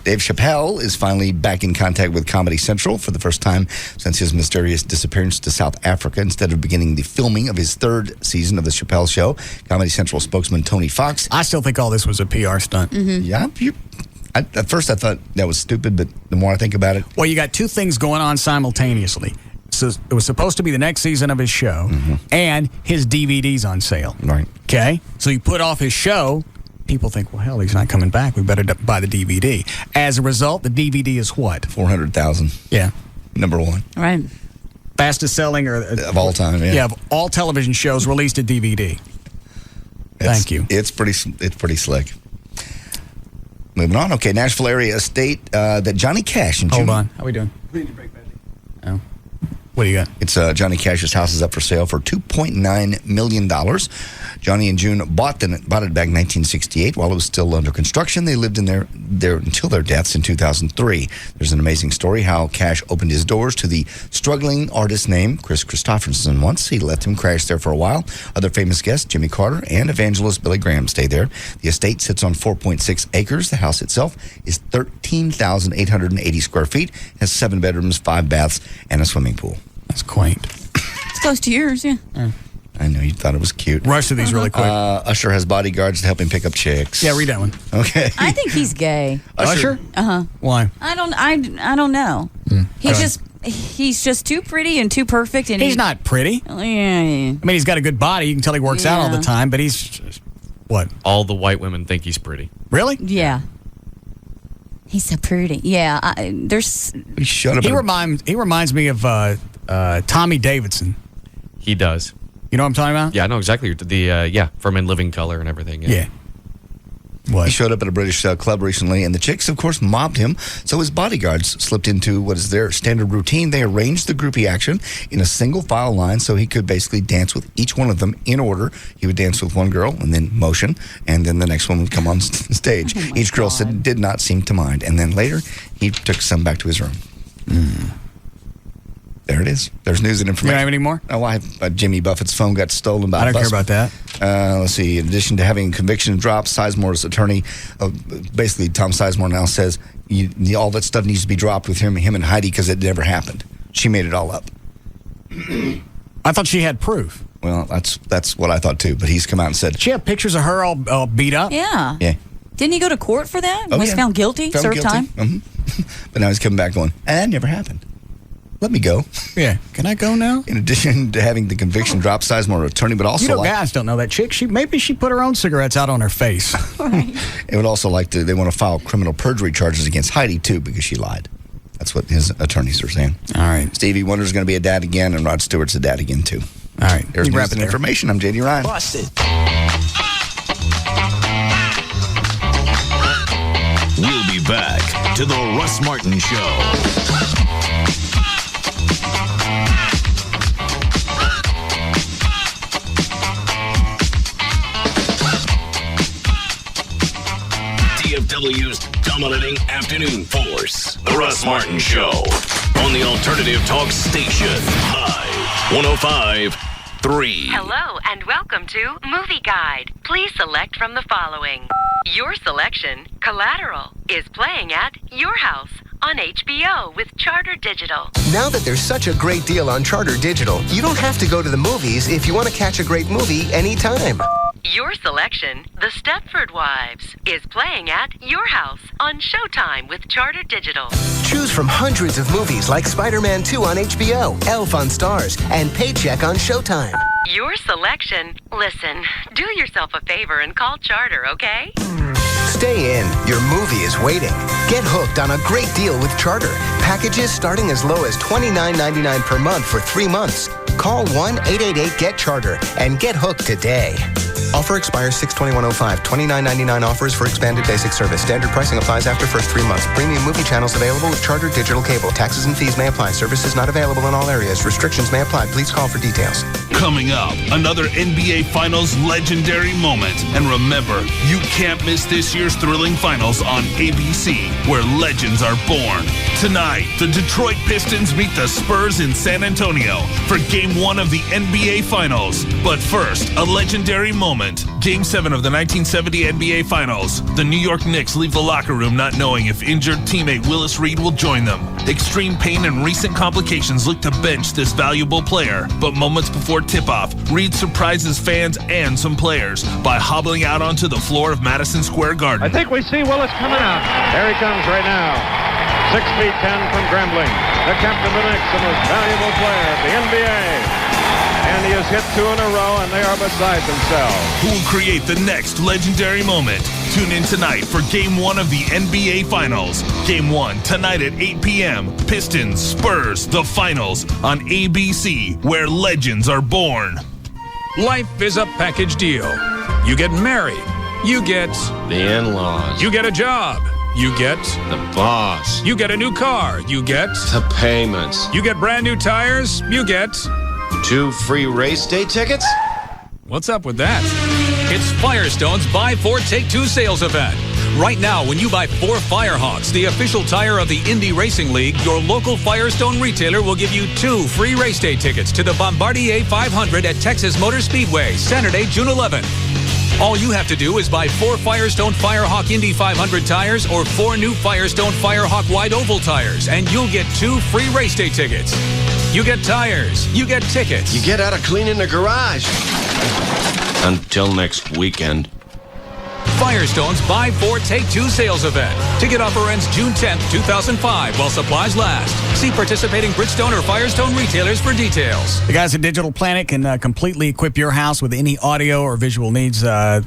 Dave Chappelle is finally back in contact with Comedy Central for the first time since his mysterious disappearance to South Africa. Instead of beginning the filming of his third season of The Chappelle Show, Comedy Central spokesman Tony Fox. I still think all this was a PR stunt. Yeah. At first I thought that was stupid, but the more I think about it. Well, you got two things going on simultaneously. So it was supposed to be the next season of his show, and his DVD's on sale. Right. Okay? So you put off his show. People think, well, hell, he's not coming back. We better buy the DVD. As a result, the DVD is what? 400,000. Yeah. Number one. Right. Fastest selling of all time, yeah. Yeah, of all television shows released a DVD. Thank you. It's pretty slick. Moving on. Okay, Nashville area estate that Johnny Cash and Hold on. How we doing? Oh. What do you got? It's Johnny Cash's house is up for sale for $2.9 million. Johnny and June bought it back in 1968 while it was still under construction. They lived in there until their deaths in 2003. There's an amazing story how Cash opened his doors to the struggling artist named Chris Christopherson once. He let him crash there for a while. Other famous guests, Jimmy Carter and evangelist Billy Graham, stay there. The estate sits on 4.6 acres. The house itself is 13,880 square feet, has 7 bedrooms, 5 baths, and a swimming pool. That's quaint. It's close to yours, yeah. I know you thought it was cute. Rush through these really quick. Usher has bodyguards to help him pick up chicks. Yeah, read that one. Okay. I think he's gay. Usher? Why? I don't know. He's just too pretty and too perfect. And he's not pretty. Yeah. I mean, he's got a good body. You can tell he works out all the time, but he's just, what? All the white women think he's pretty. Really? Yeah. He's so pretty. Yeah. He reminds me of Tommy Davidson. He does. You know what I'm talking about? Yeah, I know exactly. From In Living Color and everything. Yeah. What? He showed up at a British club recently, and the chicks, of course, mobbed him. So his bodyguards slipped into what is their standard routine. They arranged the groupie action in a single file line so he could basically dance with each one of them in order. He would dance with one girl and then motion, and then the next one would come on stage. Each girl did not seem to mind. And then later, he took some back to his room. There it is. There's news and information. You don't have any more? Oh, Jimmy Buffett's phone got stolen by I don't care about that. Let's see. In addition to having conviction dropped, Sizemore's attorney, basically Tom Sizemore now says all that stuff needs to be dropped with him and Heidi because it never happened. She made it all up. I thought she had proof. Well, that's what I thought too. But he's come out and said she had pictures of her all beat up. Yeah. Yeah. Didn't he go to court for that? Oh, Was found guilty? Served time? But now he's coming back going, that never happened. Let me go. Yeah. Can I go now? In addition to having the conviction drop, Sizemore attorney, but also guys don't know that chick. Maybe she put her own cigarettes out on her face. Right. It would also they want to file criminal perjury charges against Heidi too because she lied. That's what his attorneys are saying. All right. Stevie Wonder's going to be a dad again, and Rod Stewart's a dad again too. All right. There's news and information. I'm JD Ryan. Busted. We'll be back to the Russ Martin Show. DFW's dominating afternoon force. The Russ Martin Show. On the Alternative Talk Station. Live. 105.3. Hello and welcome to Movie Guide. Please select from the following. Your selection, Collateral, is playing at your house on HBO with Charter Digital. Now that there's such a great deal on Charter Digital, you don't have to go to the movies if you want to catch a great movie anytime. Your selection, The Stepford Wives, is playing at your house on Showtime with Charter Digital. Choose from hundreds of movies like Spider-Man 2 on HBO, Elf on Stars, and Paycheck on Showtime. Your selection, listen, do yourself a favor and call Charter, okay? Stay in. Your movie is waiting. Get hooked on a great deal with Charter. Packages starting as low as $29.99 per month for 3 months. Call 1-888-GET-CHARTER and get hooked today. Offer expires 6/21/05. $29.99 offers for expanded basic service. Standard pricing applies after first 3 months. Premium movie channels available with Charter Digital Cable. Taxes and fees may apply. Services not available in all areas. Restrictions may apply. Please call for details. Coming up, another NBA Finals legendary moment. And remember, you can't miss this year's thrilling finals on ABC, where legends are born. Tonight, the Detroit Pistons meet the Spurs in San Antonio for Game 1 of the NBA Finals. But first, a legendary moment. Game 7 of the 1970 NBA Finals. The New York Knicks leave the locker room not knowing if injured teammate Willis Reed will join them. Extreme pain and recent complications look to bench this valuable player. But moments before tip-off, Reed surprises fans and some players by hobbling out onto the floor of Madison Square Garden. I think we see Willis coming out. There he comes right now. 6 feet 10 from Grambling, the captain of the Knicks, the most valuable player of the NBA. And he has hit 2 in a row, and they are beside themselves. Who will create the next legendary moment? Tune in tonight for Game 1 of the NBA Finals. Game 1 tonight at 8 p.m. Pistons, Spurs, the Finals on ABC, where legends are born. Life is a package deal. You get married. You get the in-laws. You get a job. You get the boss. You get a new car. You get the payments. You get brand new tires. You get 2 free race day tickets. What's up with that? It's Firestone's Buy 4 Take 2 sales event. Right now, when you buy 4 Firehawks, the official tire of the Indy Racing League, your local Firestone retailer will give you 2 free race day tickets to the Bombardier 500 at Texas Motor Speedway, Saturday, June 11th. All you have to do is buy 4 Firestone Firehawk Indy 500 tires or 4 new Firestone Firehawk Wide Oval tires, and you'll get 2 free race day tickets. You get tires, you get tickets. You get out of cleaning the garage. Until next weekend. Firestone's Buy 4 Take 2 sales event. Ticket offer ends June 10th, 2005 while supplies last. See participating Bridgestone or Firestone retailers for details. The guys at Digital Planet can completely equip your house with any audio or visual needs that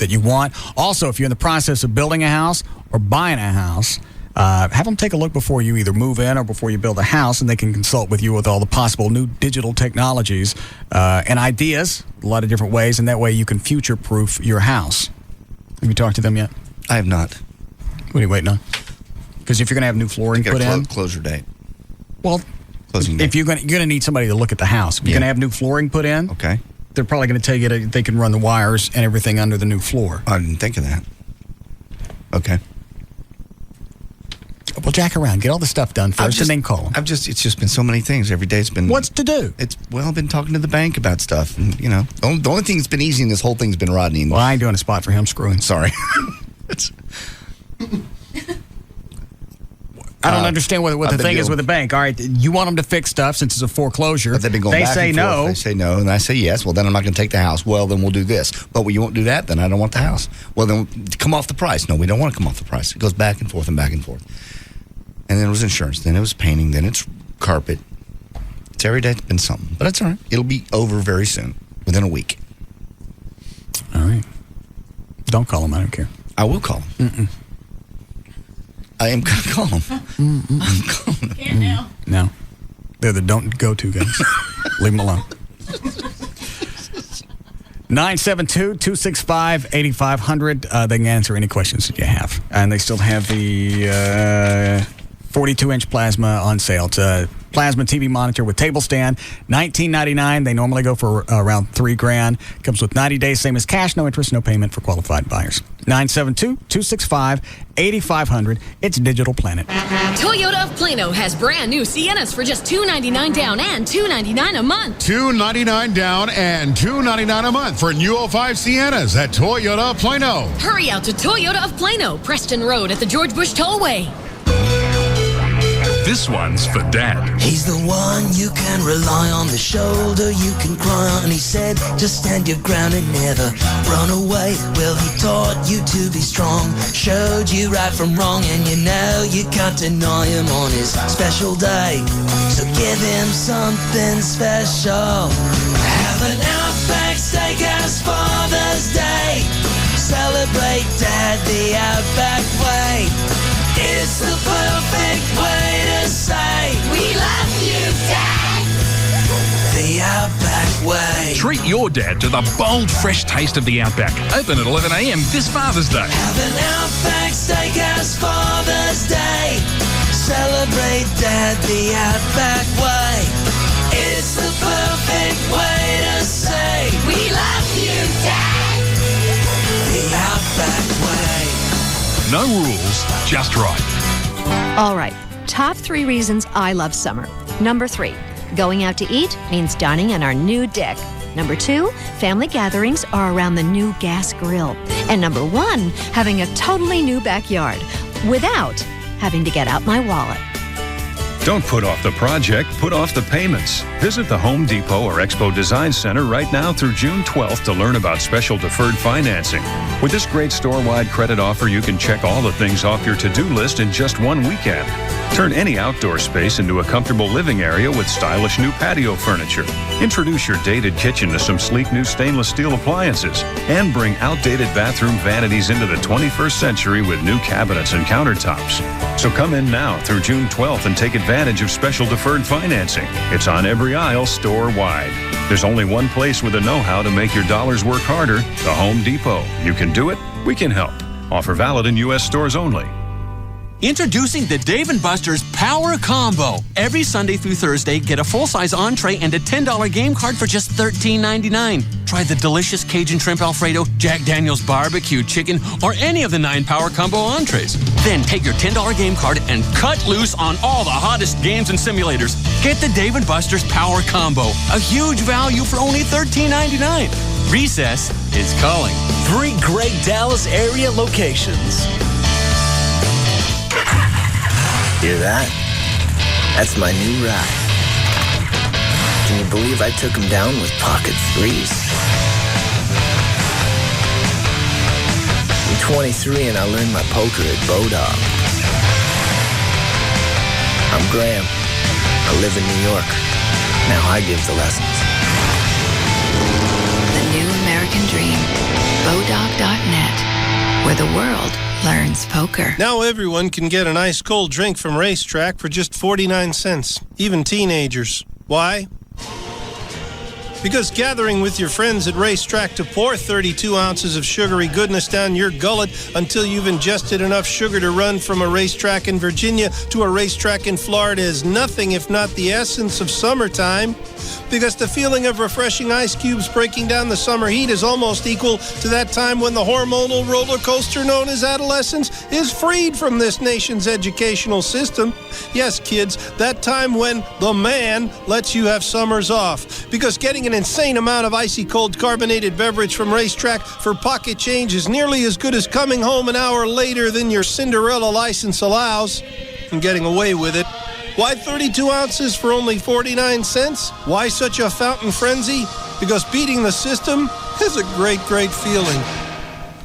you want. Also, if you're in the process of building a house or buying a house, have them take a look before you either move in or before you build a house, and they can consult with you with all the possible new digital technologies and ideas, a lot of different ways, and that way you can future-proof your house. Have you talked to them yet? I have not. What are you waiting on? Because if you're going to have new flooring put in, closure date. Well, closing date. If you're going to need somebody to look at the house, if you're going to have new flooring put in, okay, they're probably going to tell you that they can run the wires and everything under the new floor. I didn't think of that. Okay. Well, jack around, get all the stuff done first, and then call them. It's just been so many things. Every day it's been. What's to do? I've been talking to the bank about stuff, and the only thing that's been easy in this whole thing's been Rodney. Well, I ain't doing a spot for him screwing. Sorry. I don't understand what the thing is with the bank. All right, you want them to fix stuff since it's a foreclosure. But they've been going back say and forth. no. They say no, and I say yes. Well, then I'm not going to take the house. Well, then we'll do this. But you won't do that, then I don't want the house. Well, then come off the price. No, we don't want to come off the price. It goes back and forth and back and forth. And then it was insurance. Then it was painting. Then it's carpet. It's every day. It's been something. But it's all right. It'll be over very soon, within a week. All right. Don't call him. I don't care. I will call him. Mm-mm. I am going to call him. Mm-mm. I'm calling him. Can't now. No. They're the don't go to guys. Leave them alone. 972-265-8500. They can answer any questions that you have. And they still have the 42-inch plasma on sale. It's a plasma TV monitor with table stand, $19.99. They normally go for around $3,000. Comes with 90 days, same as cash, no interest, no payment for qualified buyers. 972-265-8500. It's Digital Planet. Toyota of Plano has brand new Siennas for just $299 down and $299 a month. $299 down and $299 a month for new 05 Siennas at Toyota of Plano. Hurry out to Toyota of Plano, Preston Road at the George Bush Tollway. This one's for Dad. He's the one you can rely on, the shoulder you can cry on. He said, just stand your ground and never run away. Well, he taught you to be strong, showed you right from wrong, and you can't deny him on his special day. So give him something special. Have an Outback Steakhouse Father's Day. Celebrate Dad the Outback way. It's the perfect way to say we love you, Dad. The Outback way. Treat your dad to the bold, fresh taste of the Outback. Open at 11 a.m. this Father's Day. Have an Outback Steakhouse Father's Day. Celebrate Dad the Outback way. It's the perfect way to say we love you, Dad. The Outback way. No rules, just right. All right. Top 3 reasons I love summer. Number 3, going out to eat means dining on our new deck. Number 2, family gatherings are around the new gas grill. And number 1, having a totally new backyard without having to get out my wallet. Don't put off the project, put off the payments. Visit the Home Depot or Expo Design Center right now through June 12th to learn about special deferred financing. With this great store-wide credit offer, you can check all the things off your to-do list in just one weekend. Turn any outdoor space into a comfortable living area with stylish new patio furniture. Introduce your dated kitchen to some sleek new stainless steel appliances. And bring outdated bathroom vanities into the 21st century with new cabinets and countertops. So come in now through June 12th and take advantage of special deferred financing. It's on every aisle store-wide. There's only one place with the know-how to make your dollars work harder, the Home Depot. You can do it, we can help. Offer valid in U.S. stores only. Introducing the Dave & Buster's Power Combo. Every Sunday through Thursday, get a full-size entree and a $10 game card for just $13.99. Try the delicious Cajun Shrimp Alfredo, Jack Daniel's Barbecue Chicken, or any of the 9 Power Combo entrees. Then take your $10 game card and cut loose on all the hottest games and simulators. Get the Dave & Buster's Power Combo. A huge value for only $13.99. Recess is calling. 3 great Dallas area locations. Hear that? That's my new ride. Can you believe I took him down with pocket threes? I'm 23 and I learned my poker at Bodog. I'm Graham. I live in New York. Now I give the lessons. The new American dream. Bodog.net, where the world learns poker. Now everyone can get an ice cold drink from Racetrack for just 49 cents, even teenagers. Why? Because gathering with your friends at Racetrack to pour 32 ounces of sugary goodness down your gullet until you've ingested enough sugar to run from a racetrack in Virginia to a racetrack in Florida is nothing if not the essence of summertime. Because the feeling of refreshing ice cubes breaking down the summer heat is almost equal to that time when the hormonal roller coaster known as adolescence is freed from this nation's educational system. Yes, kids, that time when the man lets you have summers off. Because getting an insane amount of icy cold carbonated beverage from Racetrack for pocket change is nearly as good as coming home an hour later than your Cinderella license allows and getting away with it. Why 32 ounces for only 49 cents? Why such a fountain frenzy? Because beating the system is a great, great feeling.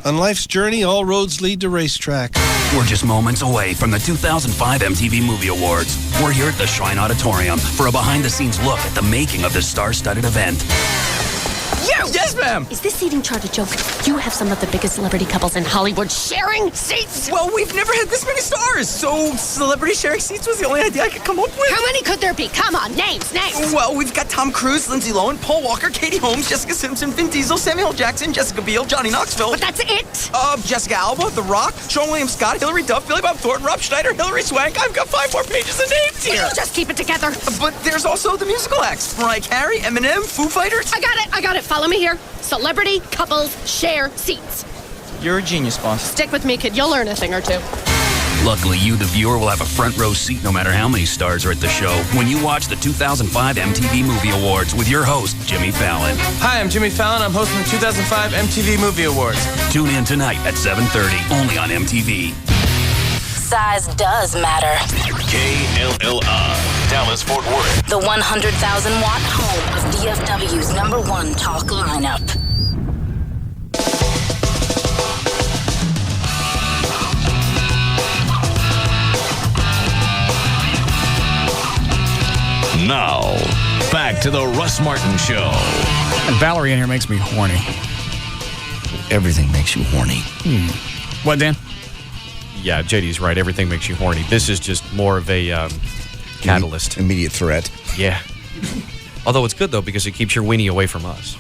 On life's journey, all roads lead to Racetrack. We're just moments away from the 2005 MTV Movie Awards. We're here at the Shrine Auditorium for a behind-the-scenes look at the making of this star-studded event. You! Yes, ma'am! Is this seating chart a joke? You have some of the biggest celebrity couples in Hollywood sharing seats! Well, we've never had this many stars, so celebrity sharing seats was the only idea I could come up with. How many could there be? Come on, names! Well, we've got Tom Cruise, Lindsay Lohan, Paul Walker, Katie Holmes, Jessica Simpson, Vin Diesel, Samuel L. Jackson, Jessica Biel, Johnny Knoxville. But that's it! Jessica Alba, The Rock, Sean William Scott, Hilary Duff, Billy Bob Thornton, Rob Schneider, Hilary Swank. I've got 5 more pages of names here. Will you just keep it together? But there's also the musical acts. Mariah Carey, Eminem, Foo Fighters. I got it. Follow me here. Celebrity couples share seats. You're a genius, boss. Stick with me, kid. You'll learn a thing or two. Luckily, you, the viewer, will have a front row seat no matter how many stars are at the show when you watch the 2005 MTV Movie Awards with your host, Jimmy Fallon. Hi, I'm Jimmy Fallon. I'm hosting the 2005 MTV Movie Awards. Tune in tonight at 7:30, only on MTV. Size does matter. KLLI, Dallas-Fort Worth. The 100,000-watt home of DFW's #1 talk lineup. Now, back to the Russ Martin Show. And Valerie in here makes me horny. Everything makes you horny. What, Dan? Yeah, JD's right. Everything makes you horny. This is just more of a catalyst. Immediate threat. Yeah. Although it's good, though, because it keeps your weenie away from us.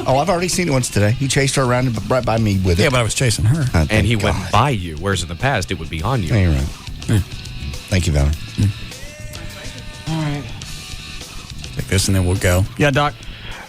Oh, I've already seen it once today. He chased her around right by me with it. Yeah, but I was chasing her. And he went by you, whereas in the past, it would be on you. Yeah, you're right. Thank you, Valerie. All right. Take this and then we'll go. Yeah, Doc?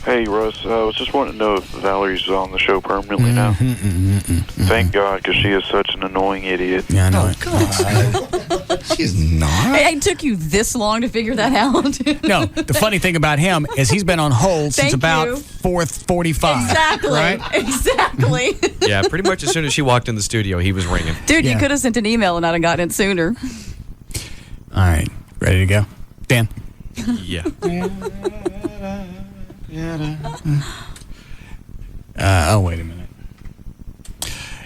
Hey, Russ. I was just wanting to know if Valerie's on the show permanently now. Thank God, because she is such an annoying idiot. Yeah, I know. God. She's not. Hey, it took you this long to figure that out. No, the funny thing about him is he's been on hold since about 4:45. Exactly. Right? Exactly. Yeah, pretty much as soon as she walked in the studio, he was ringing. Dude, you could have sent an email and I'd have gotten it sooner. All right. Ready to go? Dan? Yeah. Oh, wait a minute.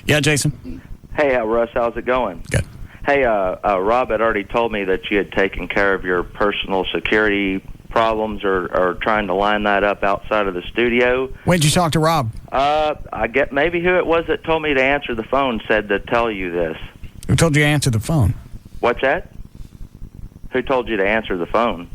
Yeah, Jason? Hey, Russ, how's it going? Good. Hey, Rob had already told me that you had taken care of your personal security problems or trying to line that up outside of the studio. When did you talk to Rob? I get maybe who it was that told me to answer the phone said to tell you this. Who told you to answer the phone? What's that? Who told you to answer the phone?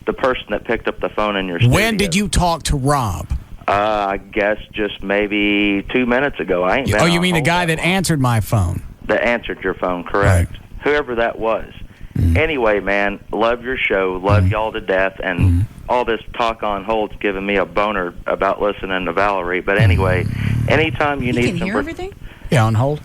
The person that picked up the phone in your studio. When did you talk to Rob? I guess just maybe 2 minutes ago. I ain't been Oh, you on mean the hold guy that that long. answered my phone? That answered your phone, correct. Right. Whoever that was. Anyway, man, love your show, love y'all to death, and all this talk on hold's giving me a boner about listening to Valerie. But anyway, anytime you need can some... hear everything? Yeah, on hold.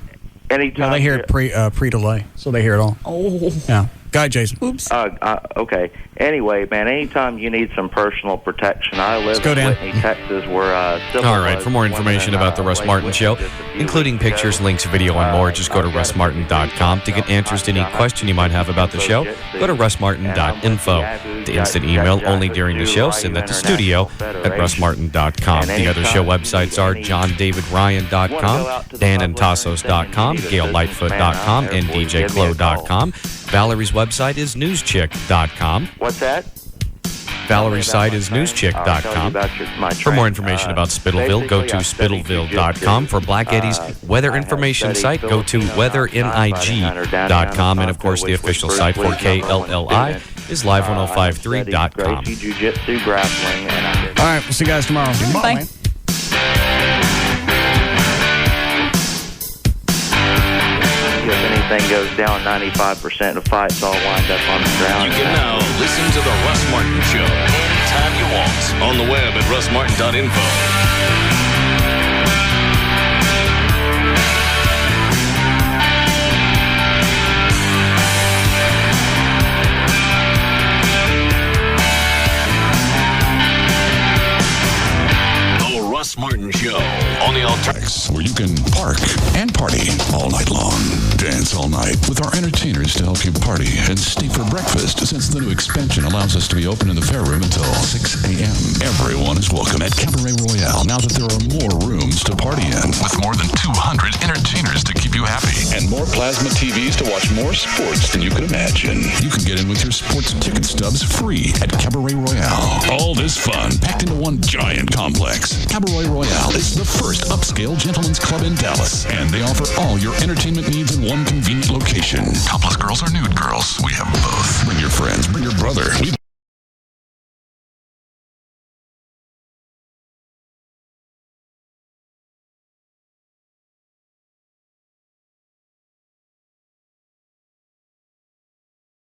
Anytime... Yeah, they hear it pre-delay, so they hear it all. Oh. Yeah. Go ahead, Jason. Oops. Okay. Anyway, man, anytime you need some personal protection, I live in Whitney, Texas, where civil All right, for more information about the Russ Martin Show, including pictures, links, video, and more, just go to russmartin.com. To get answers to any question you might have about the show, go to russmartin.info. The instant email only during the show, send that to studio at russmartin.com. The other show websites are johndavidryan.com, danandtassos.com, gaillightfoot.com, and djclo.com. Valerie's website is newschick.com. What's that? Valerie's site is newschick.com. For more information about Spittleville, go to spittleville.com. For Black Eddie's weather information site, go to weathering.com. And, of course, the official site for KLLI is live1053.com. Jiu-jitsu, grappling, and all right, we'll see you guys tomorrow. Bye. Man. if anything goes down, 95% of fights all wind up on the ground. You can now listen to the Russ Martin Show anytime you want on the web at russmartin.info. Russ Martin Show on the Alternative, where you can park and party all night long. Dance all night with our entertainers to help you party and stay for breakfast, since the new expansion allows us to be open in the fair room until 6 a.m. Everyone is welcome at Cabaret Royale now that there are more rooms to party in, with more than 200 entertainers to keep you happy and more plasma TVs to watch more sports than you can imagine. You can get in with your sports ticket stubs free at Cabaret Royale. All this fun packed into one giant complex. Cabaret Royale is the first upscale gentlemen's club in Dallas, and they offer all your entertainment needs in one convenient location. Topless girls or nude girls, we have both. Bring your friends, bring your brother.